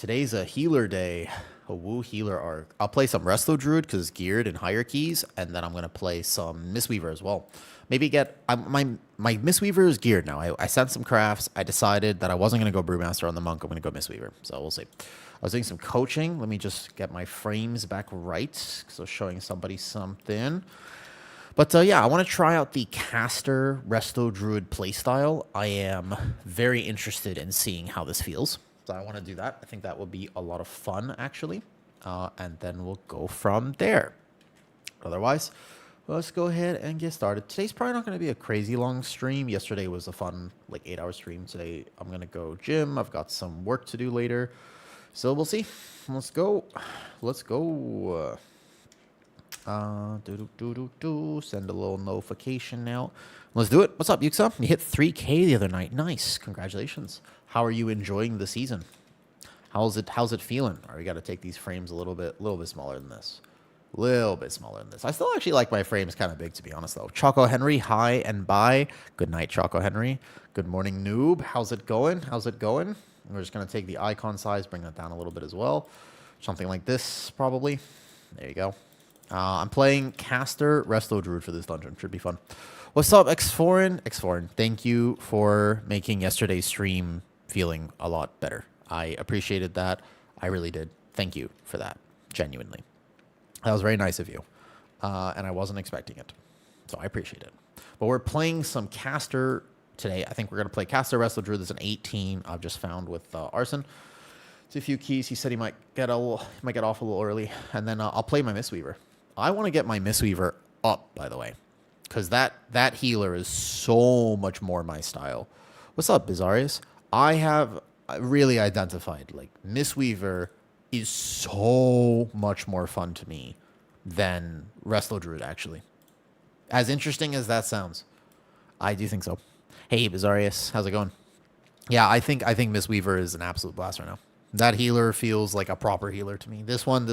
Today's a healer day. Awoo Healer arc. I'll play some Rdruid because it's geared in higher keys, and then I'm going to play some Mistweaver as well. Maybe get... my Mistweaver is geared now. I sent some crafts. I decided that I wasn't going to go Brewmaster on the Monk. I'm going to go Mistweaver, so we'll see. I was doing some coaching. Let me just get my frames back right, so showing somebody something. But yeah, I want to try out the Caster Rdruid playstyle. I am very interested in seeing how this feels. So I want to do that. I think that would be a lot of fun, actually. And then we'll go from there. Otherwise, let's go ahead and get started. Today's probably not going to be a crazy long stream. Yesterday was a fun, like, 8-hour stream. Today, I'm going to go gym. I've got some work to do later. So we'll see. Let's go. Let's go. Send a little notification now. Let's do it. What's up, Yuxa? You hit 3K the other night. Nice. Congratulations. How are you enjoying the season? How's it feeling? All right, we got to take these frames a little bit smaller than this. Little bit smaller than this. I still actually like my frames kind of big, to be honest, though. Choco Henry, hi and bye. Good night, Choco Henry. Good morning, noob. How's it going? How's it going? We're just going to take the icon size, bring that down a little bit as well. Something like this, probably. There you go. I'm playing Caster Rdruid for this dungeon. Should be fun. What's up, X4N? X4N, thank you for making yesterday's stream feeling a lot better. I appreciated that. I really did. Thank you for that. Genuinely. That was very nice of you. And I wasn't expecting it. So I appreciate it. But we're playing some Caster today. I think we're going to play Caster Rdruid. There's an 18 I've just found with Arson. It's a few keys. He said he might get off a little early. And then I'll play my Mistweaver. I want to get my Mistweaver up, by the way. Because that healer is so much more my style. What's up, Bizarrius? I have really identified, like, Mistweaver is so much more fun to me than Rdruid, actually. As interesting as that sounds, I do think so. Hey, Bizarrius, how's it going? Yeah, I think Mistweaver is an absolute blast right now. That healer feels like a proper healer to me. This one,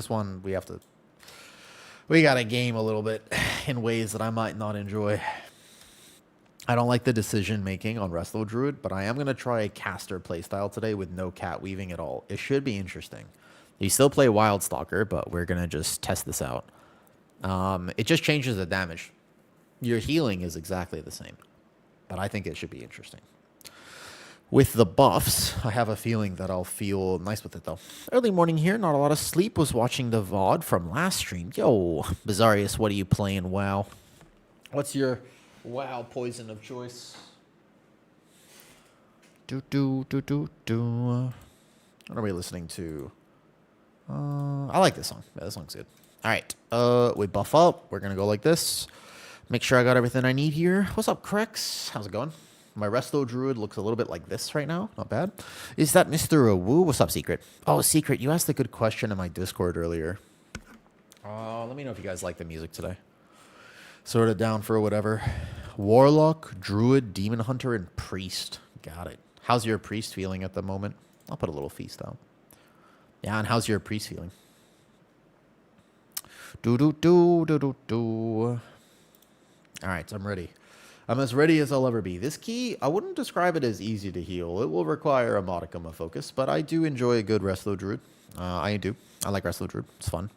we got to game a little bit in ways that I might not enjoy. I don't like the decision making on Rdruid, but I am going to try a caster playstyle today with no cat weaving at all. It should be interesting. You still play Wildstalker, but we're going to just test this out. It just changes the damage. Your healing is exactly the same, but I think it should be interesting. With the buffs, I have a feeling that I'll feel nice with it, though. Early morning here, not a lot of sleep. Was watching the VOD from last stream. Yo, Bizarrius, what are you playing? WoW. What's your WoW poison of choice? What are we listening to? I like this song. Yeah, this song's good. All right, we buff up. We're going to go like this. Make sure I got everything I need here. What's up, Crex? How's it going? My Rdruid looks a little bit like this right now. Not bad. Is that Mr. Awoo? What's up, Secret? Oh, Secret, you asked a good question in my Discord earlier. Let me know if you guys like the music today. Sort of down for whatever. Warlock, Druid, Demon Hunter, and Priest. Got it. How's your Priest feeling at the moment? I'll put a little feast out. Yeah, and how's your Priest feeling? All right, I'm ready. I'm as ready as I'll ever be. This key, I wouldn't describe it as easy to heal. It will require a modicum of focus, but I do enjoy a good Rdruid. I do. I like Rdruid. It's fun.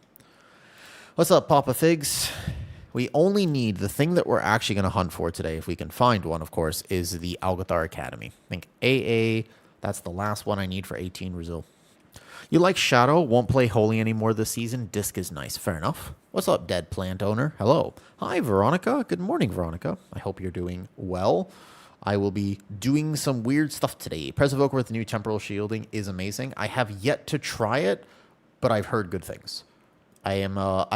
What's up, Papa Figs? We only need the thing that we're actually going to hunt for today, if we can find one, of course, is the Algeth'ar Academy. I think AA, that's the last one I need for 18 Brazil. You like Shadow? Won't play Holy anymore this season. Disc is nice. Fair enough. What's up, Dead Plant Owner? Hello. Hi, Veronica. Good morning, Veronica. I hope you're doing well. I will be doing some weird stuff today. Presevoker with the new temporal shielding is amazing. I have yet to try it, but I've heard good things. I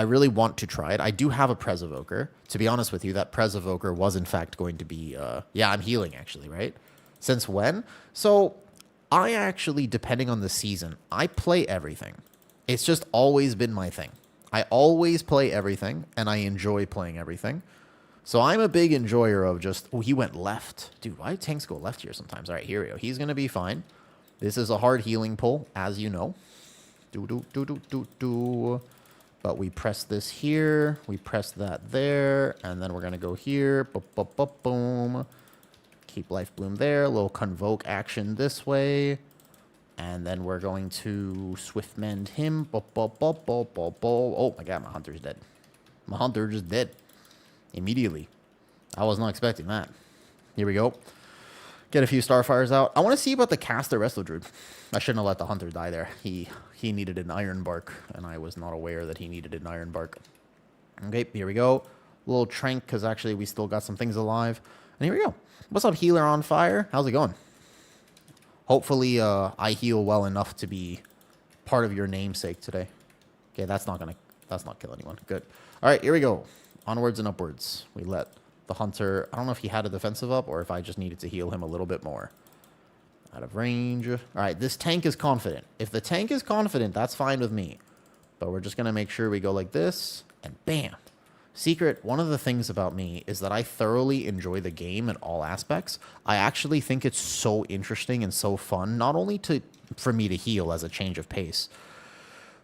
really want to try it. I do have a Presevoker. To be honest with you, that Presevoker was in fact going to be, yeah, I'm healing actually, right? Since when? So I actually, depending on the season, I play everything. It's just always been my thing. I always play everything, and I enjoy playing everything. So I'm a big enjoyer of just... Oh, he went left. Dude, why do tanks go left here sometimes? All right, here we go. He's going to be fine. This is a hard healing pull, as you know. But we press this here. We press that there. And then we're going to go here. Boom. Keep Life Bloom there. A little Convoke action this way. And then we're going to swift mend him. Oh my god, my hunter's dead. My hunter just dead. Immediately. I was not expecting that. Here we go. Get a few starfires out. I want to see about the caster Resto Druid. I shouldn't have let the hunter die there. He needed an iron bark, and I was not aware that he needed an iron bark. Okay, here we go. A little trank, because actually we still got some things alive. And here we go. What's up, Healer on fire? How's it going? Hopefully I heal well enough to be part of your namesake today. Okay, that's not kill anyone. Good. All right, here we go. Onwards and upwards. We let the hunter... I don't know if he had a defensive up or if I just needed to heal him a little bit more. Out of range. All right, this tank is confident. If the tank is confident, that's fine with me. But we're just going to make sure we go like this, and bam. Secret, one of the things about me is that I thoroughly enjoy the game in all aspects. I actually think it's so interesting and so fun, not only for me to heal as a change of pace,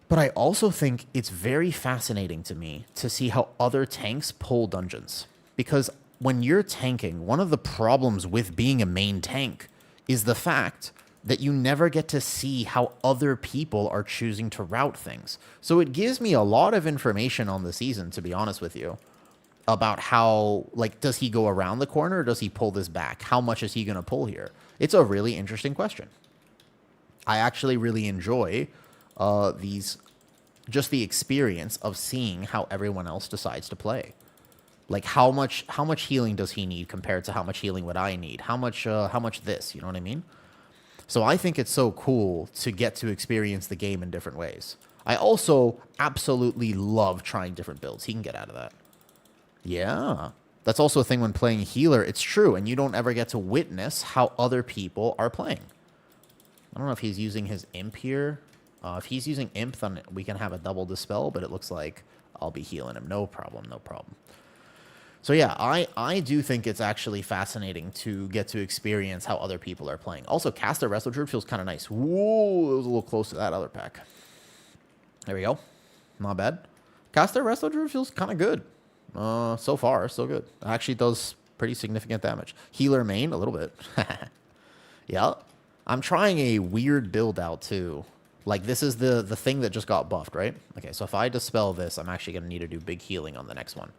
but I also think it's very fascinating to me to see how other tanks pull dungeons. Because when you're tanking, one of the problems with being a main tank is the fact that you never get to see how other people are choosing to route things. So it gives me a lot of information on the season, to be honest with you, about how, like, does he go around the corner or does he pull this back? How much is he going to pull here? It's a really interesting question. I actually really enjoy just the experience of seeing how everyone else decides to play. Like, how much healing does he need compared to how much healing would I need? How much this, you know what I mean? So I think it's so cool to get to experience the game in different ways. I also absolutely love trying different builds. He can get out of that. Yeah. That's also a thing when playing healer. It's true, and you don't ever get to witness how other people are playing. I don't know if he's using his imp here. If he's using imp, then we can have a double dispel, but it looks like I'll be healing him. No problem, no problem. So yeah, I do think it's actually fascinating to get to experience how other people are playing. Also, caster Resto Druid feels kind of nice. Whoa, it was a little close to that other pack. There we go. Not bad. Caster Resto Druid feels kind of good. So far, so good. It actually does pretty significant damage. Healer main, a little bit. Yeah. I'm trying a weird build out too. Like, this is the thing that just got buffed, right? Okay, so if I dispel this, I'm actually going to need to do big healing on the next one.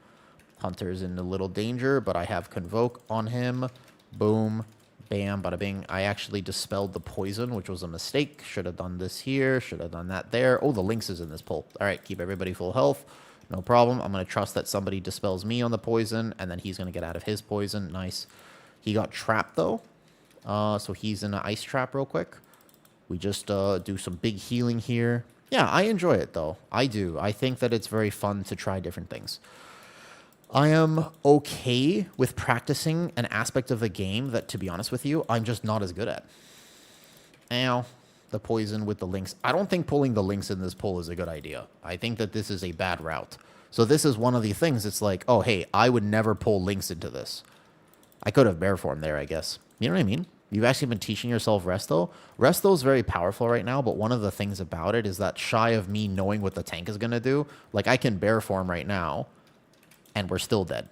Hunter's in a little danger, but I have Convoke on him. Boom. Bam. Bada bing. I actually dispelled the poison, which was a mistake. Should have done this here. Should have done that there. Oh, the Lynx is in this pull. All right, keep everybody full health. No problem. I'm going to trust that somebody dispels me on the poison, and then he's going to get out of his poison. Nice. He got trapped, though. So he's in an ice trap real quick. We just do some big healing here. Yeah, I enjoy it, though. I do. I think that it's very fun to try different things. I am okay with practicing an aspect of the game that, to be honest with you, I'm just not as good at. Ow. The poison with the Lynx. I don't think pulling the Lynx in this pull is a good idea. I think that this is a bad route. So this is one of the things. It's like, oh, hey, I would never pull Lynx into this. I could have Bear Form there, I guess. You know what I mean? You've actually been teaching yourself Resto. Resto is very powerful right now, but one of the things about it is that shy of me knowing what the tank is going to do, like I can Bear Form right now, and we're still dead.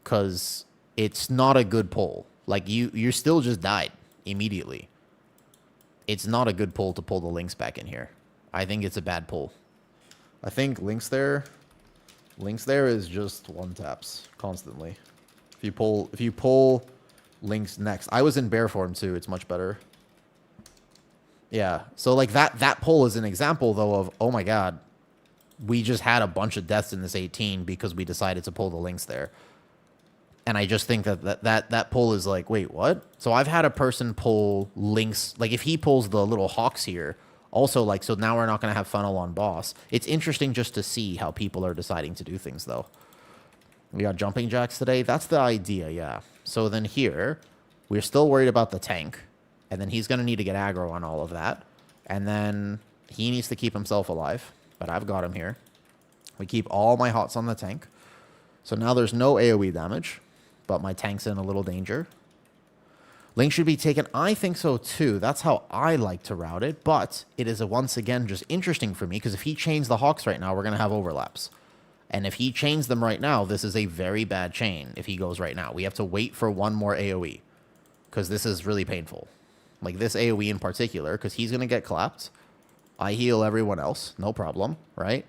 Because it's not a good pull. Like, you still just died immediately. It's not a good pull to pull the Lynx back in here. I think it's a bad pull. I think Lynx there is just one taps constantly. If you pull Lynx next. I was in Bear Form too. It's much better. Yeah. So like that pull is an example though of, oh my god, we just had a bunch of deaths in this 18 because we decided to pull the Lynx there. And I just think that pull is like, wait, what? So I've had a person pull Lynx, like if he pulls the little hawks here, also like, so now we're not going to have funnel on boss. It's interesting just to see how people are deciding to do things though. We got jumping jacks today. That's the idea, yeah. So then here, we're still worried about the tank. And then he's going to need to get aggro on all of that. And then he needs to keep himself alive. But I've got him here. We keep all my hots on the tank. So now there's no AoE damage. But my tank's in a little danger. Link should be taken. I think so too. That's how I like to route it. But it is once again just interesting for me. Because if he chains the hawks right now, we're going to have overlaps. And if he chains them right now, this is a very bad chain if he goes right now. We have to wait for one more AoE. Because this is really painful. like this AoE in particular, because he's going to get clapped. I heal everyone else, no problem, right?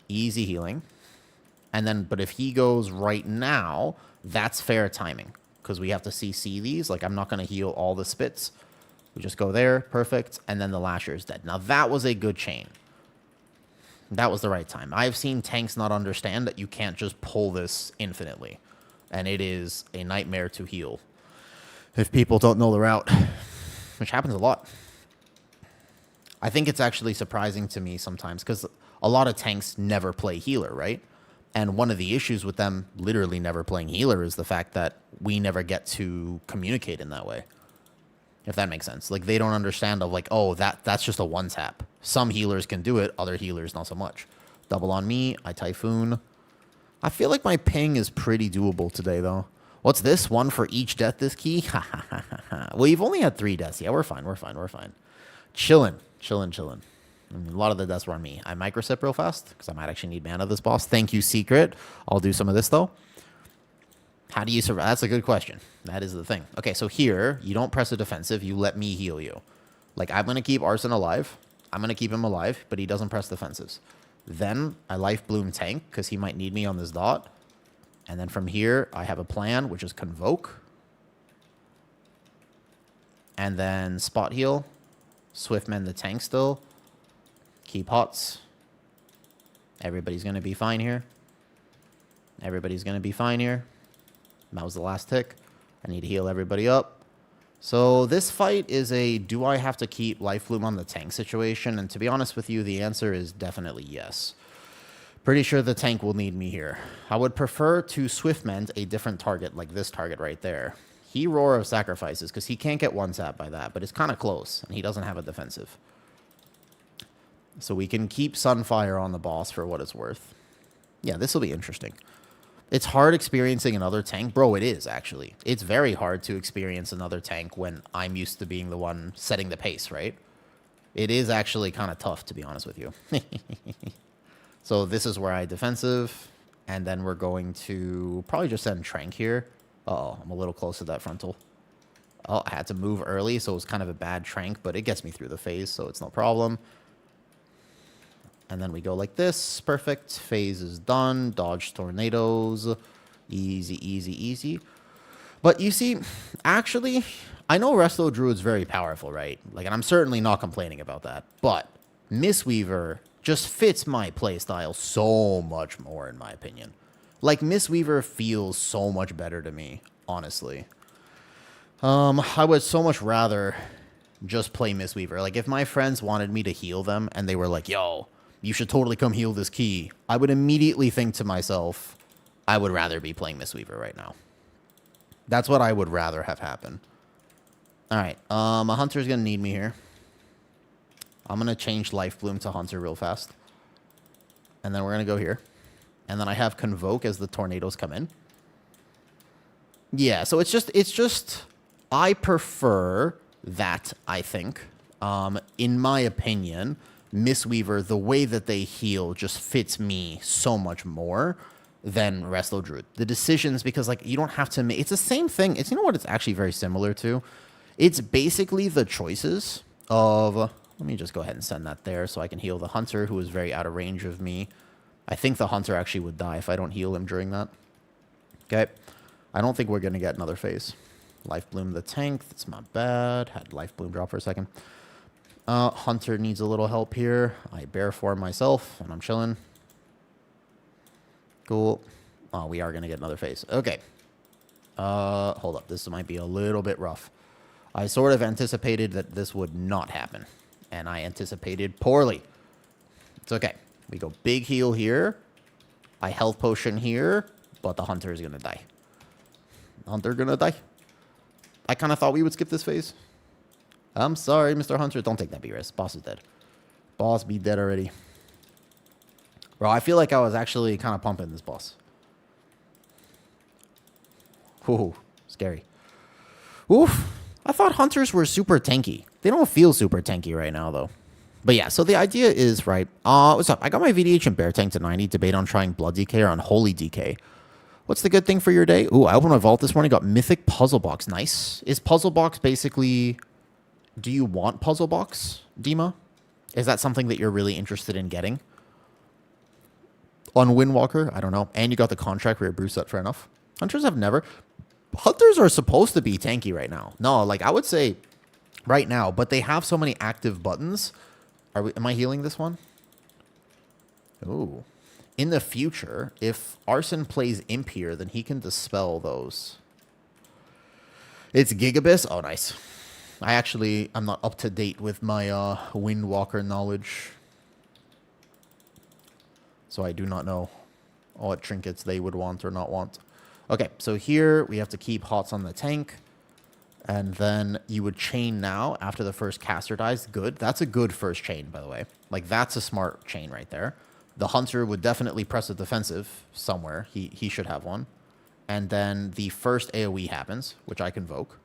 Easy healing. And then, but if he goes right now, that's fair timing, because we have to CC these. Like, I'm not going to heal all the spits. We just go there, perfect, and then the Lasher is dead. Now, that was a good chain. That was the right time. I've seen tanks not understand that you can't just pull this infinitely, and it is a nightmare to heal if people don't know the route, which happens a lot. I think it's actually surprising to me sometimes, because a lot of tanks never play healer, right? And one of the issues with them literally never playing healer is the fact that we never get to communicate in that way. If that makes sense. Like, they don't understand of, like, oh, that's just a one-tap. Some healers can do it, other healers not so much. Double on me, I Typhoon. I feel like my ping is pretty doable today, though. What's this? One for each death this key? Well, you've only had 3 deaths. Yeah, we're fine, we're fine, we're fine. Chillin'. A lot of the deaths were on me. I microsip real fast, because I might actually need mana this boss. Thank you, Secret. I'll do some of this, though. How do you survive? That's a good question. That is the thing. Okay, so here, you don't press a defensive. You let me heal you. Like, I'm going to keep Arson alive. I'm going to keep him alive, but he doesn't press defensives. Then I Life Bloom tank, because he might need me on this dot. And then from here, I have a plan, which is Convoke. And then Spot Heal. Swiftmend the tank still. Keep Hots. Everybody's going to be fine here. Everybody's going to be fine here. That was the last tick. I need to heal everybody up. So this fight is a do I have to keep Life Bloom on the tank situation? And to be honest with you, the answer is definitely yes. Pretty sure the tank will need me here. I would prefer to Swiftmend a different target, like this target right there. He Roar of Sacrifices, because he can't get one-tap by that, but it's kind of close, and he doesn't have a defensive. So we can keep Sunfire on the boss for what it's worth. Yeah, this will be interesting. It's hard experiencing another tank. Bro, it is, actually. It's very hard to experience another tank when I'm used to being the one setting the pace, right? It is actually kind of tough, to be honest with you. So this is where I defensive, and then we're going to probably just send Trank here. Uh-oh, I'm a little close to that frontal. Oh, I had to move early, so it was kind of a bad Trank, but it gets me through the phase, so it's no problem. And then we go like this. Perfect. Phase is done. Dodge tornadoes. Easy, easy, easy. But you see, actually, I know Resto Druid's very powerful, right? Like, and I'm certainly not complaining about that. But Mistweaver just fits my playstyle so much more, in my opinion. Like, Mistweaver feels so much better to me, honestly. I would so much rather just play Mistweaver. Like, if my friends wanted me to heal them and they were like, yo, you should totally come heal this key, I would immediately think to myself, I would rather be playing Mistweaver right now. That's what I would rather have happen. Alright, a Hunter's going to need me here. I'm going to change Life Bloom to Hunter real fast. And then we're going to go here. And then I have Convoke as the tornadoes come in. Yeah, so it's just, I prefer that, I think. In my opinion, Mistweaver, the way that they heal just fits me so much more than Resto Druid. The decisions, because, like, you don't have to make... It's the same thing. It's, you know what it's actually very similar to? It's basically the choices of... Let me just go ahead and send that there so I can heal the Hunter, who is very out of range of me. I think the Hunter actually would die if I don't heal him during that. Okay. I don't think we're going to get another phase. Life Bloom the tank. That's not bad. Had Life Bloom drop for a second. Hunter needs a little help here. I bear form myself, and I'm chilling. Cool. Oh, we are going to get another phase. Okay. Hold up. This might be a little bit rough. I sort of anticipated that this would not happen, and I anticipated poorly. It's okay. We go big heal here. I health potion here, but the Hunter is going to die. Hunter going to die. I kind of thought we would skip this phase. I'm sorry, Mr. Hunter. Don't take that B-risk. Boss is dead. Boss be dead already. Bro, I feel like I was actually kind of pumping this boss. Ooh, scary. Oof. I thought Hunters were super tanky. They don't feel super tanky right now, though. But yeah, so the idea is, right, what's up? I got my VDH and Bear Tank to 90. Debate on trying Blood DK or Unholy DK. What's the good thing for your day? Ooh, I opened my vault this morning. Got Mythic Puzzle Box. Nice. Is Puzzle Box basically... do you want Puzzle Box, Dima? Is that something that you're really interested in getting? On Windwalker? I don't know. And you got the contract where you're Bruce set, fair enough. Hunters have never... Hunters are supposed to be tanky right now. No, like, I would say right now, but they have so many active buttons. Am I healing this one? Ooh. In the future, if Arson plays Imp here, then he can dispel those. It's Gigabis? Oh, nice. I'm not up to date with my Windwalker knowledge. So I do not know what trinkets they would want or not want. Okay, so here we have to keep Hots on the tank. And then you would chain now after the first caster dies. Good. That's a good first chain, by the way. Like, that's a smart chain right there. The Hunter would definitely press a defensive somewhere. He should have one. And then the first AoE happens, which I convoke.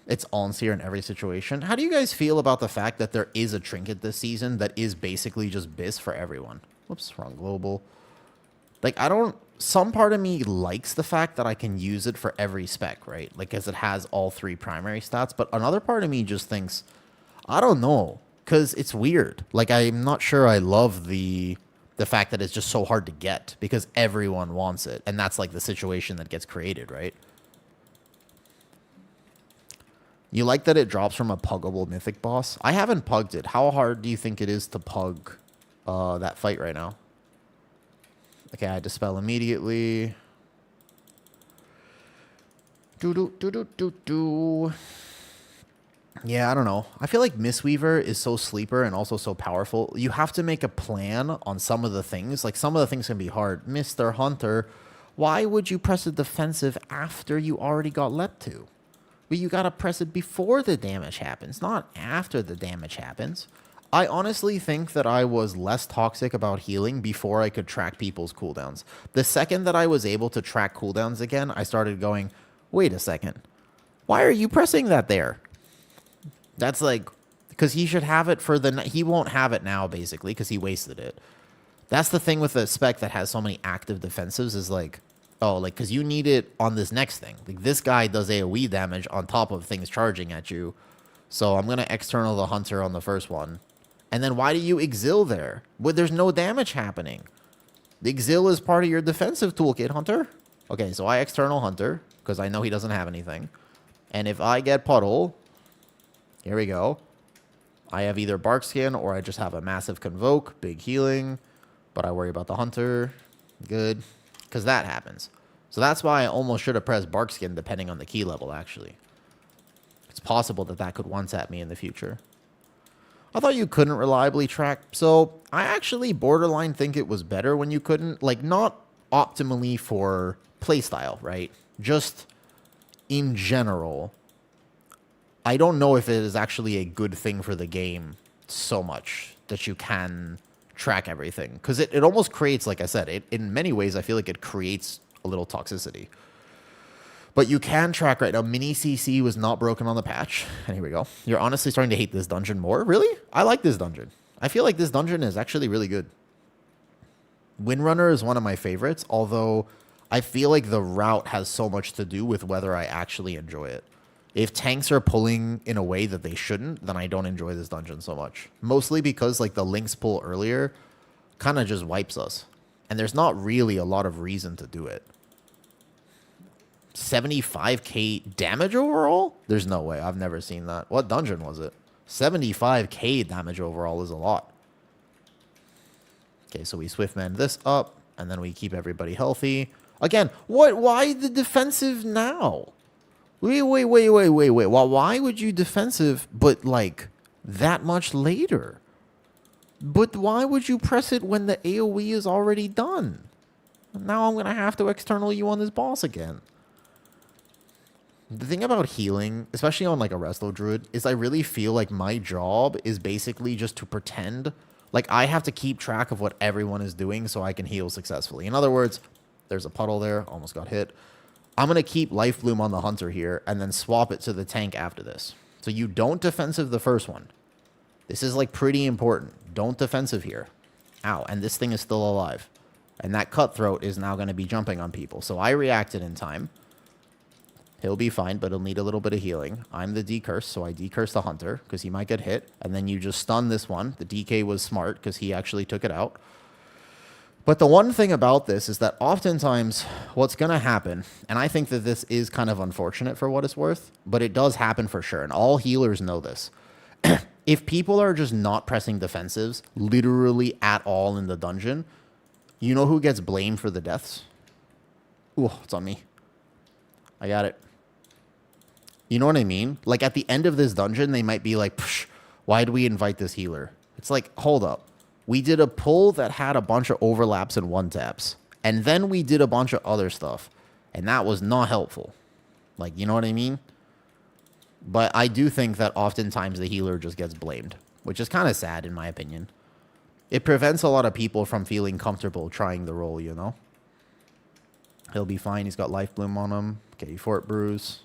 It's on-seer in every situation. How do you guys feel about the fact that there is a trinket this season that is basically just BIS for everyone? Whoops, wrong global. Like, some part of me likes the fact that I can use it for every spec, right? Like, as it has all 3 primary stats. But another part of me just thinks, I don't know, because it's weird. Like, I'm not sure I love the fact that it's just so hard to get because everyone wants it. And that's, like, the situation that gets created, right? You like that it drops from a puggable mythic boss? I haven't pugged it. How hard do you think it is to pug that fight right now? Okay, I dispel immediately. Yeah, I don't know. I feel like Mistweaver is so sleeper and also so powerful. You have to make a plan on some of the things. Like, some of the things can be hard. Mr. Hunter, why would you press a defensive after you already got leapt to? But you gotta press it before the damage happens, not after the damage happens. I honestly think that I was less toxic about healing before I could track people's cooldowns. The second that I was able to track cooldowns again, I started going, wait a second. Why are you pressing that there? That's like, because he should have it for he won't have it now, basically, because he wasted it. That's the thing with a spec that has so many active defensives is like, oh, like, because you need it on this next thing. Like, this guy does AoE damage on top of things charging at you. So I'm going to external the Hunter on the first one. And then why do you exil there? Well, there's no damage happening. The exil is part of your defensive toolkit, Hunter. Okay, so I external Hunter, because I know he doesn't have anything. And if I get Puddle, here we go. I have either Barkskin or I just have a massive Convoke, big healing. But I worry about the Hunter. Good. Because that happens. So that's why I almost should have pressed Barkskin depending on the key level, actually. It's possible that that could one-tap me in the future. I thought you couldn't reliably track. So I actually borderline think it was better when you couldn't. Like, not optimally for playstyle, right? Just in general. I don't know if it is actually a good thing for the game so much that you can track everything, because it almost creates, like I said, in many ways I feel like it creates a little toxicity. But you can track right now. Mini CC was not broken on the patch, and here we go. You're honestly starting to hate this dungeon more? Really? I like this dungeon. I feel like this dungeon is actually really good. Windrunner is one of my favorites, although I feel like the route has so much to do with whether I actually enjoy it. If tanks are pulling in a way that they shouldn't, then I don't enjoy this dungeon so much. Mostly because, like, the Lynx pull earlier kind of just wipes us. And there's not really a lot of reason to do it. 75k damage overall? There's no way. I've never seen that. What dungeon was it? 75k damage overall is a lot. Okay, so we Swiftman this up, and then we keep everybody healthy. Again, why the defensive now? Wait. Well, why would you defensive, but, like, that much later? But why would you press it when the AoE is already done? Now I'm going to have to external you on this boss again. The thing about healing, especially on, like, a Resto Druid, is I really feel like my job is basically just to pretend. Like, I have to keep track of what everyone is doing so I can heal successfully. In other words, there's a puddle there. Almost got hit. I'm going to keep Life Bloom on the Hunter here and then swap it to the tank after this. So you don't defensive the first one. This is, like, pretty important. Don't defensive here. Ow, and this thing is still alive. And that Cutthroat is now going to be jumping on people. So I reacted in time. He'll be fine, but he'll need a little bit of healing. I'm the decurse, so I decurse the hunter because he might get hit. And then you just stun this one. The DK was smart because he actually took it out. But the one thing about this is that oftentimes what's going to happen, and I think that this is kind of unfortunate for what it's worth, but it does happen for sure. And all healers know this. If people are just not pressing defensives literally at all in the dungeon, you know who gets blamed for the deaths? Ooh, it's on me. I got it. You know what I mean? Like, at the end of this dungeon, they might be like, psh, why did we invite this healer? It's like, hold up. We did a pull that had a bunch of overlaps and one-taps. And then we did a bunch of other stuff. And that was not helpful. Like, you know what I mean? But I do think that oftentimes the healer just gets blamed, which is kind of sad in my opinion. It prevents a lot of people from feeling comfortable trying the role, you know? He'll be fine. He's got life bloom on him. Okay, fort bruise.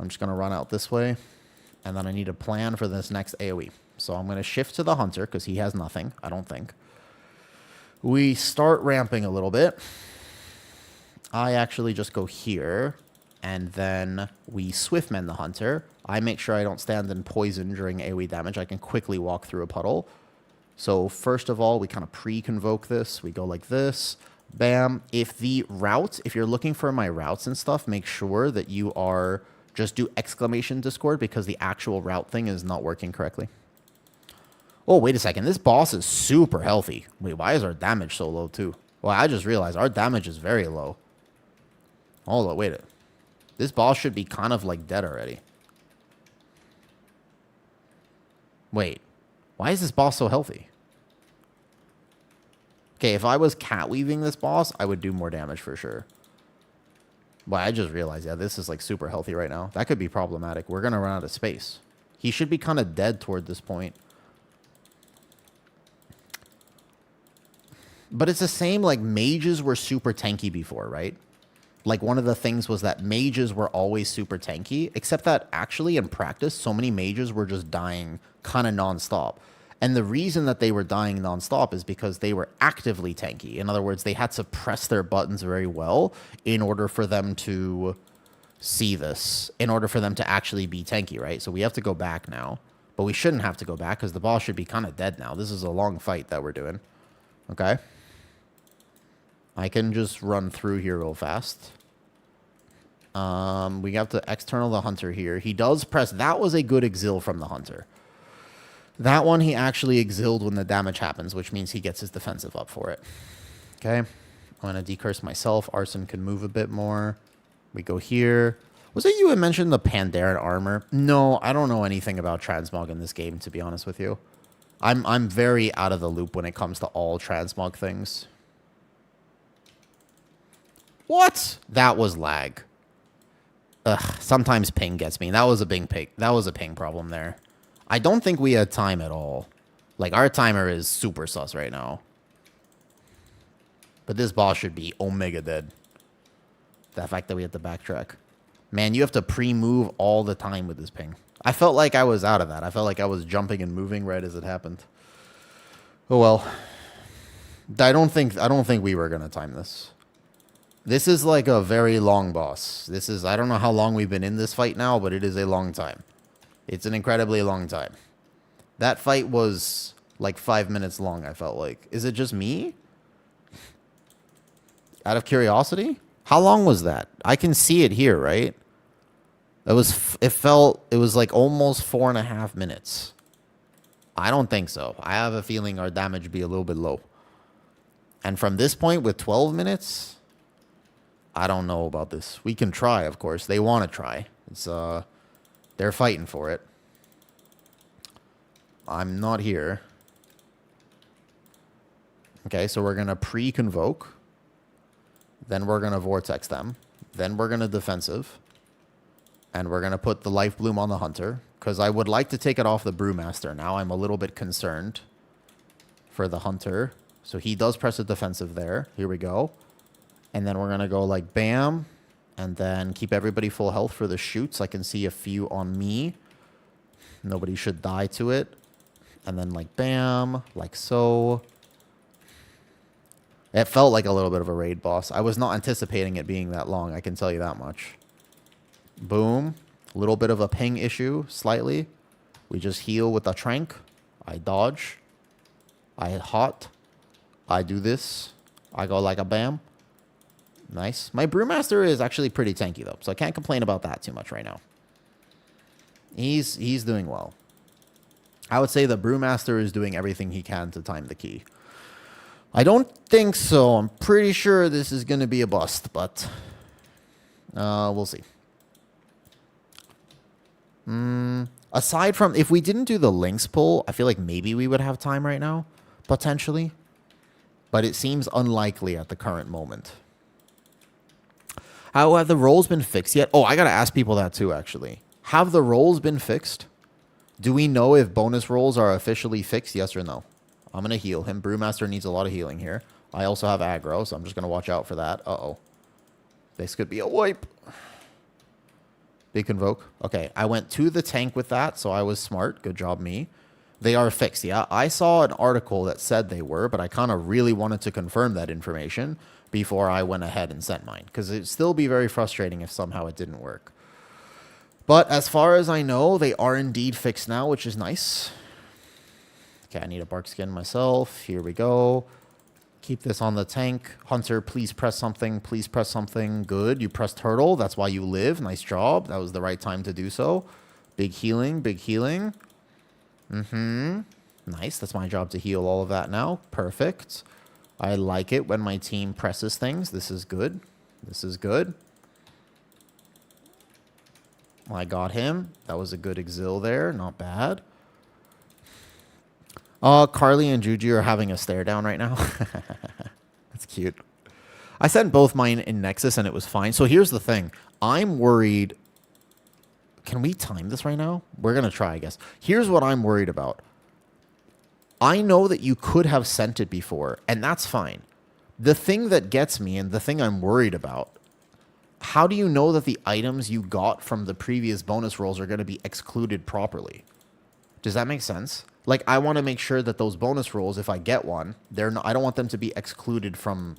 I'm just going to run out this way. And then I need a plan for this next AoE. So I'm going to shift to the hunter because he has nothing, I don't think. We start ramping a little bit. I actually just go here. And then we swiftmend the hunter. I make sure I don't stand in poison during AoE damage. I can quickly walk through a puddle. So first of all, we kind of pre-convoke this. We go like this. Bam. If you're looking for my routes and stuff, make sure that you are... just do exclamation Discord because the actual route thing is not working correctly. Oh, wait a second. This boss is super healthy. Wait, why is our damage so low too? Well, I just realized our damage is very low. Hold on, wait. This boss should be kind of like dead already. Wait, why is this boss so healthy? Okay, if I was cat weaving this boss, I would do more damage for sure. But I just realized, yeah, this is like super healthy right now. That could be problematic. We're going to run out of space. He should be kind of dead toward this point. But it's the same, like, mages were super tanky before, right? Like, one of the things was that mages were always super tanky, except that actually in practice, so many mages were just dying kind of nonstop. And the reason that they were dying nonstop is because they were actively tanky. In other words, they had to press their buttons very well in order for them to see this, in order for them to actually be tanky, right? So we have to go back now. But we shouldn't have to go back because the boss should be kind of dead now. This is a long fight that we're doing. Okay? I can just run through here real fast. We have to external the hunter here. He does press. That was a good exil from the hunter. That one, he actually exiled when the damage happens, which means he gets his defensive up for it. Okay. I'm going to decurse myself. Arson can move a bit more. We go here. Was it you who mentioned the Pandaren armor? No, I don't know anything about transmog in this game, to be honest with you. I'm very out of the loop when it comes to all transmog things. What? That was lag. Ugh, sometimes ping gets me. That was a ping. That was a ping problem there. I don't think we had time at all. Like, our timer is super sus right now. But this boss should be omega dead. The fact that we have to backtrack. Man, you have to pre-move all the time with this ping. I felt like I was out of that. I felt like I was jumping and moving right as it happened. Oh well. I don't think we were gonna time this. This is like a very long boss. This is, I don't know how long we've been in this fight now, but it is a long time. It's an incredibly long time. That fight was like 5 minutes long, I felt like. Is it just me? Out of curiosity? How long was that? I can see it here, right? It was like almost 4.5 minutes. I don't think so. I have a feeling our damage would be a little bit low. And from this point with 12 minutes, I don't know about this. We can try, of course. They want to try. It's they're fighting for it. I'm not here. Okay, so we're going to pre-convoke. Then we're going to vortex them. Then we're going to defensive. And we're going to put the life bloom on the hunter. Because I would like to take it off the brewmaster. Now I'm a little bit concerned for the hunter. So he does press a defensive there. Here we go. And then we're going to go like bam. And then keep everybody full health for the shoots. I can see a few on me. Nobody should die to it. And then like bam. Like so. It felt like a little bit of a raid boss. I was not anticipating it being that long. I can tell you that much. Boom. A little bit of a ping issue, slightly. We just heal with a trank. I dodge. I hit hot. I do this. I go like a bam. Nice. My Brewmaster is actually pretty tanky, though, so I can't complain about that too much right now. He's doing well. I would say the Brewmaster is doing everything he can to time the key. I don't think so. I'm pretty sure this is going to be a bust, but we'll see. Aside from, if we didn't do the links pull, I feel like maybe we would have time right now, potentially. But it seems unlikely at the current moment. How have the roles been fixed yet? Oh, I got to ask people that too, actually. Have the roles been fixed? Do we know if bonus rolls are officially fixed, yes or no? I'm going to heal him. Brewmaster needs a lot of healing here. I also have aggro, so I'm just going to watch out for that. Uh-oh. This could be a wipe. Big convoke. Okay, I went to the tank with that, so I was smart. Good job, me. They are fixed, yeah. I saw an article that said they were, but I kind of really wanted to confirm that information before I went ahead and sent mine, because it'd still be very frustrating if somehow it didn't work. But as far as I know, they are indeed fixed now, which is nice. Okay, I need a bark skin myself. Here we go. Keep this on the tank. Hunter, please press something. Please press something. Good. You pressed turtle. That's why you live. Nice job. That was the right time to do so. Big healing. Big healing. Nice. That's my job to heal all of that now. Perfect. I like it when my team presses things. This is good. This is good. I got him. That was a good exil there. Not bad. Carly and Juju are having a stare down right now. That's cute. I sent both mine in Nexus and it was fine. So here's the thing. I'm worried. Can we time this right now? We're going to try, I guess. Here's what I'm worried about. I know that you could have sent it before, and that's fine. The thing that gets me and the thing I'm worried about, how do you know that the items you got from the previous bonus rolls are going to be excluded properly? Does that make sense? Like, I want to make sure that those bonus rolls, if I get one, they're not, I don't want them to be excluded from...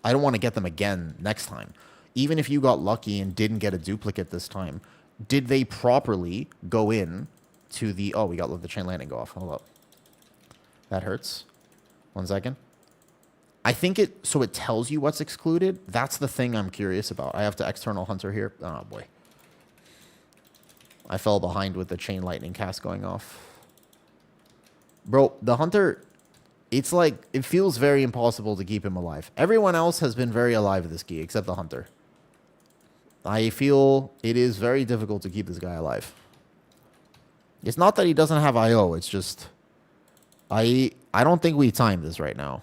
I don't want to get them again next time. Even if you got lucky and didn't get a duplicate this time, did they properly go in to the... Oh, we got the chain landing go off. Hold up. That hurts. 1 second. I think it... So it tells you what's excluded. That's the thing I'm curious about. I have to external hunter here. Oh, boy. I fell behind with the chain lightning cast going off. Bro, the hunter... It's like... It feels very impossible to keep him alive. Everyone else has been very alive this key, except the hunter. I feel it is very difficult to keep this guy alive. It's not that he doesn't have IO. It's just... I don't think we timed this right now.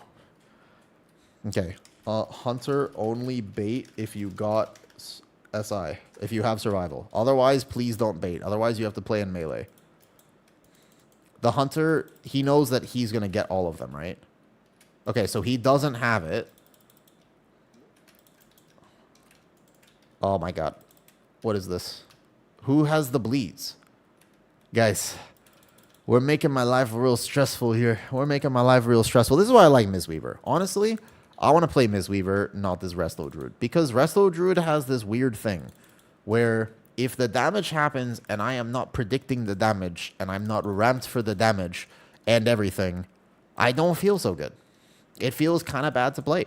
Okay. Hunter only bait if you got SI. If you have survival. Otherwise, please don't bait. Otherwise, you have to play in melee. The hunter, he knows that he's going to get all of them, right? Okay, so he doesn't have it. Oh my god. What is this? Who has the bleeds? Guys, we're making my life real stressful here. We're making my life real stressful. This is why I like Mistweaver. Honestly, I want to play Mistweaver, not this Resto Druid. Because Resto Druid has this weird thing where if the damage happens and I am not predicting the damage and I'm not ramped for the damage and everything, I don't feel so good. It feels kind of bad to play.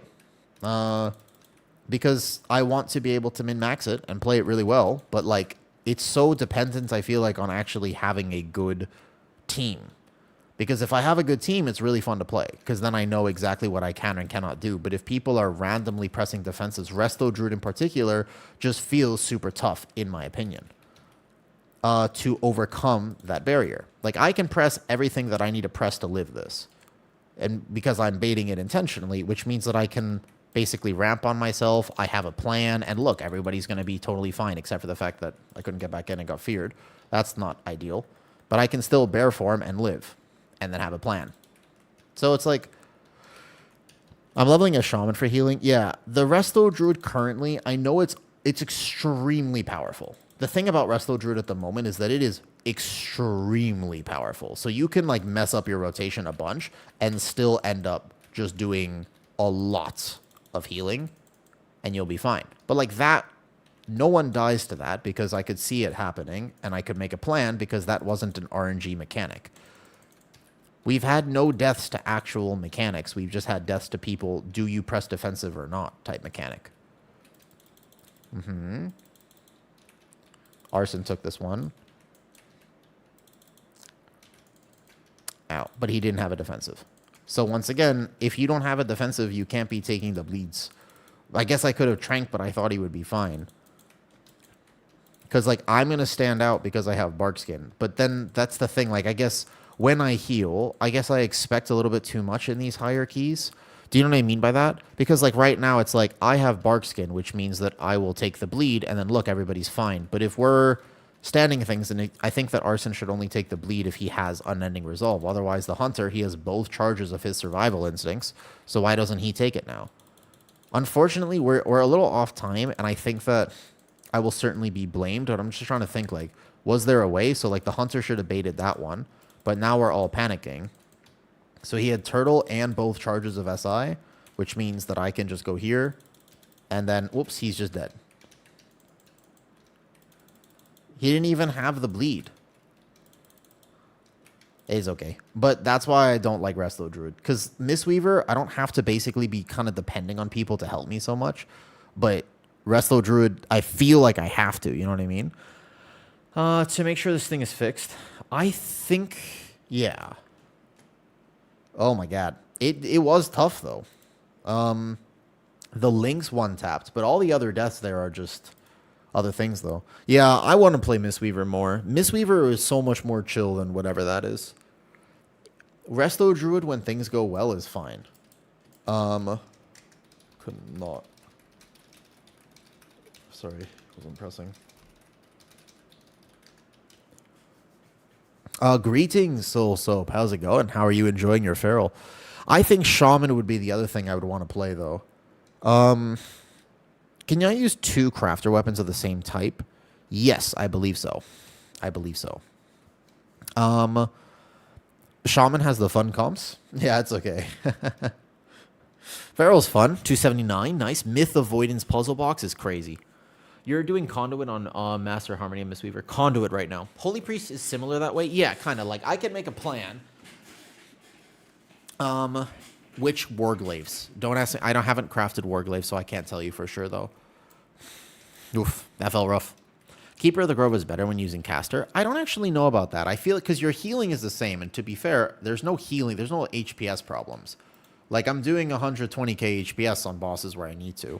Because I want to be able to min-max it and play it really well. But, like, it's so dependent, I feel like, on actually having a good team. Because if I have a good team, it's really fun to play. Because then I know exactly what I can and cannot do. But if people are randomly pressing defenses, Resto Druid in particular just feels super tough, in my opinion, to overcome that barrier. Like, I can press everything that I need to press to live this. And because I'm baiting it intentionally, which means that I can basically ramp on myself. I have a plan. And look, everybody's going to be totally fine, except for the fact that I couldn't get back in and got feared. That's not ideal. But I can still bear form and live. And then have a plan. So it's like... I'm leveling a shaman for healing. Yeah, the Resto Druid currently, I know it's extremely powerful. The thing about Resto Druid at the moment is that it is extremely powerful. So you can like mess up your rotation a bunch and still end up just doing a lot of healing and you'll be fine. But like that No one dies to that because I could see it happening, and I could make a plan because that wasn't an RNG mechanic. We've had no deaths to actual mechanics. We've just had deaths to people, do you press defensive or not type mechanic. Arson took this one. Ow. But he didn't have a defensive. So once again, if you don't have a defensive, you can't be taking the bleeds. I guess I could have tranked, but I thought he would be fine. Because, like, I'm going to stand out because I have bark skin. But then that's the thing. Like, I guess when I heal, I guess I expect a little bit too much in these higher keys. Do you know what I mean by that? Because, like, right now, it's like I have bark skin, which means that I will take the bleed, and then, look, everybody's fine. But if we're standing things, and I think that Arson should only take the bleed if he has unending resolve. Otherwise, the Hunter, he has both charges of his survival instincts. So why doesn't he take it now? Unfortunately, we're a little off time, and I think that I will certainly be blamed, but I'm just trying to think, like, was there a way? So, like, the Hunter should have baited that one, but now we're all panicking. So he had Turtle and both charges of SI, which means that I can just go here, and then, whoops, he's just dead. He didn't even have the bleed. It's okay. But that's why I don't like Resto Druid. Because Mistweaver, I don't have to basically be kind of depending on people to help me so much. But Resto Druid, I feel like I have to. You know what I mean? To make sure this thing is fixed. I think, yeah. Oh my god. It was tough, though. The Lynx one-tapped. But all the other deaths there are just other things, though. Yeah, I want to play Mistweaver more. Mistweaver is so much more chill than whatever that is. Resto Druid, when things go well, is fine. Could not. Sorry, wasn't pressing. Greetings, Soul Soap. How's it going? How are you enjoying your feral? I think Shaman would be the other thing I would want to play, though. Can I use 2 crafter weapons of the same type? Yes, I believe so. I believe so. Shaman has the fun comps. Yeah, it's okay. Feral's fun. 279. Nice. Myth Avoidance Puzzle Box is crazy. You're doing Conduit on Master Harmony and Mistweaver. Conduit right now. Holy Priest is similar that way? Yeah, kind of. Like, I can make a plan. Which Warglaves? Don't ask me. I haven't crafted Warglaves, so I can't tell you for sure, though. Oof, that felt rough. Keeper of the Grove is better when using caster. I don't actually know about that. I feel it because your healing is the same, and to be fair, there's no healing. There's no HPS problems. Like, I'm doing 120k HPS on bosses where I need to.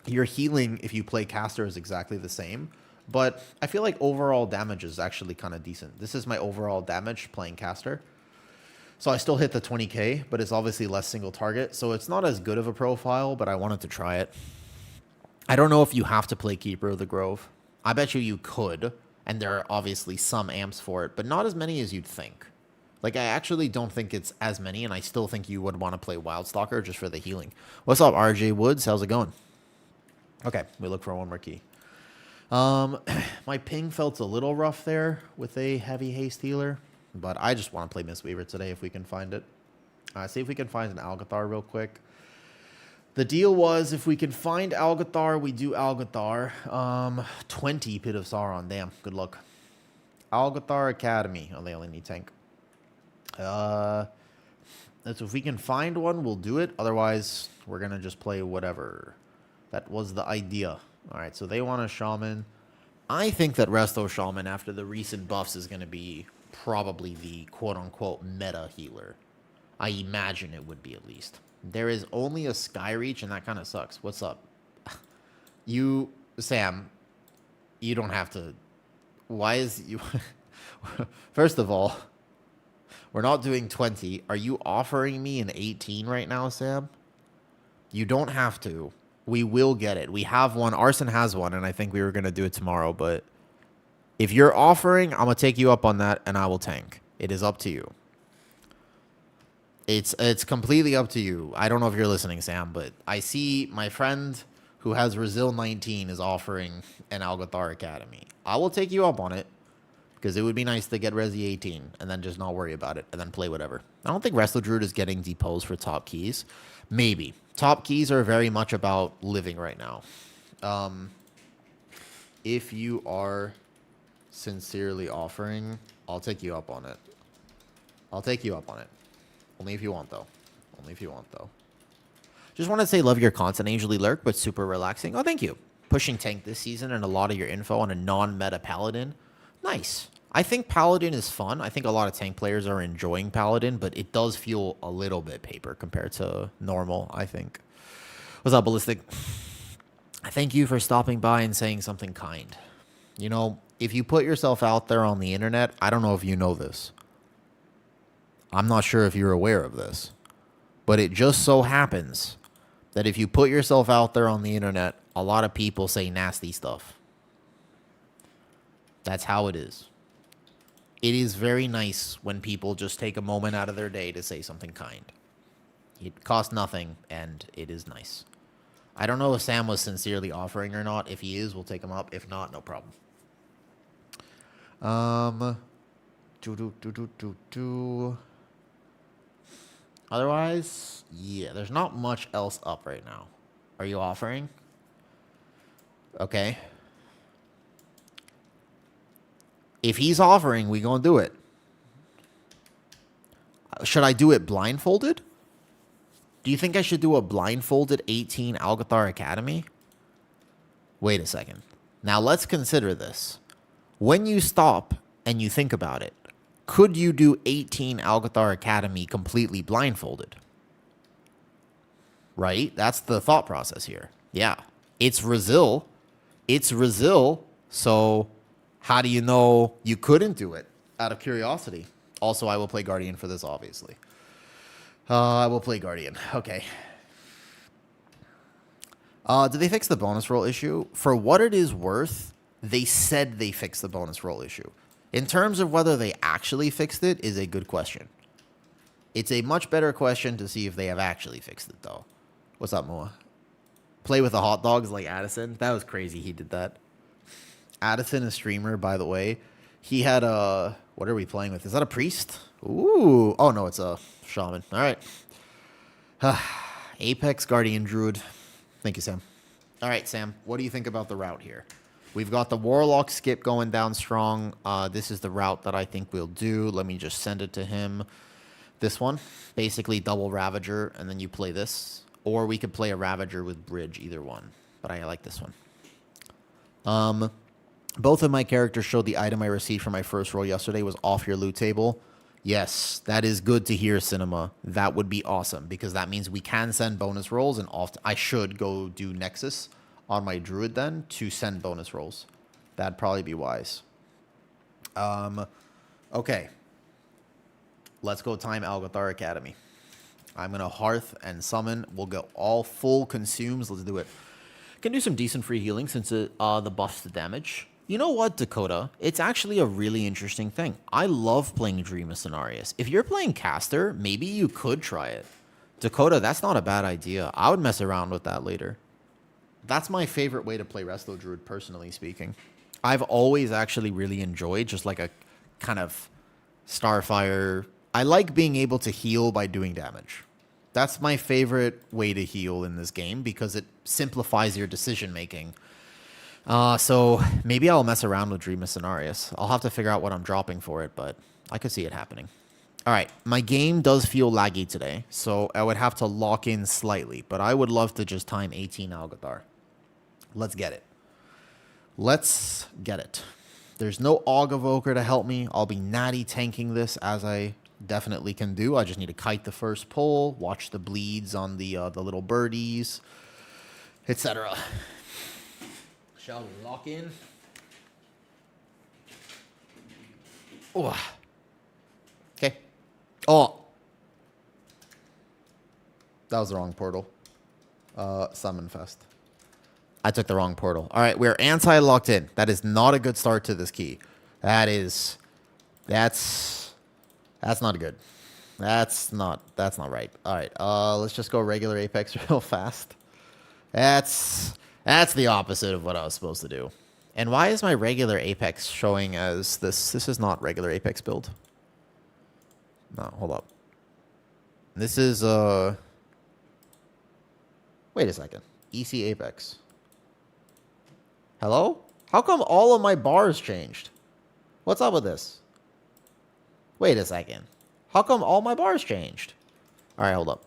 Your healing, if you play caster, is exactly the same. But I feel like overall damage is actually kind of decent. This is my overall damage playing caster. So I still hit the 20k, but it's obviously less single target. So it's not as good of a profile, but I wanted to try it. I don't know if you have to play Keeper of the Grove. I bet you could, and there are obviously some amps for it, but not as many as you'd think. Like, I actually don't think it's as many, and I still think you would want to play Wildstalker just for the healing. What's up, RJ Woods? How's it going? Okay, we look for one more key. My ping felt a little rough there with a heavy haste healer, but I just want to play Mistweaver today if we can find it. See if we can find an Algeth'ar real quick. The deal was, if we can find Algeth'ar, we do Algeth'ar. 20 Pit of Sauron. Damn, good luck. Algeth'ar Academy. Oh, they only need tank. So if we can find one, we'll do it. Otherwise, we're going to just play whatever. That was the idea. All right, so they want a Shaman. I think that Resto Shaman, after the recent buffs, is going to be probably the quote-unquote meta healer. I imagine it would be, at least. There is only a Skyreach, and that kind of sucks. What's up? Sam, you don't have to. Why is you... First of all, we're not doing 20. Are you offering me an 18 right now, Sam? You don't have to. We will get it. We have one. Arson has one, and I think we were going to do it tomorrow, but if you're offering, I'm going to take you up on that, and I will tank. It is up to you. It's completely up to you. I don't know if you're listening, Sam, but I see my friend who has Resil 19 is offering an Algeth'ar Academy. I will take you up on it because it would be nice to get Resi 18 and then just not worry about it and then play whatever. I don't think Resto Druid is getting deposed for top keys. Maybe. Top keys are very much about living right now. If you are sincerely offering, I'll take you up on it. I'll take you up on it. Only if you want, though. Only if you want, though. Just want to say love your content, Angely Lurk, but super relaxing. Oh, thank you. Pushing tank this season and a lot of your info on a non-meta Paladin. Nice. I think Paladin is fun. I think a lot of tank players are enjoying Paladin, but it does feel a little bit paper compared to normal, I think. What's up, Ballistic? Thank you for stopping by and saying something kind. You know, if you put yourself out there on the internet, I don't know if you know this. I'm not sure if you're aware of this. But it just so happens that if you put yourself out there on the internet, a lot of people say nasty stuff. That's how it is. It is very nice when people just take a moment out of their day to say something kind. It costs nothing, and it is nice. I don't know if Sam was sincerely offering or not. If he is, we'll take him up. If not, no problem. Otherwise, yeah, there's not much else up right now. Are you offering? Okay. If he's offering, we gonna do it. Should I do it blindfolded? Do you think I should do a blindfolded 18 Algeth'ar Academy? Wait a second. Now let's consider this. When you stop and you think about it, could you do 18 Algeth'ar Academy completely blindfolded? Right? That's the thought process here. Yeah. It's Brazil. It's Brazil. So how do you know you couldn't do it? Out of curiosity. Also, I will play Guardian for this, obviously. I will play Guardian. Okay. Did they fix the bonus roll issue? For what it is worth, they said they fixed the bonus roll issue. In terms of whether they actually fixed it is a good question. It's a much better question to see if they have actually fixed it, though. What's up, Moa? Play with the hot dogs like Addison? That was crazy he did that. Addison, a streamer, by the way. He had a... What are we playing with? Is that a priest? Ooh. Oh, no, it's a shaman. All right. Apex Guardian Druid. Thank you, Sam. All right, Sam. What do you think about the route here? We've got the Warlock skip going down strong. This is the route that I think we'll do. Let me just send it to him. This one. Basically double Ravager, and then you play this. Or we could play a Ravager with Bridge, either one. But I like this one. Both of my characters showed the item I received from my first roll yesterday was off your loot table. Yes, that is good to hear, Cinema. That would be awesome, because that means we can send bonus rolls, and I should go do Nexus on my Druid then to send bonus rolls. That'd probably be wise. Okay. Let's go time Algeth'ar Academy. I'm going to Hearth and Summon. We'll go all full consumes. Let's do it. Can do some decent free healing since the buffs the damage. You know what, Dakota? It's actually a really interesting thing. I love playing Dream of Cenarius. If you're playing Caster, maybe you could try it. Dakota, that's not a bad idea. I would mess around with that later. That's my favorite way to play Resto Druid, personally speaking. I've always actually really enjoyed just like a kind of Starfire. I like being able to heal by doing damage. That's my favorite way to heal in this game because it simplifies your decision making. So maybe I'll mess around with Dream of Cenarius. I'll have to figure out what I'm dropping for it, but I could see it happening. All right, my game does feel laggy today, so I would have to lock in slightly, but I would love to just time 18 Algeth'ar. Let's get it. Let's get it. There's no Aug Evoker to help me. I'll be natty tanking this as I definitely can do. I just need to kite the first pull, watch the bleeds on the little birdies, etc. Shall we lock in? Oh. Okay. Oh. That was the wrong portal. Summon Fest. I took the wrong portal. All right, we're anti-locked in. That is not a good start to this key. That's not good. That's not right. All right, let's just go regular Apex real fast. That's the opposite of what I was supposed to do. And why is my regular Apex showing as this? This is not regular Apex build. No, hold up. This is wait a second. EC Apex. Hello? How come all of my bars changed? What's up with this? Wait a second. How come all my bars changed? All right, hold up.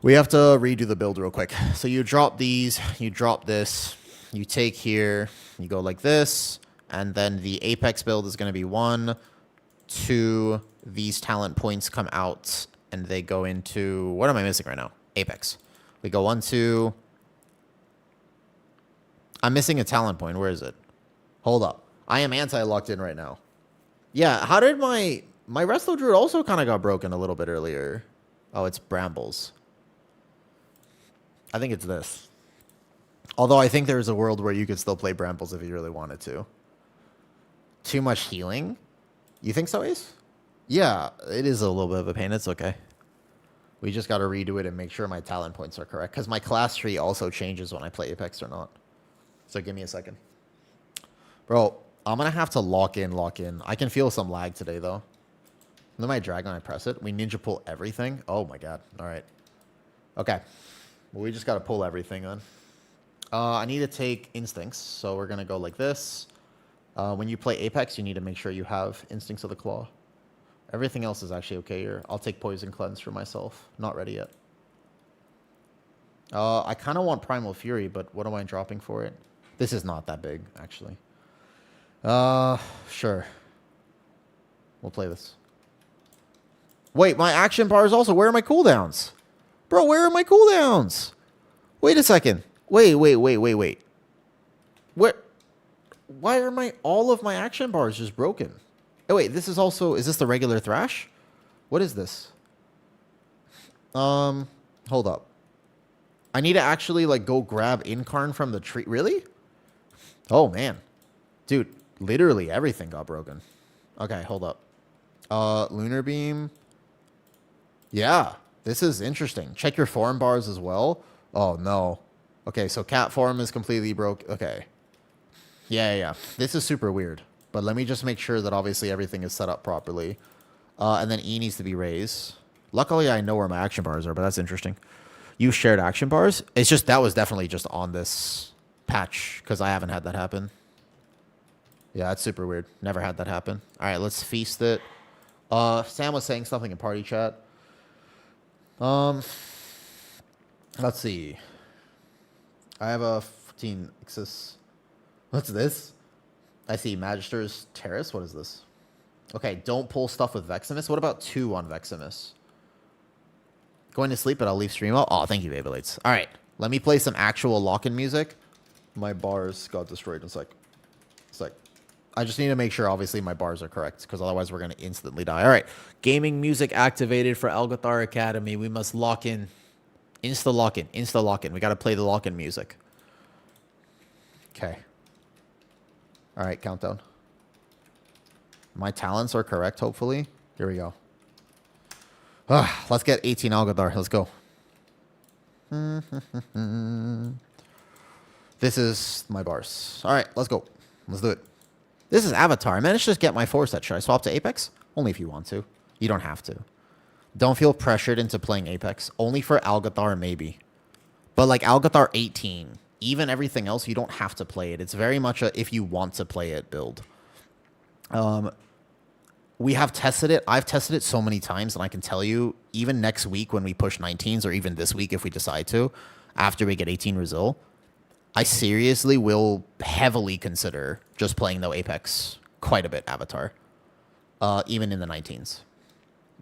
We have to redo the build real quick. So you drop these, you drop this, you take here, you go like this, and then the Apex build is going to be 1, 2, these talent points come out, and they go into, what am I missing right now? Apex. We go 1, 2. I'm missing a talent point. Where is it? Hold up. I am anti-locked in right now. Yeah, how did my Resto Druid also kind of got broken a little bit earlier? Oh, it's Brambles. I think it's this. Although I think there's a world where you could still play Brambles if you really wanted to. Too much healing? You think so, Ace? Yeah, it is a little bit of a pain. It's okay. We just got to redo it and make sure my talent points are correct. Because my class tree also changes when I play Apex or not. So give me a second. Bro, I'm going to have to lock in. I can feel some lag today, though. Then my Dragon, I press it. We ninja pull everything. Oh, my God. All right. Okay. Well, we just got to pull everything on. I need to take Instincts. So we're going to go like this. When you play Apex, you need to make sure you have Instincts of the Claw. Everything else is actually okay here. I'll take Poison Cleanse for myself. Not ready yet. I kind of want Primal Fury, but what am I dropping for it? This is not that big, actually. Sure. We'll play this. Wait, my action bars also. Where are my cooldowns? Bro, where are my cooldowns? Wait a second. Wait. Where? Why are all of my action bars just broken? Oh, wait, this is also... Is this the regular Thrash? What is this? Hold up. I need to actually, like, go grab Incarn from the tree. Really? Oh, man. Dude, literally everything got broken. Okay, hold up. Lunar Beam. Yeah, this is interesting. Check your form bars as well. Oh, no. Okay, so cat form is completely broke. Okay. Yeah. This is super weird. But let me just make sure that obviously everything is set up properly. And then E needs to be raised. Luckily, I know where my action bars are, but that's interesting. You shared action bars? It's just, that was definitely just on this patch, because I haven't had that happen. Yeah, that's super weird. Never had that happen. All right, let's feast it. Sam was saying something in party chat. Let's see. I have a 15 X's. What's this? I see Magister's Terrace. What is this? Okay, don't pull stuff with Veximus. What about 2 on Veximus? Going to sleep, but I'll leave stream out. Oh, thank you, Babelites. All right, let me play some actual lock-in music. My bars got destroyed. It's like, I just need to make sure, obviously, my bars are correct, because otherwise we're going to instantly die. All right, gaming music activated for Algeth'ar Academy. We must lock in. Insta lock-in. We got to play the lock-in music. Okay. All right, countdown. My talents are correct, hopefully. Here we go. Let's get 18 Algeth'ar. Let's go. This is my bars. All right, let's go. Let's do it. This is Avatar. I managed to just get my 4 set. Should I swap to Apex? Only if you want to. You don't have to. Don't feel pressured into playing Apex. Only for Algeth'ar, maybe. But like Algeth'ar 18... Even everything else, you don't have to play it. It's very much a if you want to play it build. We have tested it. I've tested it so many times, and I can tell you, even next week when we push 19s, or even this week if we decide to, after we get 18 Brazil, I seriously will heavily consider just playing the Apex quite a bit Avatar, even in the 19s.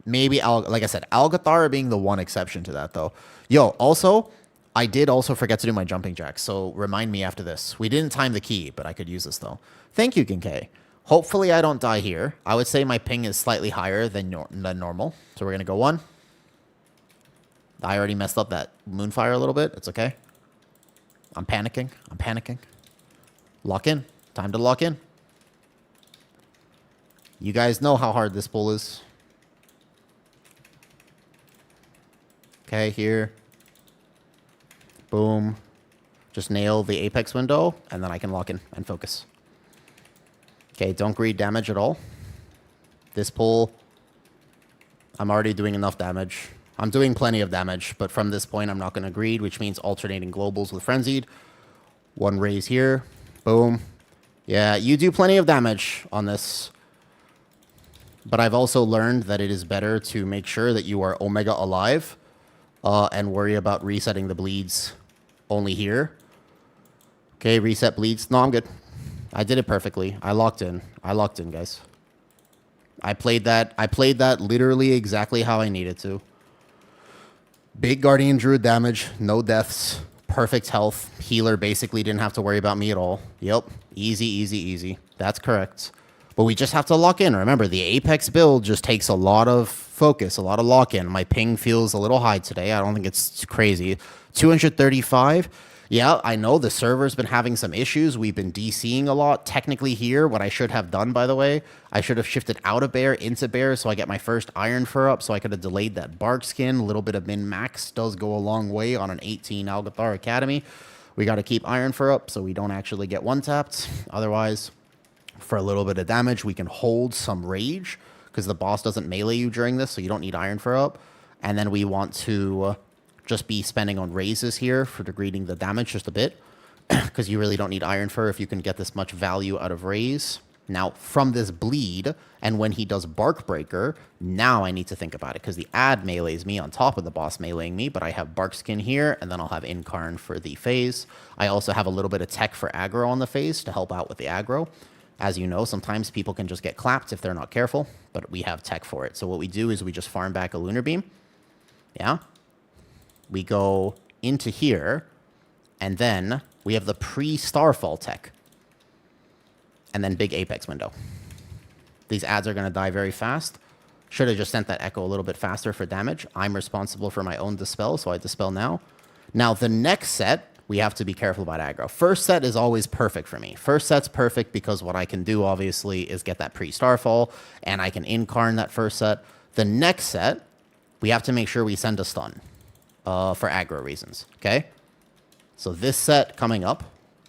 Maybe, like I said, Algeth'ar being the one exception to that, though. Yo, also... I did also forget to do my jumping jacks, so remind me after this. We didn't time the key, but I could use this, though. Thank you, Kinkei. Hopefully I don't die here. I would say my ping is slightly higher than normal. So we're going to go 1. I already messed up that Moonfire a little bit. It's okay. I'm panicking. Lock in. Time to lock in. You guys know how hard this pull is. Okay, here. Boom. Just nail the Apex window, and then I can lock in and focus. Okay, don't greed damage at all. This pull, I'm already doing enough damage. I'm doing plenty of damage, but from this point, I'm not going to greed, which means alternating globals with Frenzied. 1 raise here, Boom. Yeah, you do plenty of damage on this. But I've also learned that it is better to make sure that you are Omega alive and worry about resetting the bleeds only here. Okay, reset bleeds. No, I'm good. I did it perfectly. I locked in. Guys. I played that literally exactly how I needed to. Big Guardian Druid damage, no deaths, perfect health. Healer basically didn't have to worry about me at all. Yep, easy, easy, easy. That's correct. But we just have to lock in. Remember, the Apex build just takes a lot of focus, a lot of lock-in. My ping feels a little high today. I don't think it's crazy. 235. Yeah, I know the server's been having some issues. We've been DCing a lot. Technically here, what I should have done, by the way, I should have shifted out of bear into bear so I get my first iron fur up, so I could have delayed that bark skin. A little bit of min-max does go a long way on an 18 Algeth'ar Academy. We got to keep iron fur up so we don't actually get one-tapped. Otherwise, for a little bit of damage, we can hold some rage because the boss doesn't melee you during this, so you don't need iron fur up. And then we want to just be spending on raises here for degrading the damage just a bit because you really don't need iron fur if you can get this much value out of raise. Now, from this bleed, and when he does Bark Breaker, now I need to think about it because the ad melees me on top of the boss meleeing me, but I have Bark Skin here, and then I'll have Incarn for the phase. I also have a little bit of tech for aggro on the phase to help out with the aggro. As you know, sometimes people can just get clapped if they're not careful, but we have tech for it. So what we do is we just farm back a Lunar Beam. Yeah. We go into here, and then we have the pre-Starfall tech. And then big Apex window. These ads are going to die very fast. Should have just sent that Echo a little bit faster for damage. I'm responsible for my own Dispel, so I Dispel now. Now, the next set, we have to be careful about aggro. First set is always perfect for me. First set's perfect because what I can do, obviously, is get that pre-Starfall, and I can Incarn that first set. The next set, we have to make sure we send a stun. For aggro reasons, okay? So this set coming up,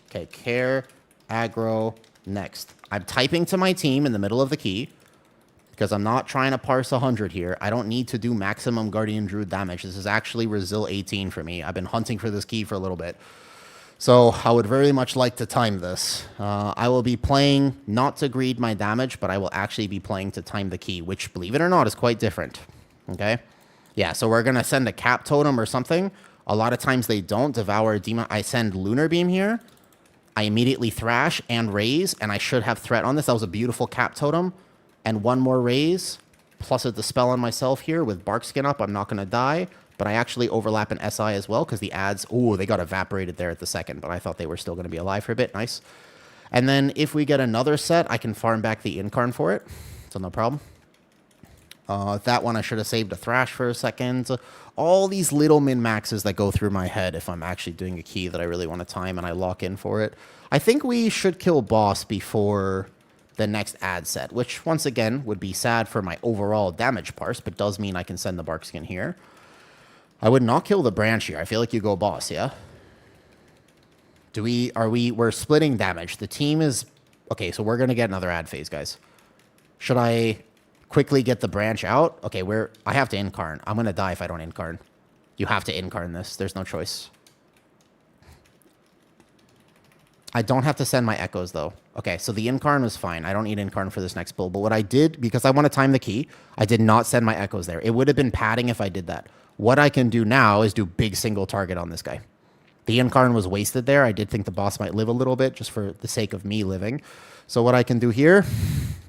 okay, care, aggro, next. I'm typing to my team in the middle of the key because I'm not trying to parse 100 here. I don't need to do maximum Guardian Druid damage. This is actually Resil 18 for me. I've been hunting for this key for a little bit. So I would very much like to time this. I will be playing not to greed my damage, but I will actually be playing to time the key, which, believe it or not, is quite different, okay? Yeah, so we're going to send a cap totem or something. A lot of times they don't devour a demon. I send Lunar Beam here. I immediately thrash and raise, and I should have threat on this. That was a beautiful cap totem. And one more raise, plus a Dispel on myself here with Bark Skin up. I'm not going to die, but I actually overlap an SI as well because the ads, ooh, they got evaporated there at the second, but I thought they were still going to be alive for a bit. Nice. And then if we get another set, I can farm back the Incarn for it, so no problem. That one I should have saved a thrash for a second. All these little min-maxes that go through my head if I'm actually doing a key that I really want to time and I lock in for it. I think we should kill boss before the next ad set, which once again would be sad for my overall damage parse, but does mean I can send the Bark Skin here. I would not kill the branch here. I feel like you go boss, yeah? We're splitting damage. The team is, okay, so we're going to get another ad phase, guys. Should I quickly get the branch out? Okay, I have to Incarn. I'm going to die if I don't Incarn. You have to Incarn this. There's no choice. I don't have to send my Echoes, though. Okay, so the Incarn was fine. I don't need Incarn for this next build. But what I did, because I want to time the key, I did not send my Echoes there. It would have been padding if I did that. What I can do now is do big single target on this guy. The Incarn was wasted there. I did think the boss might live a little bit just for the sake of me living. So what I can do here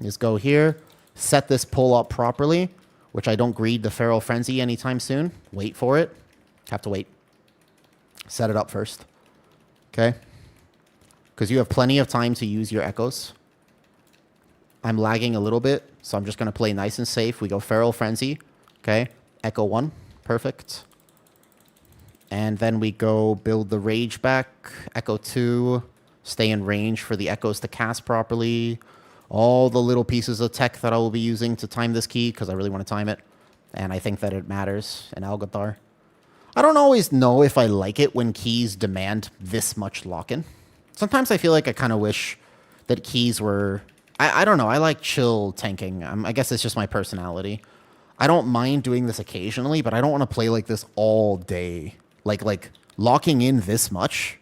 is go here, set this pull up properly, which I don't greed the Feral Frenzy anytime soon. Wait for it. Have to wait. Set it up first. Okay? Because you have plenty of time to use your Echoes. I'm lagging a little bit, so I'm just going to play nice and safe. We go Feral Frenzy. Okay? Echo 1. Perfect. And then we go build the Rage back. Echo 2. Stay in range for the Echoes to cast properly. All the little pieces of tech that I will be using to time this key, because I really want to time it. And I think that it matters in Algeth'ar. I don't always know if I like it when keys demand this much lock-in. Sometimes I feel like I kind of wish that keys were... I don't know, I like chill tanking. I guess it's just my personality. I don't mind doing this occasionally, but I don't want to play like this all day. Like locking in this much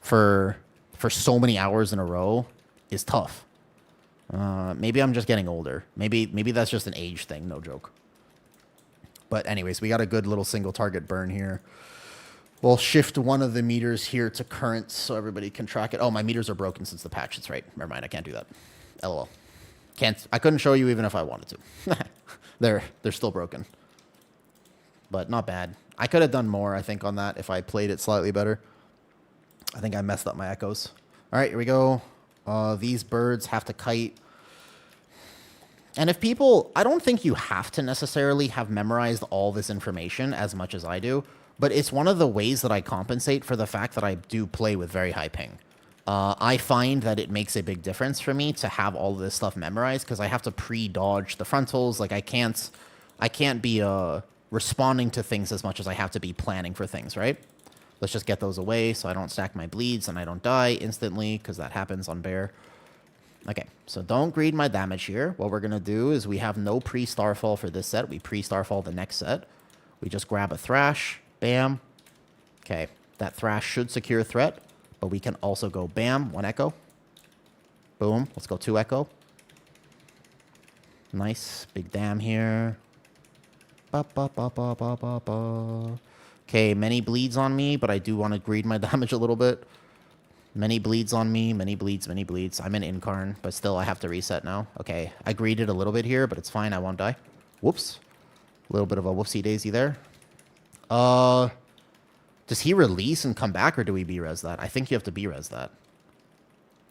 for for so many hours in a row is tough. Maybe I'm just getting older. Maybe that's just an age thing, no joke. But anyways, we got a good little single target burn here. We'll shift one of the meters here to current so everybody can track it. Oh, my meters are broken since the patch. That's right. Never mind, I can't do that. LOL. I couldn't show you even if I wanted to. They're still broken. But not bad. I could have done more, I think, on that if I played it slightly better. I think I messed up my echoes. All right, here we go. These birds have to kite. And if people... I don't think you have to necessarily have memorized all this information as much as I do. But it's one of the ways that I compensate for the fact that I do play with very high ping. I find that it makes a big difference for me to have all of this stuff memorized because I have to pre-dodge the frontals. Like I can't be responding to things as much as I have to be planning for things, right? Let's just get those away so I don't stack my bleeds and I don't die instantly because that happens on bear. Okay, so don't greed my damage here. What we're going to do is we have no pre-starfall for this set. We pre-starfall the next set. We just grab a thrash. Bam. Okay, that thrash should secure threat. But we can also go bam, 1 echo. Boom, let's go 2 echo. Nice, big dam here. Ba, ba, ba, ba, ba, ba, ba. Okay, many bleeds on me, but I do want to greed my damage a little bit. Many bleeds on me, many bleeds, many bleeds. I'm an incarn, but still I have to reset now. Okay, I greeded a little bit here, but it's fine, I won't die. Whoops. A little bit of a whoopsie daisy there. Does he release and come back, or do we B-res that? I think you have to B-res that.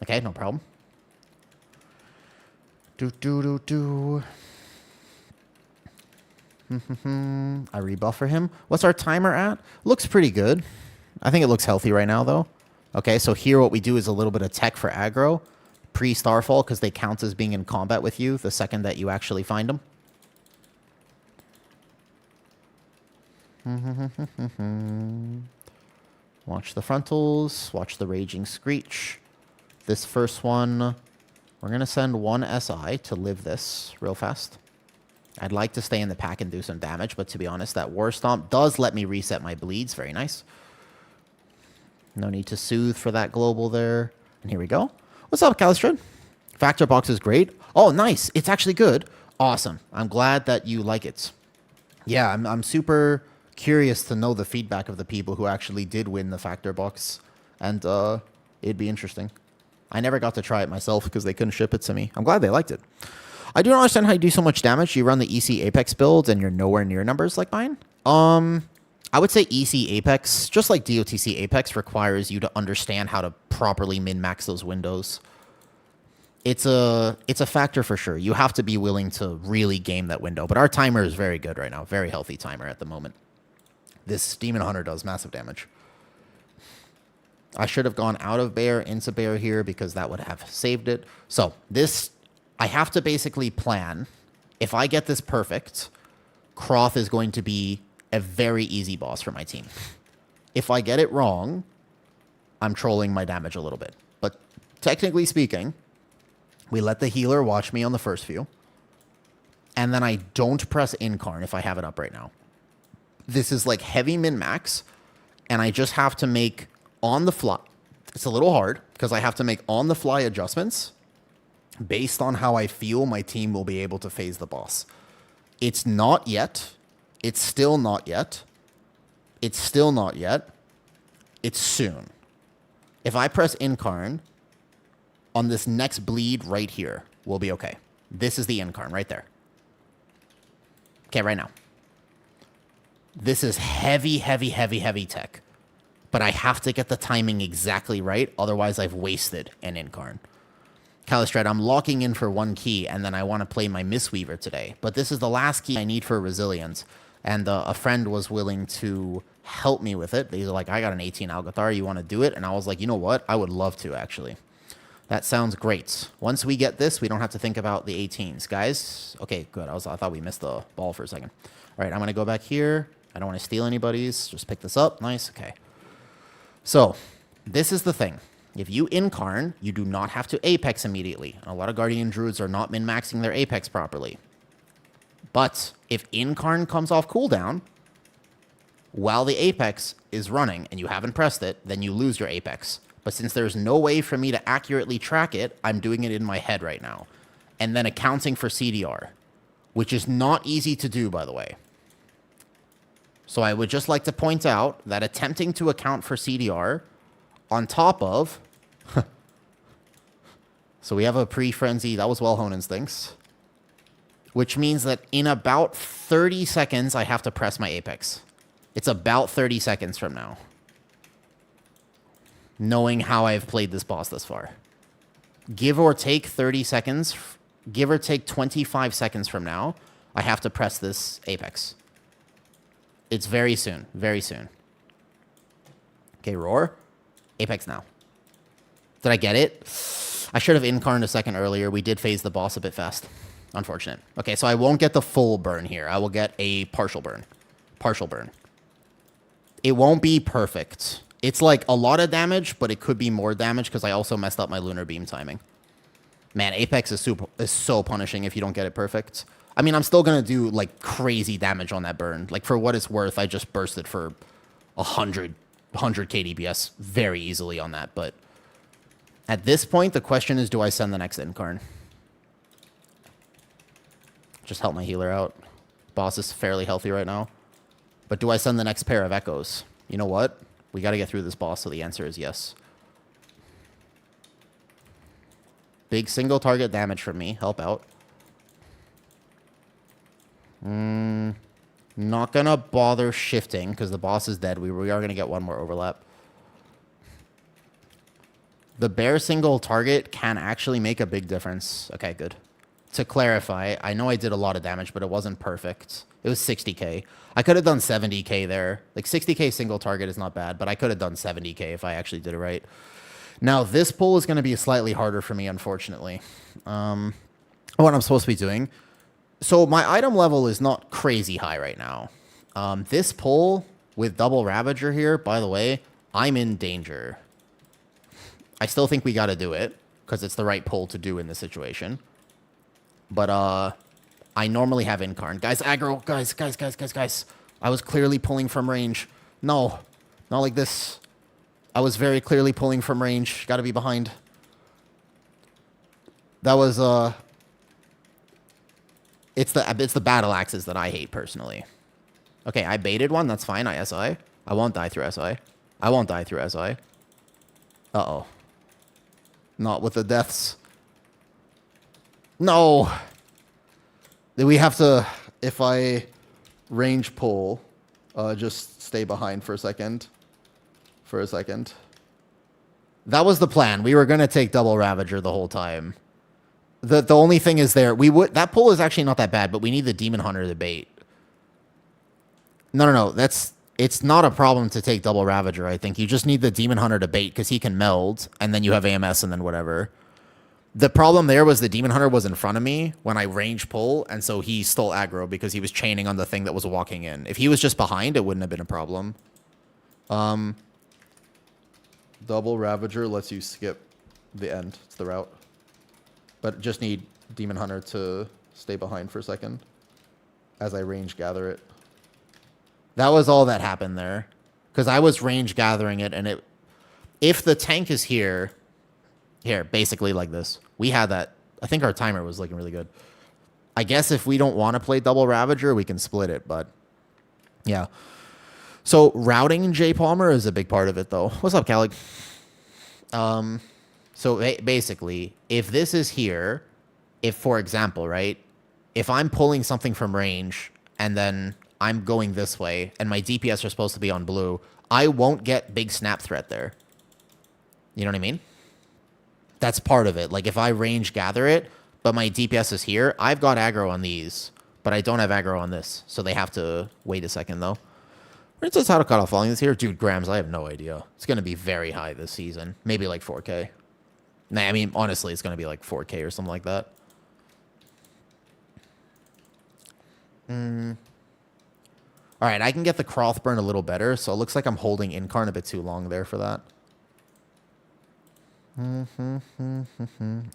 Okay, no problem. I rebuff for him. What's our timer at? Looks pretty good. I think it looks healthy right now, though. Okay, so here what we do is a little bit of tech for aggro. Pre-starfall, because they count as being in combat with you the second that you actually find them. Watch the frontals. Watch the raging screech. This first one, we're going to send 1 SI to live this real fast. I'd like to stay in the pack and do some damage, but to be honest, that War Stomp does let me reset my bleeds. Very nice. No need to soothe for that global there. And here we go. What's up, Calistrad? Factor box is great. Oh, nice. It's actually good. Awesome. I'm glad that you like it. Yeah, I'm super curious to know the feedback of the people who actually did win the factor box, and it'd be interesting. I never got to try it myself because they couldn't ship it to me. I'm glad they liked it. I do not understand how you do so much damage. You run the EC Apex builds and you're nowhere near numbers like mine. I would say EC Apex, just like DOTC Apex, requires you to understand how to properly min-max those windows. It's a factor for sure. You have to be willing to really game that window. But our timer is very good right now. Very healthy timer at the moment. This Demon Hunter does massive damage. I should have gone out of bear into bear here because that would have saved it. So this, I have to basically plan. If I get this perfect, Croth is going to be a very easy boss for my team. If I get it wrong, I'm trolling my damage a little bit. But technically speaking, we let the healer watch me on the first few. And then I don't press Incarn if I have it up right now. This is like heavy min-max, and I just have to make on the fly. It's a little hard because I have to make on the fly adjustments based on how I feel my team will be able to phase the boss. It's not yet. It's still not yet. It's still not yet. It's soon. If I press Incarn on this next bleed right here, we'll be okay. This is the Incarn right there. Okay, right now. This is heavy, heavy, heavy, heavy tech. But I have to get the timing exactly right, otherwise I've wasted an Incarn. Calistrad, I'm locking in for 1 key, and then I want to play my Mistweaver today. But this is the last key I need for Resilience. And a friend was willing to help me with it. They were like, I got an 18 Algeth'ar, you want to do it? And I was like, you know what? I would love to, actually. That sounds great. Once we get this, we don't have to think about the 18s. Guys, okay, good. I thought we missed the ball for a second. All right, I'm going to go back here. I don't want to steal anybody's. Just pick this up. Nice. Okay. So this is the thing. If you Incarn, you do not have to Apex immediately. And a lot of Guardian Druids are not min-maxing their Apex properly. But if Incarn comes off cooldown while the Apex is running and you haven't pressed it, then you lose your Apex. But since there's no way for me to accurately track it, I'm doing it in my head right now. And then accounting for CDR, which is not easy to do, by the way. So I would just like to point out that attempting to account for CDR on top of... So we have a pre-frenzy. That was well-honed instincts. Which means that in about 30 seconds, I have to press my Apex. It's about 30 seconds from now. Knowing how I've played this boss thus far. Give or take 30 seconds, give or take 25 seconds from now, I have to press this Apex. It's very soon, very soon. Okay, roar. Apex now. Did I get it? I should have incarned a second earlier. We did phase the boss a bit fast. Unfortunate. Okay, so I won't get the full burn here. I will get a partial burn. Partial burn. It won't be perfect. It's like a lot of damage, but it could be more damage because I also messed up my lunar beam timing. Man, Apex is so punishing if you don't get it perfect. I mean, I'm still going to do like crazy damage on that burn. Like for what it's worth, I just bursted for 100 KDBS very easily on that. But at this point, the question is, do I send the next incarn? Just help my healer out. Boss is fairly healthy right now. But do I send the next pair of echoes? You know what? We got to get through this boss, so the answer is yes. Big single target damage from me. Help out. Not going to bother shifting because the boss is dead. We are going to get one more overlap. The bare single target can actually make a big difference. Okay, good. To clarify, I know I did a lot of damage, but it wasn't perfect. It was 60k. I could have done 70k there. Like 60k single target is not bad, but I could have done 70k if I actually did it right. Now, this pull is going to be slightly harder for me, unfortunately. What I'm supposed to be doing. So my item level is not crazy high right now. This pull with double Ravager here, by the way, I'm in danger. I still think we got to do it because it's the right pull to do in this situation. But I normally have incarn. Guys, aggro. Guys. I was clearly pulling from range. No, not like this. I was very clearly pulling from range. Got to be behind. That was it's the battle axes that I hate personally. Okay, I baited one. That's fine. I SI. I won't die through SI. I won't die through SI. Uh-oh. Not with the deaths. No. We have to, if I range pull, just stay behind for a second. That was the plan. We were going to take double Ravager the whole time. The only thing is there, that pull is actually not that bad, but we need the Demon Hunter to bait. No. It's not a problem to take double Ravager, I think. You just need the Demon Hunter to bait because he can meld, and then you have AMS and then whatever. The problem there was the Demon Hunter was in front of me when I range pull, and so he stole aggro because he was chaining on the thing that was walking in. If he was just behind, it wouldn't have been a problem. Double Ravager lets you skip the end. It's the route. But just need Demon Hunter to stay behind for a second as I range gather it. That was all that happened there. Because I was range gathering it, and if the tank is here, basically like this. We had that. I think our timer was looking really good. I guess if we don't want to play double Ravager, we can split it, but yeah. So routing J Palmer is a big part of it, though. What's up, Calig? So basically, if this is here, if, for example, right, if I'm pulling something from range and then I'm going this way and my DPS are supposed to be on blue, I won't get big snap threat there. You know what I mean? That's part of it. Like, if I range gather it, but my DPS is here, I've got aggro on these, but I don't have aggro on this. So they have to wait a second, though. Where's this auto cutoff volume this here? Dude, grams, I have no idea. It's going to be very high this season. Maybe like 4K. Nah, I mean, honestly, it's going to be like 4K or something like that. All right, I can get the Croth burn a little better, so it looks like I'm holding Incarn a bit too long there for that.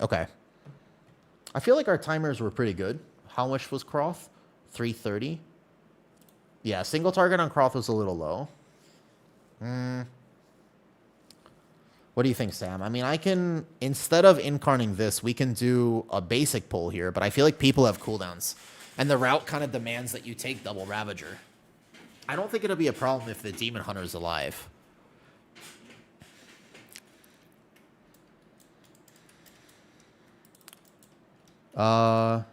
Okay. I feel like our timers were pretty good. How much was Croth? 330. Yeah, single target on Croth was a little low. What What do you think, Sam? I mean, I can, instead of incarning this, we can do a basic pull here, but I feel like people have cooldowns. And the route kind of demands that you take double Ravager. I don't think it'll be a problem if the Demon Hunter's alive. I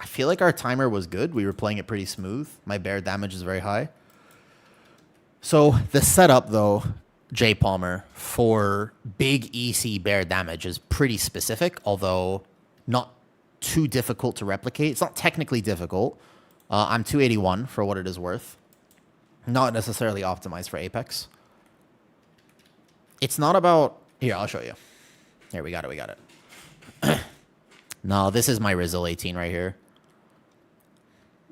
feel like our timer was good. We were playing it pretty smooth. My bear damage is very high. So the setup, though, Jay Palmer, for big EC bear damage is pretty specific, although not too difficult to replicate. It's not technically difficult. I'm 281 for what it is worth. Not necessarily optimized for Apex. It's not about... Here, I'll show you. Here, we got it. No, this is my Rizal 18 right here.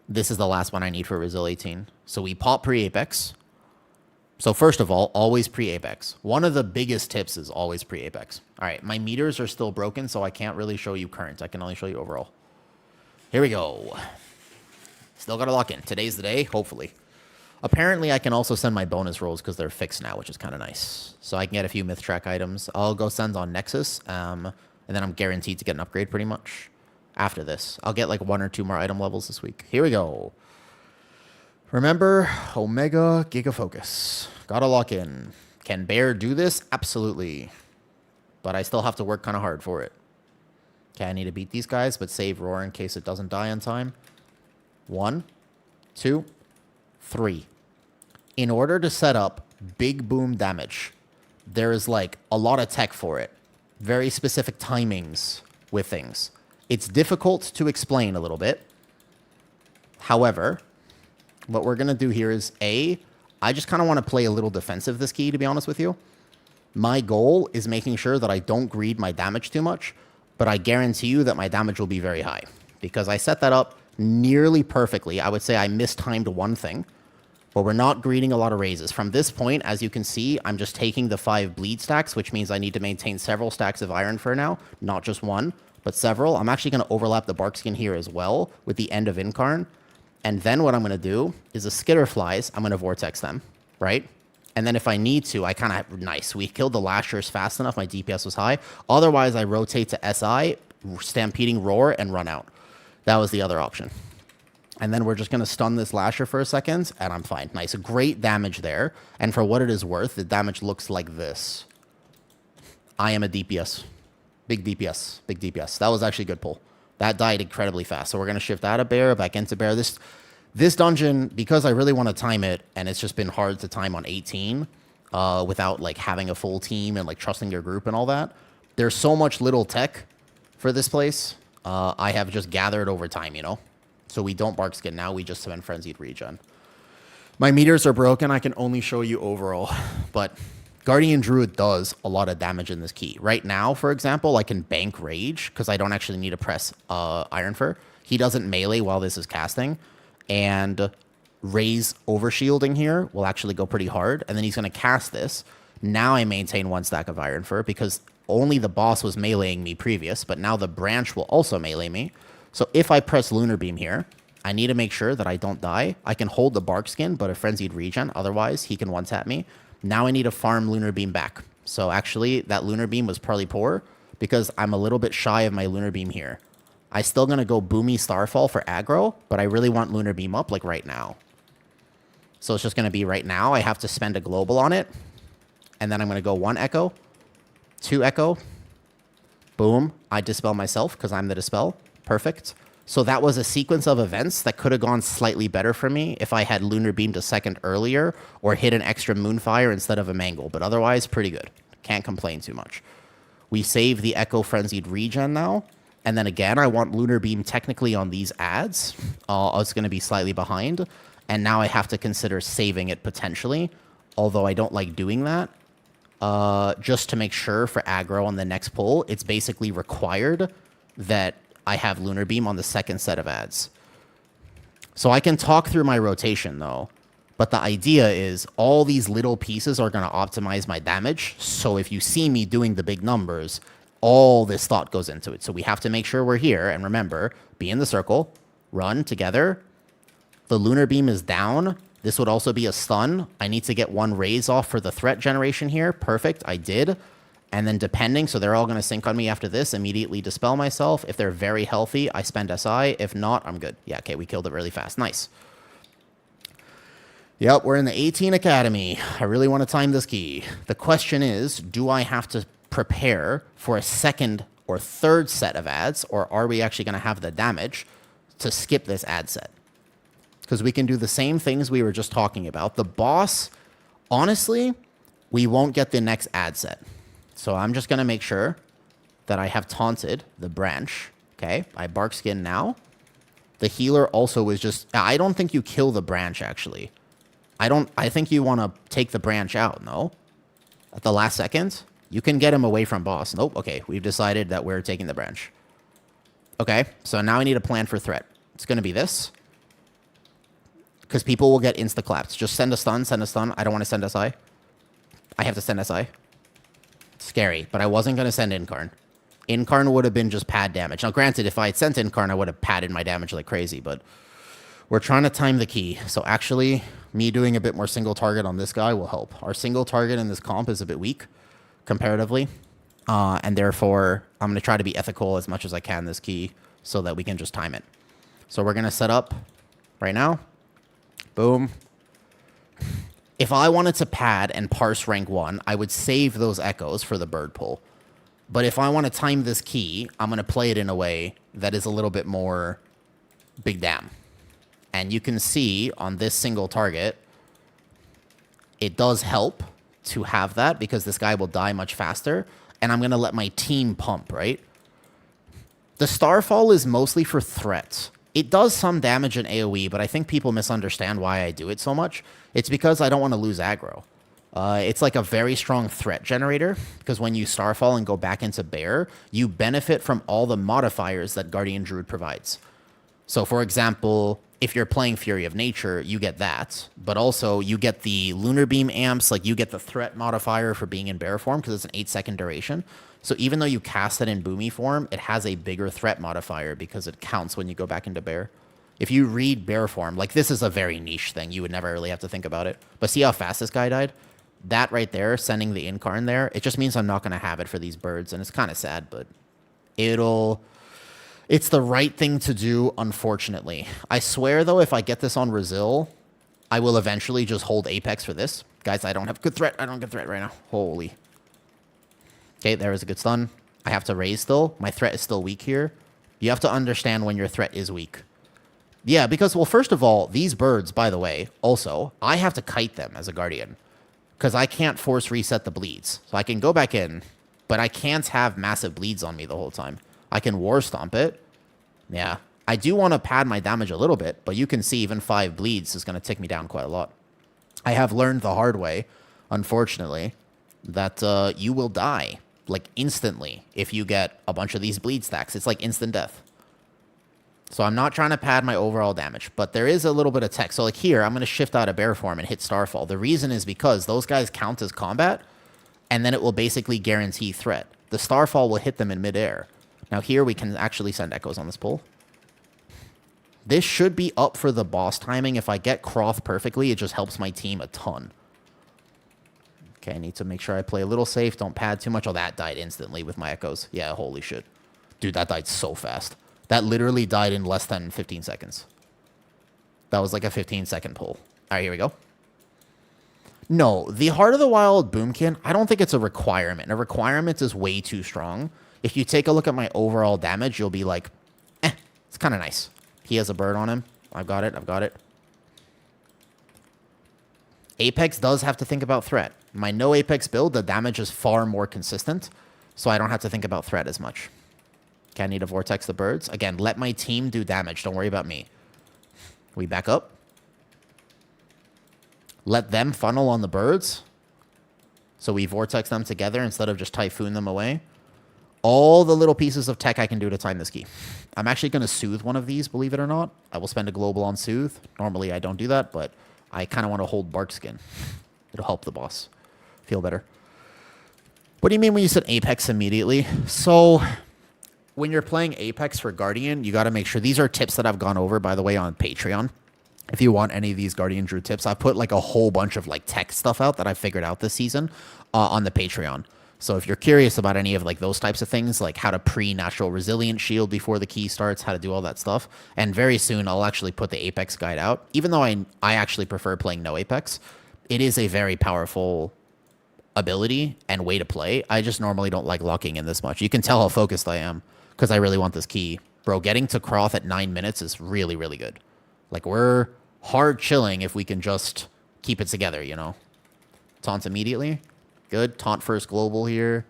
This is the last one I need for Rizal 18. So we pop pre-Apex. So first of all, always pre-Apex. One of the biggest tips is always pre-Apex. All right, my meters are still broken, so I can't really show you current. I can only show you overall. Here we go. Still got to lock in. Today's the day, hopefully. Apparently, I can also send my bonus rolls because they're fixed now, which is kind of nice. So I can get a few myth track items. I'll go send on Nexus, and then I'm guaranteed to get an upgrade pretty much after this. I'll get like 1 or 2 more item levels this week. Here we go. Remember, Omega Giga Focus. Gotta lock in. Can Bear do this? Absolutely. But I still have to work kind of hard for it. Okay, I need to beat these guys, but save Roar in case it doesn't die on time. 1, 2, 3. In order to set up big boom damage, there is like a lot of tech for it. Very specific timings with things. It's difficult to explain a little bit. However, what we're going to do here is, I just kind of want to play a little defensive this key, to be honest with you. My goal is making sure that I don't greed my damage too much, but I guarantee you that my damage will be very high because I set that up nearly perfectly. I would say I mistimed one thing, but we're not greeding a lot of raises. From this point, as you can see, I'm just taking the 5 bleed stacks, which means I need to maintain several stacks of Iron Fur now, not just one, but several. I'm actually going to overlap the Bark Skin here as well with the end of Incarn. And then what I'm going to do is the Skitter Flies, I'm going to Vortex them, right? And then if I need to, I kind of... Nice. We killed the Lashers fast enough. My DPS was high. Otherwise, I rotate to SI, Stampeding Roar, and run out. That was the other option. And then we're just going to stun this Lasher for a second, and I'm fine. Nice. Great damage there. And for what it is worth, the damage looks like this. I am a DPS. Big DPS. Big DPS. That was actually a good pull. That died incredibly fast. So we're going to shift out of Bear, back into Bear. This dungeon, because I really want to time it, and it's just been hard to time on 18 without like having a full team and like trusting your group and all that. There's so much little tech for this place. I have just gathered over time, you know? So we don't Bark Skin now. We just spend Frenzied Regen. My meters are broken. I can only show you overall. But Guardian Druid does a lot of damage in this key. Right now, for example, I can bank Rage because I don't actually need to press Iron Fur. He doesn't melee while this is casting. And Raise Overshielding here will actually go pretty hard. And then he's going to cast this. Now I maintain 1 stack of Iron Fur because only the boss was meleeing me previous. But now the branch will also melee me. So if I press Lunar Beam here, I need to make sure that I don't die. I can hold the Bark Skin, but a Frenzied Regen. Otherwise, he can one-tap me. Now I need to farm Lunar Beam back. So actually, that Lunar Beam was probably poor because I'm a little bit shy of my Lunar Beam here. I'm still going to go Boomy Starfall for aggro, but I really want Lunar Beam up like right now. So it's just going to be right now. I have to spend a global on it. And then I'm going to go 1 Echo, 2 Echo. Boom. I dispel myself because I'm the dispel. Perfect. So that was a sequence of events that could have gone slightly better for me if I had Lunar Beamed a second earlier or hit an extra Moonfire instead of a Mangle. But otherwise, pretty good. Can't complain too much. We save the Echo Frenzied Regen now. And then again, I want Lunar Beam technically on these ads. It's going to be slightly behind. And now I have to consider saving it potentially. Although I don't like doing that. Just to make sure for aggro on the next pull, it's basically required that I have Lunar Beam on the second set of ads. So I can talk through my rotation, though. But the idea is all these little pieces are going to optimize my damage. So if you see me doing the big numbers, all this thought goes into it. So we have to make sure we're here. And remember, be in the circle, run together. The Lunar Beam is down. This would also be a stun. I need to get 1 raise off for the threat generation here. Perfect, I did. And then depending, so they're all going to sync on me after this, immediately dispel myself. If they're very healthy, I spend SI. If not, I'm good. Yeah, okay, we killed it really fast. Nice. Yep, we're in the 18 Academy. I really want to time this key. The question is, do I have to prepare for a second or third set of ads, or are we actually going to have the damage to skip this ad set? Because we can do the same things we were just talking about. The boss, honestly, we won't get the next ad set. So I'm just going to make sure that I have taunted the branch. Okay, I bark skin now. The healer also is just... I don't think you kill the branch, actually. I think you want to take the branch out, no? At the last second? You can get him away from boss. Nope, okay. We've decided that we're taking the branch. Okay, so now I need a plan for threat. It's going to be this. Because people will get insta-clapped. Just send a stun, send a stun. I don't want to send SI. I have to send SI. Scary, but I wasn't going to send Incarn. Incarn would have been just pad damage. Now, granted, if I had sent Incarn, I would have padded my damage like crazy, but we're trying to time the key. So actually, me doing a bit more single target on this guy will help. Our single target in this comp is a bit weak, comparatively, and therefore, I'm going to try to be ethical as much as I can this key so that we can just time it. So we're going to set up right now. Boom. If I wanted to pad and parse rank 1, I would save those echoes for the bird pull. But if I want to time this key, I'm going to play it in a way that is a little bit more big damn. And you can see on this single target, it does help to have that because this guy will die much faster. And I'm going to let my team pump, right? The Starfall is mostly for threats. It does some damage in AoE, but I think people misunderstand why I do it so much. It's because I don't want to lose aggro. It's like a very strong threat generator, because when you Starfall and go back into Bear, you benefit from all the modifiers that Guardian Druid provides. So, for example, if you're playing Fury of Nature, you get that, but also you get the Lunar Beam amps, like you get the threat modifier for being in Bear form, because it's an 8-second duration. So even though you cast it in Boomy form, it has a bigger threat modifier because it counts when you go back into Bear. If you read Bear form, like this is a very niche thing. You would never really have to think about it. But see how fast this guy died? That right there, sending the Incarn there, it just means I'm not going to have it for these birds. And it's kind of sad, but it's the right thing to do, unfortunately. I swear, though, if I get this on Brazil, I will eventually just hold Apex for this. Guys, I don't have good threat. I don't have good threat right now. Holy. Okay, there is a good stun. I have to raise still. My threat is still weak here. You have to understand when your threat is weak. Yeah, because, well, first of all, these birds, by the way, also, I have to kite them as a Guardian. Because I can't force reset the bleeds. So I can go back in, but I can't have massive bleeds on me the whole time. I can War Stomp it. Yeah. I do want to pad my damage a little bit, but you can see even 5 bleeds is going to tick me down quite a lot. I have learned the hard way, unfortunately, that you will die, like, instantly if you get a bunch of these bleed stacks. It's like instant death. So I'm not trying to pad my overall damage, but there is a little bit of tech. So, like, here, I'm going to shift out of Bear form and hit Starfall. The reason is because those guys count as combat, and then it will basically guarantee threat. The Starfall will hit them in midair. Now, here, we can actually send echoes on this pull. This should be up for the boss timing. If I get Croth perfectly, it just helps my team a ton. Okay, I need to make sure I play a little safe. Don't pad too much. Oh, that died instantly with my echoes. Yeah, holy shit. Dude, that died so fast. That literally died in less than 15 seconds. That was like a 15-second pull. All right, here we go. No, the Heart of the Wild Boomkin, I don't think it's a requirement. A requirement is way too strong. If you take a look at my overall damage, you'll be like, it's kind of nice. He has a bird on him. I've got it. I've got it. Apex does have to think about threat. My no Apex build, the damage is far more consistent, so I don't have to think about threat as much. Okay, I need to Vortex the birds. Again, let my team do damage. Don't worry about me. We back up. Let them funnel on the birds. So we Vortex them together instead of just Typhoon them away. All the little pieces of tech I can do to time this key. I'm actually going to Soothe one of these, believe it or not. I will spend a global on Soothe. Normally, I don't do that, but I kind of want to hold Barkskin. It'll help the boss feel better. What do you mean when you said Apex immediately? So, when you're playing Apex for Guardian, you got to make sure... These are tips that I've gone over, by the way, on Patreon. If you want any of these Guardian Druid tips, I've put like a whole bunch of like tech stuff out that I figured out this season on the Patreon. So if you're curious about any of like those types of things, like how to pre-natural resilient shield before the key starts, how to do all that stuff, and very soon I'll actually put the Apex guide out. Even though I actually prefer playing no Apex, it is a very powerful ability and way to play. I just normally don't like locking in this much. You can tell how focused I am because I really want this key. Bro, getting to Croth at 9 minutes is really, really good. Like, we're hard chilling if we can just keep it together, you know? Taunt immediately. Good. Taunt first global here.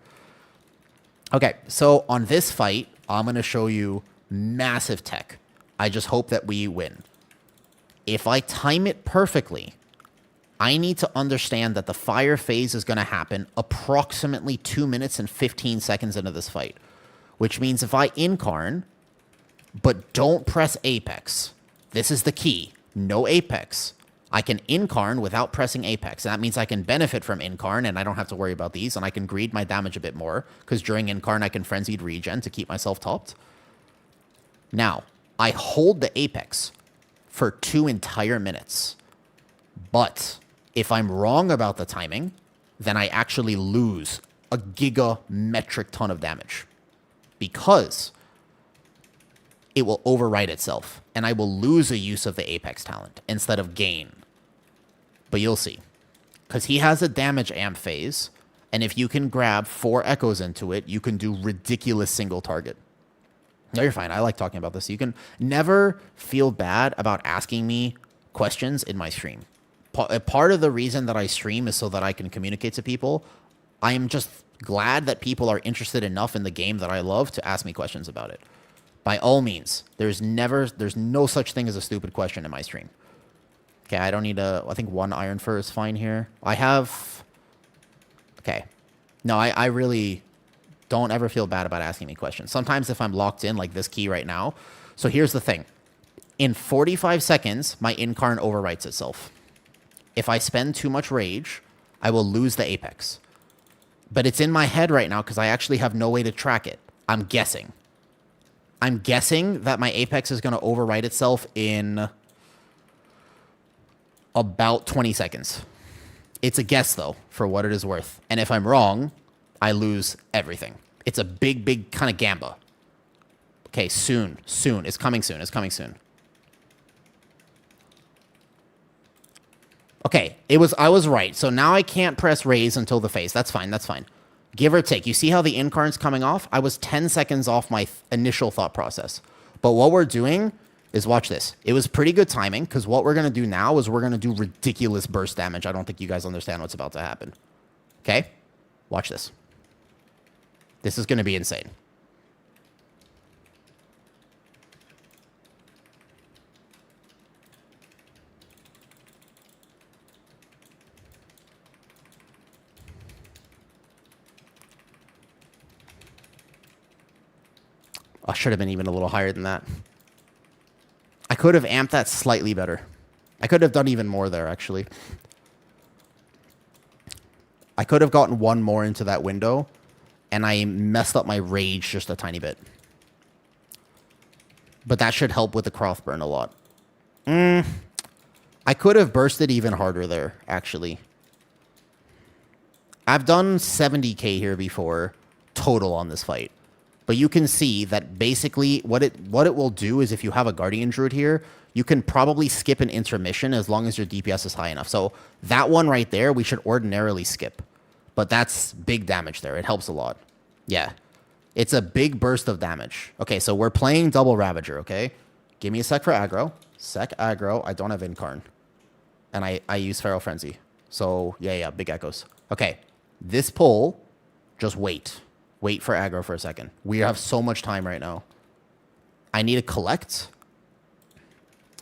Okay, so on this fight, I'm going to show you massive tech. I just hope that we win. If I time it perfectly, I need to understand that the fire phase is going to happen approximately 2 minutes and 15 seconds into this fight. Which means if I incarn, but don't press Apex, this is the key, no Apex, I can incarn without pressing Apex. And that means I can benefit from incarn, and I don't have to worry about these, and I can greed my damage a bit more, because during incarn I can frenzied regen to keep myself topped. Now, I hold the Apex for 2 entire minutes. But if I'm wrong about the timing, then I actually lose a giga metric ton of damage. Because it will overwrite itself, and I will lose a use of the Apex talent instead of gain. But you'll see. Because he has a damage amp phase, and if you can grab 4 echoes into it, you can do ridiculous single target. No, you're fine. I like talking about this. You can never feel bad about asking me questions in my stream. Part of the reason that I stream is so that I can communicate to people. I am just glad that people are interested enough in the game that I love to ask me questions about it. By all means, there's no such thing as a stupid question in my stream. Okay, I don't need I think 1 Iron Fur is fine here. I have... Okay. No, I really don't ever feel bad about asking me questions. Sometimes if I'm locked in, like this key right now. So here's the thing. In 45 seconds, my incarn overwrites itself. If I spend too much rage, I will lose the Apex. But it's in my head right now because I actually have no way to track it. I'm guessing. I'm guessing that my Apex is going to overwrite itself in about 20 seconds. It's a guess, though, for what it is worth. And if I'm wrong, I lose everything. It's a big, big kind of gamba. Okay, soon. Soon. It's coming soon. It's coming soon. Okay, I was right. So now I can't press raise until the phase. That's fine. That's fine. Give or take. You see how the incarn's coming off? I was 10 seconds off my initial thought process. But what we're doing is, watch this. It was pretty good timing, because what we're going to do now is we're going to do ridiculous burst damage. I don't think you guys understand what's about to happen. Okay? Watch this. This is going to be insane. I should have been even a little higher than that. I could have amped that slightly better. I could have done even more there, actually. I could have gotten 1 more into that window, and I messed up my rage just a tiny bit. But that should help with the Croth burn a lot. I could have bursted even harder there, actually. I've done 70k here before, total on this fight. But you can see that basically what it will do is, if you have a Guardian Druid here, you can probably skip an intermission as long as your DPS is high enough. So that one right there, we should ordinarily skip. But that's big damage there. It helps a lot. Yeah. It's a big burst of damage. Okay, so we're playing double Ravager, okay? Give me a sec for aggro. Sec aggro. I don't have Incarn. And I use Feral Frenzy. So, yeah, big echoes. Okay, this pull, just wait. Wait for aggro for a second. We have so much time right now. I need to collect.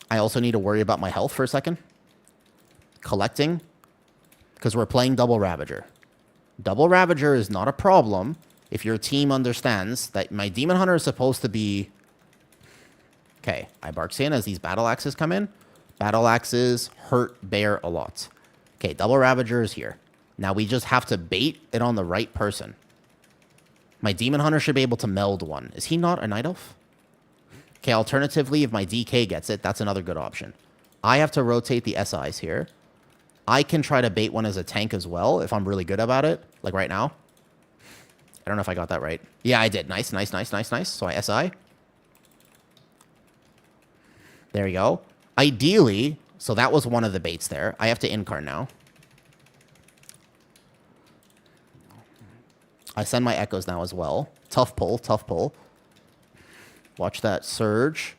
I also need to worry about my health for a second. Collecting. Because we're playing double Ravager. Double Ravager is not a problem if your team understands that my Demon Hunter is supposed to be... Okay, I barks in as these Battle Axes come in. Battle Axes hurt Bear a lot. Okay, double Ravager is here. Now we just have to bait it on the right person. My Demon Hunter should be able to meld one. Is he not a Night Elf? Okay, alternatively, if my DK gets it, that's another good option. I have to rotate the SIs here. I can try to bait one as a tank as well, if I'm really good about it, like right now. I don't know if I got that right. Yeah, I did. Nice, nice, nice, nice, nice. So I SI. There we go. Ideally, so that was one of the baits there. I have to incarn now. I send my echoes now as well. Tough pull, tough pull. Watch that surge.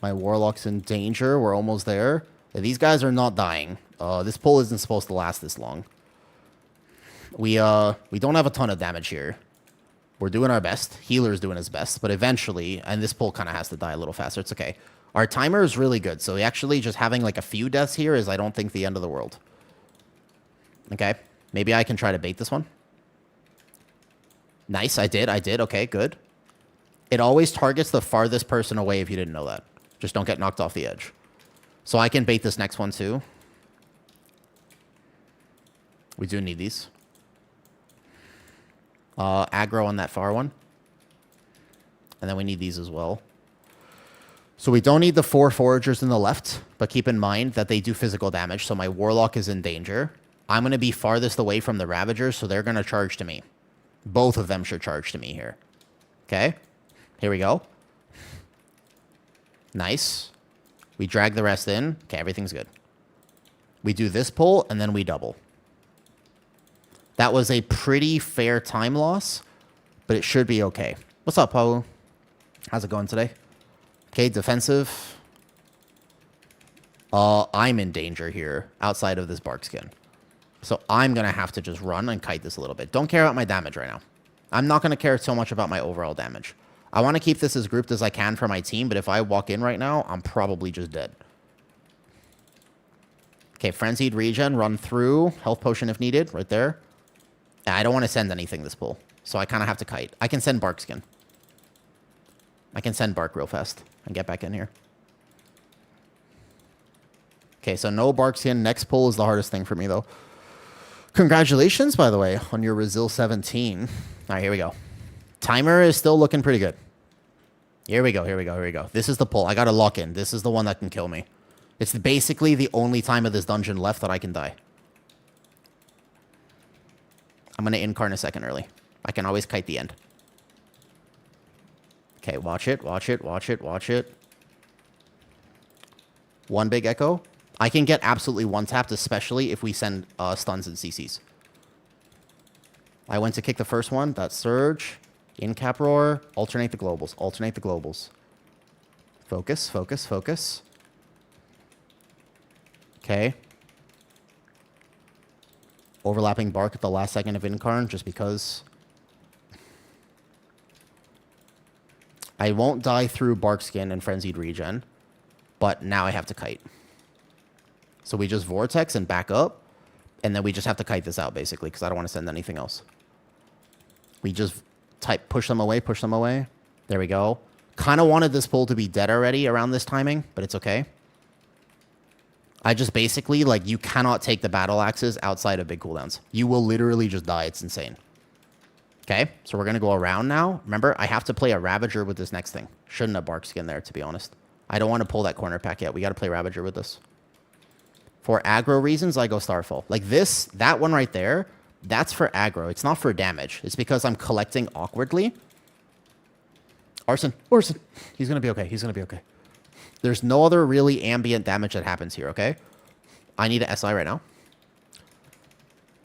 My warlock's in danger. We're almost there. These guys are not dying. This pull isn't supposed to last this long. We don't have a ton of damage here. We're doing our best. Healer's doing his best, but eventually, and this pull kind of has to die a little faster. It's okay. Our timer is really good, so actually just having like a few deaths here is, I don't think, the end of the world. Okay, maybe I can try to bait this one. Nice, I did. Okay, good. It always targets the farthest person away if you didn't know that. Just don't get knocked off the edge. So I can bait this next one too. We do need these. Aggro on that far one. And then we need these as well. So we don't need the 4 foragers in the left, but keep in mind that they do physical damage, so my warlock is in danger. I'm going to be farthest away from the ravagers, so they're going to charge to me. Both of them should charge to me here. Okay. Here we go. Nice. We drag the rest in. Okay, everything's good. We do this pull, and then we double. That was a pretty fair time loss, but it should be okay. What's up, Awoo? How's it going today? Okay, defensive. I'm in danger here outside of this bark skin. So I'm going to have to just run and kite this a little bit. Don't care about my damage right now. I'm not going to care so much about my overall damage. I want to keep this as grouped as I can for my team, but if I walk in right now, I'm probably just dead. Okay, Frenzied Regen, run through. Health Potion if needed, right there. I don't want to send anything this pull, so I kind of have to kite. I can send Bark Skin. I can send Bark real fast and get back in here. Okay, so no Bark Skin. Next pull is the hardest thing for me, though. Congratulations, by the way, on your Resil 17. All right, here we go. Timer is still looking pretty good. Here we go, here we go, here we go. This is the pull. I got to lock in. This is the one that can kill me. It's basically the only time of this dungeon left that I can die. I'm going to incarn a second early. I can always kite the end. Okay, watch it, watch it, watch it, watch it. One big echo. I can get absolutely one-tapped, especially if we send stuns and CCs. I went to kick the first one. That surge. In-cap roar. Alternate the globals. Alternate the globals. Focus, focus, focus. Okay. Overlapping bark at the last second of incarn, just because. I won't die through bark skin and frenzied regen, but now I have to kite. So we just vortex and back up, and then we just have to kite this out, basically, because I don't want to send anything else. We just push them away, push them away. There we go. Kind of wanted this pull to be dead already around this timing, but it's okay. I just basically, like, you cannot take the battle axes outside of big cooldowns. You will literally just die. It's insane. Okay, so we're going to go around now. Remember, I have to play a Ravager with this next thing. Shouldn't have Bark Skin there, to be honest. I don't want to pull that corner pack yet. We got to play Ravager with this. For aggro reasons, I go Starfall. Like this, that one right there, that's for aggro. It's not for damage. It's because I'm collecting awkwardly. Arson, Arson. He's going to be okay. He's going to be okay. There's no other really ambient damage that happens here, okay? I need an SI right now.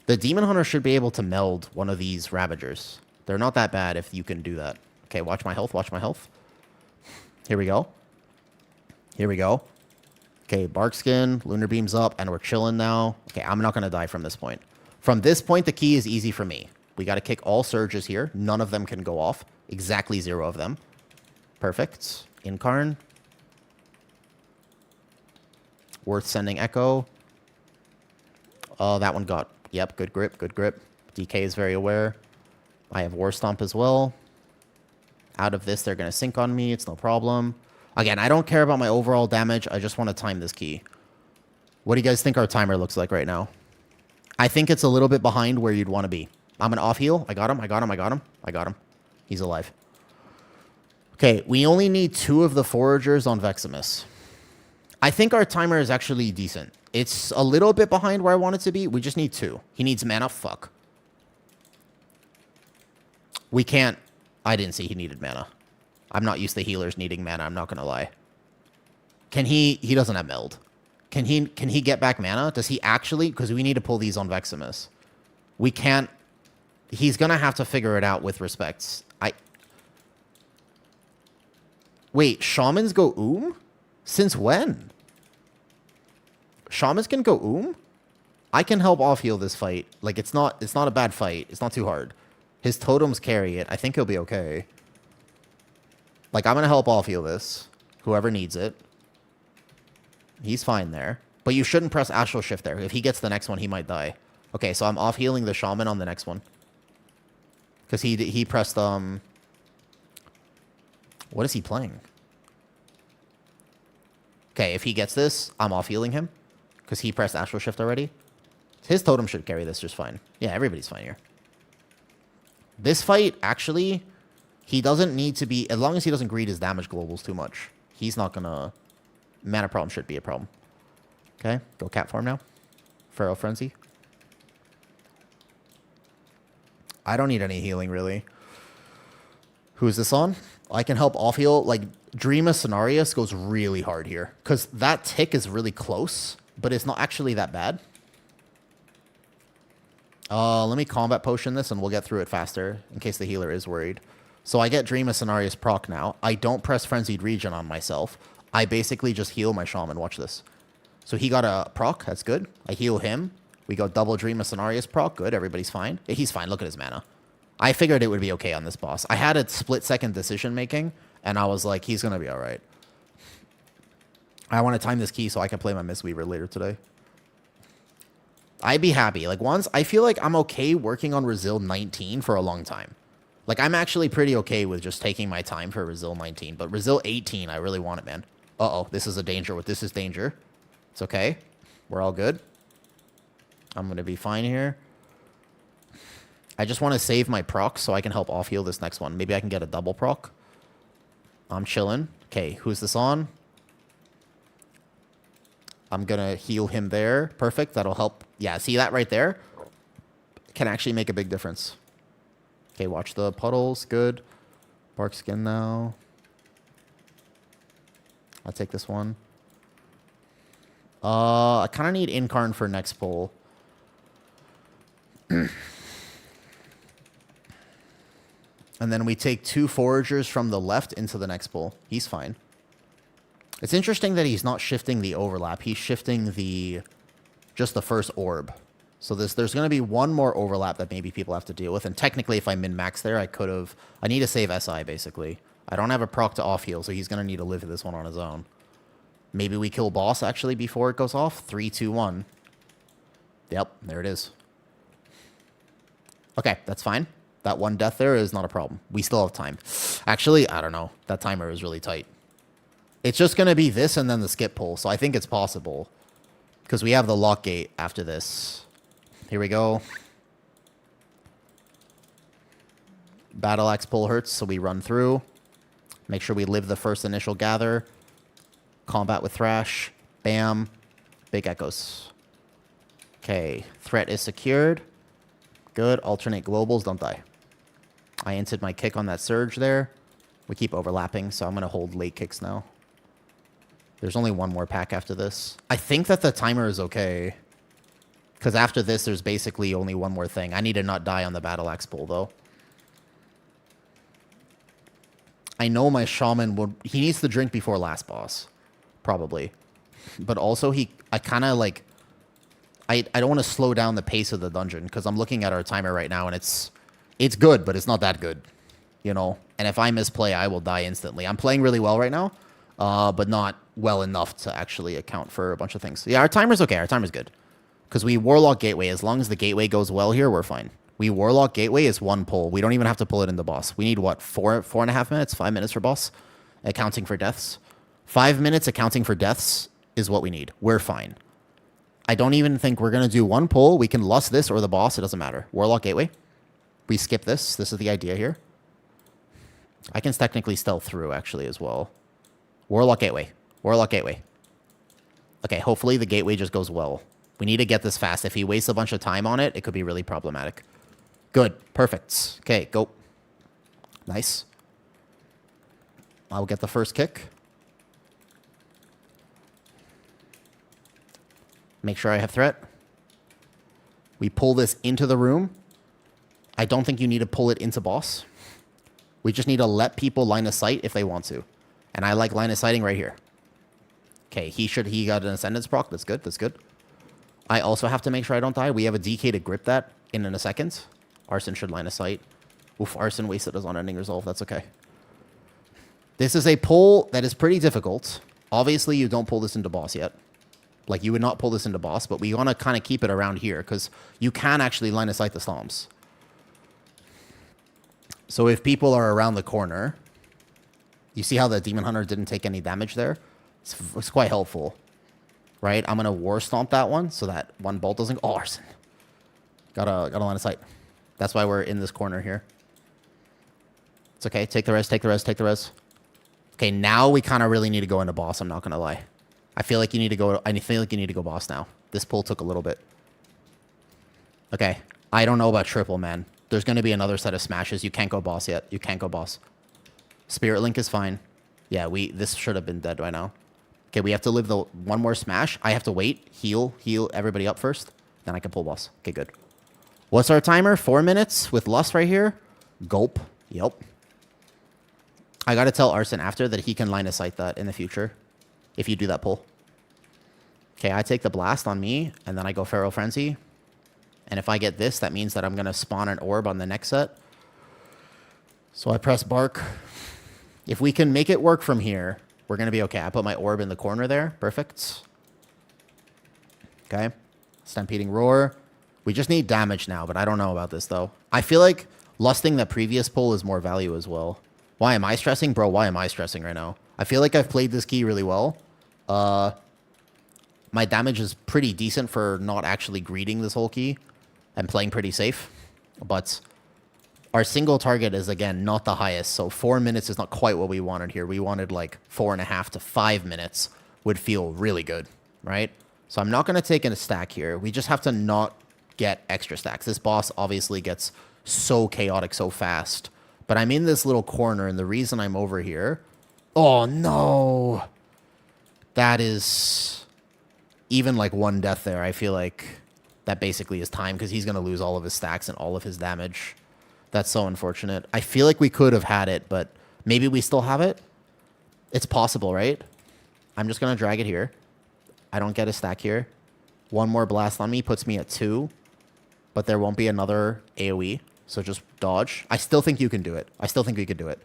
The Demon Hunter should be able to meld one of these Ravagers. They're not that bad if you can do that. Okay, watch my health, watch my health. Here we go. Here we go. Okay, Bark Skin, Lunar Beam's up, and we're chilling now. Okay, I'm not going to die from this point. From this point, the key is easy for me. We got to kick all surges here. None of them can go off. Exactly 0 of them. Perfect. Incarn. Worth sending Echo. Oh, that one got... Yep, good grip, good grip. DK is very aware. I have War Stomp as well. Out of this, they're going to sync on me. It's no problem. Again, I don't care about my overall damage. I just want to time this key. What do you guys think our timer looks like right now? I think it's a little bit behind where you'd want to be. I'm an off heal. I got him, I got him, I got him. I got him. He's alive. Okay, we only need 2 of the Foragers on Veximus. I think our timer is actually decent. It's a little bit behind where I want it to be. We just need 2. He needs mana. Fuck. We can't... I didn't see he needed mana. I'm not used to healers needing mana, I'm not going to lie. Can he... He doesn't have meld. Can he get back mana? Does he actually? Because we need to pull these on Veximus. We can't... He's going to have to figure it out with respects. Wait, Shamans go Since when? Shamans can go I can help off-heal this fight. Like, it's not a bad fight. It's not too hard. His totems carry it. I think he'll be okay. Like, I'm going to help off-heal this. Whoever needs it. He's fine there. But you shouldn't press Astral Shift there. If he gets the next one, he might die. Okay, so I'm off-healing the Shaman on the next one. Because he pressed, What is he playing? Okay, if he gets this, I'm off-healing him. Because he pressed Astral Shift already. His totem should carry this just fine. Yeah, everybody's fine here. This fight, actually, he doesn't need to be... As long as he doesn't greed his damage globals too much, he's not gonna... Mana problem should be a problem. Okay, go cat farm now. Feral Frenzy. I don't need any healing, really. Who is this on? I can help off-heal. Like, Dream of Cenarius goes really hard here. Because that tick is really close, but it's not actually that bad. Let me combat potion this, and we'll get through it faster, in case the healer is worried. So I get Dream of Cenarius proc now. I don't press Frenzied Regen on myself. I basically just heal my Shaman. Watch this. So he got a proc. That's good. I heal him. We go double Dream of Cenarius proc. Good. Everybody's fine. He's fine. Look at his mana. I figured it would be okay on this boss. I had a split-second decision-making, and I was like, he's going to be all right. I want to time this key so I can play my Mistweaver later today. I'd be happy. Like, once... I feel like I'm okay working on Resil 19 for a long time. Like, I'm actually pretty okay with just taking my time for Resil 19. But Resil 18, I really want it, man. Uh-oh. This is a danger. This is danger. It's okay. We're all good. I'm going to be fine here. I just want to save my proc so I can help off-heal this next one. Maybe I can get a double proc. I'm chilling. Okay, who's this on? I'm going to heal him there. Perfect. That'll help. Yeah, see that right there? Can actually make a big difference. Okay, watch the puddles. Good. Bark skin now. I'll take this one. I kind of need Incarn for next pull. And then we take 2 Foragers from the left into the next pull. He's fine. It's interesting that he's not shifting the overlap. He's shifting just the first orb. So there's going to be one more overlap that maybe people have to deal with. And technically, if I min-max there, I could have... I need to save SI, basically. I don't have a proc to off-heal, so he's going to need to live with this one on his own. Maybe we kill boss, actually, before it goes off. 3, 2, 1. Yep, there it is. Okay, that's fine. That one death there is not a problem. We still have time. Actually, I don't know. That timer is really tight. It's just going to be this and then the skip pull, so I think it's possible. Because we have the lock gate after this. Here we go. Battle Axe pull hurts, so we run through. Make sure we live the first initial gather. Combat with Thrash. Bam. Big echoes. Okay, threat is secured. Good. Alternate globals, don't die. I inted my kick on that surge there. We keep overlapping, so I'm going to hold late kicks now. There's only one more pack after this. I think that the timer is okay. Because after this, there's basically only one more thing. I need to not die on the Battle Axe pull, though. I know my Shaman would... He needs to drink before last boss. Probably. But also, I kind of, like... I don't want to slow down the pace of the dungeon, because I'm looking at our timer right now, and it's good, but it's not that good. You know? And if I misplay, I will die instantly. I'm playing really well right now, but not well enough to actually account for a bunch of things. Yeah, our timer's okay. Our timer's good. Because we Warlock Gateway. As long as the Gateway goes well here, we're fine. We Warlock Gateway is 1 pull. We don't even have to pull it in the boss. We need, what, 4.5 minutes? 5 minutes for boss? Accounting for deaths? 5 minutes accounting for deaths is what we need. We're fine. I don't even think we're going to do 1 pull. We can lust this or the boss. It doesn't matter. Warlock Gateway. We skip this. This is the idea here. I can technically stealth through, actually, as well. Warlock Gateway. Warlock Gateway. Okay, hopefully the Gateway just goes well. We need to get this fast. If he wastes a bunch of time on it, it could be really problematic. Good. Perfect. Okay, go. Nice. I'll get the first kick. Make sure I have threat. We pull this into the room. I don't think you need to pull it into boss. We just need to let people line of sight if they want to. And I like line of sighting right here. Okay, he got an Ascendance proc. That's good, that's good. I also have to make sure I don't die. We have a DK to grip that in a second. Arson should line of sight. Oof, Arson wasted us on ending resolve. That's okay. This is a pull that is pretty difficult. Obviously, you don't pull this into boss yet. Like, you would not pull this into boss, but we want to kind of keep it around here because you can actually line of sight the Stomps. So if people are around the corner, you see how the Demon Hunter didn't take any damage there? It's quite helpful, right? I'm going to War Stomp that one so that one bolt doesn't... Oh, Arson. Got a line of sight. That's why we're in this corner here. It's okay. Take the res, take the res, take the res. Okay, now we kind of really need to go into boss, I'm not going to lie. I feel like you need to go boss now. This pull took a little bit. Okay. I don't know about triple, man. There's going to be another set of smashes. You can't go boss yet. You can't go boss. Spirit Link is fine. Yeah, this should have been dead by now. Okay, we have to live the one more smash. I have to wait, heal everybody up first. Then I can pull boss. Okay, good. What's our timer? 4 minutes with Lust right here. Gulp. Yep. I got to tell Arson after that he can line of sight that in the future. If you do that pull. Okay, I take the blast on me, and then I go Feral Frenzy. And if I get this, that means that I'm going to spawn an orb on the next set. So I press Bark. If we can make it work from here, we're going to be okay. I put my orb in the corner there. Perfect. Okay. Stampeding Roar. We just need damage now, but I don't know about this, though. I feel like lusting the previous pull is more value as well. Why am I stressing? Bro, why am I stressing right now? I feel like I've played this key really well. My damage is pretty decent for not actually greeting this whole key. I'm playing pretty safe. But our single target is, again, not the highest. So 4 minutes is not quite what we wanted here. We wanted like 4.5 to 5 minutes would feel really good, right? So I'm not going to take in a stack here. We just have to not get extra stacks. This boss obviously gets so chaotic so fast. But I'm in this little corner, and the reason I'm over here... Oh, no! That is... Even like one death there, I feel like that basically is time, because he's going to lose all of his stacks and all of his damage. That's so unfortunate. I feel like we could have had it, but maybe we still have it? It's possible, right? I'm just going to drag it here. I don't get a stack here. One more blast on me puts me at 2, but there won't be another AoE, so just dodge. I still think you can do it. I still think we could do it.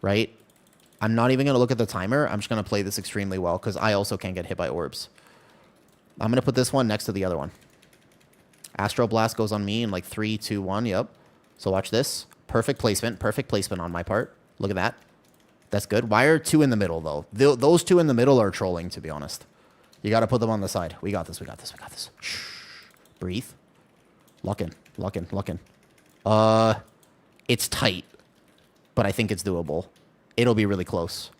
Right? I'm not even going to look at the timer. I'm just going to play this extremely well because I also can't get hit by orbs. I'm going to put this one next to the other one. Astral Blast goes on me in like 3, 2, 1. Yep. So watch this. Perfect placement. Perfect placement on my part. Look at that. That's good. Why are 2 in the middle, though? Those 2 in the middle are trolling, to be honest. You got to put them on the side. We got this. We got this. We got this. Shh. Breathe. Lock in. Lock in. Lock in. It's tight, but I think it's doable. It'll be really close.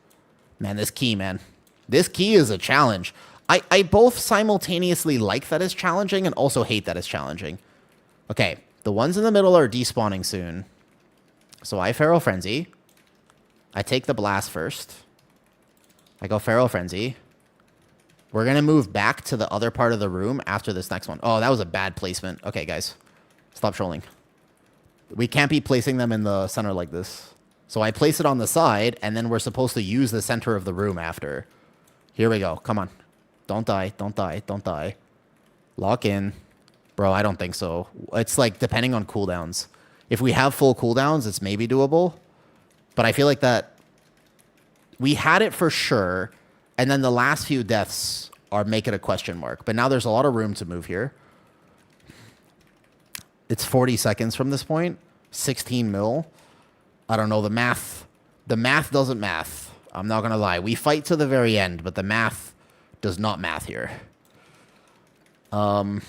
Man, this key, man. This key is a challenge. I both simultaneously like that it's challenging and also hate that it's challenging. Okay, the ones in the middle are despawning soon. So I Feral Frenzy. I take the blast first. I go Feral Frenzy. We're going to move back to the other part of the room after this next one. Oh, that was a bad placement. Okay, guys. Stop trolling. We can't be placing them in the center like this. So I place it on the side, and then we're supposed to use the center of the room after. Here we go. Come on. Don't die. Don't die. Don't die. Lock in. Bro, I don't think so. It's like depending on cooldowns. If we have full cooldowns, it's maybe doable. But I feel like that we had it for sure, and then the last few deaths are make it a question mark. But now there's a lot of room to move here. It's 40 seconds from this point. 16 mil. I don't know, the math doesn't math. I'm not going to lie. We fight to the very end, but the math does not math here. The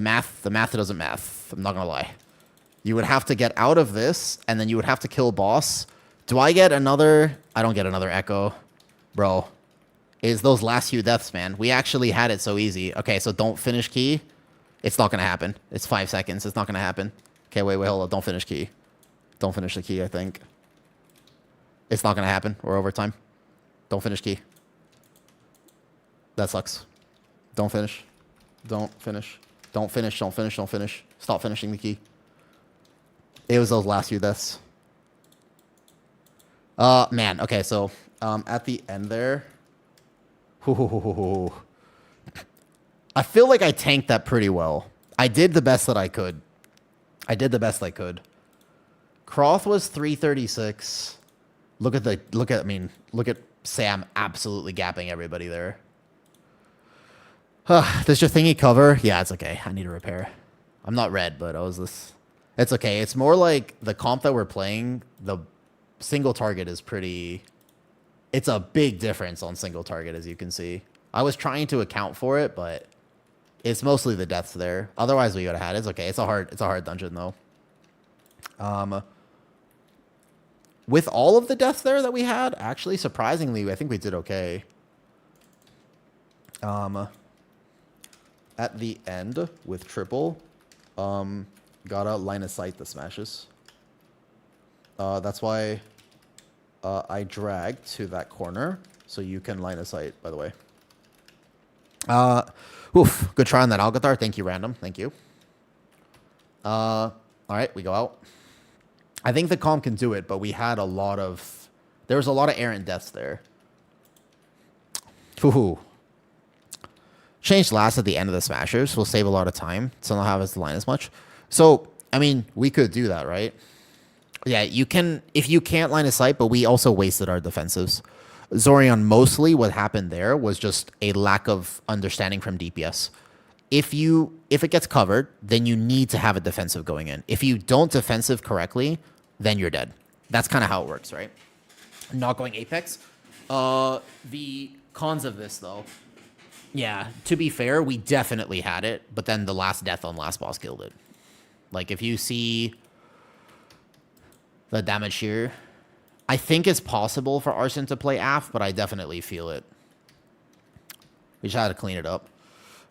math doesn't math. I'm not going to lie. You would have to get out of this, and then you would have to kill boss. Do I get another? I don't get another echo. Bro, it's those last few deaths, man. We actually had it so easy. Okay, so don't finish key. It's not going to happen. It's 5 seconds. It's not going to happen. Okay, wait, hold up. Don't finish key. Don't finish the key, I think. It's not going to happen. We're overtime. Don't finish key. That sucks. Don't finish. Don't finish. Don't finish. Don't finish. Don't finish. Stop finishing the key. It was those last few deaths. Man. Okay, so at the end there. I feel like I tanked that pretty well. I did the best that I could. Croth was 336. Look at Sam absolutely gapping everybody there. Does your thingy cover? Yeah, it's okay. I need a repair. I'm not red, but it's okay. It's more like the comp that we're playing, the single target is pretty... It's a big difference on single target, as you can see. I was trying to account for it, but it's mostly the deaths there. Otherwise, we would have had it. It's okay. It's a hard dungeon, though. With all of the deaths there that we had, actually, surprisingly, I think we did okay. At the end, with triple, gotta line of sight the smashes. That's why I dragged to that corner, so you can line of sight, by the way. Good try on that Algeth'ar. Thank you, random. Thank you. All right, we go out. I think the comp can do it, but we had there was a lot of errant deaths there. Ooh. Change last at the end of the smashers. We'll save a lot of time, so not have us line as much. So, I mean, we could do that, right? Yeah, you can, if you can't line of sight, but we also wasted our defensives. Zorion, mostly what happened there was just a lack of understanding from DPS. If it gets covered, then you need to have a defensive going in. If you don't defensive correctly, then you're dead. That's kind of how it works, right? Not going Apex. The cons of this, though. Yeah, to be fair, we definitely had it, but then the last death on last boss killed it. Like, if you see the damage here, I think it's possible for Arson to play AF, but I definitely feel it. We just had to clean it up.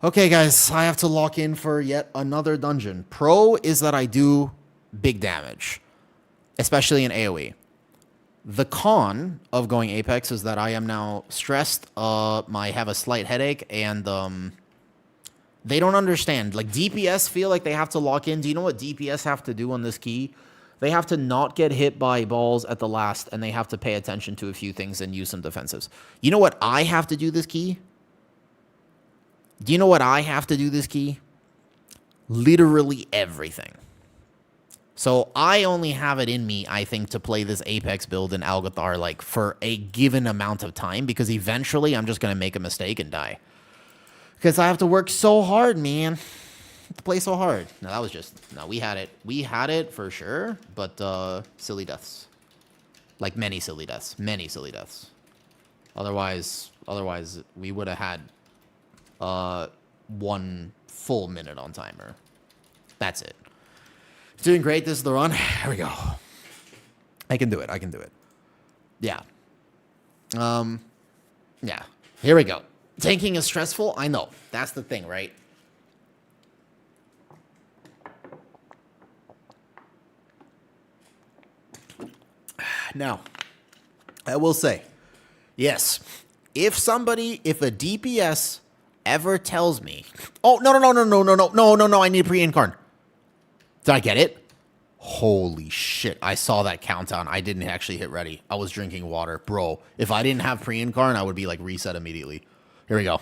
Okay, guys, I have to lock in for yet another dungeon. Pro is that I do big damage, especially in AoE. The con of going Apex is that I am now stressed. I have a slight headache, and they don't understand. Like, DPS feel like they have to lock in. Do you know what DPS have to do on this key? They have to not get hit by balls at the last, and they have to pay attention to a few things and use some defensives. You know what I have to do this key? Do you know what I have to do this key? Literally everything. So I only have it in me, I think, to play this Apex build in Algeth'ar, like, for a given amount of time, because eventually I'm just going to make a mistake and die. Because I have to work so hard, man. To play so hard. No, that was just... No, we had it. We had it for sure, but silly deaths. Like, many silly deaths. Many silly deaths. Otherwise, we would have had 1 full minute on timer. That's it. Doing great. This is the run. Here we go. I can do it. I can do it. Yeah. Yeah. Here we go. Tanking is stressful. I know. That's the thing, right? Now, I will say, yes, if a DPS ever tells me, oh, no, I need a pre-incarn. Did I get it? Holy shit, I saw that countdown. I didn't actually hit ready. I was drinking water. Bro, if I didn't have pre-incarn, I would be like reset immediately. Here we go. All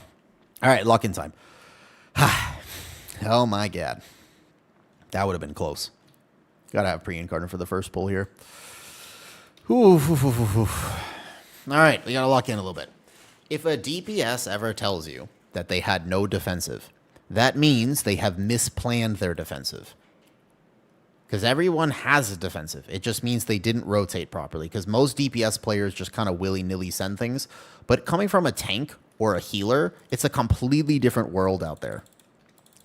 right, lock-in time. Oh my god. That would have been close. Gotta have pre-incarn for the first pull here. All right, we gotta lock in a little bit. If a DPS ever tells you that they had no defensive, that means they have misplanned their defensive. Because everyone has a defensive. It just means they didn't rotate properly. Because most DPS players just kind of willy-nilly send things. But coming from a tank or a healer, it's a completely different world out there.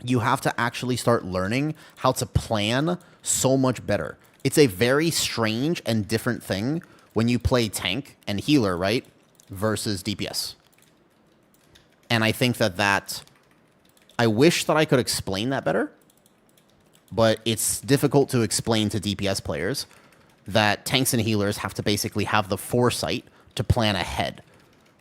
You have to actually start learning how to plan so much better. It's a very strange and different thing when you play tank and healer, right? Versus DPS. And I think that I wish that I could explain that better. but it's difficult to explain to DPS players that tanks and healers have to basically have the foresight to plan ahead.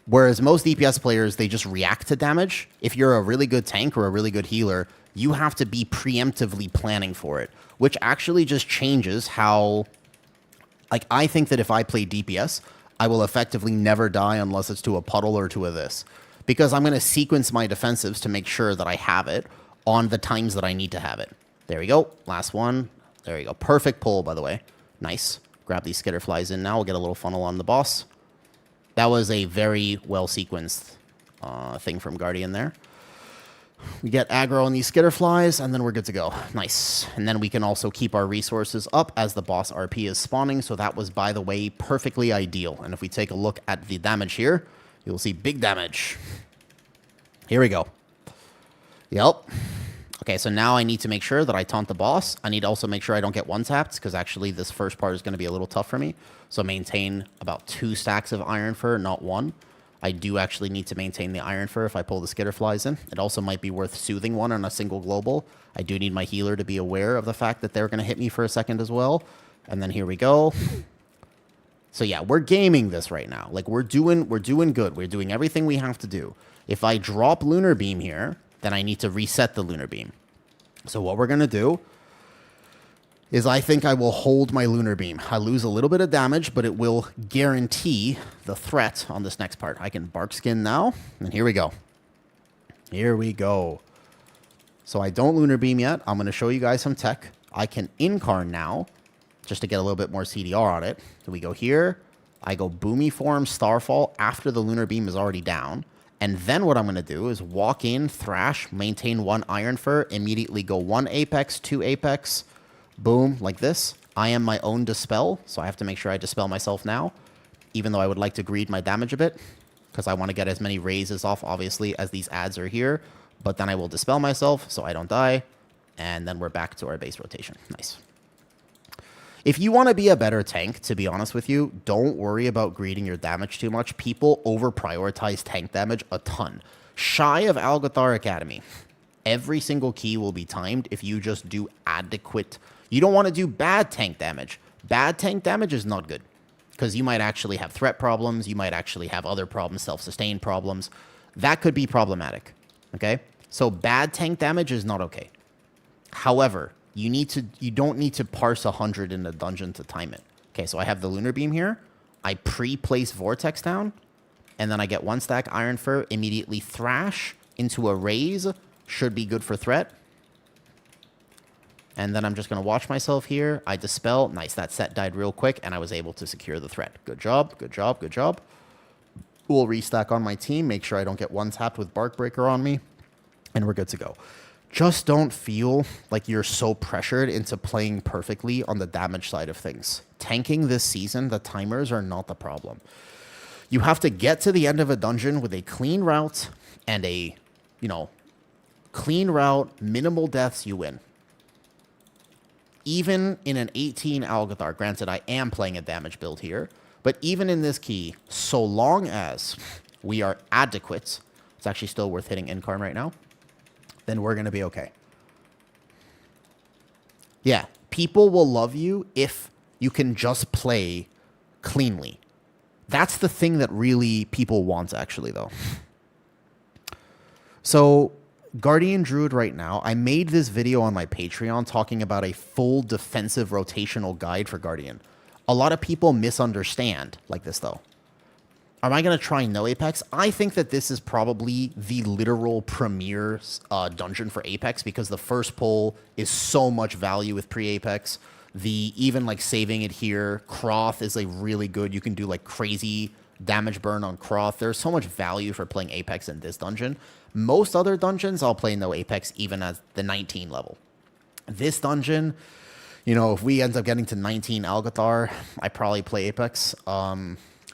Whereas most DPS players, they just react to damage. If you're a really good tank or a really good healer, you have to be preemptively planning for it, which actually just changes how... Like, I think that if I play DPS, I will effectively never die unless it's to a puddle or to a this. Because I'm going to sequence my defensives to make sure that I have it on the times that I need to have it. There we go. Last one. There we go. Perfect pull, by the way. Nice. Grab these skitterflies in now. We'll get a little funnel on the boss. That was a very well-sequenced thing from Guardian there. We get aggro on these skitterflies, and then we're good to go. Nice. And then we can also keep our resources up as the boss RP is spawning. So that was, by the way, perfectly ideal. And if we take a look at the damage here, you'll see big damage. Here we go. Yep. Okay, so now I need to make sure that I taunt the boss. I need to also make sure I don't get one-tapped, because actually this first part is going to be a little tough for me. So maintain about 2 stacks of Iron Fur, not 1. I do actually need to maintain the Iron Fur if I pull the skitterflies in. It also might be worth soothing one on a single global. I do need my healer to be aware of the fact that they're going to hit me for a second as well. And then here we go. So yeah, we're gaming this right now. Like, we're doing good. We're doing everything we have to do. If I drop Lunar Beam here, then I need to reset the Lunar Beam. So what we're going to do is I think I will hold my Lunar Beam. I lose a little bit of damage, but it will guarantee the threat on this next part. I can Bark Skin now, and here we go. Here we go. So I don't Lunar Beam yet. I'm going to show you guys some tech. I can Incarn now, just to get a little bit more CDR on it. So we go here. I go Boomy Form, Starfall, after the Lunar Beam is already down. And then what I'm going to do is walk in, Thrash, maintain 1 Iron Fur, immediately go 1 Apex, 2 Apex, boom, like this. I am my own Dispel, so I have to make sure I Dispel myself now, even though I would like to greed my damage a bit, because I want to get as many raises off, obviously, as these ads are here. But then I will Dispel myself, so I don't die, and then we're back to our base rotation. Nice. If you want to be a better tank, to be honest with you, don't worry about greeding your damage too much. People over-prioritize tank damage a ton. Shy of Algeth'ar Academy, every single key will be timed if you just do adequate. You don't want to do bad tank damage. Bad tank damage is not good, because you might actually have threat problems. You might actually have other problems, self-sustained problems. That could be problematic, okay? So bad tank damage is not okay. However, you don't need to parse 100 in the dungeon to time it. Okay, so I have the Lunar Beam here. I pre-place Vortex down, and then I get 1 stack Iron Fur, immediately Thrash into a Raise. Should be good for threat. And then I'm just going to watch myself here. I Dispel. Nice, that set died real quick, and I was able to secure the threat. Good job, good job, good job. We'll restack on my team, make sure I don't get one-tapped with Bark Breaker on me, and we're good to go. Just don't feel like you're so pressured into playing perfectly on the damage side of things. Tanking this season, the timers are not the problem. You have to get to the end of a dungeon with a clean route and a, clean route, minimal deaths, you win. Even in an 18 Algeth'ar, granted I am playing a damage build here, but even in this key, so long as we are adequate, it's actually still worth hitting Incarn right now, then we're going to be okay. Yeah, people will love you if you can just play cleanly. That's the thing that really people want, actually, though. So, Guardian Druid right now, I made this video on my Patreon talking about a full defensive rotational guide for Guardian. A lot of people misunderstand like this, though. Am I going to try no Apex? I think that this is probably the literal premier dungeon for Apex, because the first pull is so much value with pre-Apex. Even like saving it here, Croth is like really good. You can do like crazy damage burn on Croth. There's so much value for playing Apex in this dungeon. Most other dungeons, I'll play no Apex even at the 19 level. This dungeon, if we end up getting to 19 Algeth'ar, I probably play Apex.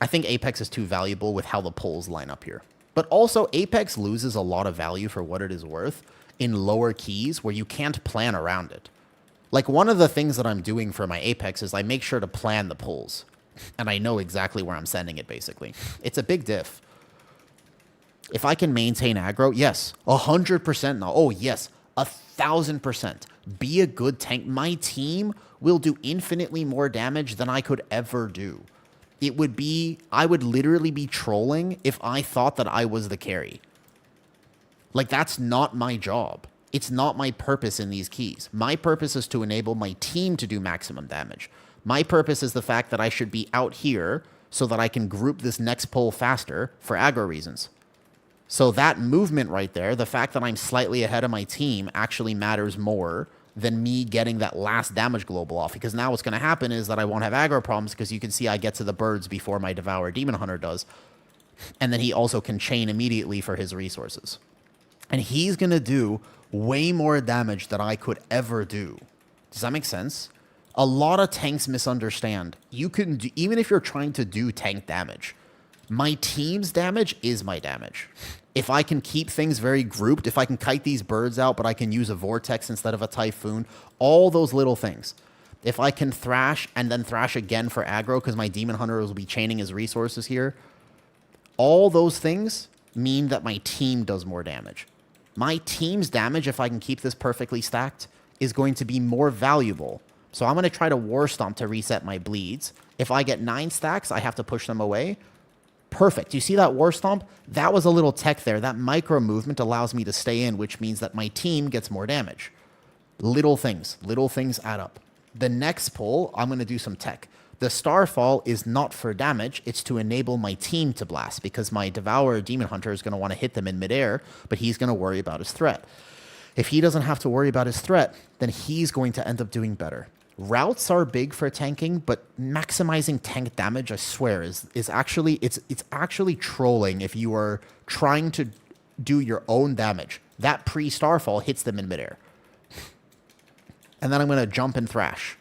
I think Apex is too valuable with how the pulls line up here. But also, Apex loses a lot of value for what it is worth in lower keys where you can't plan around it. Like, one of the things that I'm doing for my Apex is I make sure to plan the pulls. And I know exactly where I'm sending it, basically. It's a big diff. If I can maintain aggro, yes, 100% now. Oh, yes, 1,000%. Be a good tank. My team will do infinitely more damage than I could ever do. I would literally be trolling if I thought that I was the carry. Like, that's not my job. It's not my purpose in these keys. My purpose is to enable my team to do maximum damage. My purpose is the fact that I should be out here so that I can group this next pull faster for aggro reasons. So that movement right there, the fact that I'm slightly ahead of my team actually matters more than me getting that last damage global off. Because now what's going to happen is that I won't have aggro problems because you can see I get to the birds before my Devour Demon Hunter does. And then he also can chain immediately for his resources. And he's going to do way more damage than I could ever do. Does that make sense? A lot of tanks misunderstand. You can do, even if you're trying to do tank damage, my team's damage is my damage. If I can keep things very grouped, if I can kite these birds out, but I can use a vortex instead of a typhoon, all those little things. If I can thrash and then thrash again for aggro because my demon hunter will be chaining his resources here, all those things mean that my team does more damage. My team's damage, if I can keep this perfectly stacked, is going to be more valuable. So I'm going to try to War Stomp to reset my bleeds. If I get 9 stacks, I have to push them away. Perfect. You see that War Stomp? That was a little tech there. That micro movement allows me to stay in, which means that my team gets more damage. Little things add up. The next pull, I'm going to do some tech. The Starfall is not for damage. It's to enable my team to blast because my Devourer Demon Hunter is going to want to hit them in midair, but he's going to worry about his threat. If he doesn't have to worry about his threat, then he's going to end up doing better. Routes are big for tanking, but maximizing tank damage, I swear, is actually it's actually trolling if you are trying to do your own damage. That pre-Starfall hits them in midair. And then I'm going to jump and thrash.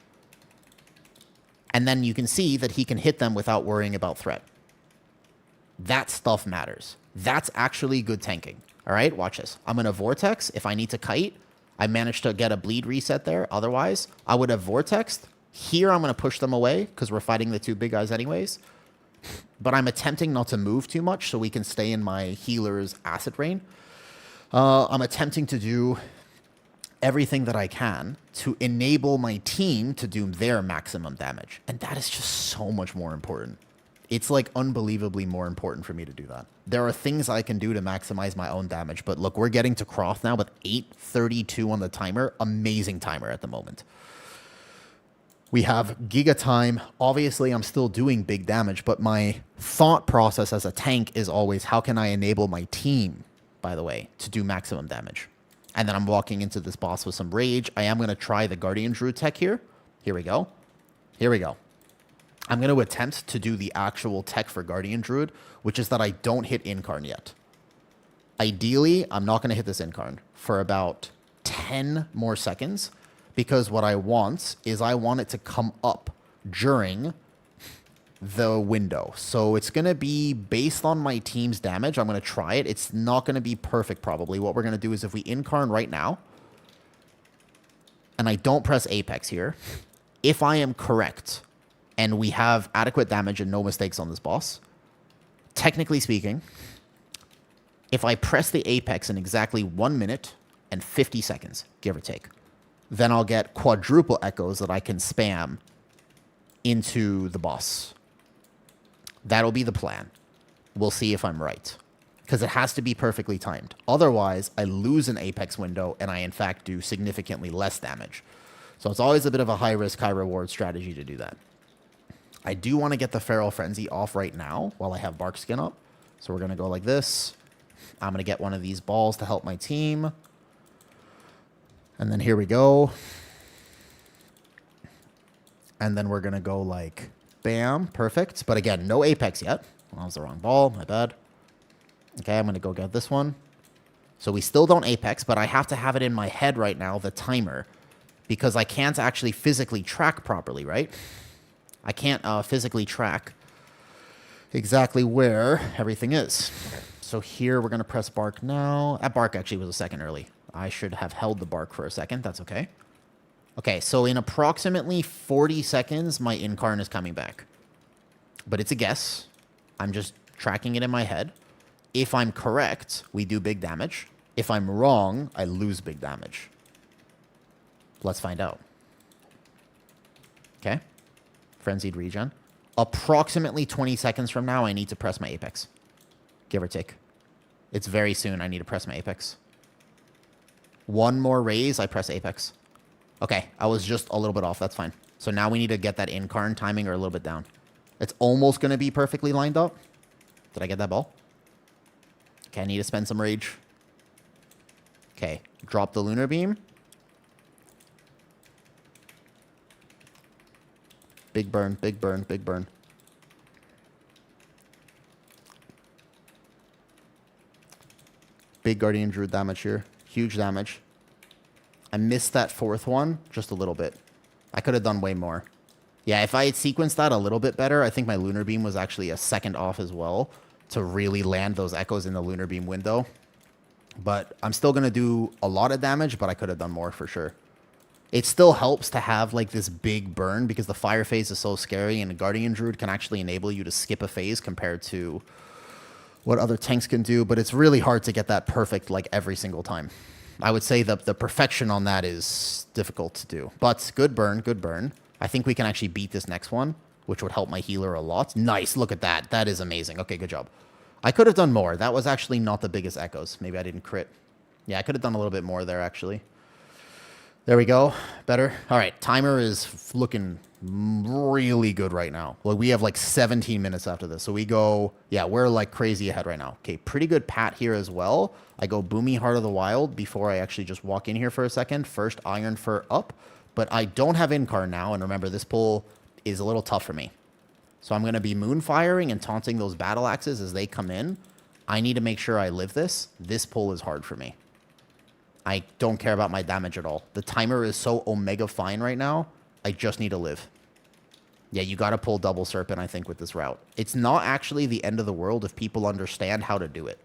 And then you can see that he can hit them without worrying about threat. That stuff matters. That's actually good tanking. All right, watch this. I'm going to Vortex. If I need to kite, I managed to get a bleed reset there. Otherwise, I would have Vortexed. Here, I'm going to push them away because we're fighting the 2 big guys anyways. But I'm attempting not to move too much so we can stay in my healer's acid rain. I'm attempting to do everything that I can to enable my team to do their maximum damage. And that is just so much more important. It's like unbelievably more important for me to do that. There are things I can do to maximize my own damage, but look, we're getting to Croft now with 8:32 on the timer. Amazing timer at the moment. We have Giga time. Obviously, I'm still doing big damage, but my thought process as a tank is always, how can I enable my team, by the way, to do maximum damage? And then I'm walking into this boss with some rage. I am going to try the Guardian Druid tech here. Here we go. Here we go. I'm going to attempt to do the actual tech for Guardian Druid, which is that I don't hit Incarn yet. Ideally, I'm not going to hit this Incarn for about 10 more seconds, because what I want is I want it to come up during the window. So it's going to be based on my team's damage. I'm going to try it. It's not going to be perfect probably. What we're going to do is if we Incarn right now, and I don't press Apex here, if I am correct, and we have adequate damage and no mistakes on this boss, technically speaking, if I press the Apex in exactly 1 minute and 50 seconds, give or take, then I'll get quadruple echoes that I can spam into the boss. That'll be the plan. We'll see if I'm right, because it has to be perfectly timed. Otherwise, I lose an Apex window, and I, in fact, do significantly less damage. So it's always a bit of a high-risk, high-reward strategy to do that. I do want to get the Feral Frenzy off right now while I have Bark Skin up. So we're going to go like this. I'm going to get one of these balls to help my team. And then here we go. And then we're going to go like, bam, perfect. But again, no Apex yet. Well, that was the wrong ball, my bad. Okay, I'm going to go get this one. So we still don't Apex, but I have to have it in my head right now, the timer, because I can't actually physically track properly, right? I can't physically track exactly where everything is. So here we're going to press Bark now. That Bark actually was a second early. I should have held the Bark for a second. That's okay. Okay, so in approximately 40 seconds, my Incarn is coming back. But it's a guess. I'm just tracking it in my head. If I'm correct, we do big damage. If I'm wrong, I lose big damage. Let's find out. Okay. Frenzied regen. Approximately 20 seconds from now, I need to press my apex. Give or take. It's very soon. I need to press my apex. One more raise, I press apex. Okay, I was just a little bit off. That's fine. So now we need to get that incarn timing or a little bit down. It's almost going to be perfectly lined up. Did I get that ball? Okay, I need to spend some rage. Okay, drop the lunar beam. Big burn, big burn, big burn. Big Guardian Druid damage here. Huge damage. I missed that fourth one just a little bit. I could have done way more. Yeah, if I had sequenced that a little bit better, I think my Lunar Beam was actually a second off as well to really land those echoes in the Lunar Beam window. But I'm still going to do a lot of damage, but I could have done more for sure. It still helps to have like this big burn because the fire phase is so scary and a Guardian Druid can actually enable you to skip a phase compared to what other tanks can do. But it's really hard to get that perfect like every single time. I would say the perfection on that is difficult to do. But good burn, good burn. I think we can actually beat this next one, which would help my healer a lot. Nice, look at that. That is amazing. Okay, good job. I could have done more. That was actually not the biggest echoes. Maybe I didn't crit. Yeah, I could have done a little bit more there, actually. There we go. Better. All right, timer is looking really good right now. Well, we have like 17 minutes after this. So we go, yeah, we're like crazy ahead right now. Okay, pretty good pat here as well. I go Boomy Heart of the Wild before I actually just walk in here for a second. First Iron Fur up, but I don't have Incar now. And remember, this pull is a little tough for me. So I'm going to be Moonfiring and taunting those Battle Axes as they come in. I need to make sure I live this. This pull is hard for me. I don't care about my damage at all. The timer is so Omega fine right now. I just need to live. Yeah, you got to pull Double Serpent, I think, with this route. It's not actually the end of the world if people understand how to do it.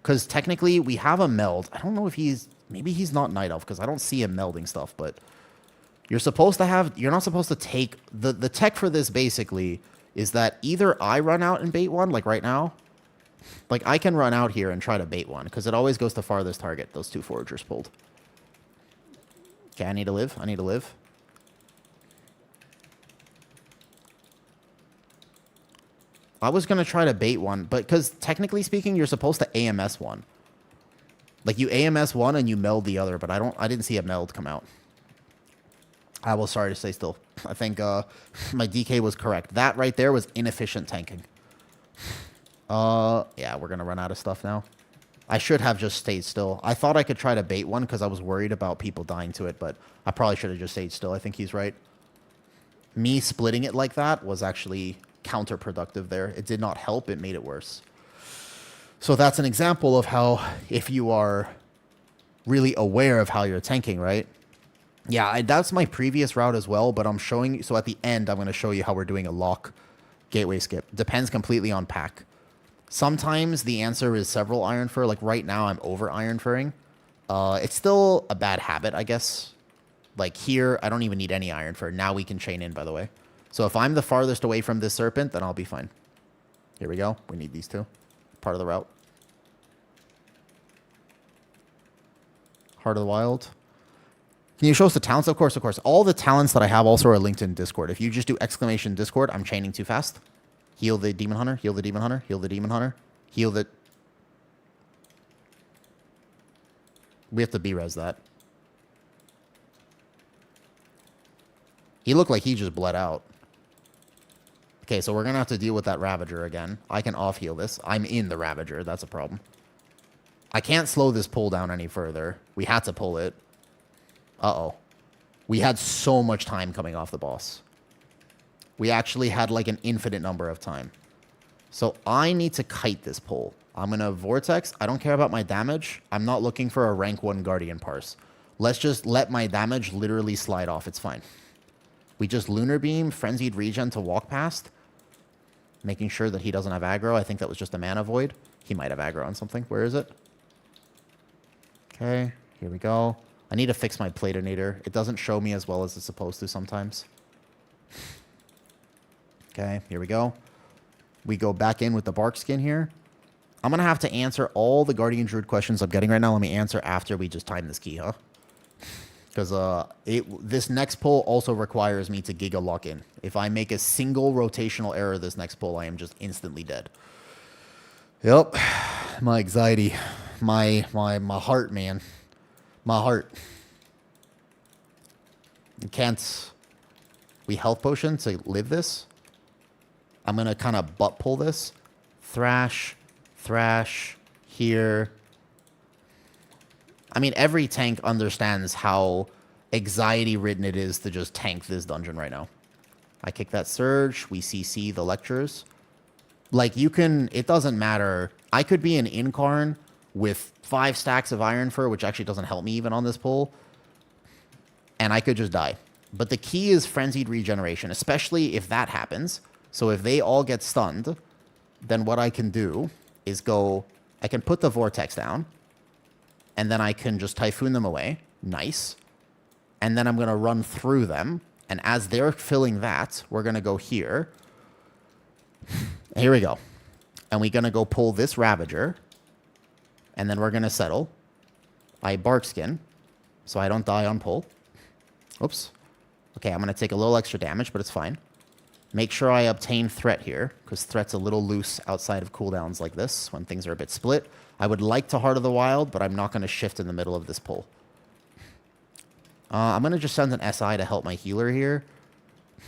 Because technically, we have a meld. I don't know if he's... Maybe he's not Night Elf, because I don't see him melding stuff, but... You're supposed to have... You're not supposed to take... The tech for this, basically, is that either I run out and bait one, like right now. Like, I can run out here and try to bait one, because it always goes to farthest target, those two foragers pulled. Okay, I need to live. I need to live. I was going to try to bait one, but because technically speaking, you're supposed to AMS one. Like, you AMS one and you meld the other, but I didn't see a meld come out. I was sorry to stay still. I think my DK was correct. That right there was inefficient tanking. Yeah, we're going to run out of stuff now. I should have just stayed still. I thought I could try to bait one because I was worried about people dying to it, but I probably should have just stayed still. I think he's right. Me splitting it like that was actually counterproductive there. It did not help. It made it worse. So that's an example of how if you are really aware of how you're tanking, right? Yeah, that's my previous route as well, but I'm showing you. So at the end, I'm going to show you how we're doing a lock gateway skip. Depends completely on pack. Sometimes the answer is several Iron Fur. Like right now, I'm over Iron Furring. It's still a bad habit, I guess. Like here, I don't even need any Iron Fur. Now we can chain in, by the way. So if I'm the farthest away from this Serpent, then I'll be fine. Here we go. We need these two. Part of the route. Heart of the Wild. Can you show us the talents? Of course, of course. All the talents that I have also are linked in Discord. If you just do exclamation Discord, I'm chaining too fast. Heal the Demon Hunter. Heal the Demon Hunter. Heal the Demon Hunter. Heal the... We have to B-res that. He looked like he just bled out. Okay, so we're going to have to deal with that Ravager again. I can off-heal this. I'm in the Ravager. That's a problem. I can't slow this pull down any further. We had to pull it. Uh-oh. We had so much time coming off the boss. We actually had like an infinite number of time. So I need to kite this pull. I'm going to Vortex. I don't care about my damage. I'm not looking for a rank 1 Guardian Parse. Let's just let my damage literally slide off. It's fine. We just Lunar Beam, Frenzied Regen to walk past. Making sure that he doesn't have aggro. I think that was just a mana void. He might have aggro on something. Where is it? Okay, here we go. I need to fix my Platinator. It doesn't show me as well as it's supposed to sometimes. Okay, here we go. We go back in with the Bark Skin here. I'm going to have to answer all the Guardian Druid questions I'm getting right now. Let me answer after we just time this key, huh? Because this next pull also requires me to Giga lock in. If I make a single rotational error this next pull, I am just instantly dead. Yep. My anxiety. My heart, man. My heart. Can't we health potion to live this? I'm going to kind of butt pull this. Thrash. Thrash. Here. I mean, every tank understands how anxiety-ridden it is to just tank this dungeon right now. I kick that surge. We CC the lectures. Like, you can... It doesn't matter. I could be an Incarn with 5 stacks of Iron Fur, which actually doesn't help me even on this pull. And I could just die. But the key is Frenzied Regeneration, especially if that happens. So if they all get stunned, then what I can do is go... I can put the Vortex down. And then I can just Typhoon them away. Nice. And then I'm going to run through them. And as they're filling that, we're going to go here. Here we go. And we're going to go pull this Ravager. And then we're going to settle. I Bark Skin, so I don't die on pull. Oops. Okay, I'm going to take a little extra damage, but it's fine. Make sure I obtain Threat here, because Threat's a little loose outside of cooldowns like this, when things are a bit split. I would like to Heart of the Wild, but I'm not going to shift in the middle of this pull. I'm going to just send an SI to help my healer here,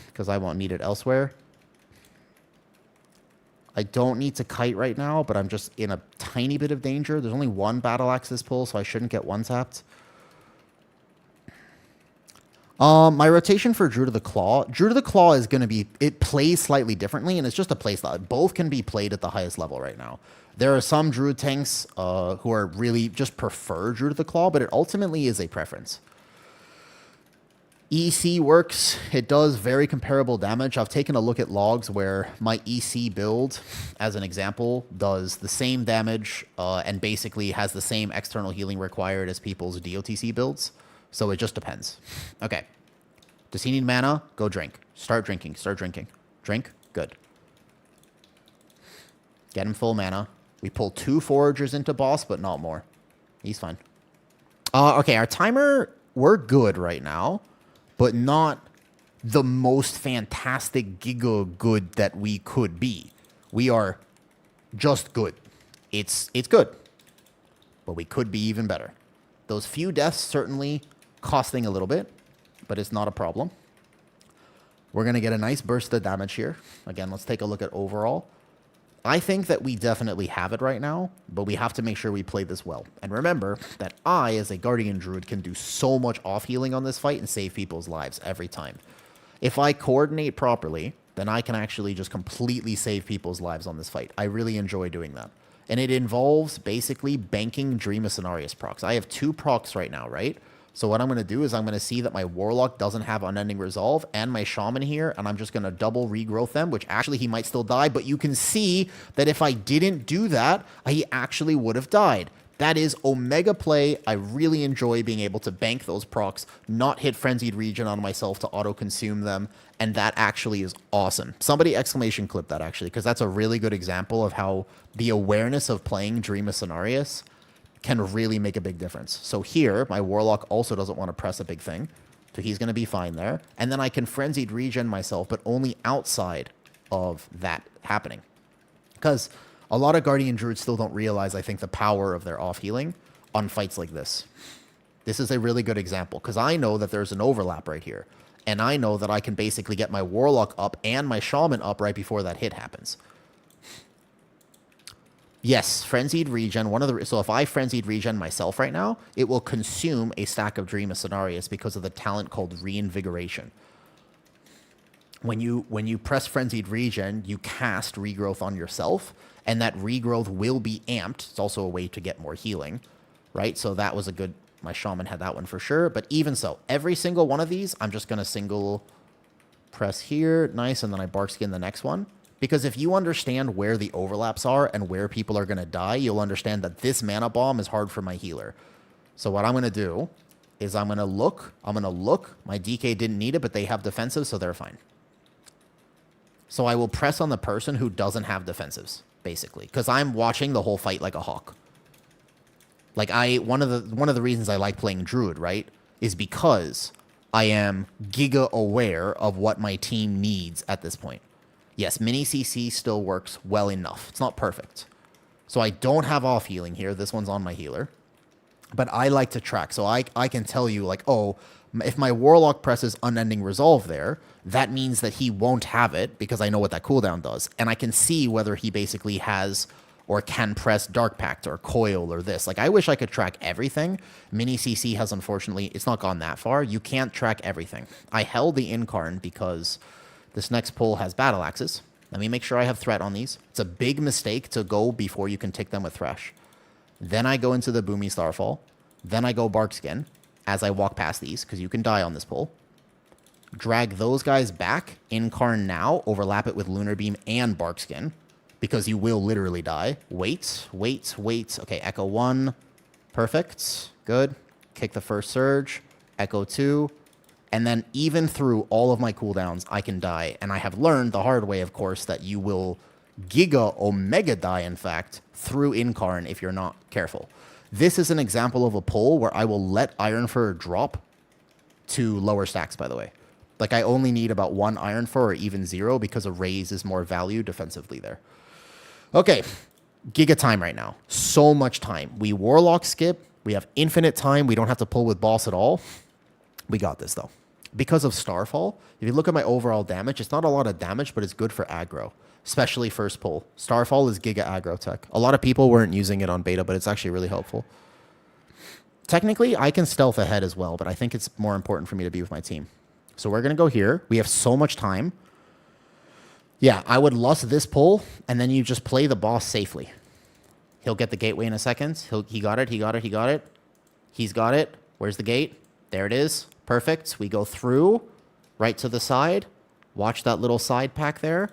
because I won't need it elsewhere. I don't need to kite right now, but I'm just in a tiny bit of danger. There's only one Battle Axe this pull, so I shouldn't get one-tapped. My rotation for Druid of the Claw. Druid of the Claw is going to be... It plays slightly differently, and it's just a playstyle. Both can be played at the highest level right now. There are some Druid tanks who are really just prefer Druid of the Claw, but it ultimately is a preference. EC works. It does very comparable damage. I've taken a look at logs where my EC build, as an example, does the same damage and basically has the same external healing required as people's DOTC builds. So it just depends. Okay. Does he need mana? Go drink. Start drinking. Start drinking. Drink. Good. Get him full mana. We pull 2 Foragers into boss, but not more. He's fine. Okay, our timer, we're good right now, but not the most fantastic giga good that we could be. We are just good. It's good, but we could be even better. Those few deaths certainly costing a little bit, but it's not a problem. We're going to get a nice burst of damage here. Again, let's take a look at overall. I think that we definitely have it right now, but we have to make sure we play this well. And remember that I, as a Guardian Druid, can do so much off-healing on this fight and save people's lives every time. If I coordinate properly, then I can actually just completely save people's lives on this fight. I really enjoy doing that. And it involves basically banking Dream of Cenarius procs. I have 2 procs right now, right? So what I'm going to do is I'm going to see that my Warlock doesn't have Unending Resolve and my Shaman here, and I'm just going to double regrowth them, which actually he might still die, but you can see that if I didn't do that, he actually would have died. That is Omega play. I really enjoy being able to bank those procs, not hit Frenzied Regen on myself to auto-consume them, and that actually is awesome. Somebody exclamation clip that, actually, because that's a really good example of how the awareness of playing Dream of Cenarius can really make a big difference. So here, my Warlock also doesn't want to press a big thing, so he's going to be fine there. And then I can Frenzied Regen myself, but only outside of that happening. Because a lot of Guardian Druids still don't realize, I think, the power of their off-healing on fights like this. This is a really good example, because I know that there's an overlap right here. And I know that I can basically get my Warlock up and my Shaman up right before that hit happens. Yes, Frenzied Regen, so if I Frenzied Regen myself right now, it will consume a stack of Dream of Cenarius because of the talent called Reinvigoration. When you press Frenzied Regen, you cast Regrowth on yourself, and that Regrowth will be amped. It's also a way to get more healing, right? So that was a good... My Shaman had that one for sure, but even so, every single one of these, I'm just going to single press here, nice, and then I Bark Skin the next one. Because if you understand where the overlaps are and where people are going to die, you'll understand that this mana bomb is hard for my healer. So what I'm going to do is I'm going to look. My DK didn't need it, but they have defensive, so they're fine. So I will press on the person who doesn't have defensives, basically, because I'm watching the whole fight like a hawk. Like one of the reasons I like playing Druid, right, is because I am giga aware of what my team needs at this point. Yes, mini CC still works well enough. It's not perfect. So I don't have off healing here. This one's on my healer. But I like to track. So I can tell you, like, oh, if my Warlock presses Unending Resolve there, that means that he won't have it because I know what that cooldown does. And I can see whether he basically has or can press Dark Pact or Coil or this. Like, I wish I could track everything. Mini CC has, unfortunately, it's not gone that far. You can't track everything. I held the Incarn because this next pull has Battle Axes. Let me make sure I have Threat on these. It's a big mistake to go before you can tick them with Thresh. Then I go into the Boomy Starfall. Then I go Barkskin as I walk past these, because you can die on this pull. Drag those guys back, Incarn now, overlap it with Lunar Beam and Barkskin, because you will literally die. Wait. Okay, Echo 1. Perfect. Good. Kick the first Surge. Echo 2. And then even through all of my cooldowns, I can die. And I have learned the hard way, of course, that you will Giga Omega die, in fact, through Incarn if you're not careful. This is an example of a pull where I will let Iron Fur drop to lower stacks, by the way. Like, I only need about 1 Iron Fur or even 0 because a raise is more value defensively there. Okay, Giga time right now. So much time. We Warlock skip. We have infinite time. We don't have to pull with boss at all. We got this, though. Because of Starfall, if you look at my overall damage, it's not a lot of damage, but it's good for aggro. Especially first pull. Starfall is giga aggro tech. A lot of people weren't using it on beta, but it's actually really helpful. Technically, I can stealth ahead as well, but I think it's more important for me to be with my team. So we're going to go here. We have so much time. Yeah, I would lust this pull, and then you just play the boss safely. He'll get the gateway in a second. He got it. He's got it. Where's the gate? There it is. Perfect. We go through, right to the side. Watch that little side pack there.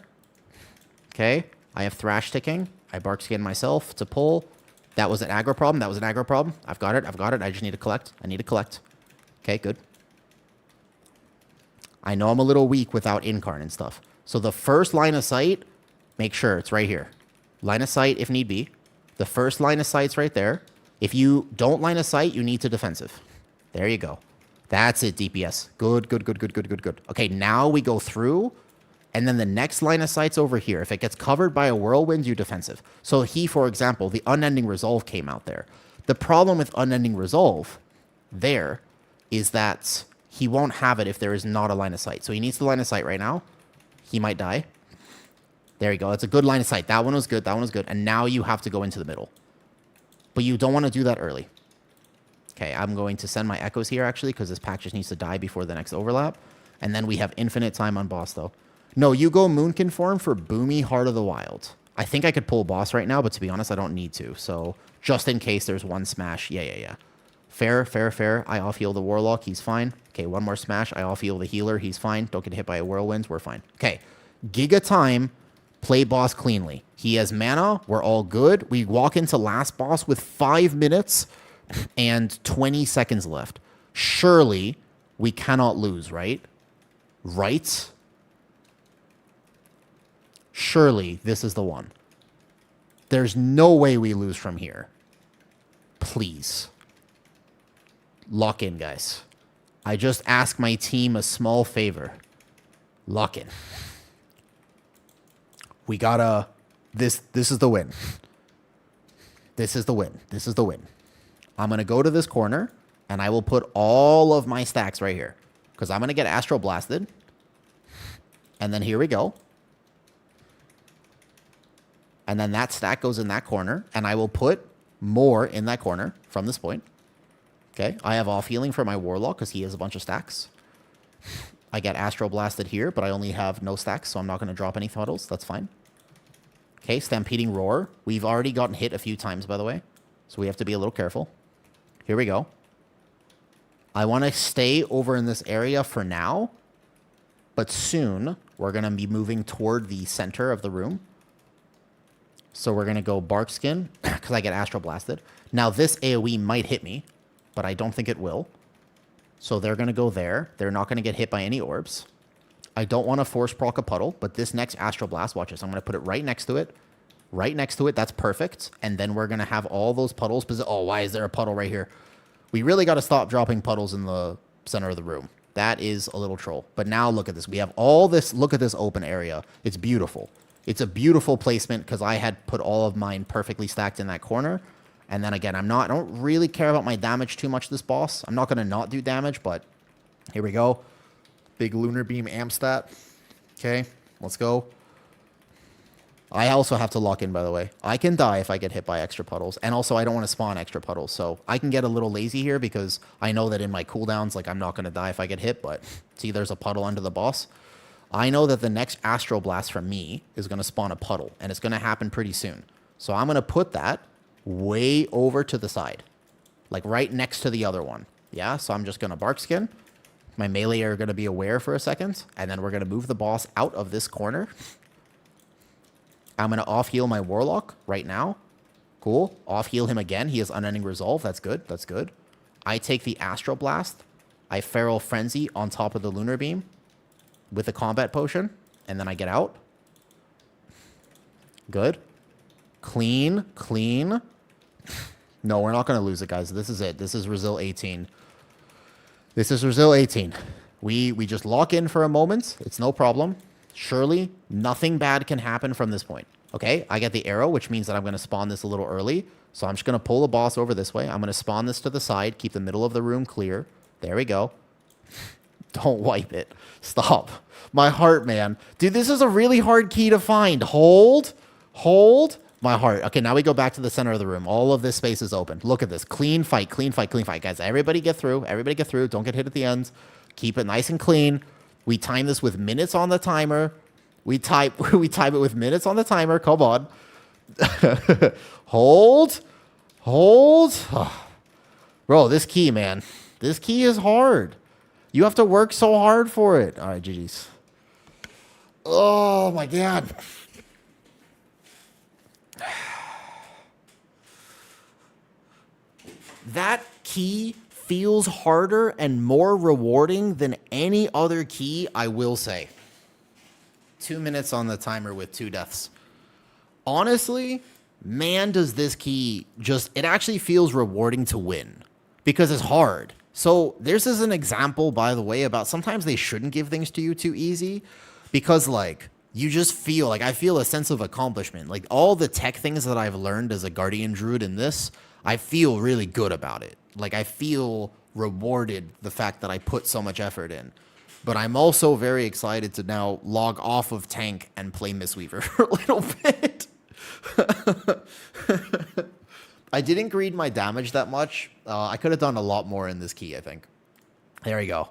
Okay, I have Thrash ticking. I Barkskin myself to pull. That was an aggro problem. I've got it. I just need to collect. Okay, good. I know I'm a little weak without Incarn and stuff. So the first line of sight, make sure it's right here. Line of sight if need be. The first line of sight's right there. If you don't line of sight, you need to defensive. There you go. That's it, DPS. Good. Okay, now we go through. And then the next line of sight's over here. If it gets covered by a whirlwind, you defensive. So he, for example, the Unending Resolve came out there. The problem with Unending Resolve there is that he won't have it if there is not a line of sight. So he needs the line of sight right now. He might die. There you go. That's a good line of sight. That one was good. And now you have to go into the middle. But you don't want to do that early. Okay, I'm going to send my echoes here, actually, because this pack just needs to die before the next overlap. And then we have infinite time on boss, though. No, you go Moonkin form for Boomy Heart of the Wild. I think I could pull boss right now, but to be honest, I don't need to. So just in case there's one smash. Yeah. Fair. I off-heal the Warlock. He's fine. Okay, one more smash. I off-heal the healer. He's fine. Don't get hit by a whirlwind. We're fine. Okay, Giga time. Play boss cleanly. He has mana. We're all good. We walk into last boss with 5 minutes and 20 seconds left. Surely we cannot lose, right? Right? Surely this is the one. There's no way we lose from here. Please. Lock in, guys. I just ask my team a small favor. Lock in. We gotta... This is the win. This is the win. I'm going to go to this corner, and I will put all of my stacks right here. Because I'm going to get Astral Blasted. And then here we go. And then that stack goes in that corner, and I will put more in that corner from this point. Okay, I have off healing for my Warlock because he has a bunch of stacks. I get Astral Blasted here, but I only have no stacks, so I'm not going to drop any Throttles. That's fine. Okay, Stampeding Roar. We've already gotten hit a few times, by the way, so we have to be a little careful. Here we go. I want to stay over in this area for now, but soon we're going to be moving toward the center of the room. So we're going to go Barkskin because I get Astral Blasted. Now this AoE might hit me, but I don't think it will. So they're going to go there. They're not going to get hit by any orbs. I don't want to force proc a puddle, but this next Astral Blast, watch this. I'm going to put it right next to it. Right next to it. That's perfect. And then we're going to have all those puddles. Oh, why is there a puddle right here? We really got to stop dropping puddles in the center of the room. That is a little troll. But now look at this. We have all this. Look at this open area. It's beautiful. It's a beautiful placement because I had put all of mine perfectly stacked in that corner. And then again, I don't really care about my damage too much this boss. I'm not going to not do damage, but here we go. Big Lunar Beam amp stat. Okay, let's go. I also have to lock in, by the way. I can die if I get hit by extra puddles. And also, I don't want to spawn extra puddles. So I can get a little lazy here because I know that in my cooldowns, like, I'm not going to die if I get hit. But see, there's a puddle under the boss. I know that the next Astral Blast from me is going to spawn a puddle. And it's going to happen pretty soon. So I'm going to put that way over to the side. Like, right next to the other one. Yeah, so I'm just going to Bark Skin. My melee are going to be aware for a second. And then we're going to move the boss out of this corner. I'm going to off-heal my Warlock right now. Cool. Off-heal him again. He has Unending Resolve. That's good. That's good. I take the Astral Blast. I Feral Frenzy on top of the Lunar Beam with a Combat Potion. And then I get out. Good. Clean. Clean. No, we're not going to lose it, guys. This is it. This is Resil 18. This is Resil 18. We just lock in for a moment. It's no problem. Surely, nothing bad can happen from this point. Okay, I get the arrow, which means that I'm going to spawn this a little early. So I'm just going to pull the boss over this way. I'm going to spawn this to the side, keep the middle of the room clear. There we go. Don't wipe it. Stop. My heart, man. Dude, this is a really hard key to find. Hold. Hold. My heart. Okay, now we go back to the center of the room. All of this space is open. Look at this. Clean fight, clean fight, clean fight. Guys, everybody get through. Everybody get through. Don't get hit at the end. Keep it nice and clean. We time this with minutes on the timer. We time it with minutes on the timer. Come on. Hold. Hold. Oh. Bro, this key, man. This key is hard. You have to work so hard for it. All right, GG's. Oh, my God. That key feels harder and more rewarding than any other key, I will say. 2 minutes on the timer with 2 deaths. Honestly, man, does this key just... It actually feels rewarding to win because it's hard. So this is an example, by the way, about sometimes they shouldn't give things to you too easy because, like, you just feel... Like, I feel a sense of accomplishment. Like, all the tech things that I've learned as a Guardian Druid in this, I feel really good about it. Like, I feel rewarded the fact that I put so much effort in. But I'm also very excited to now log off of tank and play Mistweaver for a little bit. I didn't greed my damage that much. I could have done a lot more in this key, I think. There we go.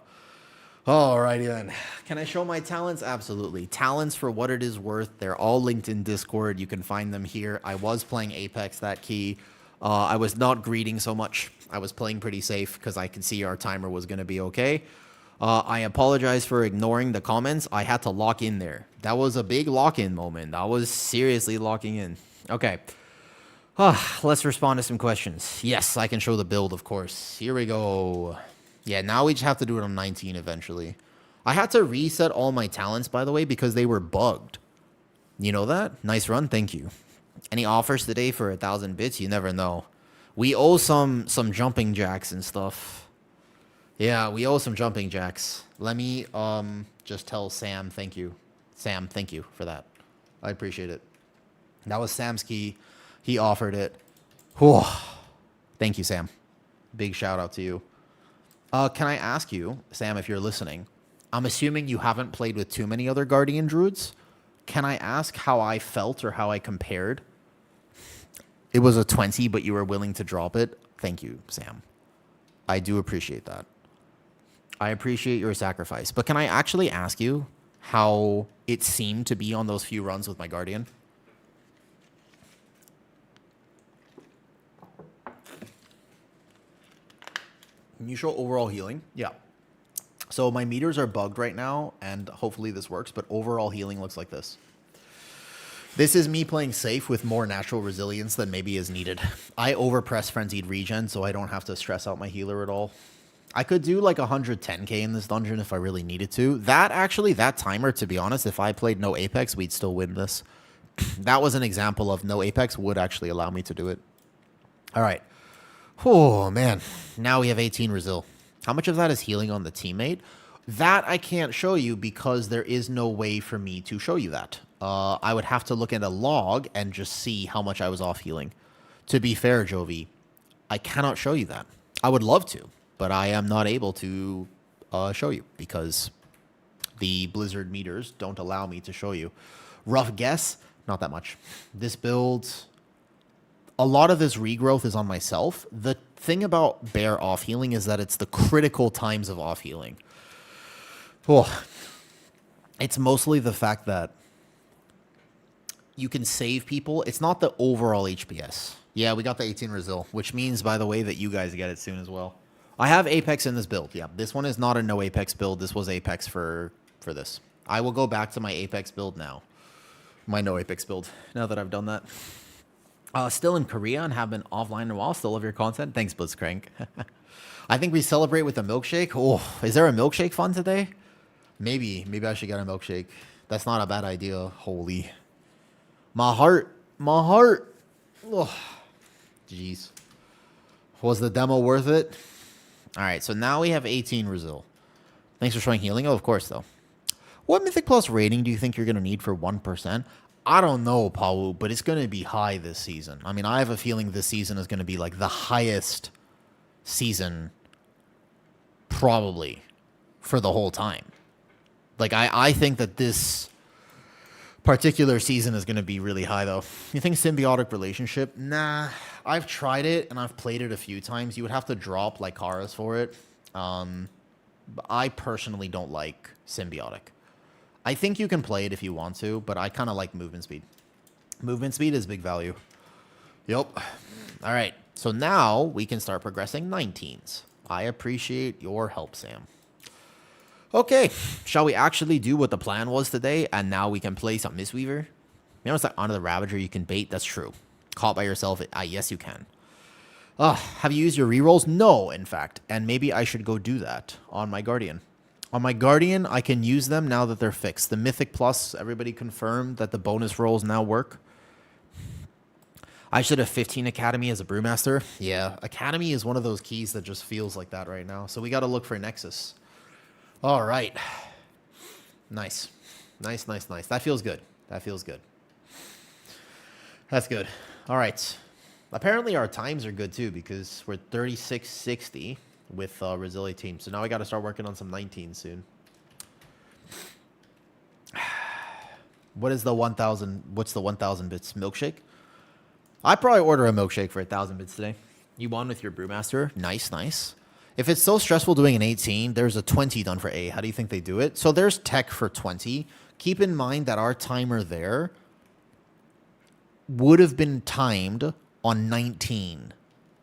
Alrighty then. Can I show my talents? Absolutely. Talents for what it is worth. They're all linked in Discord. You can find them here. I was playing Apex that key. I was not greeting so much. I was playing pretty safe because I could see our timer was going to be okay. I apologize for ignoring the comments. I had to lock in there. That was a big lock-in moment. I was seriously locking in. Okay. Let's respond to some questions. Yes, I can show the build, of course. Here we go. Yeah, now we just have to do it on 19 eventually. I had to reset all my talents, by the way, because they were bugged. You know that? Nice run. Thank you. Any offers today for 1,000 bits? You never know. We owe some jumping jacks and stuff. Yeah, we owe some jumping jacks. Let me just tell Sam thank you. Sam, thank you for that. I appreciate it. That was Sam's key. He offered it. Whew. Thank you, Sam. Big shout out to you. Can I ask you, Sam, if you're listening, I'm assuming you haven't played with too many other Guardian Druids. Can I ask how I felt or how I compared? It was a 20, but you were willing to drop it. Thank you, Sam. I do appreciate that. I appreciate your sacrifice. But can I actually ask you how it seemed to be on those few runs with my Guardian? Can you show overall healing? Yeah. So my meters are bugged right now, and hopefully this works, but overall healing looks like this. This is me playing safe with more natural resilience than maybe is needed. I overpress Frenzied Regen, so I don't have to stress out my healer at all. I could do like 110k in this dungeon if I really needed to. That timer, to be honest, if I played no Apex, we'd still win this. That was an example of no Apex would actually allow me to do it. All right. Oh, man. Now we have 18 Resil. How much of that is healing on the teammate? That I can't show you because there is no way for me to show you that. I would have to look at a log and just see how much I was off healing. To be fair, Jovi, I cannot show you that. I would love to, but I am not able to show you because the Blizzard meters don't allow me to show you. Rough guess, not that much. This build, a lot of this regrowth is on myself. The thing about Bear off healing is that it's the critical times of off healing. Oh, it's mostly the fact that you can save people. It's not the overall HPS. Yeah, we got the 18 Resil, which means, by the way, that you guys get it soon as well. I have Apex in this build. Yeah, this one is not a no Apex build. This was Apex for this. I will go back to my Apex build now. My no Apex build, now that I've done that. Still in Korea and have been offline in a while. Still love your content. Thanks, Blitzcrank. I think we celebrate with a milkshake. Oh, is there a milkshake fun today? Maybe I should get a milkshake. That's not a bad idea. Holy. My heart. Oh, jeez. Was the demo worth it? All right, so now we have 18 Resil. Thanks for showing healing. Oh, of course, though. What Mythic Plus rating do you think you're going to need for 1%? I don't know, Pawu, but it's going to be high this season. I mean, I have a feeling this season is going to be like the highest season probably for the whole time. Like, I think that this particular season is going to be really high, though. You think symbiotic relationship? Nah. I've tried it, and I've played it a few times. You would have to drop Lycaris for it. But I personally don't like symbiotic. I think you can play it if you want to, but I kind of like movement speed. Movement speed is big value. Yep. All right. So now we can start progressing 19s. I appreciate your help, Sam. Okay, shall we actually do what the plan was today, and now we can play some Mistweaver? You know, it's like Honor the Ravager you can bait. That's true. Caught by yourself, yes, you can. Have you used your rerolls? No, in fact, and maybe I should go do that on my Guardian. On my Guardian, I can use them now that they're fixed. The Mythic Plus, everybody confirmed that the bonus rolls now work. I should have 15 Academy as a Brewmaster. Yeah, Academy is one of those keys that just feels like that right now. So we got to look for Nexus. All right. Nice. Nice. That feels good. That's good. All right. Apparently our times are good too because we're 3660 with Resilient Team. So now I got to start working on some 19 soon. What is the 1,000? What's the 1,000 bits milkshake? I'd probably order a milkshake for 1,000 bits today. You won with your Brewmaster. Nice. If it's so stressful doing an 18, there's a 20 done for A. How do you think they do it? So there's tech for 20. Keep in mind that our timer there would have been timed on 19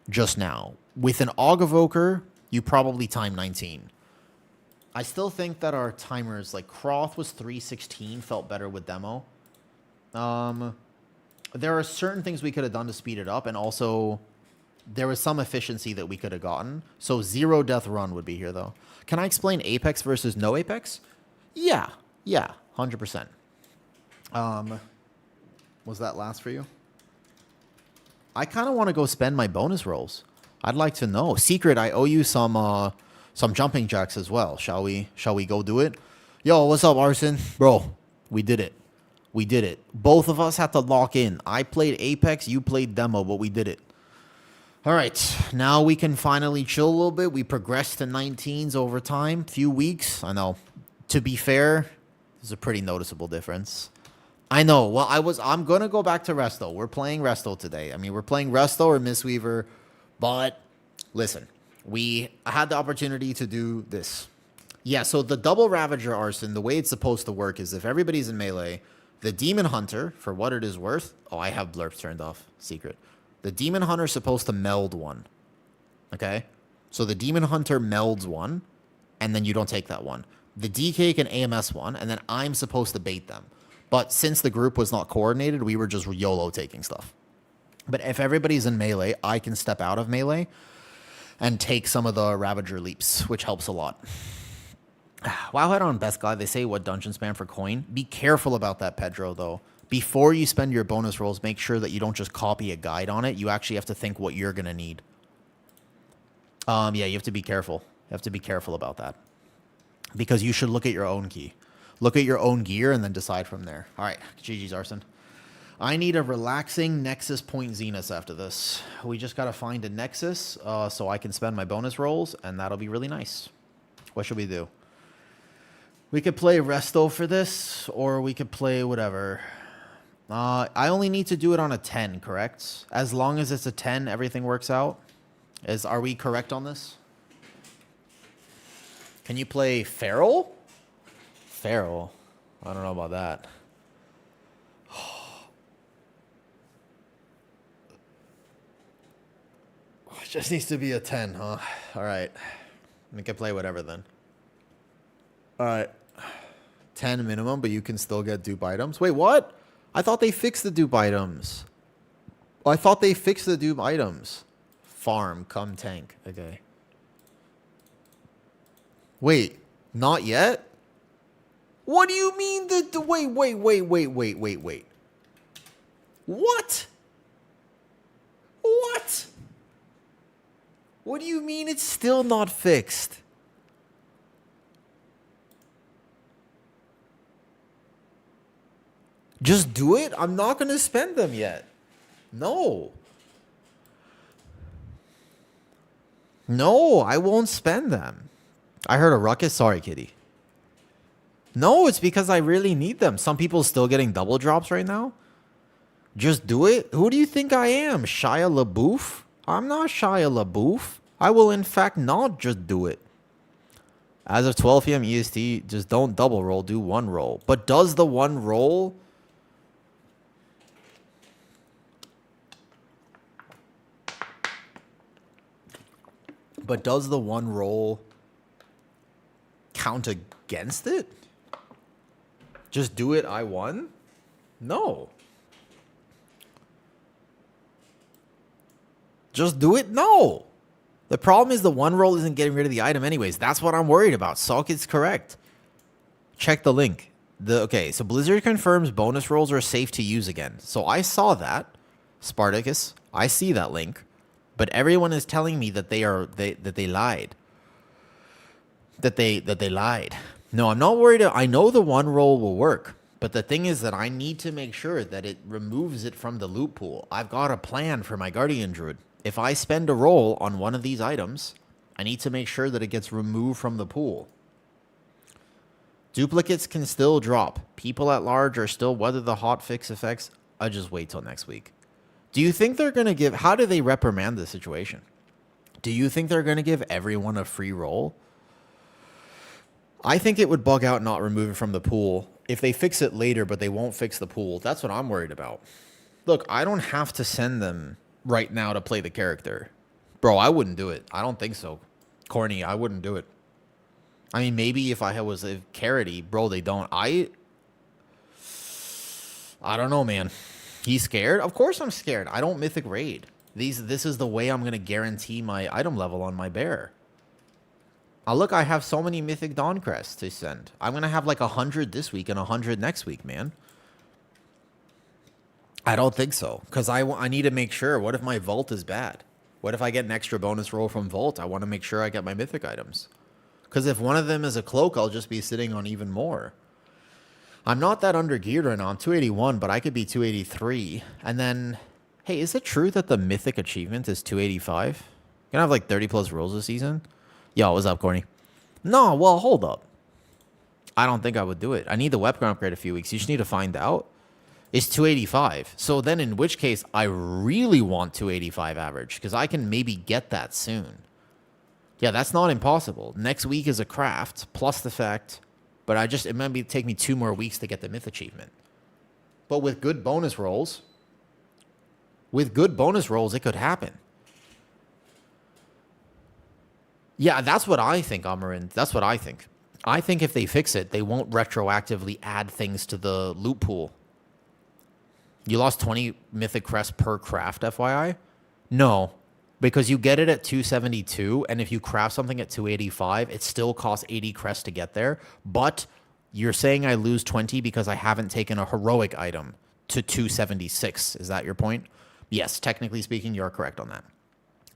just now. With an Augavoker, you probably time 19. I still think that our timers, like Croth was 316, felt better with demo. There are certain things we could have done to speed it up, and also there was some efficiency that we could have gotten. So 0 death run would be here, though. Can I explain Apex versus no Apex? Yeah, 100%. Was that last for you? I kind of want to go spend my bonus rolls. I'd like to know. Secret, I owe you some jumping jacks as well. Shall we go do it? Yo, what's up, Arson? Bro, we did it. Both of us had to lock in. I played Apex, you played demo, but we did it. All right, now we can finally chill a little bit. We progressed to 19s over time, few weeks. I know. To be fair, there's a pretty noticeable difference. I know. Well, I'm going to go back to Resto. We're playing Resto today. I mean, we're playing Resto or Mistweaver, but listen, we had the opportunity to do this. Yeah, so the double Ravager Arson, the way it's supposed to work is if everybody's in melee, the Demon Hunter, for what it is worth, I have blurps turned off, secret. The Demon Hunter is supposed to meld one, okay? So the Demon Hunter melds one, and then you don't take that one. The DK can AMS one, and then I'm supposed to bait them. But since the group was not coordinated, we were just YOLO taking stuff. But if everybody's in melee, I can step out of melee and take some of the Ravager leaps, which helps a lot. Wowhead on Best Guy, they say what dungeon spam for coin. Be careful about that, Pedro, though. Before you spend your bonus rolls, make sure that you don't just copy a guide on it. You actually have to think what you're going to need. Yeah, you have to be careful. You have to be careful about that. Because you should look at your own key. Look at your own gear and then decide from there. All right, GG's Arson. I need a relaxing Nexus Point Zenith after this. We just got to find a Nexus so I can spend my bonus rolls, and that'll be really nice. What should we do? We could play Resto for this, or we could play whatever. I only need to do it on a 10, correct? As long as it's a 10, everything works out. Are we correct on this? Can you play Feral? Feral? I don't know about that. It just needs to be a 10, huh? All right. We can play whatever then. All right. 10 minimum, but you can still get dupe items. Wait, what? I thought they fixed the dupe items. I thought they fixed the dupe items. Farm, come tank. Okay. Wait, not yet? What do you mean wait. What? What? What do you mean it's still not fixed? Just do it? I'm not going to spend them yet. No. No, I won't spend them. I heard a ruckus. Sorry, kitty. No, it's because I really need them. Some people still getting double drops right now. Just do it. Who do you think I am? Shia LaBeouf? I'm not Shia LaBeouf. I will, in fact, not just do it. As of 12 p.m. EST, just don't double roll. Do one roll. But does the one roll... But does the one roll count against it? Just do it, I won? No. Just do it? No. The problem is the one roll isn't getting rid of the item anyways. That's what I'm worried about. Socket's correct. Check the link. Okay, so Blizzard confirms bonus rolls are safe to use again. So I saw that. Spartacus, I see that link. But everyone is telling me that they lied. That they lied. No, I'm not worried. I know the one roll will work. But the thing is that I need to make sure that it removes it from the loot pool. I've got a plan for my Guardian Druid. If I spend a roll on one of these items, I need to make sure that it gets removed from the pool. Duplicates can still drop. People at large are still weather the hotfix effects. I'll just wait till next week. Do you think they're going to give... How do they reprimand this situation? Do you think they're going to give everyone a free roll? I think it would bug out not remove it from the pool. If they fix it later, but they won't fix the pool, that's what I'm worried about. Look, I don't have to send them right now to play the character. Bro, I wouldn't do it. I don't think so. Corny, I wouldn't do it. I mean, maybe if I was a Carity, bro, they don't. I don't know, man. He's scared? Of course I'm scared. I don't mythic raid. This is the way I'm going to guarantee my item level on my bear. Look, I have so many mythic Dawn crests to send. I'm going to have like 100 this week and 100 next week, man. I don't think so. Because I need to make sure. What if my vault is bad? What if I get an extra bonus roll from vault? I want to make sure I get my mythic items. Because if one of them is a cloak, I'll just be sitting on even more. I'm not that under-geared right now. I'm 281, but I could be 283. And then, hey, is it true that the mythic achievement is 285? Gonna have like 30 plus rolls this season? Yo, what's up, Corny? No, well, hold up. I don't think I would do it. I need the weapon upgrade a few weeks. You just need to find out. It's 285. So then in which case, I really want 285 average because I can maybe get that soon. Yeah, that's not impossible. Next week is a craft plus the fact... But it might take me 2 more weeks to get the myth achievement. But with good bonus rolls, it could happen. Yeah, that's what I think, Amarin. That's what I think. I think if they fix it, they won't retroactively add things to the loot pool. You lost 20 mythic crests per craft, FYI? No, because you get it at 272, and if you craft something at 285, it still costs 80 crests to get there. But you're saying I lose 20 because I haven't taken a heroic item to 276. Is that your point? Yes, technically speaking, you're correct on that.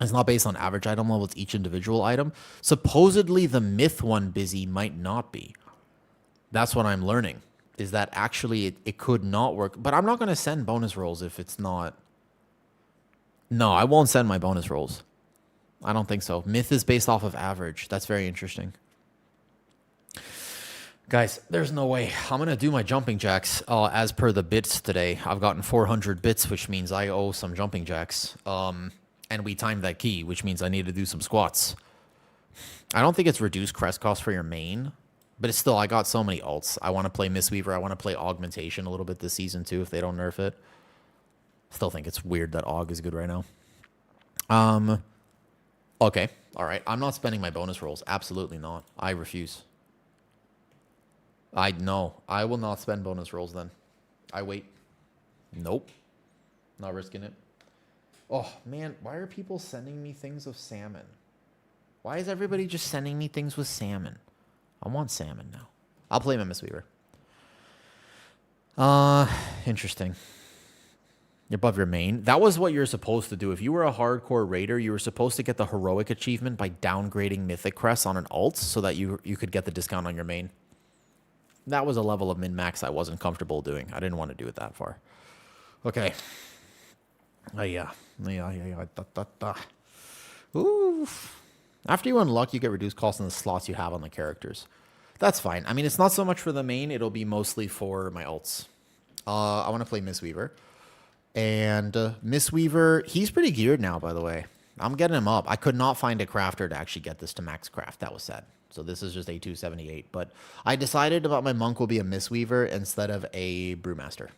It's not based on average item level, it's each individual item. Supposedly the myth one busy might not be. That's what I'm learning, is that actually it could not work. But I'm not going to send bonus rolls if it's not. No, I won't send my bonus rolls. I don't think so. Myth is based off of average. That's very interesting. Guys, there's no way. I'm going to do my jumping jacks as per the bits today. I've gotten 400 bits, which means I owe some jumping jacks. And we timed that key, which means I need to do some squats. I don't think it's reduced crest cost for your main, but it's still, I got so many alts. I want to play Mistweaver. I want to play Augmentation a little bit this season too if they don't nerf it. Still think it's weird that Aug is good right now. Okay. All right. I'm not spending my bonus rolls. Absolutely not. I refuse. No. I will not spend bonus rolls then. I wait. Nope. Not risking it. Oh, man. Why are people sending me things of salmon? Why is everybody just sending me things with salmon? I want salmon now. I'll play my Mistweaver. Interesting. You're above your main. That was what you're supposed to do. If you were a hardcore raider, you were supposed to get the heroic achievement by downgrading mythic crests on an alt so that you could get the discount on your main. That was a level of min-max I wasn't comfortable doing. I didn't want to do it that far. Okay. Yeah. Ooh. After you unlock, you get reduced cost on the slots you have on the characters. That's fine. I mean, it's not so much for the main. It'll be mostly for my alts. I want to play Mistweaver. And Mistweaver, he's pretty geared now, by the way. I'm getting him up. I could not find a crafter to actually get this to max craft. That was sad. So this is just a 278. But I decided about my monk will be a Mistweaver instead of a Brewmaster.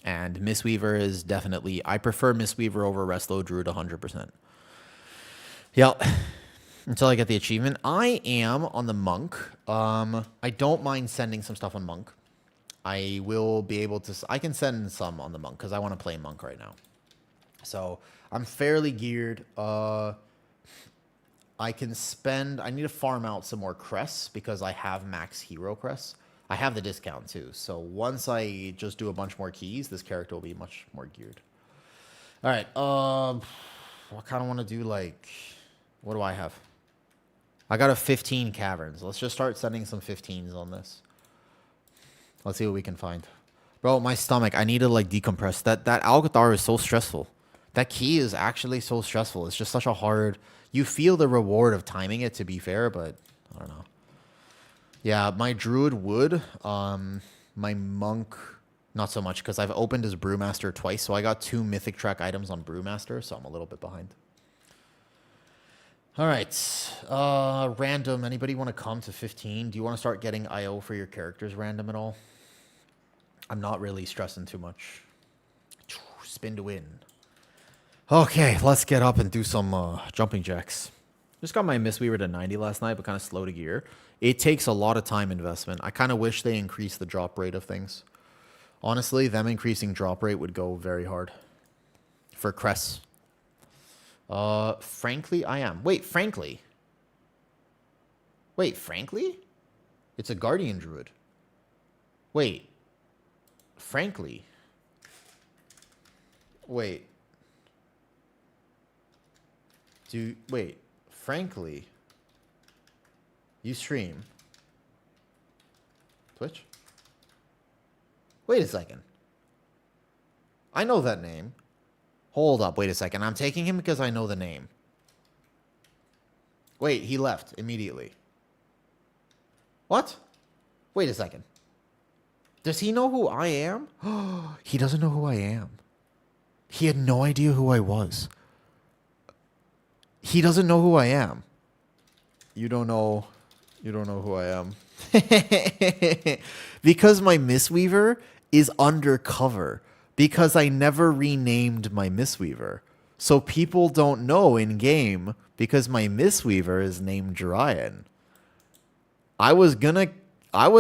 And Mistweaver is definitely... I prefer Mistweaver over Resto Druid 100%. Yeah. Until I get the achievement. I am on the monk. I don't mind sending some stuff on monk. I will be able to... I can send some on the monk because I want to play monk right now. So I'm fairly geared. I can spend... I need to farm out some more crests because I have max hero crests. I have the discount too. So once I just do a bunch more keys, this character will be much more geared. All right. I kind of want to do like... What do I have? I got a 15 caverns. Let's just start sending some 15s on this. Let's see what we can find. Bro, my stomach. I need to like decompress. That Algeth'ar is so stressful. That key is actually so stressful. It's just such a hard... You feel the reward of timing it, to be fair, but I don't know. Yeah, my druid would. My monk, not so much, because I've opened his Brewmaster twice, so I got 2 mythic track items on Brewmaster, so I'm a little bit behind. All right. Random. Anybody want to come to 15? Do you want to start getting IO for your characters random at all? I'm not really stressing too much. Spin to win. Okay, let's get up and do some jumping jacks. Just got my Mistweaver to 90 last night, but kind of slow to gear. It takes a lot of time investment. I kind of wish they increased the drop rate of things. Honestly, them increasing drop rate would go very hard. For crests. Frankly, I am. Wait, frankly? Wait, frankly? It's a Guardian Druid. Wait. Frankly? Wait. Wait. Frankly? You stream? Twitch? Wait a second. I know that name. Hold up, wait a second. I'm taking him because I know the name. Wait, he left immediately. What? Wait a second. Does he know who I am? He doesn't know who I am. He had no idea who I was. He doesn't know who I am. You don't know who I am. Because my Mistweaver is undercover. Because I never renamed my Mistweaver. So people don't know in game because my Mistweaver is named Dryan. I was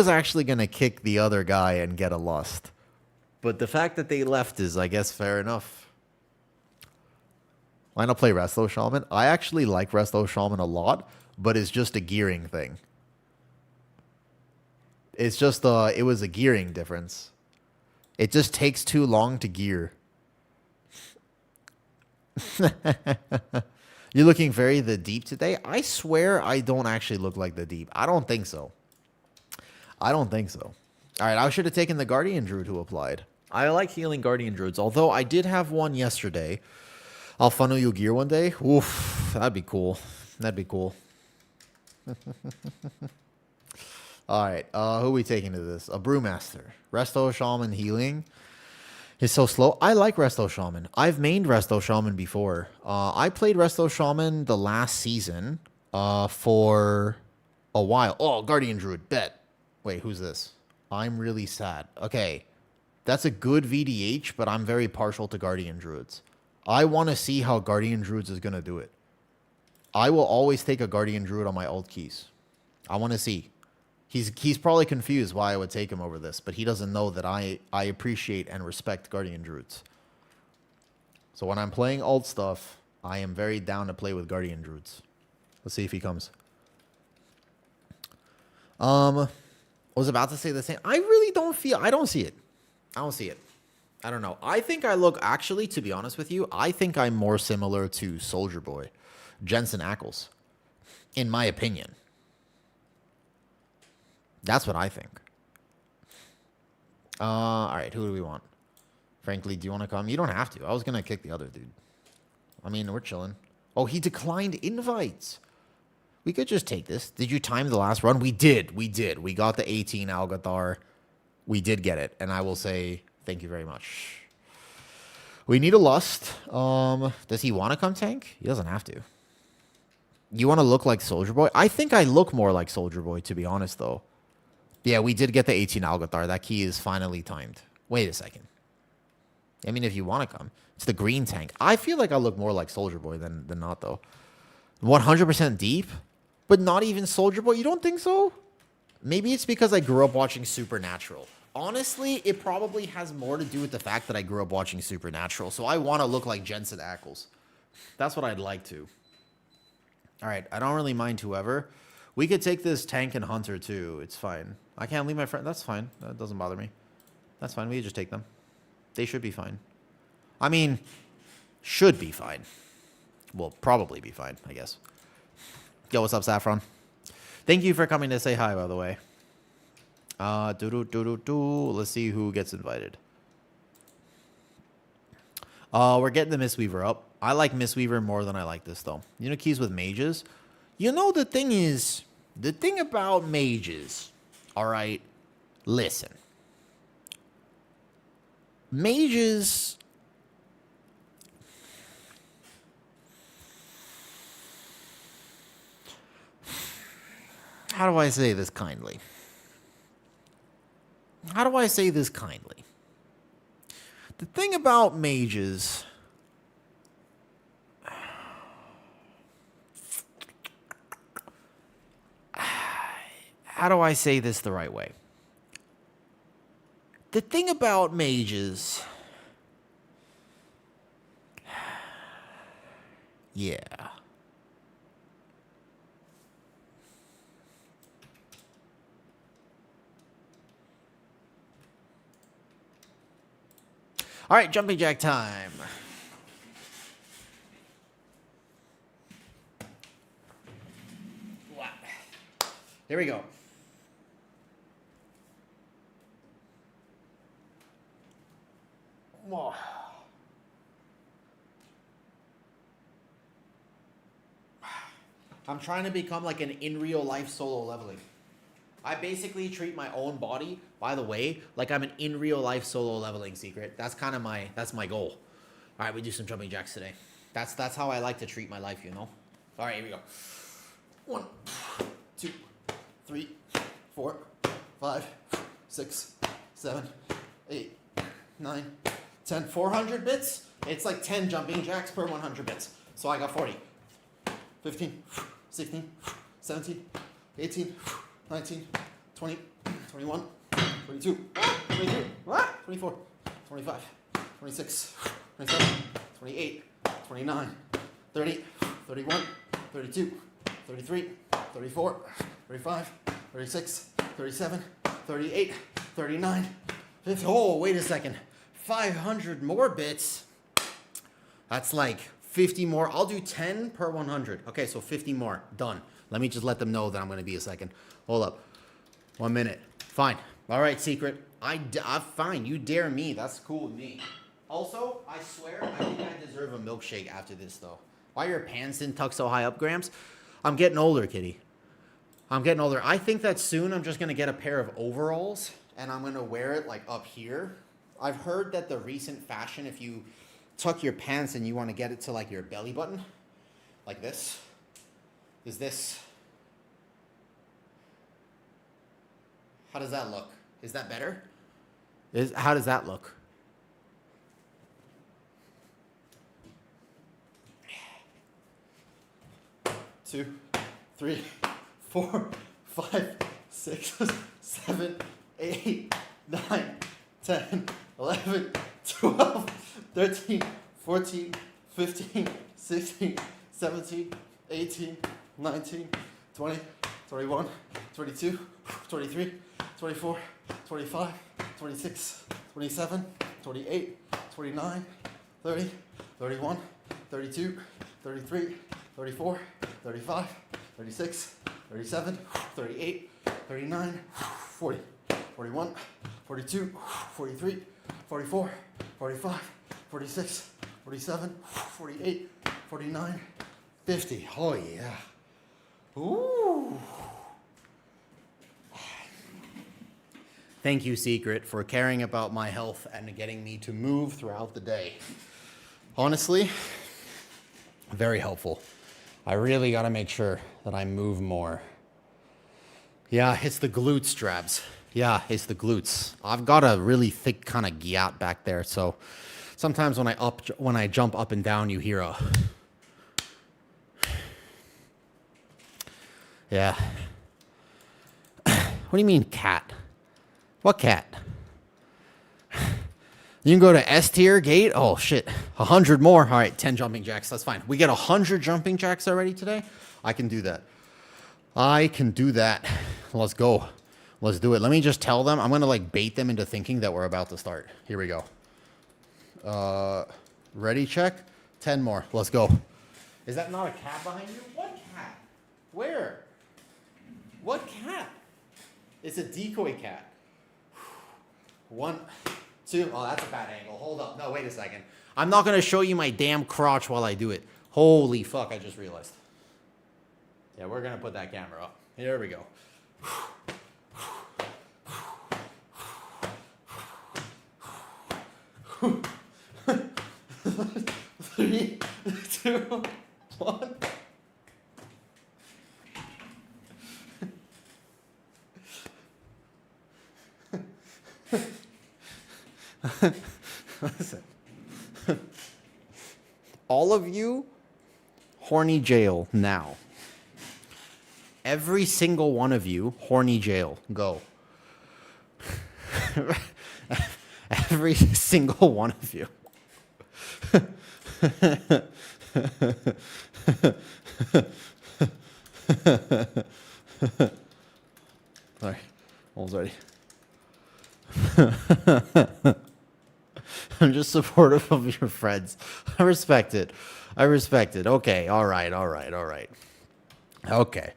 actually gonna kick the other guy and get a lust. But the fact that they left is, I guess, fair enough. Why not play Resto Shaman? I actually like Resto Shaman a lot, but it's just a gearing thing. It's just it was a gearing difference. It just takes too long to gear. You're looking very the deep today. I swear I don't actually look like the deep. I don't think so. I don't think so. All right, I should have taken the Guardian Druid who applied. I like healing Guardian Druids, although I did have one yesterday. I'll funnel you gear one day. Oof, that'd be cool. That'd be cool. All right, who are we taking to this? A Brewmaster. Resto Shaman healing is so slow. I like Resto Shaman. I've mained Resto Shaman before. I played Resto Shaman the last season for a while. Oh, Guardian Druid, bet. Wait, who's this? I'm really sad. Okay, that's a good VDH, but I'm very partial to Guardian Druids. I want to see how Guardian Druids is going to do it. I will always take a Guardian Druid on my alt keys. I want to see. He's probably confused why I would take him over this, but he doesn't know that I appreciate and respect Guardian Druids. So when I'm playing alt stuff, I am very down to play with Guardian Druids. Let's see if he comes. I was about to say the same. I really don't feel... I don't see it. I don't see it. I don't know. I think I look... Actually, to be honest with you, I think I'm more similar to Soldier Boy. Jensen Ackles. In my opinion. That's what I think. All right, who do we want? Frankly, do you want to come? You don't have to. I was going to kick the other dude. I mean, we're chilling. Oh, he declined invites. We could just take this. Did you time the last run? We did. We did. We got the 18 Algeth'ar. We did get it. And I will say thank you very much. We need a Lust. Does he want to come tank? He doesn't have to. You want to look like Soldier Boy? I think I look more like Soldier Boy, to be honest, though. Yeah, we did get the 18 Algeth'ar. That key is finally timed. Wait a second. I mean, if you want to come. It's the green tank. I feel like I look more like Soldier Boy than not, though. 100% deep, but not even Soldier Boy? You don't think so? Maybe it's because I grew up watching Supernatural. Honestly, it probably has more to do with the fact that I grew up watching Supernatural. So I want to look like Jensen Ackles. That's what I'd like to. All right, I don't really mind whoever. We could take this tank and hunter too. It's fine. I can't leave my friend. That's fine. That doesn't bother me. That's fine. We could just take them. They should be fine. I mean, should be fine. Will probably be fine, I guess. Yo, what's up, Saffron? Thank you for coming to say hi, by the way. Let's see who gets invited. We're getting the Mistweaver up. I like Mistweaver more than I like this, though. You know, keys with mages. You know, the thing is, the thing about mages, all right, listen. Mages... How do I say this kindly? How do I say this kindly? The thing about mages... How do I say this the right way? The thing about mages... Yeah. All right, jumping jack time. Wow. Here we go. Whoa. I'm trying to become like an in real life solo leveling. I basically treat my own body, by the way, like I'm an in real life solo leveling secret. That's kind of my goal. All right, we do some jumping jacks today. That's how I like to treat my life, you know. All right, here we go. 1, 2, 3, 4, 5, 6, 7, 8, 9, 10. 400 bits. It's like 10 jumping jacks per 100 bits. So I got 40, 15, 16, 17, 18. 19, 20, 21, 22, 23, 24, 25, 26, 27, 28, 29, 30, 31, 32, 33, 34, 35, 36, 37, 38, 39, 50. Oh, wait a second. 500 more bits. That's like 50 more. I'll do 10 per 100. Okay, so 50 more. Done. Let me just let them know that I'm going to be a second. Hold up. 1 minute. Fine. All right, Secret. I'm fine. You dare me. That's cool with me. Also, I swear, I think I deserve a milkshake after this, though. Why your pants didn't tuck so high up, Gramps? I'm getting older, kitty. I'm getting older. I think that soon I'm just going to get a pair of overalls, and I'm going to wear it, like, up here. I've heard that the recent fashion, if you tuck your pants and you want to get it to, like, your belly button, like this, is this. How does that look? Is that better? How does that look? Two, 3, 4, 5, 6, 7, 8, 9, 10, 11, 12, 13, 14, 15, 16, 17, 18, 19, 20, 21, 22, 23, 24, 25, 26, 27, 28, 29, 30, 31, 32, 33, 34, 35, 36, 37, 38, 39, 40, 41, 42, 43, 44, 45, 46, 47, 48, 49, 50. Oh, yeah. Ooh. Thank you, Secret, for caring about my health and getting me to move throughout the day. Honestly, very helpful. I really got to make sure that I move more. Yeah, it's the glute straps. Yeah, it's the glutes. I've got a really thick kind of gyat back there, so sometimes when I jump up and down, you hear a... Yeah. What do you mean, cat? What cat? You can go to S tier gate. Oh, shit. 100 more. All right, 10 jumping jacks. That's fine. We get 100 jumping jacks already today. I can do that. I can do that. Let's go. Let's do it. Let me just tell them. I'm going to, like, bait them into thinking that we're about to start. Here we go. Ready, check. 10 more. Let's go. Is that not a cat behind you? What cat? Where? What cat? It's a decoy cat. 1, 2. Oh, that's a bad angle. Hold up. No, wait a second. I'm not going to show you my damn crotch while I do it. Holy fuck, I just realized. Yeah, we're going to put that camera up. Here we go. 3, 2, 1. Listen. All of you, horny jail now. Every single one of you, horny jail. Go. Every single one of you. Sorry, almost ready. I'm just supportive of your friends. I respect it. I respect it. Okay, all right. Okay.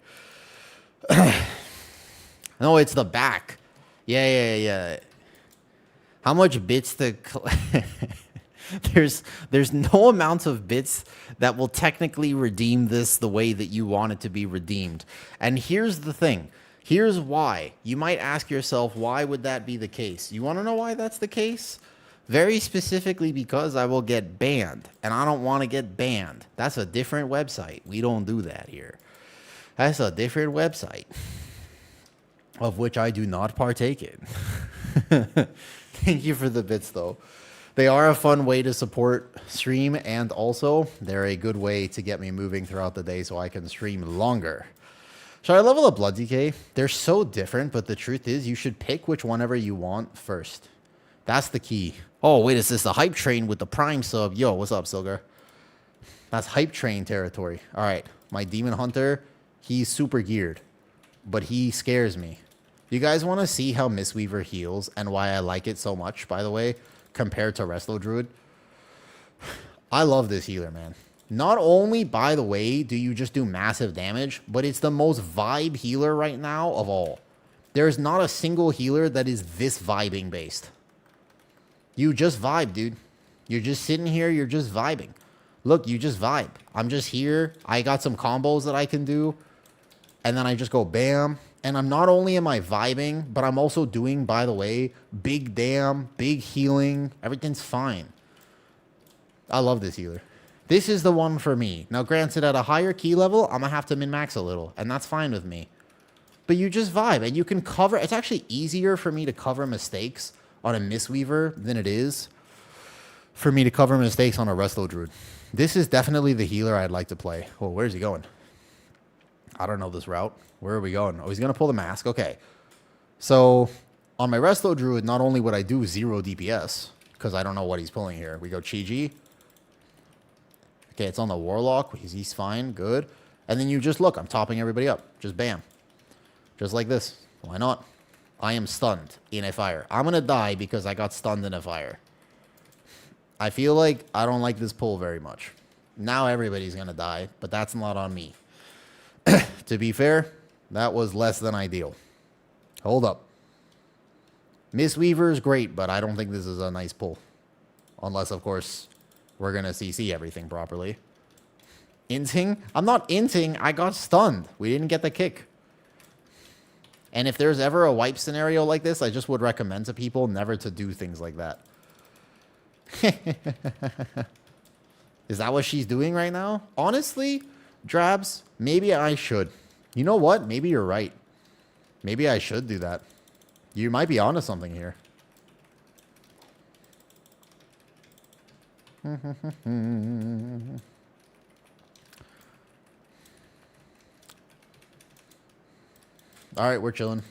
No, it's the back. Yeah. How much bits to... There's no amount of bits that will technically redeem this the way that you want it to be redeemed. And here's the thing. Here's why. You might ask yourself, why would that be the case? You want to know why that's the case? Very specifically because I will get banned. And I don't want to get banned. That's a different website. We don't do that here. That's a different website. Of which I do not partake in. Thank you for the bits, though. They are a fun way to support stream, and also they're a good way to get me moving throughout the day so I can stream longer. Should I level up Blood DK? They're so different, but the truth is you should pick which whenever you want first. That's the key. Oh, wait, is this the hype train with the prime sub? Yo, what's up, Silgar? That's hype train territory. All right, my demon hunter, he's super geared, but he scares me. You guys want to see how Mistweaver heals and why I like it so much, by the way, compared to Resto Druid? I love this healer, man. Not only, by the way, do you just do massive damage, but it's the most vibe healer right now of all. There's not a single healer that is this vibing based. You just vibe, dude. You're just sitting here, you're just vibing. Look, you just vibe. I'm just here. I got some combos that I can do. And then I just go bam. And I'm not only am I vibing, but I'm also doing, by the way, big damn, big healing. Everything's fine. I love this healer. This is the one for me. Now, granted, at a higher key level, I'm going to have to min-max a little. And that's fine with me. But you just vibe. And you can cover... It's actually easier for me to cover mistakes on a Mistweaver than it is for me to cover mistakes on a Resto Druid. This is definitely the healer I'd like to play. Oh, where's he going? I don't know this route. Where are we going? Oh, he's going to pull the mask. Okay. So, on my Resto Druid, not only would I do 0 DPS, because I don't know what he's pulling here. We go Chi-Ji. Okay, it's on the Warlock. He's fine. Good. And then you just look. I'm topping everybody up. Just bam. Just like this. Why not? I am stunned in a fire. I'm going to die because I got stunned in a fire. I feel like I don't like this pull very much. Now everybody's going to die, but that's not on me. To be fair, that was less than ideal. Hold up. Mistweaver is great, but I don't think this is a nice pull. Unless, of course, we're going to CC everything properly. Inting? I'm not inting. I got stunned. We didn't get the kick. And if there's ever a wipe scenario like this, I just would recommend to people never to do things like that. Is that what she's doing right now? Honestly, Drabs, maybe I should. You know what? Maybe you're right. Maybe I should do that. You might be onto something here. All right, we're chilling.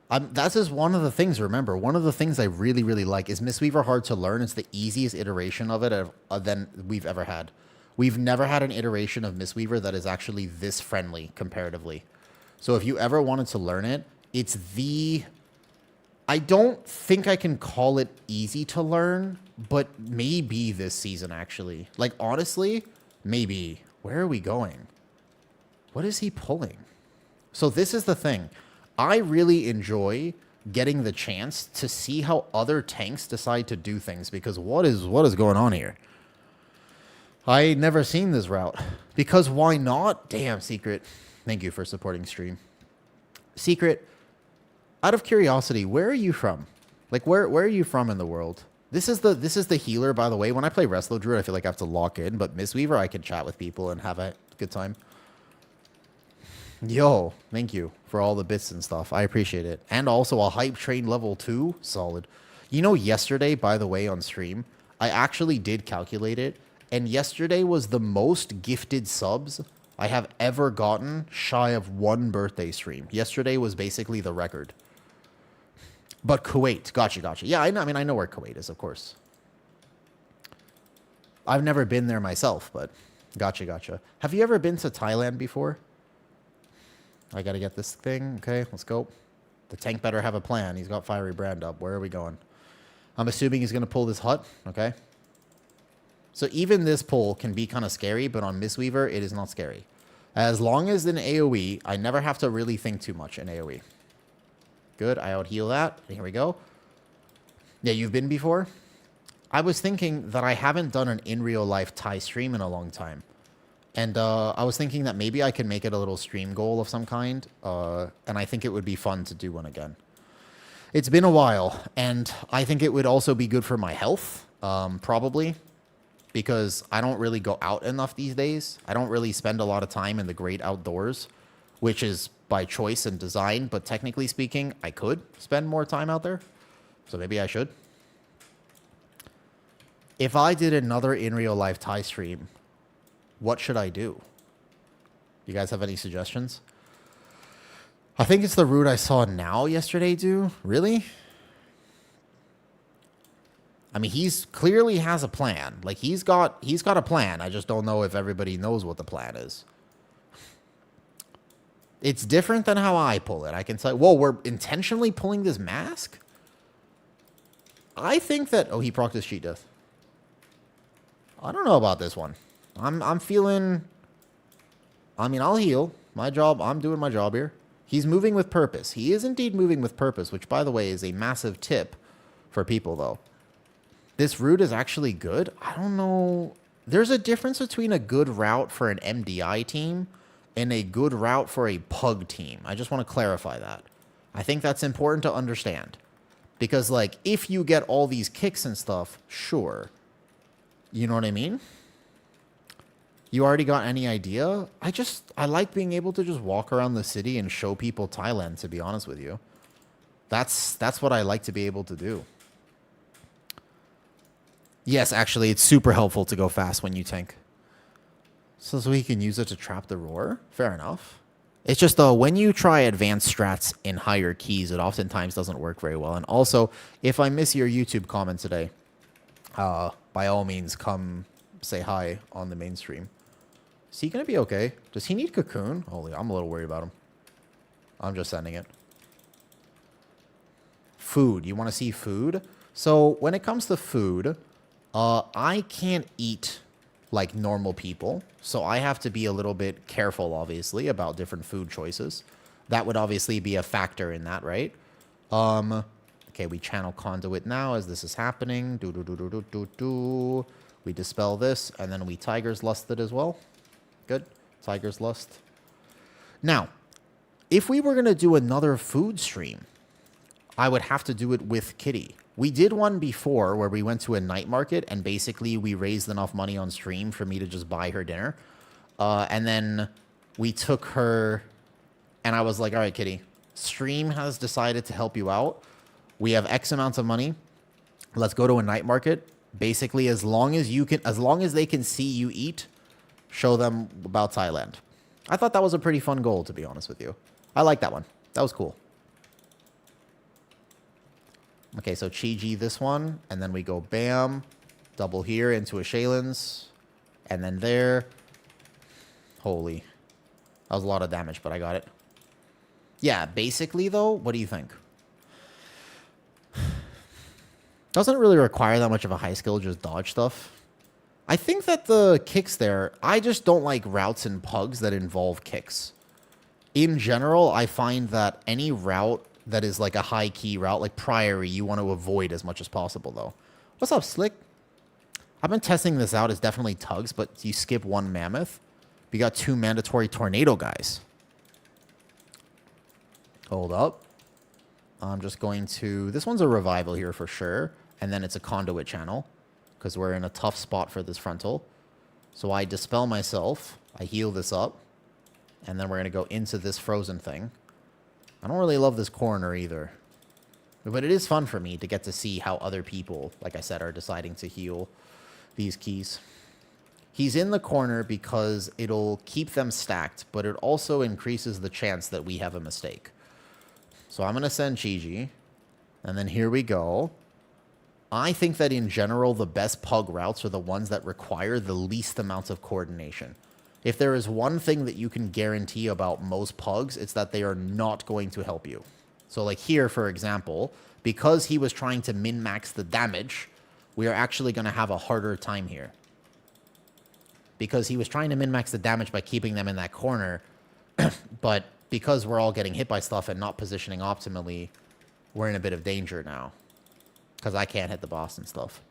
That's just one of the things, remember. One of the things I really, really like is Mistweaver hard to learn. It's the easiest iteration of it than we've ever had. We've never had an iteration of Mistweaver that is actually this friendly comparatively. So if you ever wanted to learn it, it's the... I don't think I can call it easy to learn, but maybe this season, actually. Like, honestly, maybe. Where are we going? What is he pulling? So this is the thing. I really enjoy getting the chance to see how other tanks decide to do things, because what is going on here? I never seen this route. Because why not? Damn, Secret. Thank you for supporting stream. Secret, out of curiosity, where are you from? Like, where are you from in the world? This is the healer, by the way. When I play Resto Druid, I feel like I have to lock in, but Mistweaver, I can chat with people and have a good time. Yo, thank you for all the bits and stuff. I appreciate it. And also a hype train level 2. Solid. You know, yesterday, by the way, on stream, I actually did calculate it. And yesterday was the most gifted subs I have ever gotten shy of one birthday stream. Yesterday was basically the record. But Kuwait. Gotcha. Yeah, I know where Kuwait is, of course. I've never been there myself, but gotcha. Have you ever been to Thailand before? I gotta get this thing. Okay, let's go. The tank better have a plan. He's got Fiery Brand up. Where are we going? I'm assuming he's gonna pull this hut. Okay. So even this pull can be kind of scary, but on Mistweaver, it is not scary. As long as in AoE, I never have to really think too much in AoE. Good, I out-heal that. Here we go. Yeah, you've been before? I was thinking that I haven't done an in real life Thai stream in a long time. And I was thinking that maybe I can make it a little stream goal of some kind. And I think it would be fun to do one again. It's been a while, and I think it would also be good for my health, probably. Because I don't really go out enough these days. I don't really spend a lot of time in the great outdoors, which is by choice and design. But technically speaking, I could spend more time out there. So maybe I should. If I did another in real life Thai stream, what should I do? You guys have any suggestions? I think it's the route I saw now yesterday, do. Really? I mean, he's clearly has a plan. Like, he's got a plan. I just don't know if everybody knows what the plan is. It's different than how I pull it. I can tell. Whoa, we're intentionally pulling this mask? I think that... Oh, he procced his Sheet Death. I don't know about this one. I'm feeling... I mean, I'll heal. My job, I'm doing my job here. He's moving with purpose. He is indeed moving with purpose, which, by the way, is a massive tip for people, though. This route is actually good. I don't know. There's a difference between a good route for an MDI team and a good route for a pug team. I just want to clarify that. I think that's important to understand. Because, like, if you get all these kicks and stuff, sure. You know what I mean? You already got any idea? I like being able to just walk around the city and show people Thailand, to be honest with you. That's what I like to be able to do. Yes, actually, it's super helpful to go fast when you tank. So he can use it to trap the roar? Fair enough. It's just, though, when you try advanced strats in higher keys, it oftentimes doesn't work very well. And also, if I miss your YouTube comment today, by all means, come say hi on the main stream. Is he going to be okay? Does he need cocoon? Holy, I'm a little worried about him. I'm just sending it. Food. You want to see food? So when it comes to food, I can't eat like normal people. So I have to be a little bit careful, obviously, about different food choices. That would obviously be a factor in that, right? Okay, we channel conduit now as this is happening. We dispel this, and then we Tiger's Lust it as well. Good. Tiger's Lust. Now, if we were going to do another food stream, I would have to do it with Kitty. We did one before where we went to a night market, and basically we raised enough money on stream for me to just buy her dinner. And then we took her, and I was like, all right, Kitty, stream has decided to help you out. We have X amounts of money. Let's go to a night market. Basically, as long as they can see you eat, show them about Thailand. I thought that was a pretty fun goal, to be honest with you. I like that one. That was cool. Okay, so Chi-Ji this one, and then we go bam, double here into a Shaylin's, and then there. Holy. That was a lot of damage, but I got it. Yeah, basically, though, what do you think? Doesn't really require that much of a high skill, just dodge stuff. I think that the kicks there, I just don't like routes and pugs that involve kicks. In general, I find that any route that is like a high key route, like Priory, you want to avoid as much as possible, though. What's up, Slick? I've been testing this out. It's definitely tugs, but you skip one mammoth. We got 2 mandatory tornado guys. Hold up. I'm just going to... This one's a revival here for sure. And then it's a conduit channel, because we're in a tough spot for this frontal. So I dispel myself. I heal this up. And then we're going to go into this frozen thing. I don't really love this corner either. But it is fun for me to get to see how other people, like I said, are deciding to heal these keys. He's in the corner because it'll keep them stacked, but it also increases the chance that we have a mistake. So I'm going to send Chi-Ji. And then here we go. I think that in general, the best pug routes are the ones that require the least amounts of coordination. If there is one thing that you can guarantee about most pugs, it's that they are not going to help you. So like here, for example, because he was trying to min-max the damage, we are actually going to have a harder time here. Because he was trying to min-max the damage by keeping them in that corner, but because we're all getting hit by stuff and not positioning optimally, we're in a bit of danger now. Because I can't hit the boss and stuff.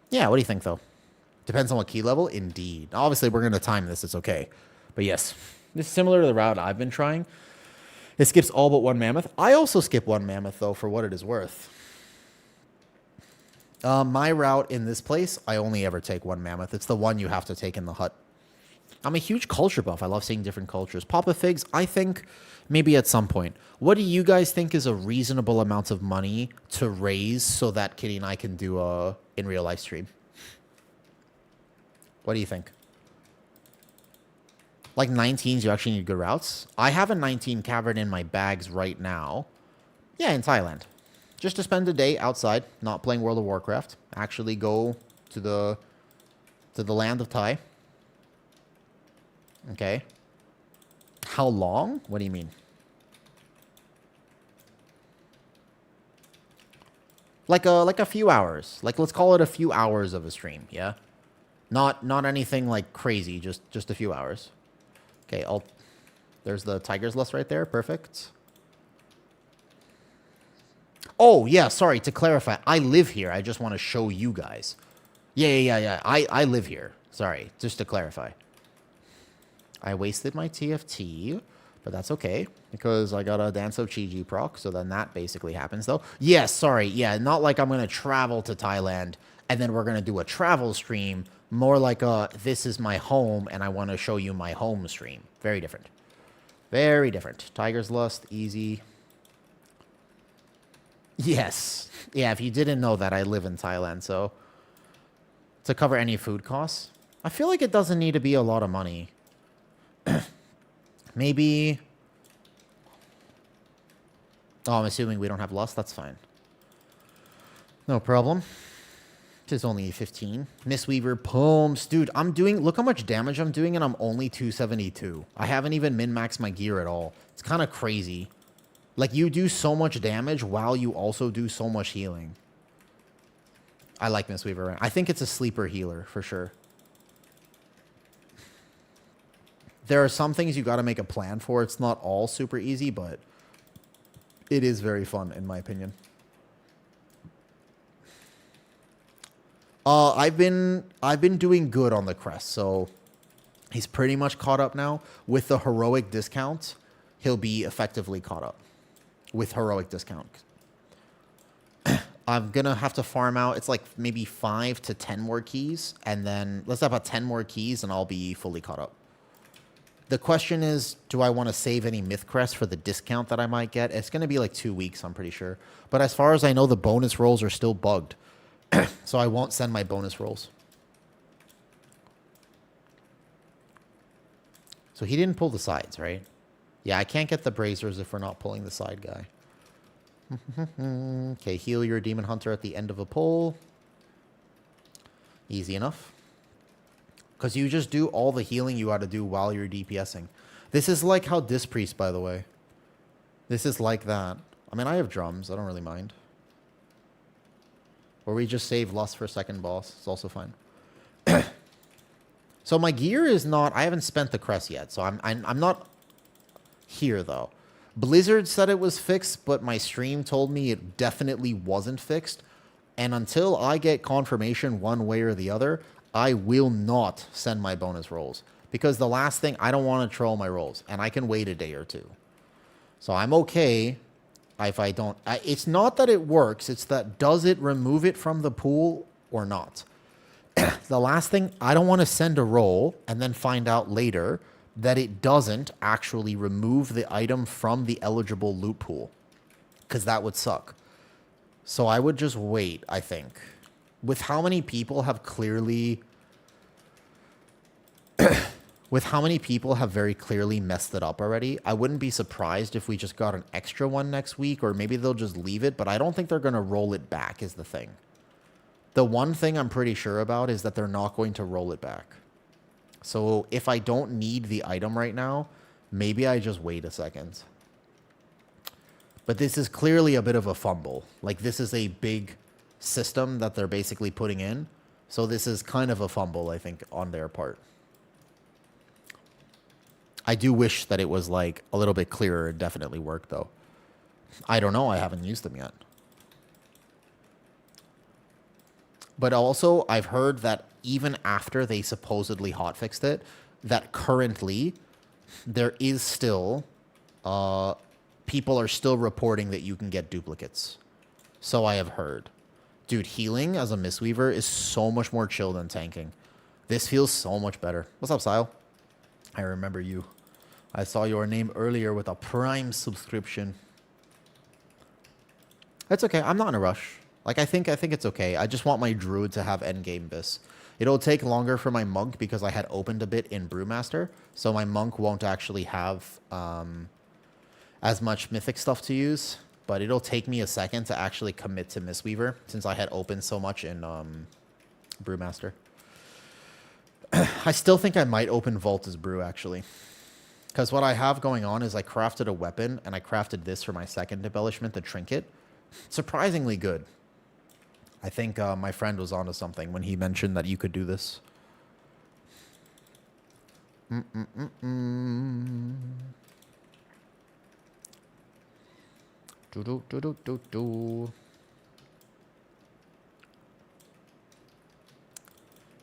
Yeah, what do you think, though? Depends on what key level? Indeed. Obviously, we're going to time this. It's okay. But yes, this is similar to the route I've been trying. It skips all but one mammoth. I also skip one mammoth, though, for what it is worth. My route in this place, I only ever take one mammoth. It's the one you have to take in the hut. I'm a huge culture buff. I love seeing different cultures. Papa Figs, I think maybe at some point. What do you guys think is a reasonable amount of money to raise so that Kitty and I can do a in real life stream? What do you think? Like 19s, you actually need good routes? I have a 19 cavern in my bags right now. Yeah, in Thailand. Just to spend a day outside, not playing World of Warcraft. Actually go to the land of Thai. Okay. How long? What do you mean? Like a few hours. Like, let's call it a few hours of a stream, yeah? Not anything like crazy, just a few hours. Okay, there's the Tiger's Lust right there. Perfect. Oh, yeah, sorry, to clarify, I live here. I just want to show you guys. Yeah. I live here. Sorry, just to clarify. I wasted my TFT, but that's okay, because I got a Dance of Chi-Ji proc, so then that basically happens, though. Yeah, sorry, yeah, not like I'm going to travel to Thailand, and then we're going to do a travel stream. More like this is my home, and I want to show you my home stream. Very different. Very different. Tiger's Lust, easy. Yes. Yeah, if you didn't know that, I live in Thailand, so... To cover any food costs? I feel like it doesn't need to be a lot of money. Maybe... Oh, I'm assuming we don't have lust. That's fine. No problem. It's only 15. Mistweaver, Poems. Dude, I'm doing... Look how much damage I'm doing, and I'm only 272. I haven't even min-maxed my gear at all. It's kind of crazy. Like, you do so much damage while you also do so much healing. I like Mistweaver. I think it's a sleeper healer, for sure. There are some things you got to make a plan for. It's not all super easy, but it is very fun, in my opinion. I've been doing good on the crest, so he's pretty much caught up now. With the heroic discount, he'll be effectively caught up with heroic discount. I'm gonna have to farm out. It's like maybe 5 to 10 more keys, and then let's have about 10 more keys, and I'll be fully caught up. The question is, do I want to save any myth crests for the discount that I might get? It's going to be like 2 weeks, I'm pretty sure. But as far as I know, the bonus rolls are still bugged. So I won't send my bonus rolls. So he didn't pull the sides, right? Yeah, I can't get the Brazers if we're not pulling the side guy. Okay, heal your Demon Hunter at the end of a pull. Easy enough. Because you just do all the healing you got to do while you're DPSing. This is like how Disc Priest, by the way. This is like that. I mean, I have drums. I don't really mind. Or we just save Lust for second boss. It's also fine. So my gear is not... I haven't spent the crest yet. So I'm not here, though. Blizzard said it was fixed, but my stream told me it definitely wasn't fixed. And until I get confirmation one way or the other... I will not send my bonus rolls. Because the last thing, I don't want to troll my rolls. And I can wait a day or two. So I'm okay if I don't... it's not that it works. It's that does it remove it from the pool or not? The last thing, I don't want to send a roll and then find out later that it doesn't actually remove the item from the eligible loot pool. Because that would suck. So I would just wait, I think. With how many people have clearly... with how many people have very clearly messed it up already, I wouldn't be surprised if we just got an extra one next week, or maybe they'll just leave it, but I don't think they're going to roll it back is the thing. The one thing I'm pretty sure about is that they're not going to roll it back. So if I don't need the item right now, maybe I just wait a second. But this is clearly a bit of a fumble. Like, this is a big... system that they're basically putting in. So this is kind of a fumble, I think, on their part. I do wish that it was like a little bit clearer and definitely worked, though. I don't know. I haven't used them yet. But also, I've heard that even after they supposedly hotfixed it, that currently there is still... people are still reporting that you can get duplicates. So I have heard. Dude, healing as a Mistweaver is so much more chill than tanking. This feels so much better. What's up, Sile? I remember you. I saw your name earlier with a Prime subscription. It's okay. I'm not in a rush. Like, I think it's okay. I just want my Druid to have endgame bis. It'll take longer for my Monk because I had opened a bit in Brewmaster. So my Monk won't actually have as much Mythic stuff to use. But it'll take me a second to actually commit to Mistweaver since I had opened so much in Brewmaster. I still think I might open Vault as Brew, actually. Because what I have going on is I crafted a weapon, and I crafted this for my second embellishment, the Trinket. Surprisingly good. I think my friend was onto something when he mentioned that you could do this. Do do do do do do.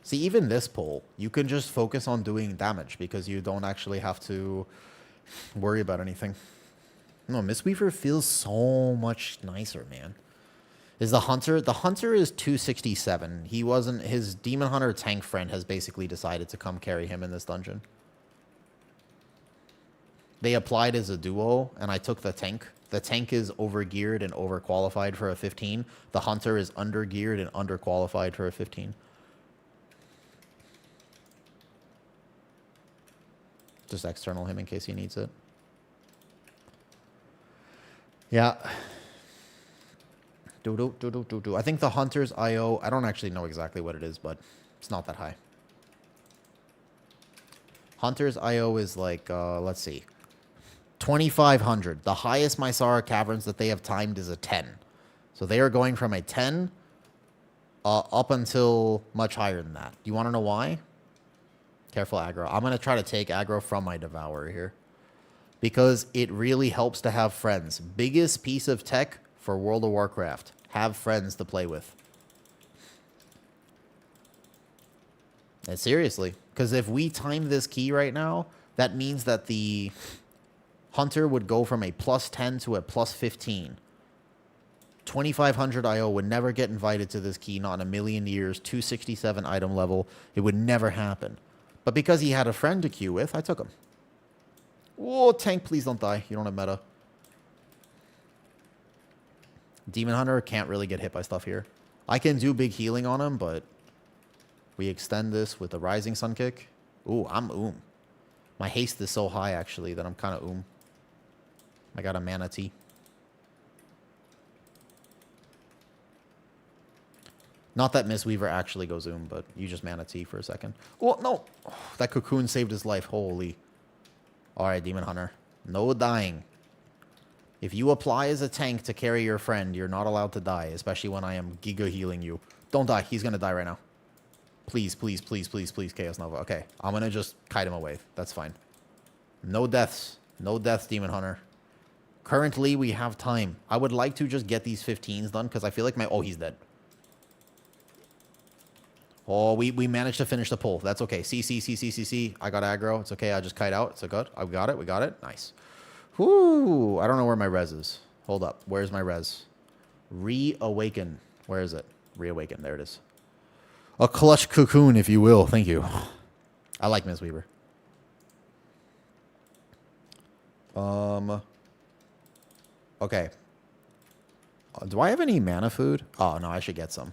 See, even this pull, you can just focus on doing damage because you don't actually have to worry about anything. No, Mistweaver feels so much nicer, man. Is the Hunter? The Hunter is 267. He wasn't... His Demon Hunter tank friend has basically decided to come carry him in this dungeon. They applied as a duo, and I took the tank. The tank is overgeared and overqualified for a 15. The Hunter is undergeared and underqualified for a 15. Just external him in case he needs it. Yeah. I think the Hunter's IO, I don't actually know exactly what it is, but it's not that high. Hunter's IO is like, let's see. 2,500. The highest Mysara Caverns that they have timed is a 10. So they are going from a 10 up until much higher than that. Do you want to know why? Careful aggro. I'm going to try to take aggro from my Devourer here. Because it really helps to have friends. Biggest piece of tech for World of Warcraft. Have friends to play with. And seriously. Because if we time this key right now, that means that the Hunter would go from a +10 to a +15. 2,500 IO would never get invited to this key, not in a million years. 267 item level. It would never happen. But because he had a friend to queue with, I took him. Whoa, tank, please don't die. You don't have meta. Demon Hunter can't really get hit by stuff here. I can do big healing on him, but we extend this with the Rising Sun Kick. Ooh, I'm My haste is so high, actually, that I'm kind of I got a Mana Tea. Not that Mistweaver actually goes but you just Mana Tea for a second. Oh, no. Oh, that cocoon saved his life. Holy. Alright, Demon Hunter. No dying. If you apply as a tank to carry your friend, you're not allowed to die, especially when I am Giga healing you. Don't die. He's going to die right now. Please, please, please, please, please, Chaos Nova. Okay, I'm going to just kite him away. That's fine. No deaths. No deaths, Demon Hunter. Currently, we have time. I would like to just get these 15s done, because I feel like my... Oh, he's dead. Oh, we managed to finish the pull. That's okay. C. I got aggro. It's okay. I just kite out. It's good. I got it. We got it. Nice. Whoo. I don't know where my res is. Hold up. Where's my res? Reawaken. Where is it? Reawaken. There it is. A clutch cocoon, if you will. Thank you. I like Mistweaver. Okay. Do I have any mana food? Oh, no. I should get some.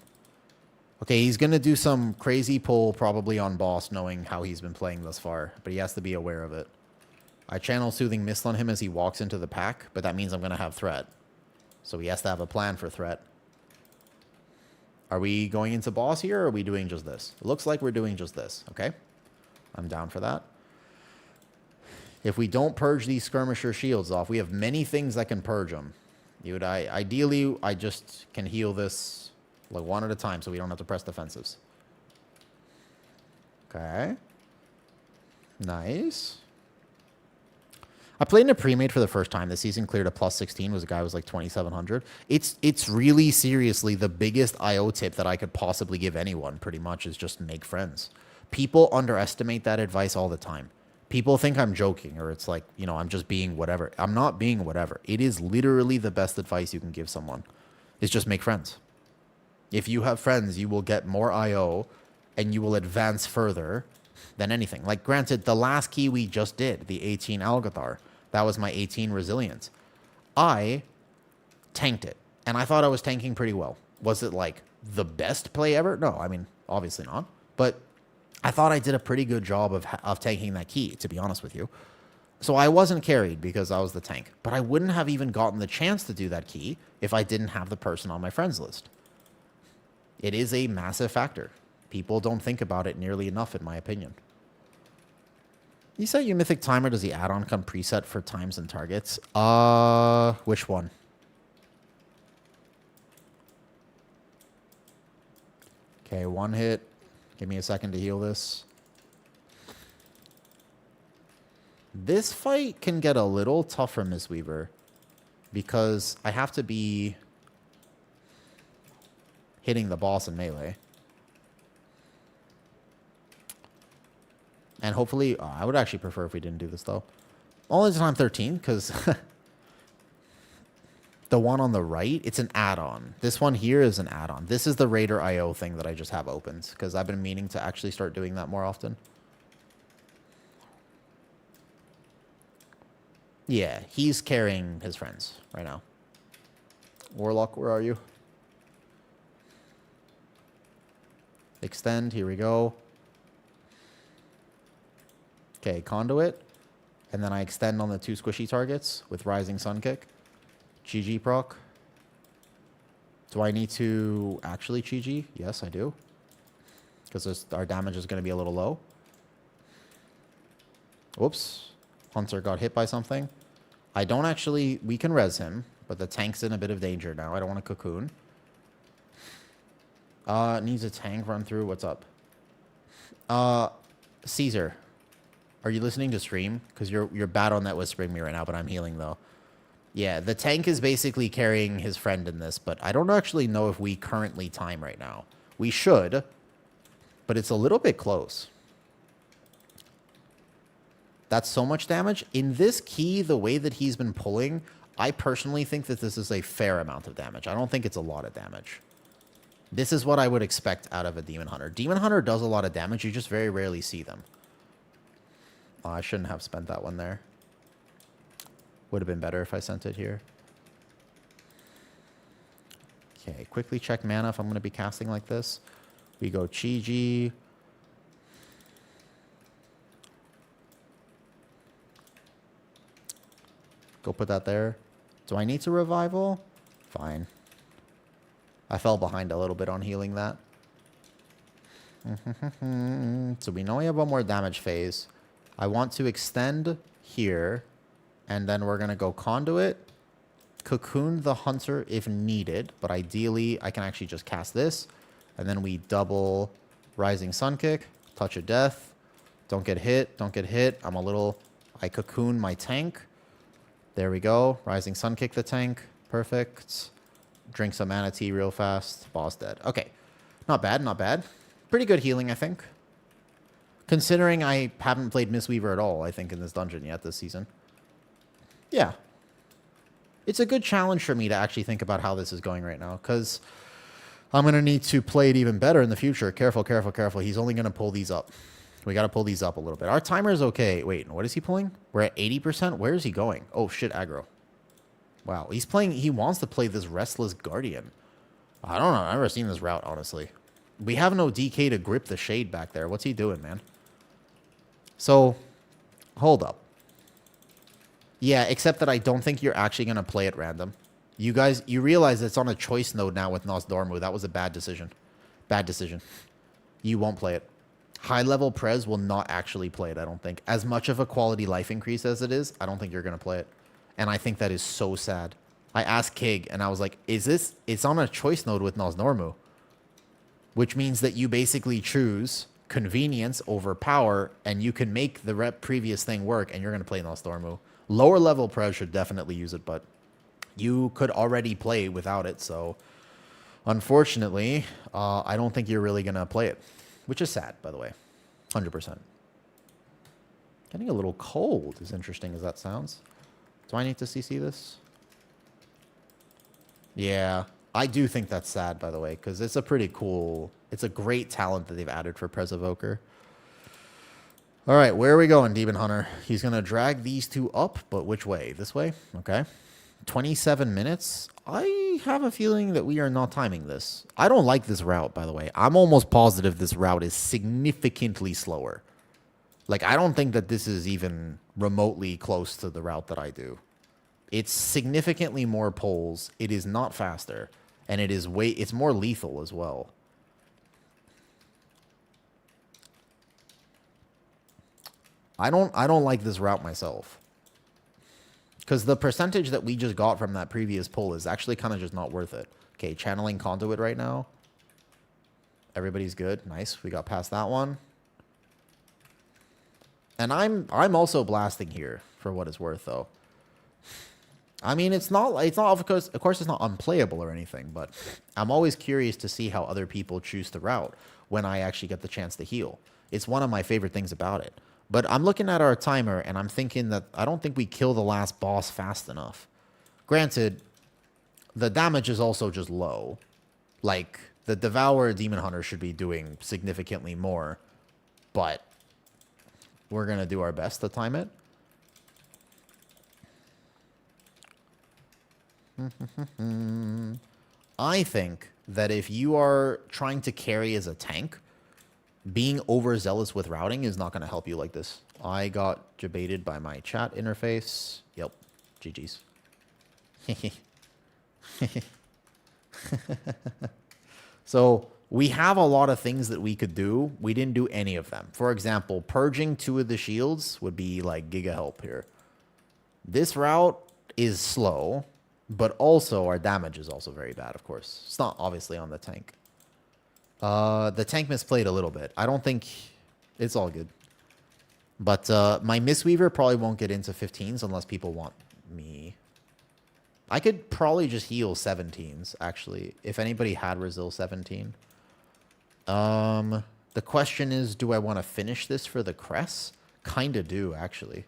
Okay, he's going to do some crazy pull probably on boss, knowing how he's been playing thus far. But he has to be aware of it. I channel Soothing Mist on him as he walks into the pack, but that means I'm going to have threat. So he has to have a plan for threat. Are we going into boss here, or are we doing just this? It looks like we're doing just this, okay? I'm down for that. If we don't purge these skirmisher shields off, we have many things that can purge them. Ideally, I just can heal this... like one at a time so we don't have to press defensives. Okay. Nice. I played in a pre-made for the first time this season, cleared a +16, was a guy who was like 2,700. It's really seriously the biggest IO tip that I could possibly give anyone, pretty much, is just make friends. People underestimate that advice all the time. People think I'm joking, or it's like, you know, I'm just being whatever. I'm not being whatever. It is literally the best advice you can give someone. Is just make friends. If you have friends, you will get more IO, and you will advance further than anything. Like, granted, the last key we just did, the 18 Algeth'ar, that was my 18 Resilience. I tanked it, and I thought I was tanking pretty well. Was it, like, the best play ever? No, I mean, obviously not. But I thought I did a pretty good job of tanking that key, to be honest with you. So I wasn't carried because I was the tank. But I wouldn't have even gotten the chance to do that key if I didn't have the person on my friends list. It is a massive factor. People don't think about it nearly enough, in my opinion. You said your Mythic Timer, does the add-on come preset for times and targets? Which one? Okay, one hit. Give me a second to heal this. This fight can get a little tougher, Mistweaver, because I have to be hitting the boss in melee. And hopefully, I would actually prefer if we didn't do this, though. Only time 13, because the one on the right, it's an add-on. This one here is an add-on. This is the Raider IO thing that I just have opened, because I've been meaning to actually start doing that more often. Yeah, he's carrying his friends right now. Warlock, where are you? Extend, here we go. Okay, Conduit. And then I extend on the 2 squishy targets with Rising Sun Kick. GG proc. Do I need to actually GG? Yes, I do. Because our damage is going to be a little low. Whoops. Hunter got hit by something. I don't actually... We can res him, but the tank's in a bit of danger now. I don't want to cocoon. Needs a tank run through. What's up? Caesar. Are you listening to stream? Because you're bad on that whispering me right now, but I'm healing, though. Yeah, the tank is basically carrying his friend in this, but I don't actually know if we currently time right now. We should, but it's a little bit close. That's so much damage. In this key, the way that he's been pulling, I personally think that this is a fair amount of damage. I don't think it's a lot of damage. This is what I would expect out of a Demon Hunter. Demon Hunter does a lot of damage. You just very rarely see them. Oh, I shouldn't have spent that one there. Would have been better if I sent it here. Okay, quickly check mana if I'm going to be casting like this. We go Chi-Ji. Go put that there. Do I need to revival? Fine. I fell behind a little bit on healing that. So we know we have one more damage phase. I want to extend here, and then we're going to go Conduit, Cocoon the Hunter if needed, but ideally I can actually just cast this, and then we double Rising Sun Kick, Touch of Death, don't get hit, don't get hit. I Cocoon my tank. There we go. Rising Sun Kick the tank. Perfect. Drink some Mana Tea real fast. Boss dead. Okay. Not bad, not bad. Pretty good healing, I think. Considering I haven't played Mistweaver at all, I think, in this dungeon yet this season. Yeah. It's a good challenge for me to actually think about how this is going right now, because I'm going to need to play it even better in the future. Careful, careful, careful. He's only going to pull these up. We got to pull these up a little bit. Our timer is okay. Wait, what is he pulling? We're at 80%? Where is he going? Oh, shit, aggro. Wow, he's playing... He wants to play this Restless Guardian. I don't know. I've never seen this route, honestly. We have no DK to grip the shade back there. What's he doing, man? So, hold up. Yeah, except that I don't think you're actually going to play it random. You guys, you realize it's on a choice node now with Nosdormu. That was a bad decision. Bad decision. You won't play it. High-level Prez will not actually play it, I don't think. As much of a quality life increase as it is, I don't think you're going to play it. And I think that is so sad. I asked Kig, and I was like, is this... It's on a choice node with Nosdormu. Which means that you basically choose convenience over power, and you can make the previous thing work, and you're going to play Nosdormu. Lower level Prez should definitely use it, but you could already play without it, so... Unfortunately, I don't think you're really going to play it. Which is sad, by the way. 100%. Getting a little cold, as interesting as that sounds. Do I need to CC this? Yeah, I do think that's sad, by the way, because it's a pretty cool... It's a great talent that they've added for Prez Evoker. All right, where are we going, Demon Hunter? He's going to drag these two up, but which way? This way? Okay. 27 minutes. I have a feeling that we are not timing this. I don't like this route, by the way. I'm almost positive this route is significantly slower. Like, I don't think that this is even remotely close to the route that I do. It's significantly more pulls. It is not faster. And it is it's more lethal as well. I don't like this route myself. Because the percentage that we just got from that previous pull is actually kind of just not worth it. Okay, channeling Conduit right now. Everybody's good. Nice. We got past that one. And I'm also blasting here for what it's worth, though. I mean, it's not of course it's not unplayable or anything, but I'm always curious to see how other people choose the route when I actually get the chance to heal. It's one of my favorite things about it. But I'm looking at our timer and I'm thinking that I don't think we kill the last boss fast enough. Granted, the damage is also just low. Like, the Devourer Demon Hunter should be doing significantly more, but we're going to do our best to time it. I think that if you are trying to carry as a tank, being overzealous with routing is not going to help you like this. I got debated by my chat interface. Yep. GG's. So we have a lot of things that we could do. We didn't do any of them. For example, purging 2 of the shields would be like giga help here. This route is slow, but also our damage is also very bad, of course. It's not obviously on the tank. The tank misplayed a little bit. I don't think it's all good. But my Mistweaver probably won't get into 15s unless people want me. I could probably just heal 17s, actually, if anybody had Resil 17. The question is, do I want to finish this for the Cress? Kinda do, actually.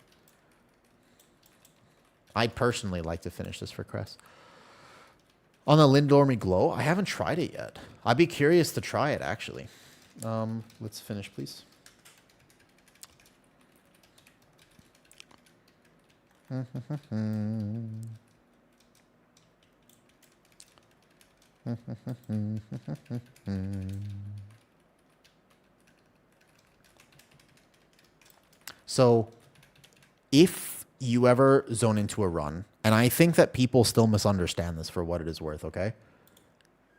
I personally like to finish this for Cress. On the Lindormy Glow, I haven't tried it yet. I'd be curious to try it, actually. Let's finish, please. So, if you ever zone into a run, and I think that people still misunderstand this for what it is worth, okay?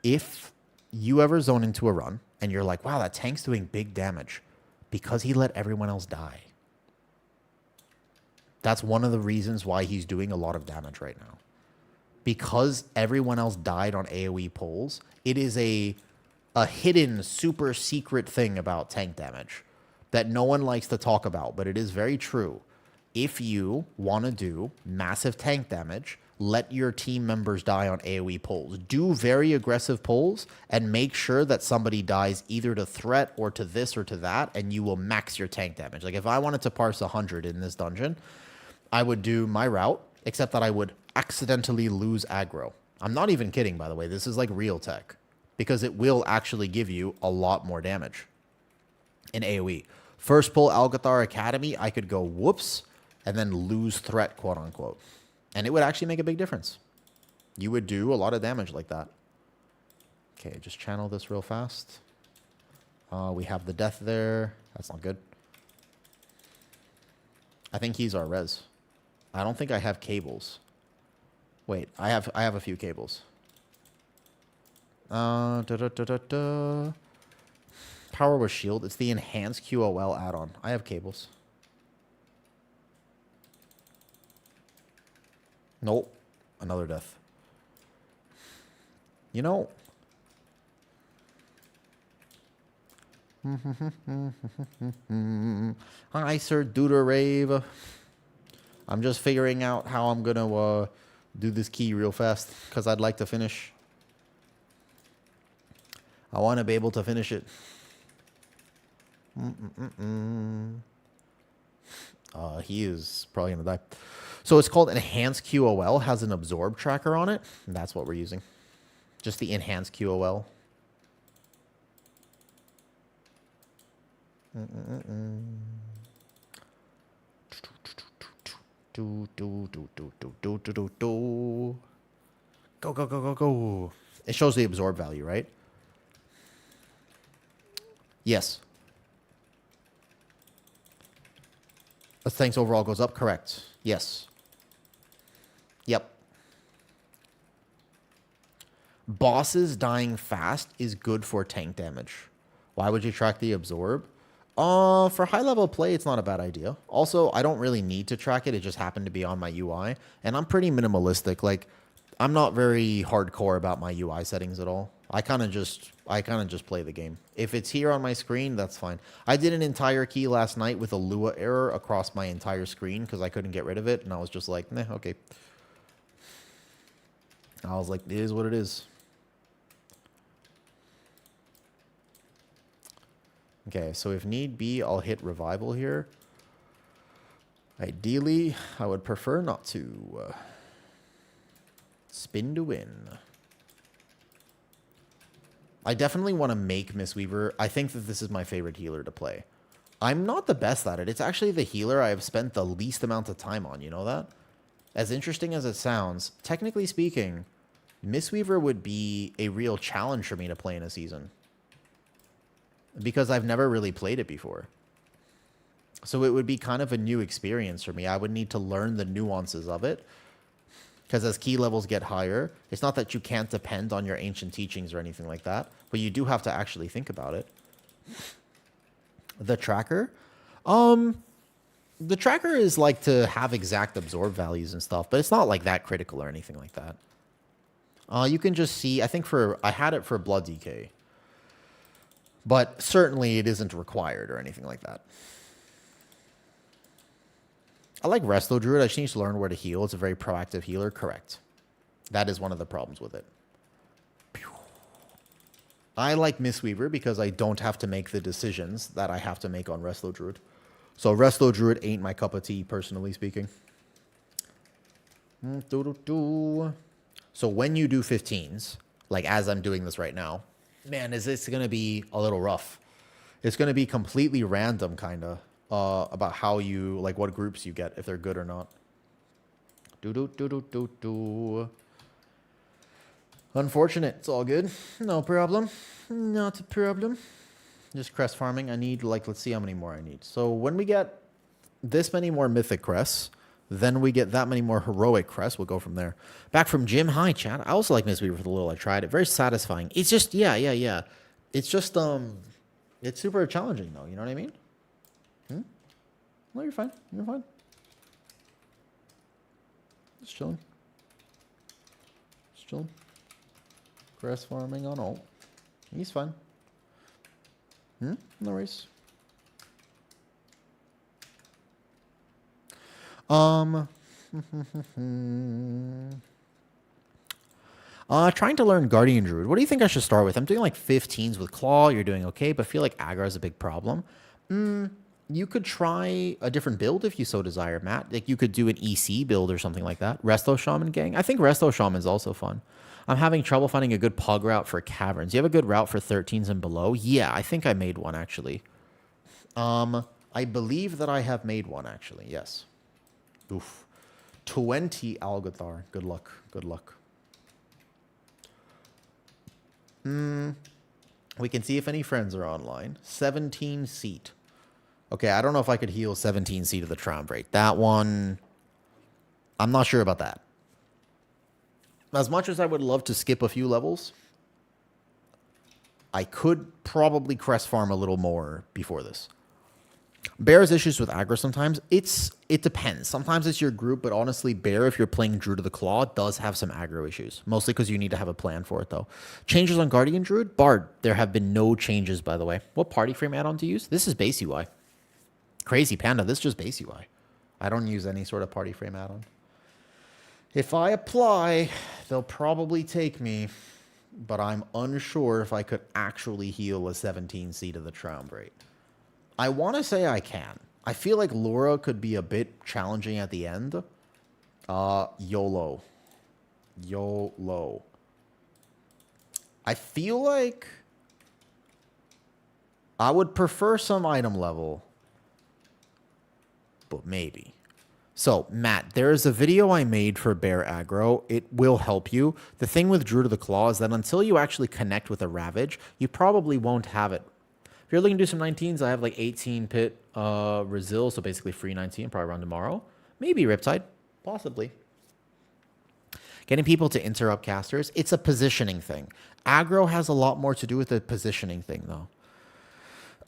If you ever zone into a run, and you're like, wow, that tank's doing big damage, because he let everyone else die. That's one of the reasons why he's doing a lot of damage right now. Because everyone else died on AoE pulls, it is a hidden, super secret thing about tank damage that no one likes to talk about, but it is very true. If you want to do massive tank damage, let your team members die on AoE pulls. Do very aggressive pulls and make sure that somebody dies either to threat or to this or to that, and you will max your tank damage. Like, if I wanted to parse 100 in this dungeon, I would do my route, except that I would accidentally lose aggro. I'm not even kidding, by the way. This is like real tech, because it will actually give you a lot more damage in AoE. First pull Algeth'ar Academy, I could go whoops and then lose threat, quote unquote. And it would actually make a big difference. You would do a lot of damage like that. Okay, just channel this real fast. We have the death there. That's not good. I think he's our res. I don't think I have cables. Wait, I have a few cables. Power with shield. It's the enhanced QOL add-on. I have cables. Nope. Another death. You know. Hi, Sir Duder Rave. I'm just figuring out how I'm gonna do this key real fast, because I'd like to finish. I want to be able to finish it. He is probably gonna die. So it's called Enhanced QOL, has an absorb tracker on it. And that's what we're using. Just the Enhanced QOL. Go, go, go, go, go. It shows the absorb value, right? Yes. The thanks overall goes up, correct. Yes. Yep. Bosses dying fast is good for tank damage. Why would you track the absorb? For high level play, it's not a bad idea. Also, I don't really need to track it. It just happened to be on my UI. And I'm pretty minimalistic. Like, I'm not very hardcore about my UI settings at all. I kind of just play the game. If it's here on my screen, that's fine. I did an entire key last night with a Lua error across my entire screen because I couldn't get rid of it, and I was just like, nah, okay. I was like, it is what it is. Okay, so if need be, I'll hit revival here. Ideally, I would prefer not to. Spin to win. I definitely want to make Mistweaver. I think that this is my favorite healer to play. I'm not the best at it. It's actually the healer I have spent the least amount of time on. You know that? As interesting as it sounds, technically speaking, Mistweaver would be a real challenge for me to play in a season. Because I've never really played it before. So it would be kind of a new experience for me. I would need to learn the nuances of it. Because as key levels get higher, it's not that you can't depend on your ancient teachings or anything like that, but you do have to actually think about it. The tracker? The tracker is like to have exact absorb values and stuff, but it's not like that critical or anything like that. You can just see, I think I had it for Blood Decay. But certainly it isn't required or anything like that. I like Resto Druid. I just need to learn where to heal. It's a very proactive healer. Correct. That is one of the problems with it. I like Mistweaver because I don't have to make the decisions that I have to make on Resto Druid. So Resto Druid ain't my cup of tea, personally speaking. So when you do 15s, like as I'm doing this right now, man, is this going to be a little rough. It's going to be completely random, kind of, about how you, like, what groups you get, if they're good or not. Unfortunate. It's all good. No problem. Not a problem. Just crest farming. I need, like, let's see how many more I need. So when we get this many more mythic crests, then we get that many more heroic crests. We'll go from there. Back from Jim. Hi, chat. I also like Mistweaver for the little I tried it. Very satisfying. It's just, yeah. It's just, it's super challenging, though. You know what I mean? No, you're fine. You're fine. Just chilling. Just chilling. Crest farming on ult. He's fine. No worries. Trying to learn Guardian Druid. What do you think I should start with? I'm doing like 15s with Claw. You're doing okay, but I feel like aggro is a big problem. You could try a different build if you so desire, Matt. Like you could do an EC build or something like that. Resto Shaman gang. I think Resto Shaman is also fun. I'm having trouble finding a good pug route for caverns. You have a good route for 13s and below? Yeah, I think I made one actually. I believe that I have made one actually. Yes. Oof. 20 Algeth'ar. Good luck. Good luck. We can see if any friends are online. 17 seat. Okay, I don't know if I could heal 17 seat of the Triumvirate. That one, I'm not sure about that. As much as I would love to skip a few levels, I could probably crest farm a little more before this. Bear has issues with aggro sometimes. It depends. Sometimes it's your group, but honestly, Bear, if you're playing Druid of the Claw, does have some aggro issues. Mostly because you need to have a plan for it, though. Changes on Guardian Druid? Bard. There have been no changes, by the way. What party frame add-on to use? This is base UI. Crazy Panda, this is just base UI. I don't use any sort of party frame add-on. If I apply, they'll probably take me, but I'm unsure if I could actually heal a 17 seat of the Triumvirate. I want to say I can. I feel like Laura could be a bit challenging at the end. YOLO. YOLO. I feel like I would prefer some item level, but maybe. So, Matt, there is a video I made for Bear Aggro. It will help you. The thing with Druid of the Claw is that until you actually connect with a Ravage, you probably won't have it. If you're looking to do some 19s, I have like 18 pit Resil, so basically free 19, probably around tomorrow. Maybe Riptide, possibly. Getting people to interrupt casters, it's a positioning thing. Aggro has a lot more to do with the positioning thing, though.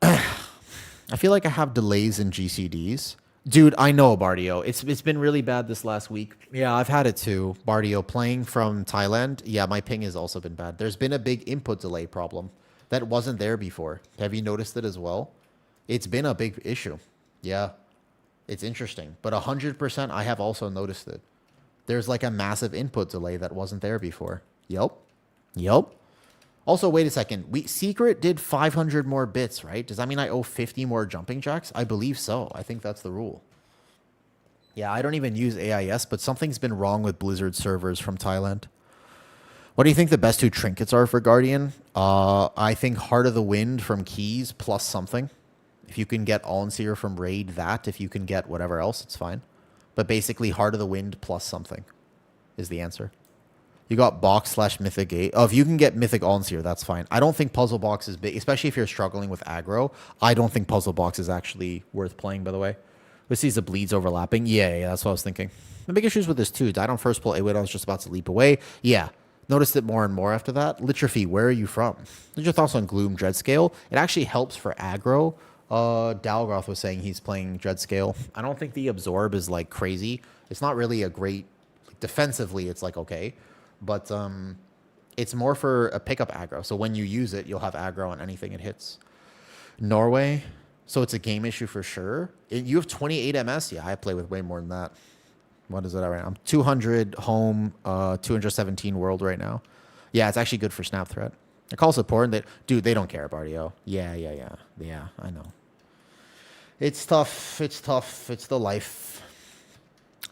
I feel like I have delays in GCDs, Dude, I know Bardio. It's been really bad this last week. Yeah, I've had it too. Bardio playing from Thailand. Yeah, my ping has also been bad. There's been a big input delay problem that wasn't there before. Have you noticed it as well? It's been a big issue. Yeah, it's interesting. But 100% I have also noticed it. There's like a massive input delay that wasn't there before. Yep. Yep. Also, wait a second. Secret did 500 more bits, right? Does that mean I owe 50 more jumping jacks? I believe so. I think that's the rule. Yeah, I don't even use AIS, but something's been wrong with Blizzard servers from Thailand. What do you think the best two trinkets are for Guardian? I think Heart of the Wind from Keys plus something. If you can get Alnseer from Raid, that. If you can get whatever else, it's fine. But basically, Heart of the Wind plus something is the answer. You got box / mythic 8. Oh, if you can get mythic Alnseer, that's fine. I don't think puzzle box is big, especially if you're struggling with aggro. I don't think puzzle box is actually worth playing, by the way. Let's see the bleeds overlapping. Yeah, that's what I was thinking. The big issues with this too. Died on first pull. A-Wait, I was just about to leap away. Yeah. Noticed it more and more after that. Litrophy, where are you from? What's your thoughts on Gloom Dreadscale? It actually helps for aggro. Dalgroth was saying he's playing Dreadscale. I don't think the Absorb is like crazy. It's not really a great... defensively, it's like okay. But it's more for a pickup aggro. So when you use it, you'll have aggro on anything it hits. Norway. So it's a game issue for sure. You have 28 MS? Yeah, I play with way more than that. What is it right now? I'm 200 home, 217 world right now. Yeah, it's actually good for snap threat. I call support. Dude, they don't care, Bardio. Yeah, I know. It's tough. It's tough. It's the life.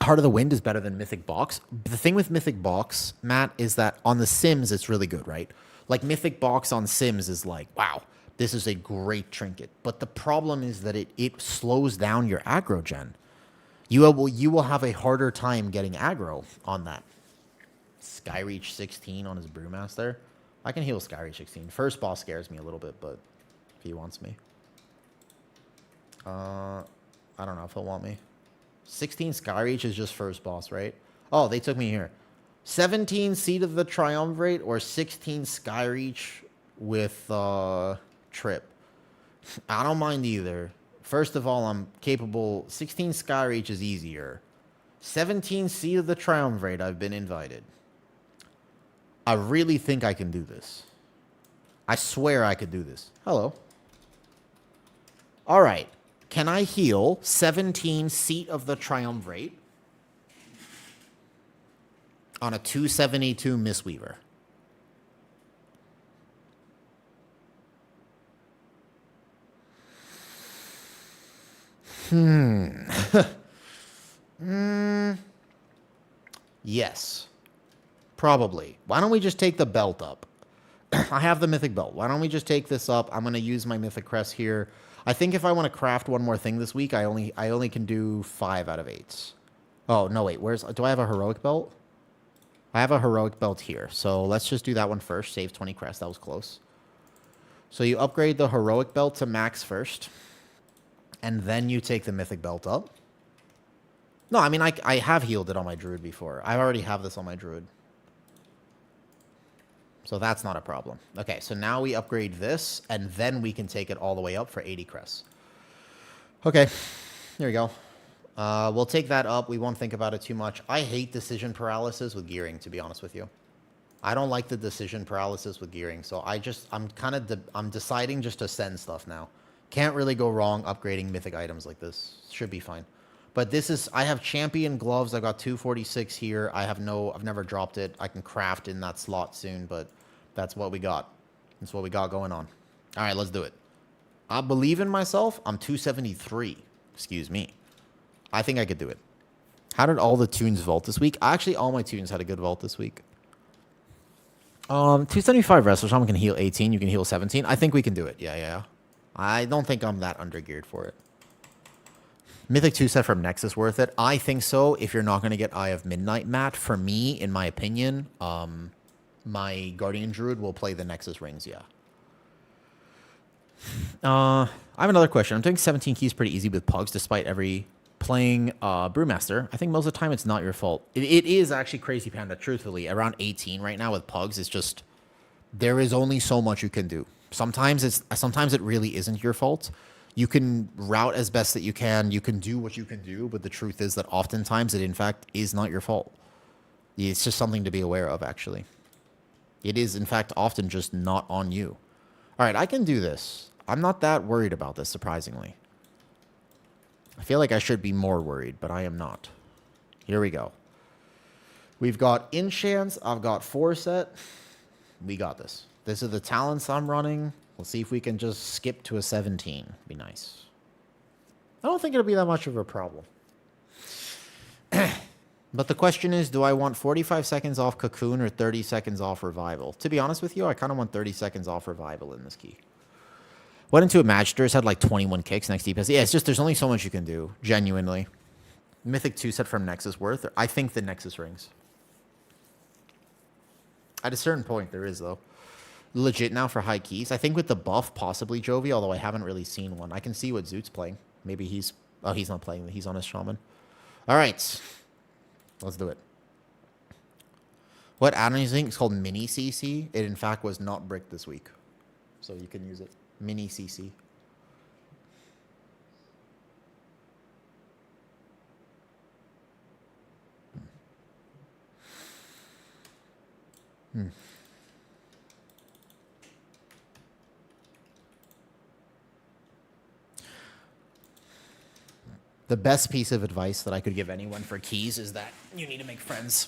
Heart of the Wind is better than Mythic Box. The thing with Mythic Box, Matt, is that on the Sims, it's really good, right? Like, Mythic Box on Sims is like, wow, this is a great trinket. But the problem is that it slows down your aggro gen. You will have a harder time getting aggro on that. Skyreach 16 on his Brewmaster. I can heal Skyreach 16. First boss scares me a little bit, but if he wants me. I don't know if he'll want me. 16 Skyreach is just first boss, right? Oh, they took me here. 17 Seed of the Triumvirate or 16 Skyreach with Trip. I don't mind either. First of all, I'm capable. 16 Skyreach is easier. 17 Seed of the Triumvirate, I've been invited. I really think I can do this. I swear I could do this. Hello. All right. Can I heal 17 Seat of the Triumvirate on a 272 Mistweaver? Yes. Probably. Why don't we just take the belt up? I have the mythic belt. Why don't we just take this up? I'm going to use my mythic crest here. I think if I want to craft one more thing this week, I only can do 5 out of 8. Oh, no, wait. Do I have a heroic belt? I have a heroic belt here. So let's just do that one first. Save 20 crest. That was close. So you upgrade the heroic belt to max first. And then you take the mythic belt up. No, I mean, I have healed it on my druid before. I already have this on my druid. So that's not a problem. Okay, so now we upgrade this, and then we can take it all the way up for 80 crests. Okay, there we go. We'll take that up. We won't think about it too much. I hate decision paralysis with gearing, to be honest with you. I don't like the decision paralysis with gearing, so I'm deciding just to send stuff now. Can't really go wrong upgrading mythic items like this. Should be fine. But I have champion gloves. I got 246 here. I've never dropped it. I can craft in that slot soon, but that's what we got. That's what we got going on. All right, let's do it. I believe in myself. I'm 273. Excuse me. I think I could do it. How did all the tunes vault this week? Actually, all my tunes had a good vault this week. 275 wrestlers. Someone can heal 18. You can heal 17. I think we can do it. Yeah. I don't think I'm that undergeared for it. Mythic 2 set from Nexus worth it? I think so. If you're not going to get Eye of Midnight, Matt, for me, in my opinion, my Guardian Druid will play the Nexus rings, yeah. I have another question. I'm doing 17 keys pretty easy with Pugs, despite playing Brewmaster. I think most of the time it's not your fault. It is actually crazy, Panda, truthfully. Around 18 right now with Pugs, it's just... there is only so much you can do. Sometimes it really isn't your fault. You can route as best that you can do what you can do, but the truth is that oftentimes it in fact is not your fault. It's just something to be aware of, actually. It is in fact often just not on you. All right, I can do this. I'm not that worried about this, surprisingly. I feel like I should be more worried, but I am not. Here we go. We've got enchants. I've got foresight. We got this. This is the talents I'm running. We'll see if we can just skip to a 17. Be nice. I don't think it'll be that much of a problem. But the question is, do I want 45 seconds off Cocoon or 30 seconds off Revival? To be honest with you, I kind of want 30 seconds off Revival in this key. Went into a Magisters, had like 21 kicks next DPS. Yeah, it's just there's only so much you can do, genuinely. Mythic 2 set from Nexus worth? I think the Nexus rings. At a certain point, there is, though. Legit now for high keys. I think with the buff, possibly Jovi, although I haven't really seen one. I can see what Zoot's playing. Maybe he's... Oh, he's not playing. He's on his Shaman. All right. Let's do it. What add-on is it's called Mini CC. It, in fact, was not bricked this week. So you can use it. Mini CC. The best piece of advice that I could give anyone for keys is that you need to make friends.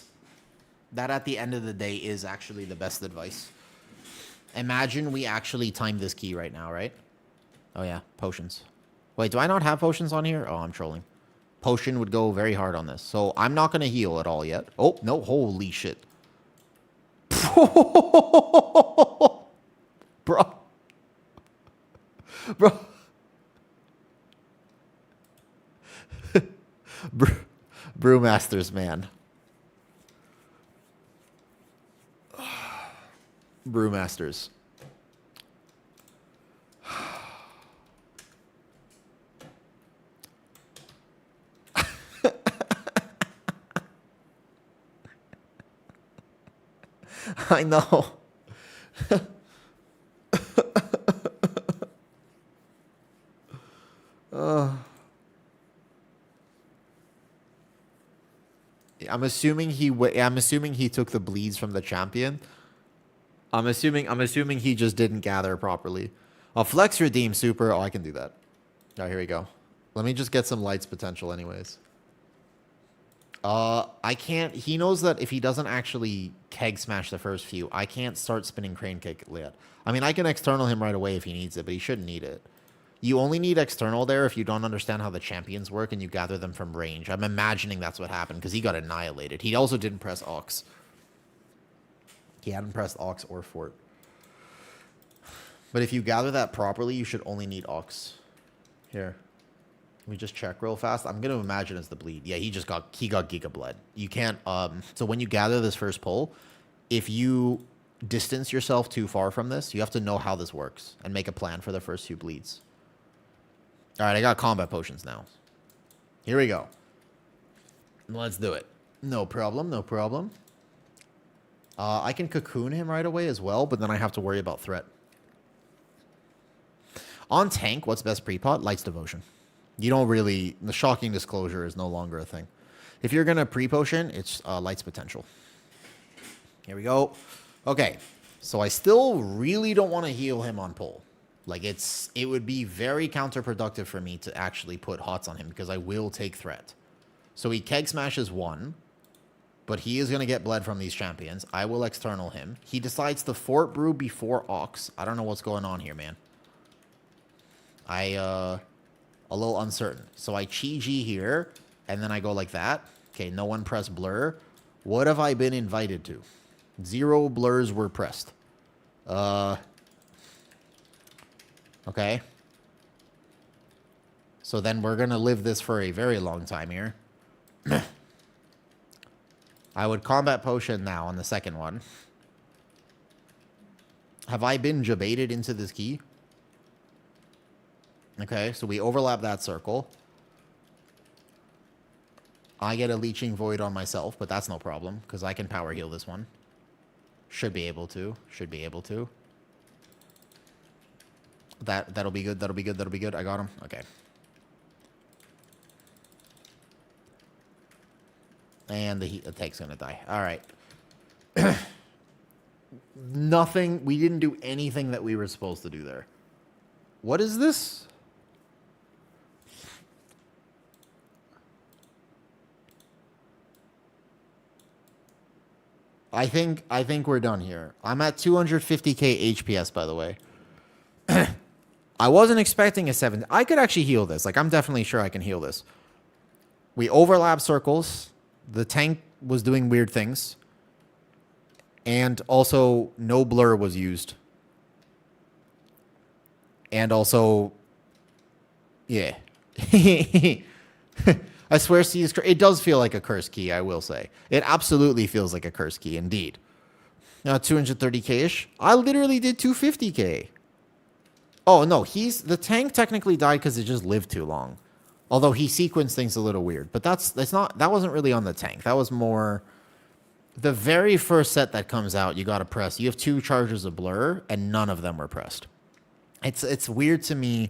That at the end of the day is actually the best advice. Imagine we actually time this key right now, right? Oh yeah, potions. Wait, do I not have potions on here? Oh, I'm trolling. Potion would go very hard on this. So I'm not going to heal at all yet. Oh, no, holy shit. Bro. Bro. Brewmasters, man. Brewmasters. I know. I'm assuming he took the bleeds from the champion. I'm assuming he just didn't gather properly. I'll flex redeem super. Oh, I can do that. All right, here we go. Let me just get some lights potential anyways. I can't... He knows that if he doesn't actually keg smash the first few, I can't start spinning crane kick yet. I mean, I can external him right away if he needs it, but he shouldn't need it. You only need external there if you don't understand how the champions work and you gather them from range. I'm imagining that's what happened because he got annihilated. He also didn't press Ox. He hadn't pressed Ox or Fort. But if you gather that properly, you should only need Ox. Here. Let me just check real fast. I'm going to imagine it's the bleed. Yeah, he got Giga Blood. You can't... So when you gather this first pull, if you distance yourself too far from this, you have to know how this works and make a plan for the first few bleeds. All right, I got combat potions now. Here we go. Let's do it. No problem, no problem. I can cocoon him right away as well, but then I have to worry about threat. On tank, what's best pre-pot? Light's Devotion. You don't really... The Shocking Disclosure is no longer a thing. If you're going to pre-potion, it's Light's Potential. Here we go. Okay, so I still really don't want to heal him on pull. Like, it would be very counterproductive for me to actually put hots on him because I will take threat. So he keg smashes 1, but he is going to get bled from these champions. I will external him. He decides to Fort Brew before Ox. I don't know what's going on here, man. A little uncertain. So I Chi-G here, and then I go like that. Okay, no one pressed blur. What have I been invited to? 0 blurs were pressed. Okay. So then we're going to live this for a very long time here. I would combat potion now on the second one. Have I been jebaited into this key? Okay, so we overlap that circle. I get a Leeching Void on myself, but that's no problem, because I can power heal this one. Should be able to. Should be able to. That'll be good. That'll be good. That'll be good. I got him. Okay. And the tank's gonna die. All right. Nothing. We didn't do anything that we were supposed to do there. What is this? I think we're done here. I'm at 250k HPS, by the way. I wasn't expecting a 7. I could actually heal this. Like, I'm definitely sure I can heal this. We overlap circles. The tank was doing weird things. And also, no blur was used. And also, yeah. I swear, see, it does feel like a curse key, I will say. It absolutely feels like a curse key, indeed. Now, 230k-ish. I literally did 250k. Oh, no, the tank technically died because it just lived too long. Although he sequenced things a little weird. But that wasn't really on the tank. That was more... The very first set that comes out, you got to press. You have 2 charges of blur, and none of them were pressed. It's weird to me.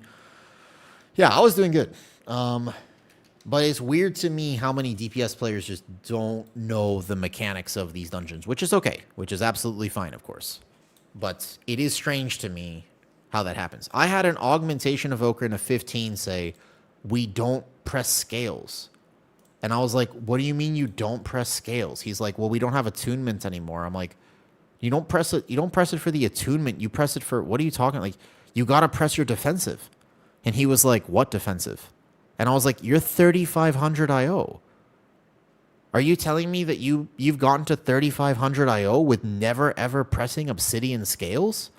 Yeah, I was doing good. But it's weird to me how many DPS players just don't know the mechanics of these dungeons, which is okay, which is absolutely fine, of course. But it is strange to me how that happens. I had an augmentation evoker in a 15 say, we don't press scales. And I was like, what do you mean you don't press scales? He's like, well, we don't have attunement anymore. I'm like, you don't press it. You don't press it for the attunement. You press it for, what are you talking? Like, you got to press your defensive. And he was like, what defensive? And I was like, you're 3,500 IO. Are you telling me that you've gotten to 3,500 IO with never ever pressing obsidian scales?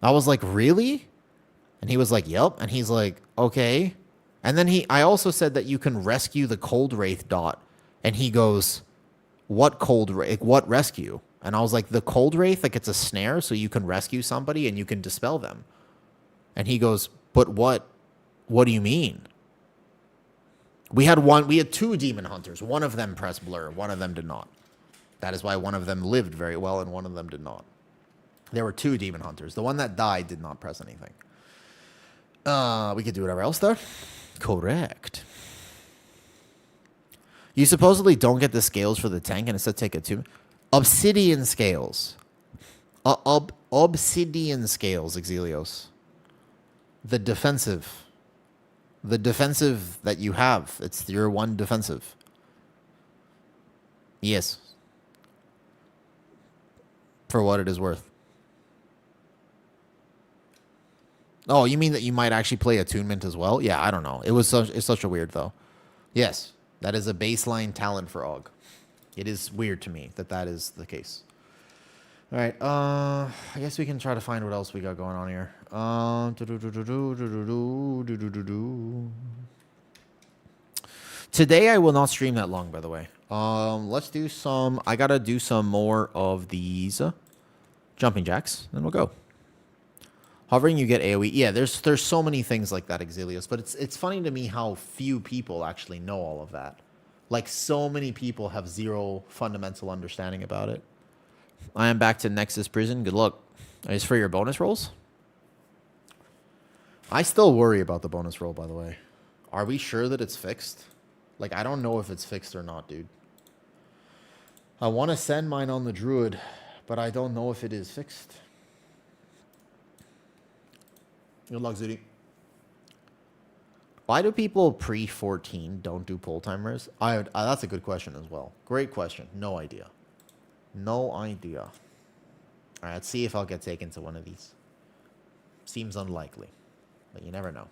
I was like, really? And he was like, yep. And he's like, okay. And then I also said that you can rescue the cold wraith dot. And he goes, what cold wraith? What rescue? And I was like, the cold wraith, like it's a snare, so you can rescue somebody and you can dispel them. And he goes, but what? What do you mean? We had 2 demon hunters. One of them pressed blur. One of them did not. That is why one of them lived very well and one of them did not. There were 2 demon hunters. The one that died did not press anything. We could do whatever else though. Correct. You supposedly don't get the scales for the tank and instead take it to obsidian scales. Obsidian scales, Exelios. The defensive that you have. It's your one defensive. Yes. For what it is worth. Oh, you mean that you might actually play attunement as well? Yeah, I don't know. It's such a weird though. Yes, that is a baseline talent for AUG. It is weird to me that is the case. All right, I guess we can try to find what else we got going on here. Today I will not stream that long, by the way. Let's do some. I gotta do some more of these jumping jacks, then we'll go. Hovering, you get AoE. Yeah, there's so many things like that, Exelios. But it's funny to me how few people actually know all of that. Like, so many people have zero fundamental understanding about it. I am back to Nexus Prison. Good luck. Is for your bonus rolls? I still worry about the bonus roll, by the way. Are we sure that it's fixed? Like, I don't know if it's fixed or not, dude. I want to send mine on the Druid, but I don't know if it is fixed. Good luck, Zudi. Why do people pre-14 don't do pull timers? That's a good question as well. Great question. No idea. No idea. All right, let's see if I'll get taken to one of these. Seems unlikely, but you never know.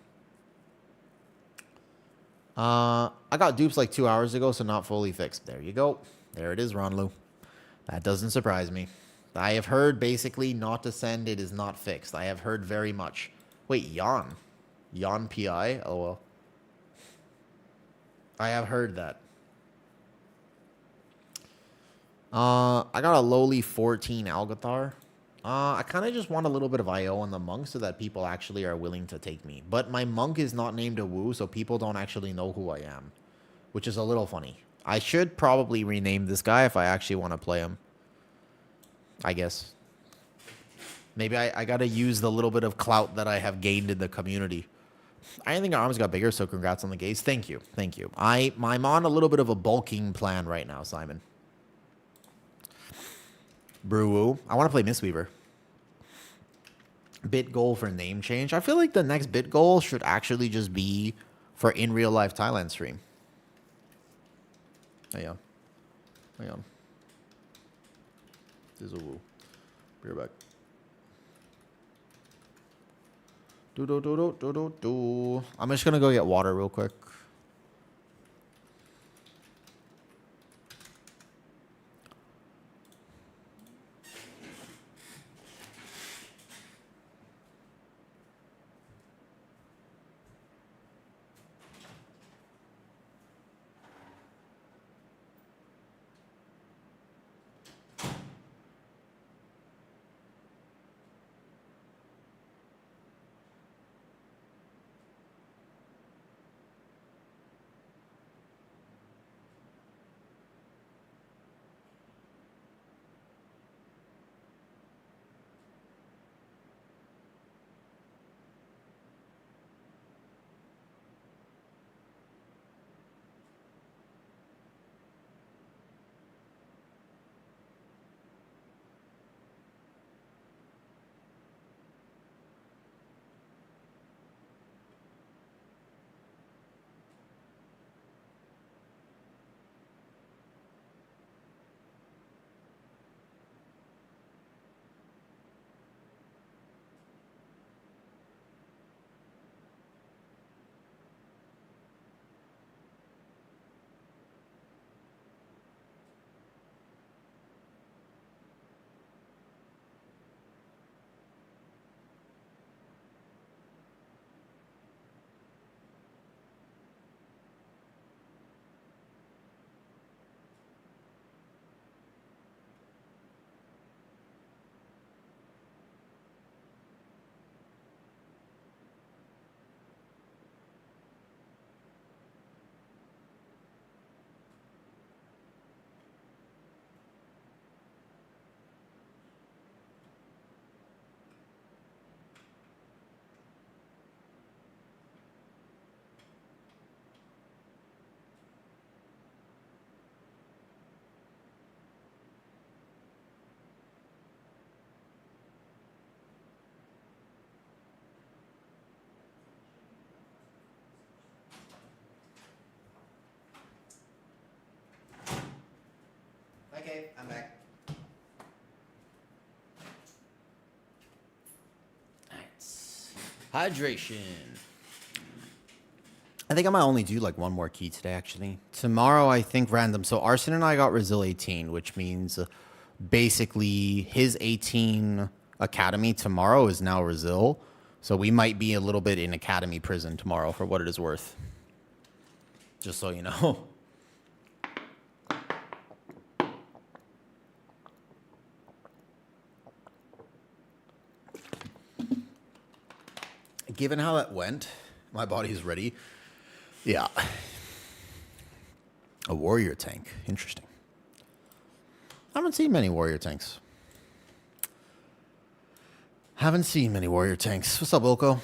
I got dupes like 2 hours ago, so not fully fixed. There you go. There it is, Ronlu. That doesn't surprise me. I have heard basically not to send. It is not fixed. I have heard very much. Wait, Yawn. Yawn PI? Oh, well. I have heard that. I got a lowly 14 Algeth'ar. I kind of just want a little bit of IO on the monk so that people actually are willing to take me. But my monk is not named Awoo, so people don't actually know who I am. Which is a little funny. I should probably rename this guy if I actually want to play him. I guess. Maybe I got to use the little bit of clout that I have gained in the community. I didn't think our arms got bigger, so congrats on the gaze. Thank you. Thank you. I'm on a little bit of a bulking plan right now, Simon. Brew. I want to play Mistweaver. Bit goal for name change. I feel like the next bit goal should actually just be for in real life Thailand stream. Hang on. Hang on. This is Awoo. Be right back. I'm just gonna go get water real quick. Okay, I'm back. Nice. Hydration. I think I might only do like one more key today, actually. Tomorrow, I think random. So Arson and I got Resil 18, which means basically his 18 academy tomorrow is now Resil. So we might be a little bit in academy prison tomorrow for what it is worth. Just so you know. Given how that went, my body's ready. Yeah. A warrior tank. Interesting. I haven't seen many warrior tanks. Haven't seen many warrior tanks. What's up, Wilco?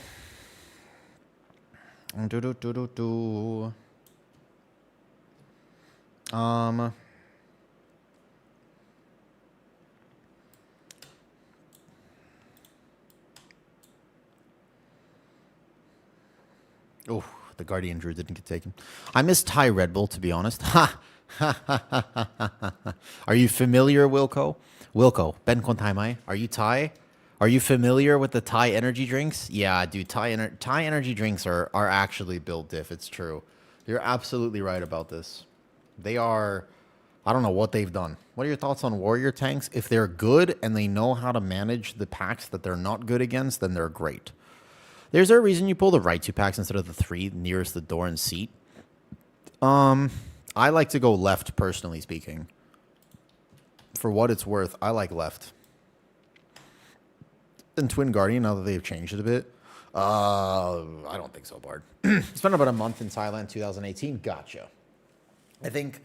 Oh, the Guardian Druid didn't get taken. I miss Thai Red Bull, to be honest. Ha! Are you familiar, Wilco? Wilco, Ben Kon Thai Mai. Are you Thai? Are you familiar with the Thai energy drinks? Yeah, dude, Thai energy drinks are actually built diff. It's true. You're absolutely right about this. They are... I don't know what they've done. What are your thoughts on warrior tanks? If they're good and they know how to manage the packs that they're not good against, then they're great. There's a reason you pull the right 2 packs instead of the 3 nearest the door and seat. I like to go left, personally speaking. For what it's worth, I like left. And Twin Guardian, now that they've changed it a bit. I don't think so, Bard. Spent about a month in Thailand, 2018. Gotcha. I think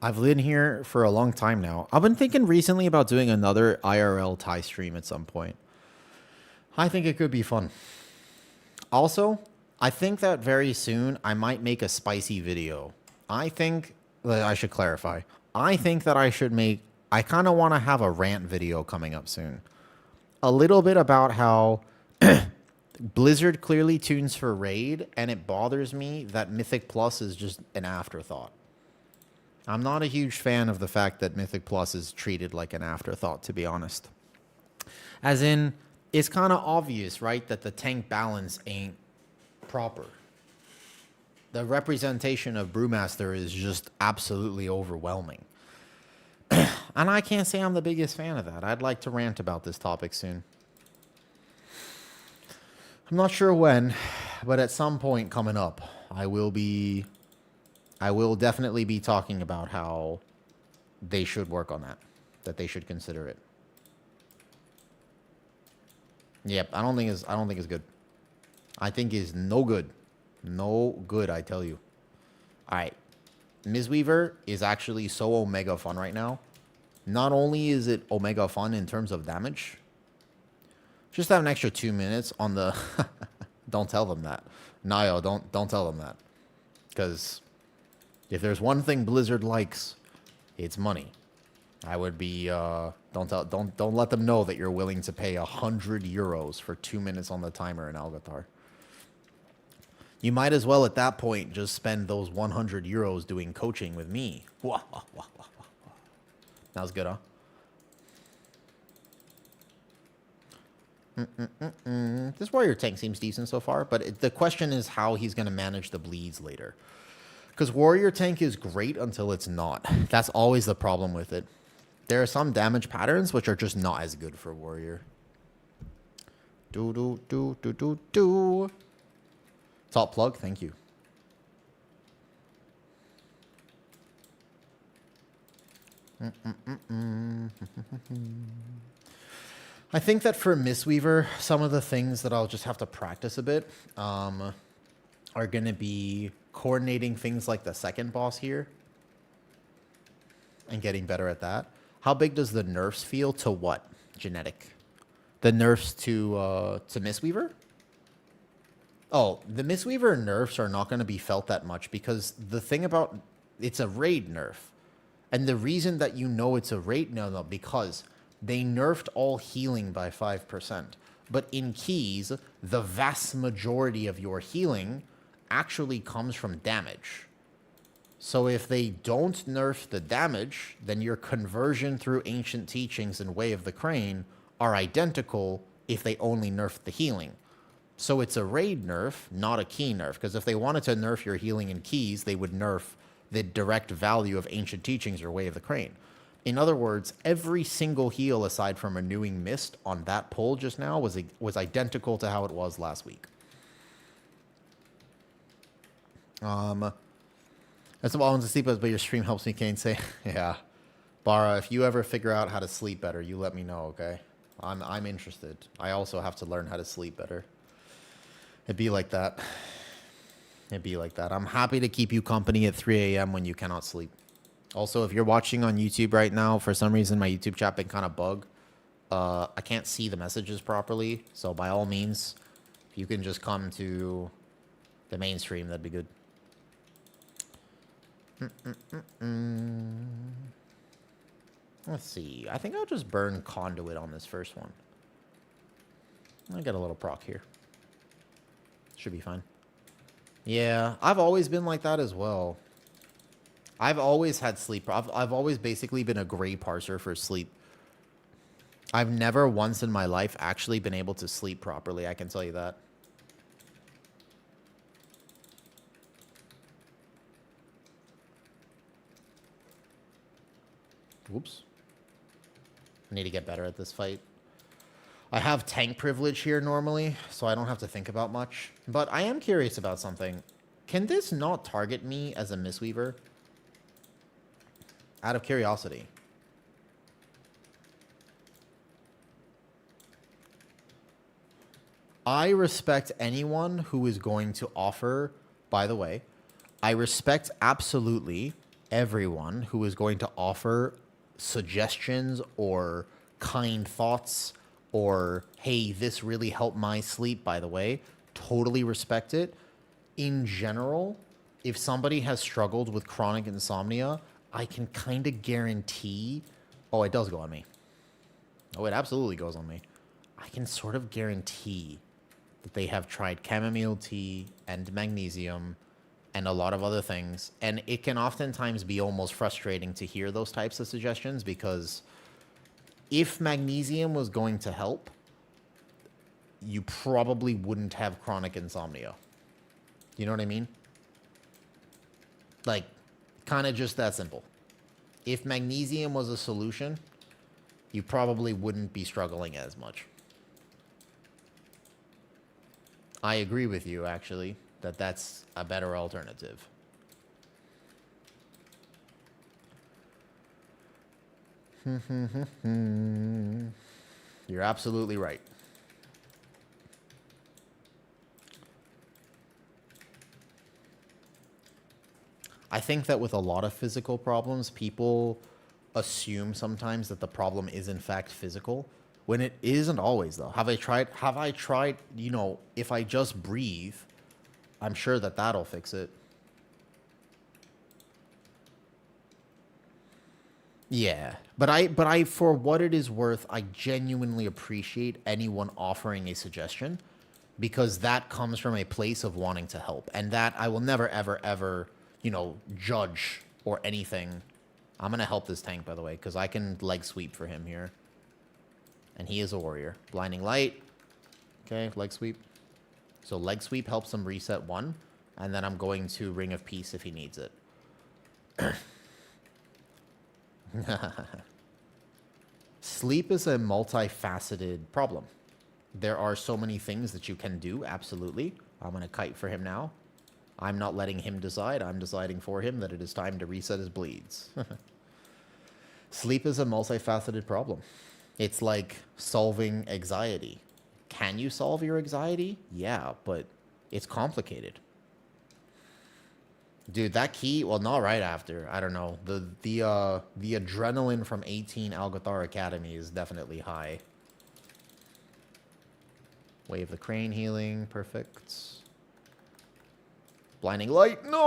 I've been here for a long time now. I've been thinking recently about doing another IRL tie stream at some point. I think it could be fun. Also, I think that very soon I might make a spicy video. I think that I should clarify. I think that I kind of want to have a rant video coming up soon. A little bit about how Blizzard clearly tunes for raid, and it bothers me that Mythic Plus is just an afterthought. I'm not a huge fan of the fact that Mythic Plus is treated like an afterthought, to be honest. As in, it's kind of obvious, right, that the tank balance ain't proper. The representation of Brewmaster is just absolutely overwhelming. And I can't say I'm the biggest fan of that. I'd like to rant about this topic soon. I'm not sure when, but at some point coming up, I will definitely be talking about how they should work on that they should consider it. Yep, I don't think it's good. I think it's no good. No good, I tell you. All right. Mistweaver is actually so omega fun right now. Not only is it omega fun in terms of damage, just have an extra 2 minutes on the... Don't tell them that. Nio, don't tell them that. Because if there's one thing Blizzard likes, it's money. I would be... Don't let them know that you're willing to pay 100 euros for 2 minutes on the timer in Algeth'ar. You might as well at that point just spend those 100 euros doing coaching with me. That was good, huh? This warrior tank seems decent so far, but the question is how he's going to manage the bleeds later. Because warrior tank is great until it's not. That's always the problem with it. There are some damage patterns which are just not as good for warrior. Top plug, thank you. I think that for Mistweaver, some of the things that I'll just have to practice a bit are going to be coordinating things like the second boss here and getting better at that. How big does the nerfs feel to what? Genetic. The nerfs to Mistweaver? Oh, the Mistweaver nerfs are not going to be felt that much because the thing about it's a raid nerf. And the reason that you know it's a raid nerf because they nerfed all healing by 5%. But in keys, the vast majority of your healing actually comes from damage. So if they don't nerf the damage, then your conversion through ancient teachings and Way of the Crane are identical if they only nerf the healing. So it's a raid nerf, not a key nerf. Because if they wanted to nerf your healing in keys, they would nerf the direct value of ancient teachings or Way of the Crane. In other words, every single heal aside from Renewing Mist on that pull just now was identical to how it was last week. That's what I want to sleep with, but your stream helps me, Kane say. Yeah. Bara, if you ever figure out how to sleep better, you let me know, okay? I'm interested. I also have to learn how to sleep better. It'd be like that. It'd be like that. I'm happy to keep you company at 3 a.m. when you cannot sleep. Also, if you're watching on YouTube right now, for some reason my YouTube chat been kind of bug. I can't see the messages properly, so by all means, if you can just come to the main stream, that'd be good. Let's see. I think I'll just burn Conduit on this first one. I got a little proc here. Should be fine. Yeah, I've always been like that as well. I've always had sleep. I've always basically been a gray parser for sleep. I've never once in my life actually been able to sleep properly, I can tell you that. Whoops. I need to get better at this fight. I have tank privilege here normally, so I don't have to think about much. But I am curious about something. Can this not target me as a Mistweaver? Out of curiosity. I respect anyone who is going to offer, by the way, I respect absolutely everyone who is going to offer suggestions or kind thoughts or, hey, this really helped my sleep, by the way. Totally respect it. In general, if somebody has struggled with chronic insomnia, I can kind of guarantee... Oh, it does go on me. Oh, it absolutely goes on me. I can sort of guarantee that they have tried chamomile tea and magnesium and a lot of other things. And it can oftentimes be almost frustrating to hear those types of suggestions, because if magnesium was going to help, you probably wouldn't have chronic insomnia. You know what I mean? Like, kind of just that simple. If magnesium was a solution, you probably wouldn't be struggling as much. I agree with you, actually, that that's a better alternative. You're absolutely right. I think that with a lot of physical problems, people assume sometimes that the problem is in fact physical, when it isn't always, though. Have I tried, you know, if I just breathe, I'm sure that that'll fix it. Yeah, but I, for what it is worth, I genuinely appreciate anyone offering a suggestion, because that comes from a place of wanting to help, and that I will never, ever, ever, you know, judge or anything. I'm gonna help this tank, by the way, because I can leg sweep for him here, and he is a warrior. Blinding light. Okay, leg sweep. So leg sweep helps him reset 1, and then I'm going to Ring of Peace if he needs it. Sleep is a multifaceted problem. There are so many things that you can do, absolutely. I'm going to kite for him now. I'm not letting him decide. I'm deciding for him that it is time to reset his bleeds. Sleep is a multifaceted problem. It's like solving anxiety. Can you solve your anxiety? Yeah, but it's complicated. Dude, that key, well, not right after. I don't know. The adrenaline from 18 Algeth'ar Academy is definitely high. Wave the crane healing, perfect. Blinding light, no!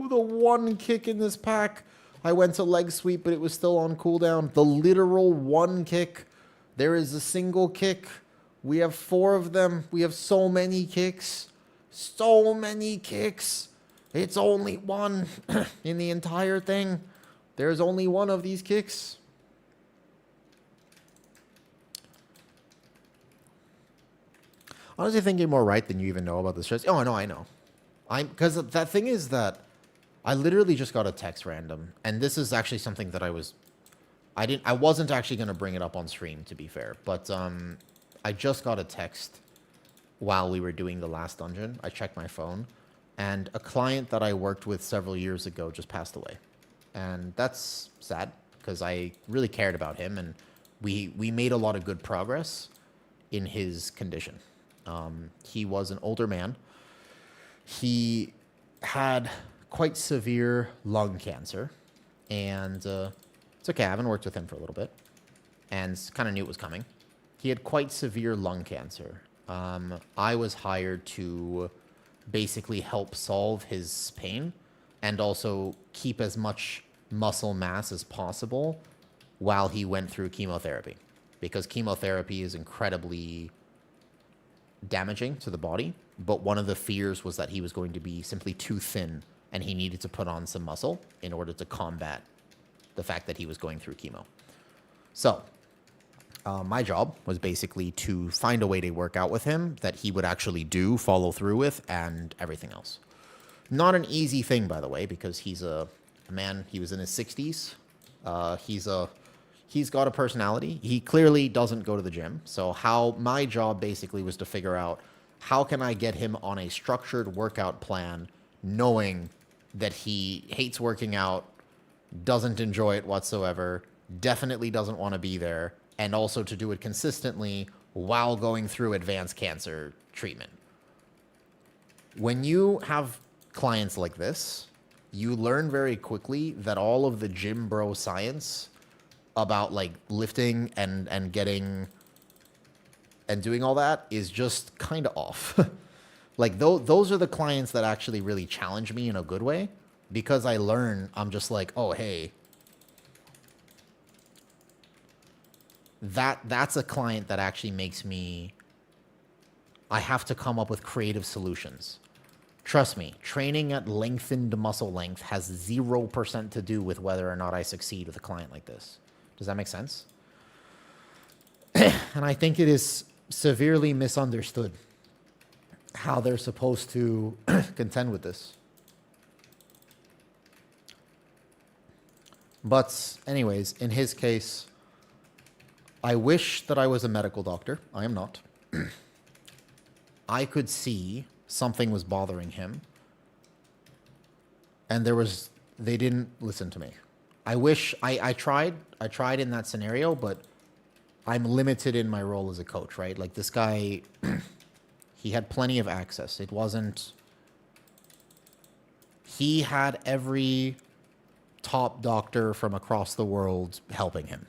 The one kick in this pack. I went to leg sweep, but it was still on cooldown. The literal one kick. There is a single kick. We have 4 of them. We have so many kicks. So many kicks. It's only one in the entire thing. There's only one of these kicks. Honestly, I think you're more right than you even know about this. Oh, no, I know. Because that thing is that I literally just got a text random, and this is actually something that I wasn't actually going to bring it up on stream, to be fair, but I just got a text while we were doing the last dungeon. I checked my phone, and a client that I worked with several years ago just passed away. And that's sad, because I really cared about him, and we made a lot of good progress in his condition. He was an older man. He had quite severe lung cancer, and it's okay, I haven't worked with him for a little bit, and kind of knew it was coming. He had quite severe lung cancer. I was hired to basically help solve his pain and also keep as much muscle mass as possible while he went through chemotherapy, because chemotherapy is incredibly damaging to the body. But one of the fears was that he was going to be simply too thin, and he needed to put on some muscle in order to combat the fact that he was going through chemo. So my job was basically to find a way to work out with him that he would actually follow through with, and everything else. Not an easy thing, by the way, because he's a man, he was in his 60s. He's got a personality. He clearly doesn't go to the gym. So my job basically was to figure out, how can I get him on a structured workout plan, knowing that he hates working out, doesn't enjoy it whatsoever, definitely doesn't want to be there, and also to do it consistently while going through advanced cancer treatment. When you have clients like this, you learn very quickly that all of the gym bro science about like lifting and getting and doing all that is just kind of off. Like those are the clients that actually really challenge me in a good way, because I learn, I'm just like, oh, hey, that's a client that actually makes me, I have to come up with creative solutions. Trust me, training at lengthened muscle length has 0% to do with whether or not I succeed with a client like this. Does that make sense? And I think it is severely misunderstood how they're supposed to contend with this. But anyways, in his case, I wish that I was a medical doctor. I am not. I could see something was bothering him, and they didn't listen to me. I wish I tried in that scenario, but I'm limited in my role as a coach, right? Like this guy, he had plenty of access. It wasn't, he had every top doctor from across the world helping him,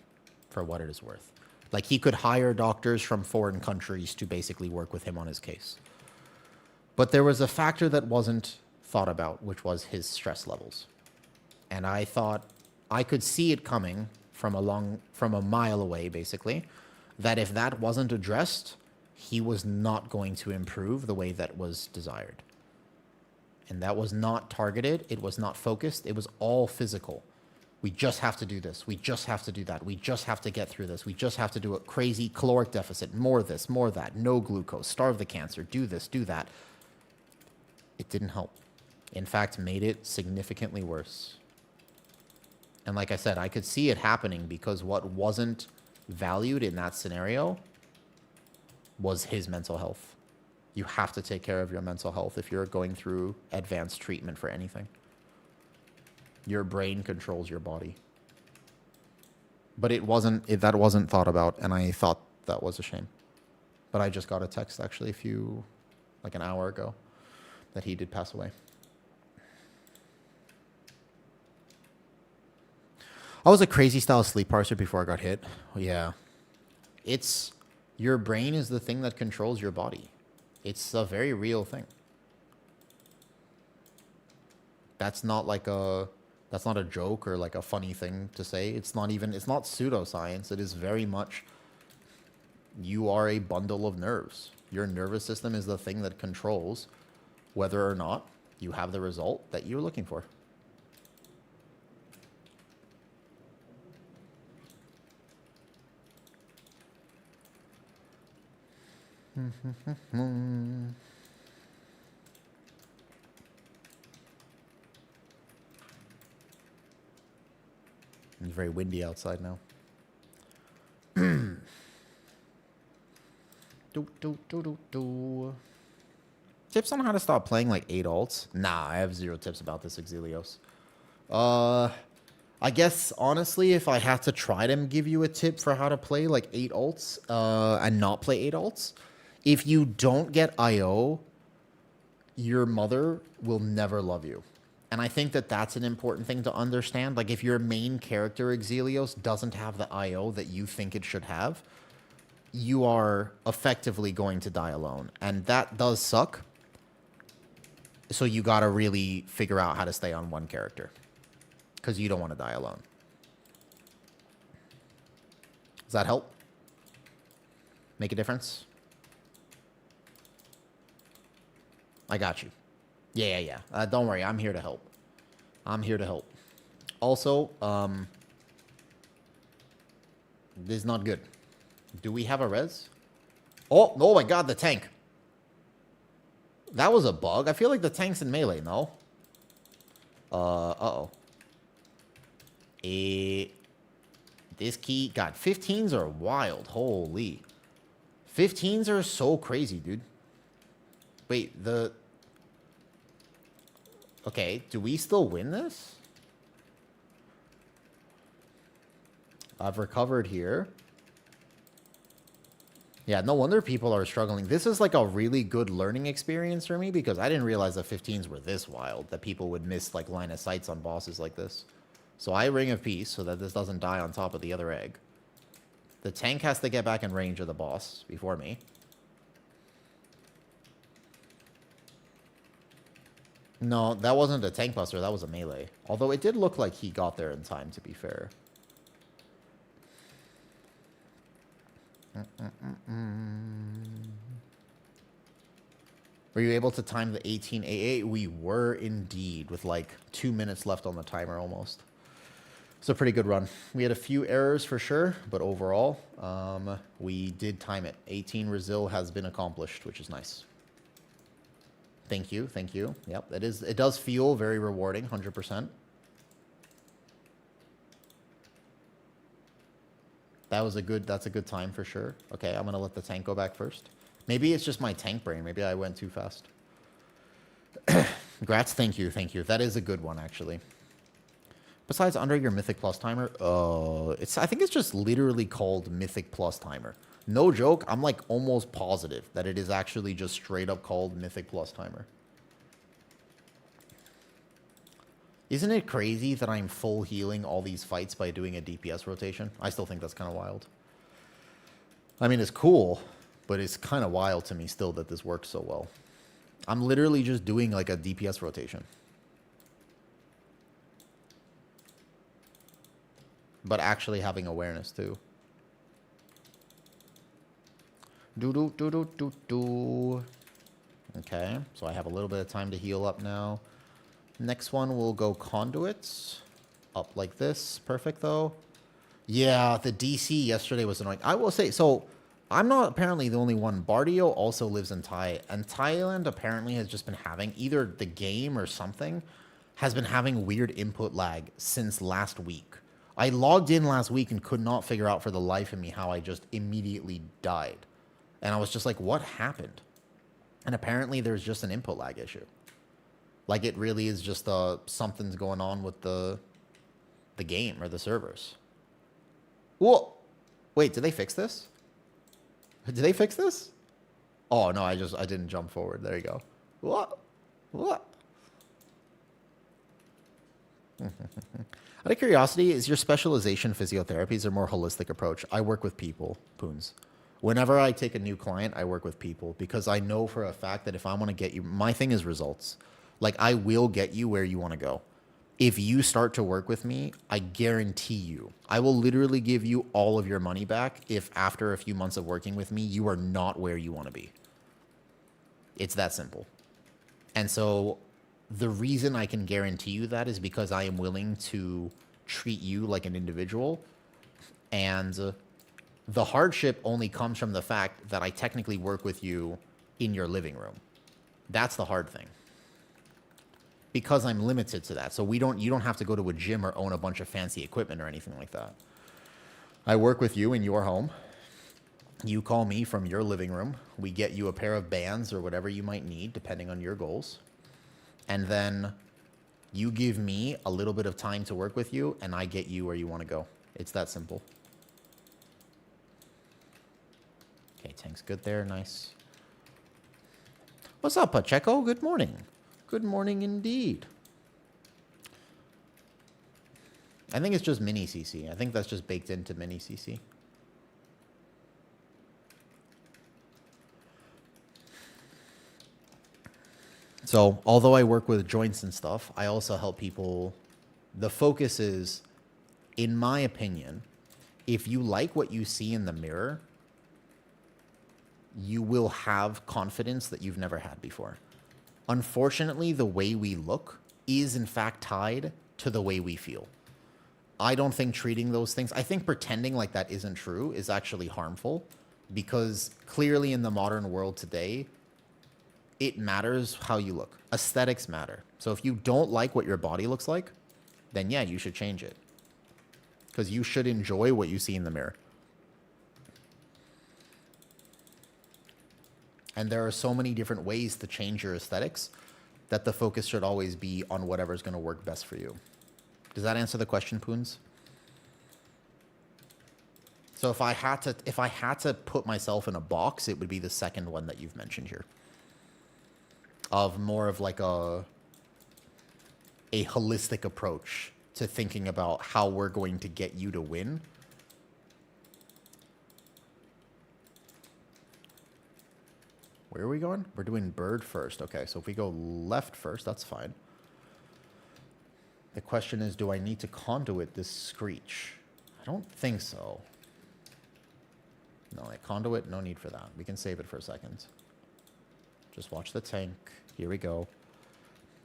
for what it is worth. Like he could hire doctors from foreign countries to basically work with him on his case. But there was a factor that wasn't thought about, which was his stress levels. And I thought I could see it coming from a mile away, basically, that if that wasn't addressed, he was not going to improve the way that was desired. And that was not targeted. It was not focused. It was all physical. We just have to do this. We just have to do that. We just have to get through this. We just have to do a crazy caloric deficit. More this, more that. No glucose. Starve the cancer. Do this, do that. It didn't help. In fact, made it significantly worse. And like I said, I could see it happening because what wasn't valued in that scenario was his mental health. You have to take care of your mental health if you're going through advanced treatment for anything. Your brain controls your body. But that wasn't thought about, and I thought that was a shame. But I just got a text actually like an hour ago, that he did pass away. I was a crazy style sleep parser before I got hit. Yeah. Your brain is the thing that controls your body. It's a very real thing. That's not a joke or like a funny thing to say. It's not pseudoscience. It is very much, you are a bundle of nerves. Your nervous system is the thing that controls whether or not you have the result that you're looking for. It's very windy outside now. Tips on how to stop playing like 8 alts? Nah, I have 0 tips about this, Exilios. I guess, honestly, if I had to try to give you a tip for how to play like 8 alts and not play 8 alts, if you don't get IO, your mother will never love you. And I think that that's an important thing to understand. Like, if your main character, Exilios, doesn't have the IO that you think it should have, you are effectively going to die alone. And that does suck. So you got to really figure out how to stay on one character, because you don't want to die alone. Does that help? Make a difference? I got you. Yeah. Don't worry. I'm here to help. Also, this is not good. Do we have a res? Oh my god, the tank. That was a bug. I feel like the tank's in melee, no? Uh-oh. This key... God, 15s are wild. Holy. 15s are so crazy, dude. Wait, Okay, do we still win this? I've recovered here. Yeah, no wonder people are struggling. This is like a really good learning experience for me because I didn't realize that 15s were this wild, that people would miss like line of sights on bosses like this. So I Ring of Peace so that this doesn't die on top of the other egg. The tank has to get back in range of the boss before me. No, that wasn't a tank buster, that was a melee. Although it did look like he got there in time, to be fair. Were you able to time the 18 AA? We were indeed, with like 2 minutes left on the timer almost. It's a pretty good run. We had a few errors for sure, but overall, we did time it. 18 Resil has been accomplished, which is nice. Thank you, thank you. Yep, it does feel very rewarding, 100%. That's a good time for sure. Okay, I'm gonna let the tank go back first. Maybe it's just my tank brain. Maybe I went too fast. Grats, thank you, thank you. That is a good one, actually. Besides under your Mythic Plus timer, I think it's just literally called Mythic Plus timer. No joke, I'm like almost positive that it is actually just straight up called Mythic Plus timer. Isn't it crazy that I'm full healing all these fights by doing a DPS rotation? I still think that's kind of wild. I mean, it's cool, but it's kind of wild to me still that this works so well. I'm literally just doing like a DPS rotation. But actually having awareness too. Okay, so I have a little bit of time to heal up now. Next one, we'll go conduits. Up like this. Perfect, though. Yeah, the DC yesterday was annoying. I will say, so I'm not apparently the only one. Bardio also lives in Thai, and Thailand apparently has just been having, either the game or something, has been having weird input lag since last week. I logged in last week and could not figure out for the life of me how I just immediately died. And I was just like, what happened? And apparently there's just an input lag issue. Like, it really is just something's going on with the game or the servers. Whoa! Wait, did they fix this? Did they fix this? Oh, no, I didn't jump forward. There you go. What? What? Out of curiosity, is your specialization physiotherapies or more holistic approach? I work with people, Poons. Whenever I take a new client, I work with people because I know for a fact that if I want to get you, my thing is results. Like, I will get you where you want to go. If you start to work with me, I guarantee you, I will literally give you all of your money back if after a few months of working with me, you are not where you want to be. It's that simple. And so the reason I can guarantee you that is because I am willing to treat you like an individual. And the hardship only comes from the fact that I technically work with you in your living room. That's the hard thing. Because I'm limited to that. So you don't have to go to a gym or own a bunch of fancy equipment or anything like that. I work with you in your home. You call me from your living room. We get you a pair of bands or whatever you might need, depending on your goals. And then you give me a little bit of time to work with you, and I get you where you want to go. It's that simple. Okay, tank's good there. Nice. What's up, Pacheco? Good morning. Good morning indeed. I think it's just mini CC. I think that's just baked into mini CC. So, although I work with joints and stuff, I also help people. The focus is, in my opinion, if you like what you see in the mirror, you will have confidence that you've never had before. Unfortunately, the way we look is in fact tied to the way we feel. I don't think treating those things, I think pretending like that isn't true is actually harmful, because clearly in the modern world today, it matters how you look. Aesthetics matter. So if you don't like what your body looks like, then yeah, you should change it. Because you should enjoy what you see in the mirror. And there are so many different ways to change your aesthetics that the focus should always be on whatever's going to work best for you. Does that answer the question, Poons? So if I had to put myself in a box, it would be the second one that you've mentioned here. Of more of like a holistic approach to thinking about how we're going to get you to win. Where are we going? We're doing bird first. Okay, so if we go left first, that's fine. The question is, do I need to conduit this screech? I don't think so. No, like conduit, no need for that. We can save it for a second. Just watch the tank. Here we go.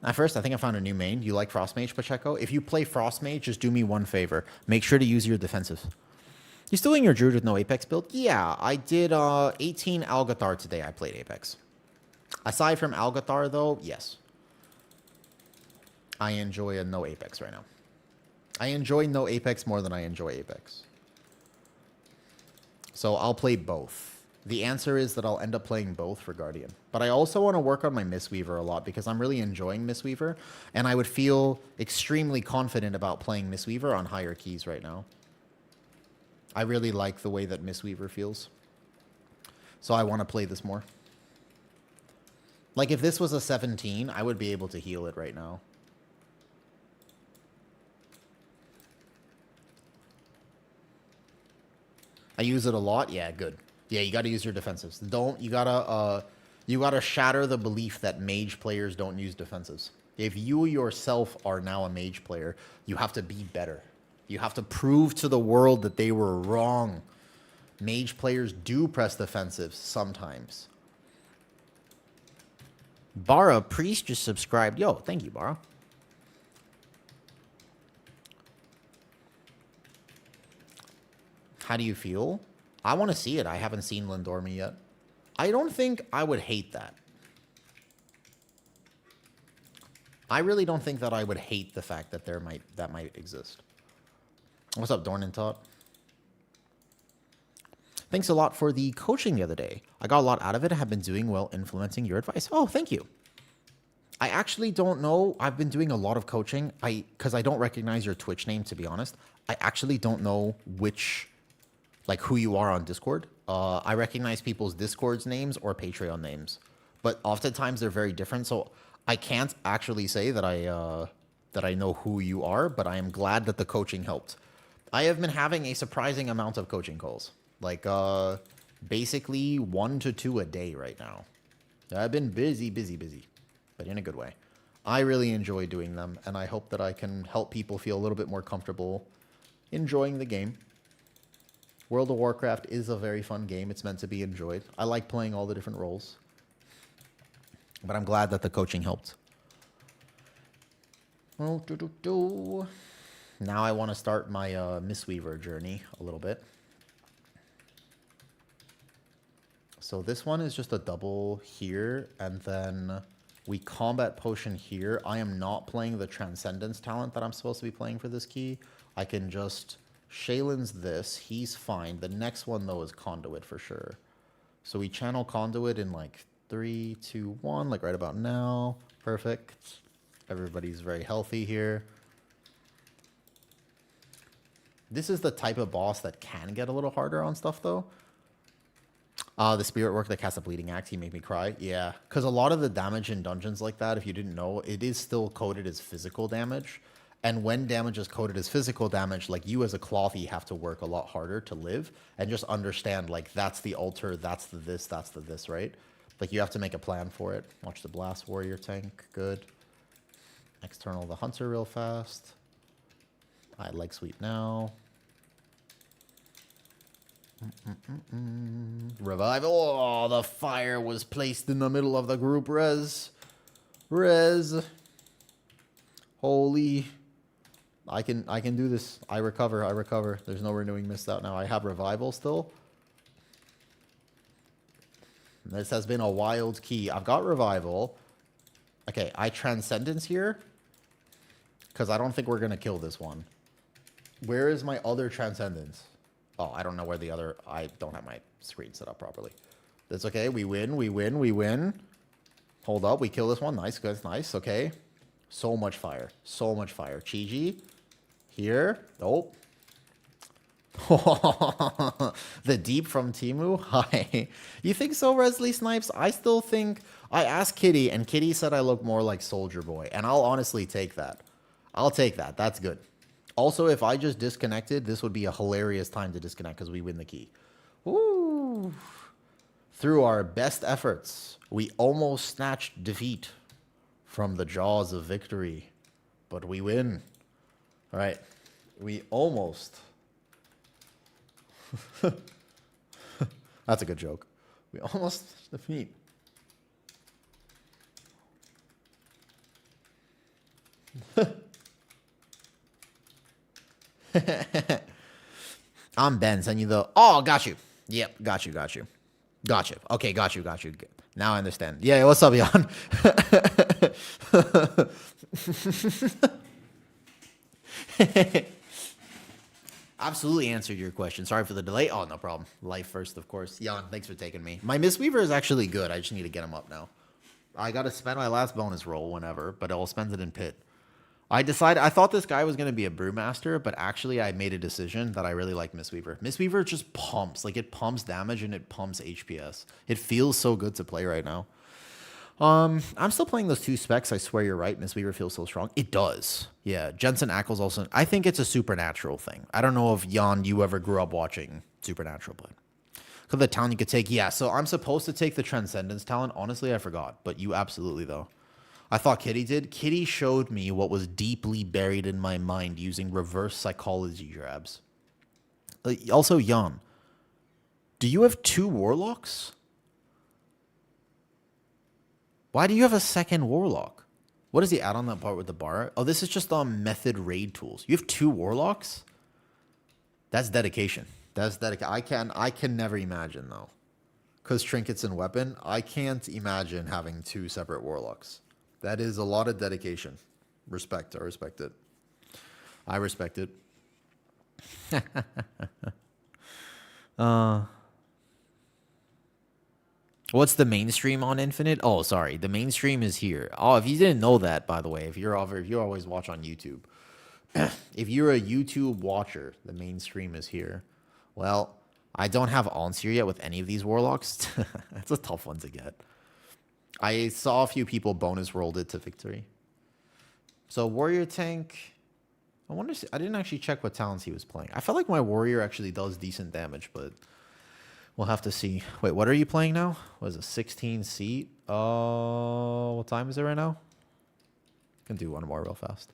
At first, I think I found a new main. You like Frost Mage, Pacheco? If you play Frost Mage, just do me one favor. Make sure to use your defensive. You still doing your Druid with no Apex build? Yeah, I did 18 Algeth'ar today. I played Apex. Aside from Algeth'ar, though, yes. I enjoy a no Apex right now. I enjoy no Apex more than I enjoy Apex. So I'll play both. The answer is that I'll end up playing both for Guardian. But I also want to work on my Mistweaver a lot because I'm really enjoying Mistweaver. And I would feel extremely confident about playing Mistweaver on higher keys right now. I really like the way that Mistweaver feels. So I want to play this more. Like if this was a 17, I would be able to heal it right now. I use it a lot. Yeah, good. Yeah, you got to use your defensives. You gotta shatter the belief that mage players don't use defensives. If you yourself are now a mage player, you have to be better. You have to prove to the world that they were wrong. Mage players do press defensives sometimes. Bara Priest just subscribed. Yo, thank you, Bara. How do you feel? I want to see it. I haven't seen Lindormi yet. I don't think I would hate that. I really don't think that I would hate the fact that that might exist. What's up, Dorn and Tot? Thanks a lot for the coaching the other day. I got a lot out of it. I have been doing well implementing your advice. Oh, thank you. I actually don't know. I've been doing a lot of coaching. Because I don't recognize your Twitch name, to be honest. I actually don't know who you are on Discord. I recognize people's Discord's names or Patreon names. But oftentimes they're very different. So I can't actually say that I know who you are, but I am glad that the coaching helped. I have been having a surprising amount of coaching calls. Basically 1 to 2 a day right now. I've been busy, but in a good way. I really enjoy doing them, and I hope that I can help people feel a little bit more comfortable enjoying the game. World of Warcraft is a very fun game. It's meant to be enjoyed. I like playing all the different roles. But I'm glad that the coaching helped. Now I want to start my Mistweaver journey a little bit. So this one is just a double here, and then we combat potion here. I am not playing the Transcendence talent that I'm supposed to be playing for this key. I can just... Shaylin's this. He's fine. The next one, though, is Conduit for sure. So we channel Conduit in 3, 2, 1, right about now. Perfect. Everybody's very healthy here. This is the type of boss that can get a little harder on stuff, though. The spirit work that casts a bleeding axe, he made me cry. Yeah, because a lot of the damage in dungeons like that, if you didn't know, it is still coded as physical damage. And when damage is coded as physical damage, you as a clothy have to work a lot harder to live. And just understand, that's the altar, that's the this, right? You have to make a plan for it. Watch the Blast Warrior tank. Good. External the Hunter real fast. I like sweep now. Revival. Oh, the fire was placed in the middle of the group. Res. Holy. I can do this. I recover. There's no renewing missed out now. I have revival still. This has been a wild key. I've got revival. Okay, I transcendence here. Because I don't think we're going to kill this one. Where is my other transcendence? Oh, I don't know where the other... I don't have my screen set up properly. That's okay. We win. Hold up. We kill this one. Nice, good. Nice. Okay. So much fire. Chi-Ji. Here. Oh. The deep from Timu? Hi. You think so, Wesley Snipes? I still think I asked Kitty, and Kitty said I look more like Soldier Boy, and I'll honestly take that. I'll take that. That's good. Also, if I just disconnected, this would be a hilarious time to disconnect because we win the key. Woo! Through our best efforts, we almost snatched defeat from the jaws of victory, but we win. All right. We almost. That's a good joke. We almost defeat. I'm Ben. Send you the. Oh, got you. Yep, got you. Got you. Okay, got you. Now I understand. Yeah, what's up, Jan? Absolutely answered your question. Sorry for the delay. Oh, no problem. Life first, of course. Jan, thanks for taking me. My Mistweaver is actually good. I just need to get him up now. I got to spend my last bonus roll whenever, but I'll spend it in pit. I thought this guy was going to be a Brewmaster, but actually I made a decision that I really like Mistweaver. Mistweaver just pumps. Like, it pumps damage and it pumps HPS. It feels so good to play right now. I'm still playing those two specs. I swear you're right. Mistweaver feels so strong. It does. Yeah. Jensen Ackles also. I think it's a supernatural thing. I don't know if Jan, you ever grew up watching Supernatural, but because the talent you could take. Yeah. So I'm supposed to take the Transcendence talent. Honestly, I forgot, but you absolutely though. I thought Kitty did. Kitty showed me what was deeply buried in my mind using reverse psychology grabs. Also, Jan, do you have 2 Warlocks? Why do you have a second Warlock? What is the add on that part with the bar? Oh, this is just on method raid tools. You have 2 Warlocks? That's dedication. That's dedication. I can never imagine though. Because trinkets and weapon, I can't imagine having 2 separate Warlocks. That is a lot of dedication. Respect. I respect it. I respect it. What's the mainstream on Infinite? Oh, sorry. The mainstream is here. Oh, if you didn't know that, by the way, if you always watch on YouTube, if you're a YouTube watcher, the mainstream is here. Well, I don't have Onseer yet with any of these Warlocks. That's a tough one to get. I saw a few people bonus rolled it to victory. So Warrior Tank, I wonder. I didn't actually check what talents he was playing. I felt like my Warrior actually does decent damage, but we'll have to see. Wait, what are you playing now? What is it, 16 seat? What time is it right now? Can do one more real fast.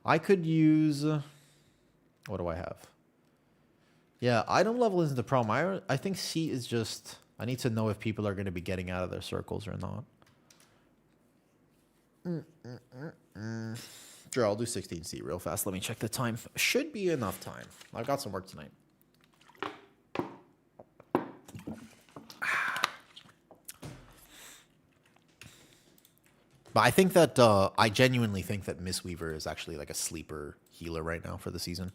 I could use. What do I have? Yeah, item level isn't the problem. I think seat is just. I need to know if people are going to be getting out of their circles or not. Sure, I'll do 16 seat real fast. Let me check the time. Should be enough time. I've got some work tonight. But I think that I genuinely think that Mistweaver is actually like a sleeper healer right now for the season.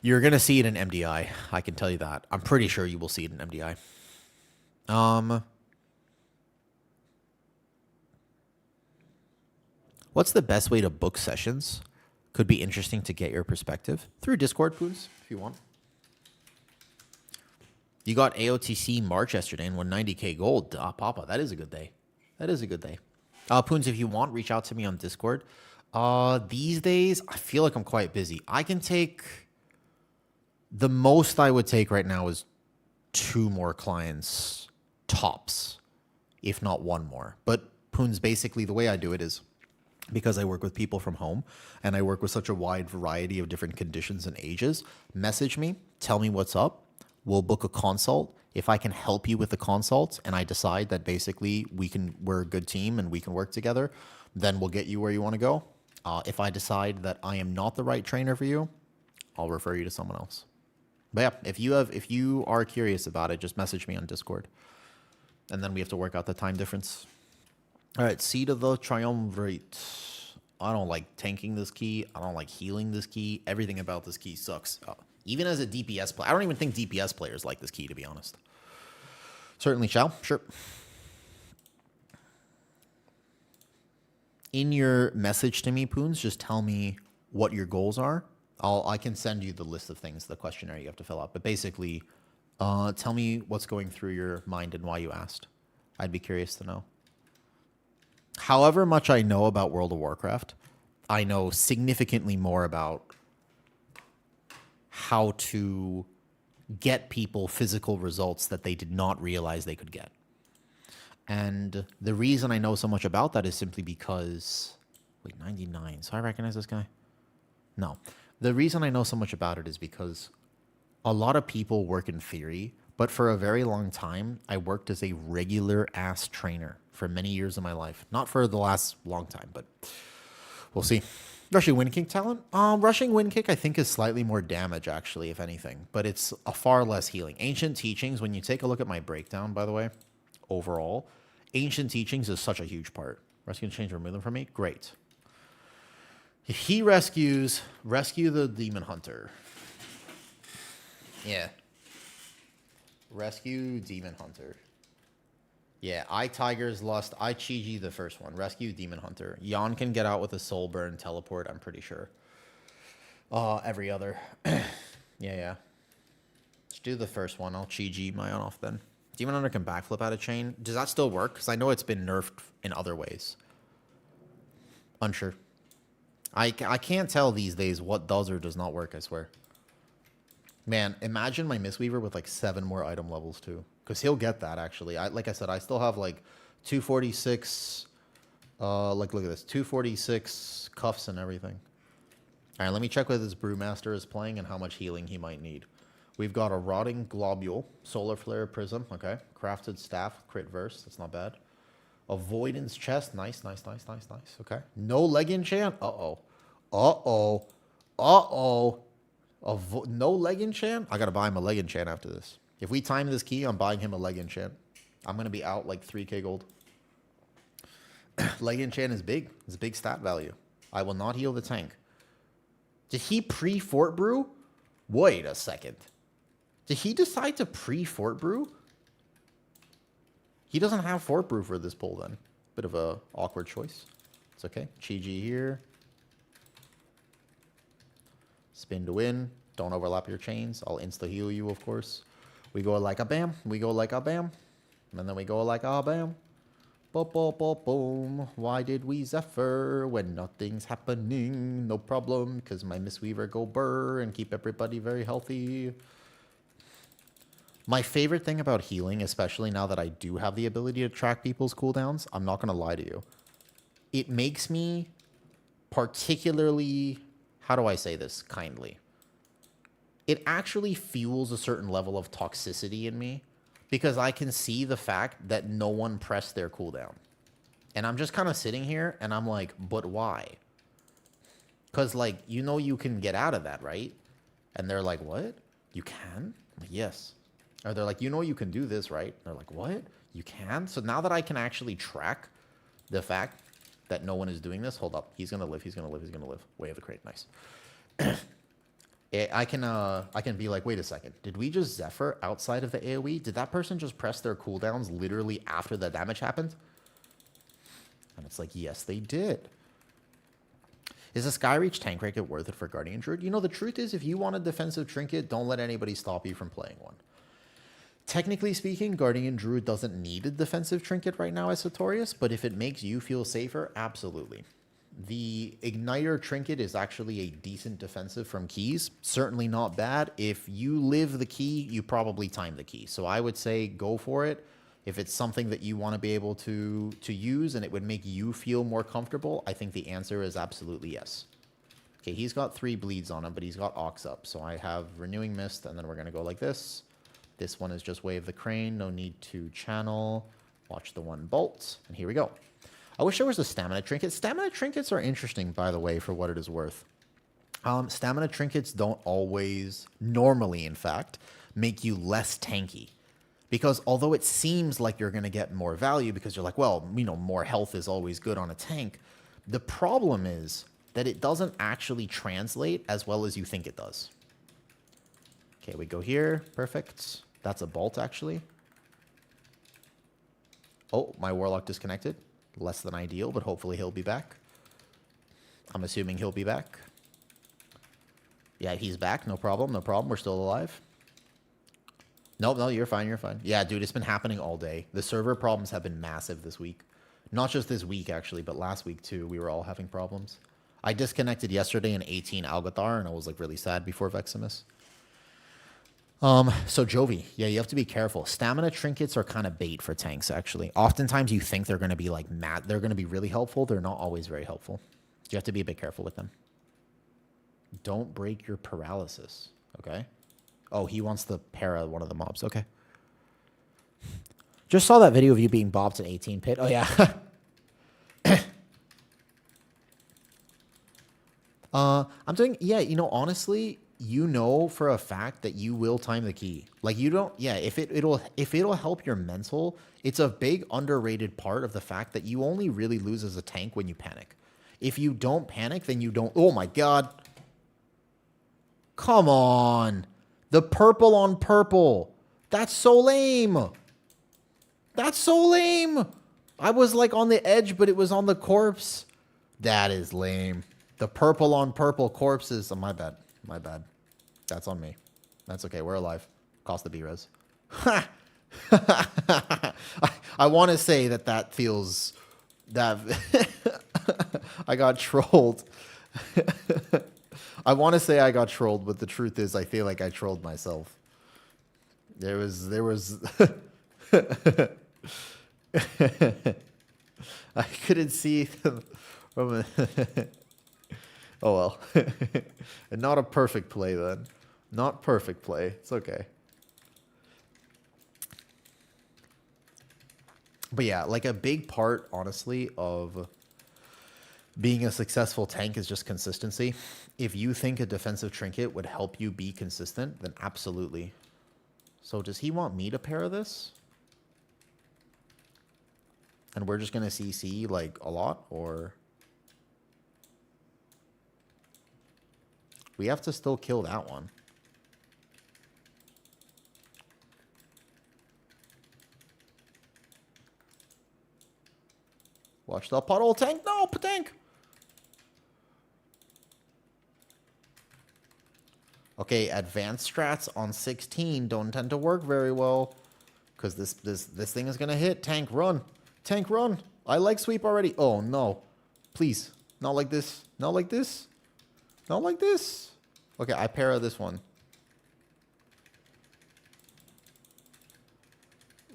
You're gonna see it in MDI. I can tell you that. I'm pretty sure you will see it in MDI. What's the best way to book sessions? Could be interesting to get your perspective through Discord, Poons, if you want. You got AOTC March yesterday and won 90k gold. Ah, Papa, that is a good day. That is a good day. Poons, if you want, reach out to me on Discord. These days, I feel like I'm quite busy. I can take... The most I would take right now is 2 more clients, tops, if not 1 more. But Poons, basically, the way I do it is... because I work with people from home and I work with such a wide variety of different conditions and ages, message me, tell me what's up. We'll book a consult. If I can help you with the consult and I decide that basically we're a good team and we can work together, then we'll get you where you want to go. If I decide that I am not the right trainer for you, I'll refer you to someone else. But yeah, if you are curious about it, just message me on Discord. And then we have to work out the time difference. All right, Seed of the Triumvirate. I don't like tanking this key. I don't like healing this key. Everything about this key sucks. Even as a DPS player, I don't even think DPS players like this key, to be honest. Certainly shall. Sure. In your message to me, Poons, just tell me what your goals are. I can send you the list of things, the questionnaire you have to fill out. But basically, tell me what's going through your mind and why you asked. I'd be curious to know. However much I know about World of Warcraft, I know significantly more about how to get people physical results that they did not realize they could get. And the reason I know so much about that is simply because... Wait, 99. So I recognize this guy? No. The reason I know so much about it is because a lot of people work in theory, but for a very long time, I worked as a regular-ass trainer for many years of my life. Not for the last long time, but we'll see. Rushing Wind Kick talent? Rushing Wind Kick, I think, is slightly more damage, actually, if anything. But it's a far less healing. Ancient Teachings, when you take a look at my breakdown, by the way, overall, Ancient Teachings is such a huge part. Rescue and change, remove them from me? Great. He rescue the Demon Hunter. Yeah. Rescue Demon Hunter. Yeah, I Tiger's Lust. I Chi-Ji the first one. Rescue Demon Hunter. Yon can get out with a Soul Burn teleport, I'm pretty sure. Every other. yeah. Let's do the first one. I'll Chi-Ji my off then. Demon Hunter can backflip out of chain. Does that still work? Because I know it's been nerfed in other ways. Unsure. I can't tell these days what does or does not work, I swear. Man, imagine my Mistweaver with like 7 more item levels too. Because he'll get that, actually. Like I said, I still have like 246... look at this. 246 cuffs and everything. All right, let me check what this Brewmaster is playing and how much healing he might need. We've got a Rotting Globule, Solar Flare Prism, okay. Crafted Staff, Crit Verse, that's not bad. Avoidance Chest, nice, okay. No Leg Enchant, no Leg Enchant? I gotta buy him a Leg Enchant after this. If we time this key, I'm buying him a Leg Enchant. I'm gonna be out like 3k gold. Leg Enchant is big, it's a big stat value. I will not heal the tank. Did he pre-Fort Brew? Wait a second. Did he decide to pre-Fort Brew? He doesn't have Fort Brew for this pull then. Bit of a awkward choice. It's okay. Chi-Ji here. Spin to win. Don't overlap your chains. I'll insta-heal you, of course. We go like a bam. We go like a bam. And then we go like a bam. Boom, boom, boom, boom. Why did we Zephyr when nothing's happening? No problem, because my Mistweaver go burr and keep everybody very healthy. My favorite thing about healing, especially now that I do have the ability to track people's cooldowns, I'm not going to lie to you. It makes me particularly... How do I say this kindly? It actually fuels a certain level of toxicity in me because I can see the fact that no one pressed their cooldown. And I'm just kind of sitting here and I'm like, but why? Because, like, you know you can get out of that, right? And they're like, what? You can? I'm like, yes. Or they're like, you know you can do this, right? And they're like, what? You can? So now that I can actually track the fact that no one is doing this, hold up. He's going to live, he's going to live, he's going to live. Way of the crate, nice. I can be like, wait a second. Did we just Zephyr outside of the AoE? Did that person just press their cooldowns literally after the damage happened? And it's like, yes, they did. Is a Skyreach tank trinket worth it for Guardian Druid? You know, the truth is, if you want a defensive trinket, don't let anybody stop you from playing one. Technically speaking, Guardian Druid doesn't need a defensive trinket right now as Sartorius, but if it makes you feel safer, absolutely. The Igniter trinket is actually a decent defensive from keys. Certainly not bad. If you live the key, you probably time the key. So I would say go for it. If it's something that you want to be able to use and it would make you feel more comfortable, I think the answer is absolutely yes. Okay, he's got 3 bleeds on him, but he's got Ox up. So I have Renewing Mist, and then we're going to go like this. This one is just Wave the Crane. No need to channel. Watch the 1 bolt. And here we go. I wish there was a Stamina Trinket. Stamina Trinkets are interesting, by the way, for what it is worth. Stamina Trinkets don't always, normally in fact, make you less tanky. Because although it seems like you're going to get more value because you're like, well, you know, more health is always good on a tank, the problem is that it doesn't actually translate as well as you think it does. Okay, we go here. Perfect. That's a bolt, actually. Oh, my Warlock disconnected. Less than ideal, but hopefully he'll be back. I'm assuming he'll be back. Yeah, he's back. No problem. No problem. We're still alive. Nope, no, you're fine. You're fine. Yeah, dude, it's been happening all day. The server problems have been massive this week. Not just this week, actually, but last week, too. We were all having problems. I disconnected yesterday in 18 Algeth'ar, and I was, like, really sad before Veximus. So Jovi, yeah, you have to be careful. Stamina trinkets are kind of bait for tanks, actually. Oftentimes you think they're going to be, like, they're going to be really helpful. They're not always very helpful. You have to be a bit careful with them. Don't break your paralysis, okay? Oh, he wants to para one of the mobs. Okay. Just saw that video of you being bopped in 18 pit. Oh, yeah. I'm doing, yeah, you know, honestly, you know for a fact that you will time the key. Like, you don't, yeah, if it'll help your mental, it's a big underrated part of the fact that you only really lose as a tank when you panic. If you don't panic, then you don't, oh my God. Come on. The purple on purple. That's so lame. That's so lame. I was like on the edge, but it was on the corpse. That is lame. The purple on purple corpses. Oh, my bad. My bad. That's on me. That's okay. We're alive. Cost the B-res. I want to say that feels... that I got trolled. I want to say I got trolled, but the truth is I feel like I trolled myself. There was I couldn't see from a oh well. Not a perfect play then. Not perfect play. It's okay. But yeah, like a big part, honestly, of being a successful tank is just consistency. If you think a defensive trinket would help you be consistent, then absolutely. So does he want me to pair this? And we're just going to CC like a lot, or... We have to still kill that one. Watch the puddle, tank. No, tank. Okay, advanced strats on 16 don't tend to work very well. Because this thing is going to hit. Tank, run. Tank, run. I like sweep already. Oh, no. Please. Not like this. Not like this. Not like this. Okay, I para this one.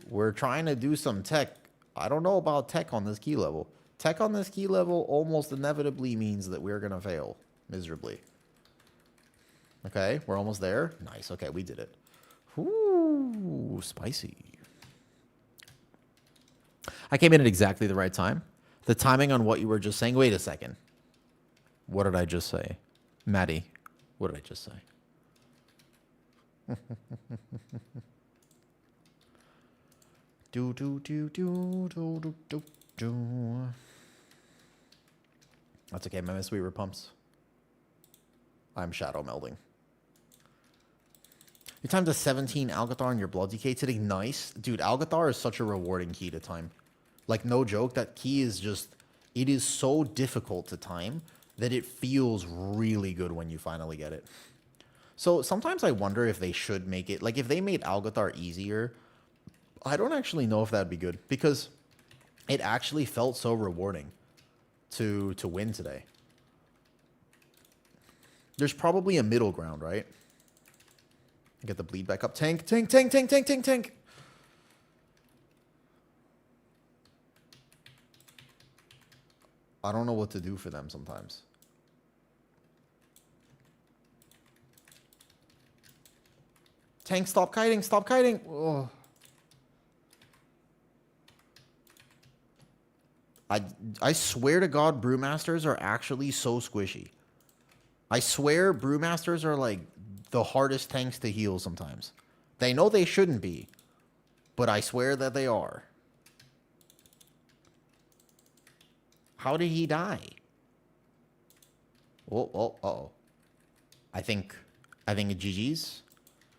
We're trying to do some tech. I don't know about tech on this key level. Tech on this key level almost inevitably means that we're going to fail miserably. Okay, we're almost there. Nice. Okay, we did it. Ooh, spicy. I came in at exactly the right time. The timing on what you were just saying. Wait a second. What did I just say? Maddie, what did I just say? That's okay. My Miss Weaver pumps. I'm shadow melding. Your time to 17 Algeth'ar and your blood decay today. Nice. Dude, Algeth'ar is such a rewarding key to time. Like, no joke, that key is just... It is so difficult to time that it feels really good when you finally get it. So sometimes I wonder if they should make it... Like, if they made Algeth'ar easier, I don't actually know if that'd be good. Because it actually felt so rewarding to win today. There's probably a middle ground, right? Get the bleed back up. Tank, tank, tank, tank, tank, tank, tank. I don't know what to do for them sometimes. Tank, stop kiting, stop kiting. Oh. I swear to God, Brewmasters are actually so squishy. I swear Brewmasters are like the hardest tanks to heal sometimes. They know they shouldn't be, but I swear that they are. How did he die? Oh, uh-oh. I think it GG's.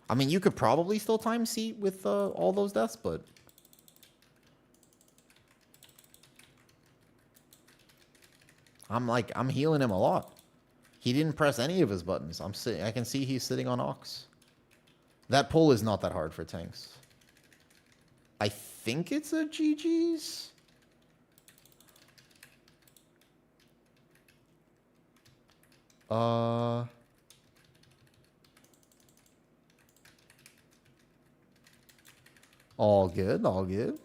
I mean, you could probably still time seat with all those deaths, but... I'm healing him a lot. He didn't press any of his buttons. I can see he's sitting on Ox. That pull is not that hard for tanks. I think it's a GG's. All good, all good.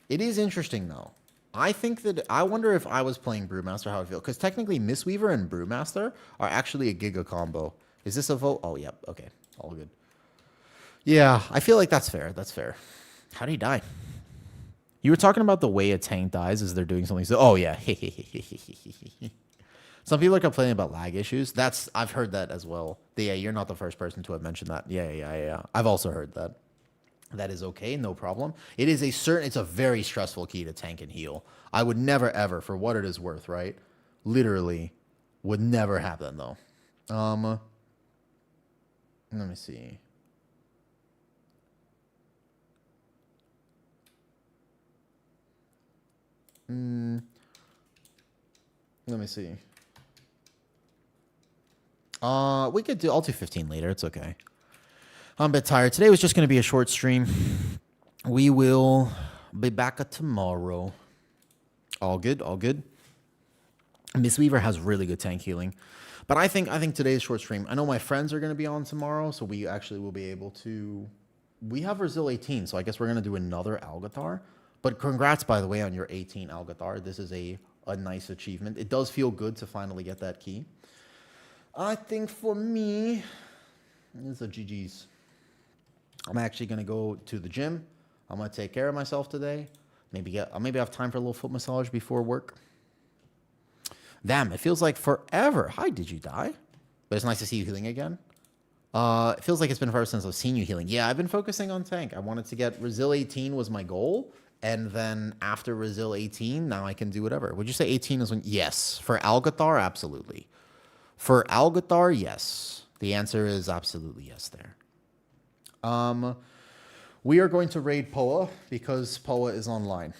It is interesting, though. I think that... I wonder if I was playing Brewmaster, how I feel. Because technically, Mistweaver and Brewmaster are actually a Giga combo. Is this a vote? Oh, yep. Okay. All good. Yeah, I feel like that's fair. That's fair. How did he die? You were talking about the way a tank dies as they're doing something. So, oh, yeah. Some people are complaining about lag issues. I've heard that as well. Yeah, you're not the first person to have mentioned that. Yeah. I've also heard that. That is okay, no problem. It's a very stressful key to tank and heal. I would never, ever, for what it is worth, right? Literally, would never happen, though. Let me see. Let me see. We could do... I'll do 15 later. It's okay. I'm a bit tired. Today was just going to be a short stream. We will be back tomorrow. All good, all good. Mistweaver has really good tank healing. But I think today's short stream... I know my friends are going to be on tomorrow, so we actually will be able to... We have Brazil 18, so I guess we're going to do another Algeth'ar. But congrats, by the way, on your 18 Algeth'ar. This is a nice achievement. It does feel good to finally get that key. I think for me, it's a GG's. I'm actually going to go to the gym. I'm going to take care of myself today. Maybe have time for a little foot massage before work. Damn, it feels like forever. Hi, did you die? But it's nice to see you healing again. It feels like it's been forever since I've seen you healing. Yeah, I've been focusing on tank. I wanted to get Brazil 18 was my goal. And then after Brazil 18, now I can do whatever. Would you say 18 is when? Yes. For Algeth'ar, absolutely. For Algeth'ar, yes. The answer is absolutely yes there. We are going to raid Poa because Poa is online.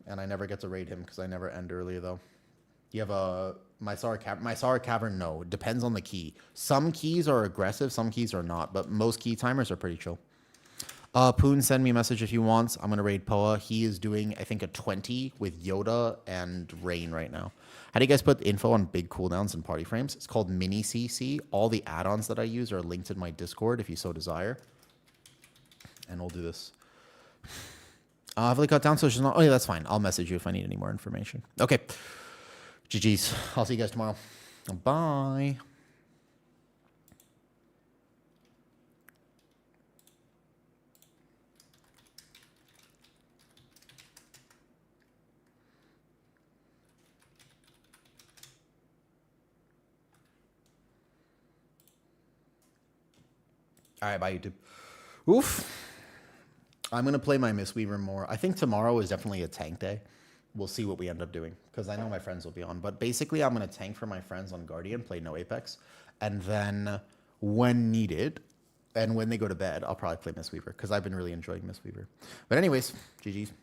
And I never get to raid him because I never end early, though. You have a Mysara Cavern? No. It depends on the key. Some keys are aggressive, some keys are not. But most key timers are pretty chill. Poon, send me a message if he wants. I'm going to raid Poa. He is doing, I think, a 20 with Yoda and Rain right now. How do you guys put info on big cooldowns and party frames? It's called Mini CC. All the add-ons that I use are linked in my Discord if you so desire. And we'll do this. I've really cut down, so she's not... Oh, yeah, that's fine. I'll message you if I need any more information. Okay. GG's. I'll see you guys tomorrow. Bye. All right, bye, YouTube. Oof. I'm going to play my Mistweaver more. I think tomorrow is definitely a tank day. We'll see what we end up doing, because I know my friends will be on. But basically, I'm going to tank for my friends on Guardian, play no Apex. And then when needed, and when they go to bed, I'll probably play Mistweaver, because I've been really enjoying Mistweaver. But anyways, GG's.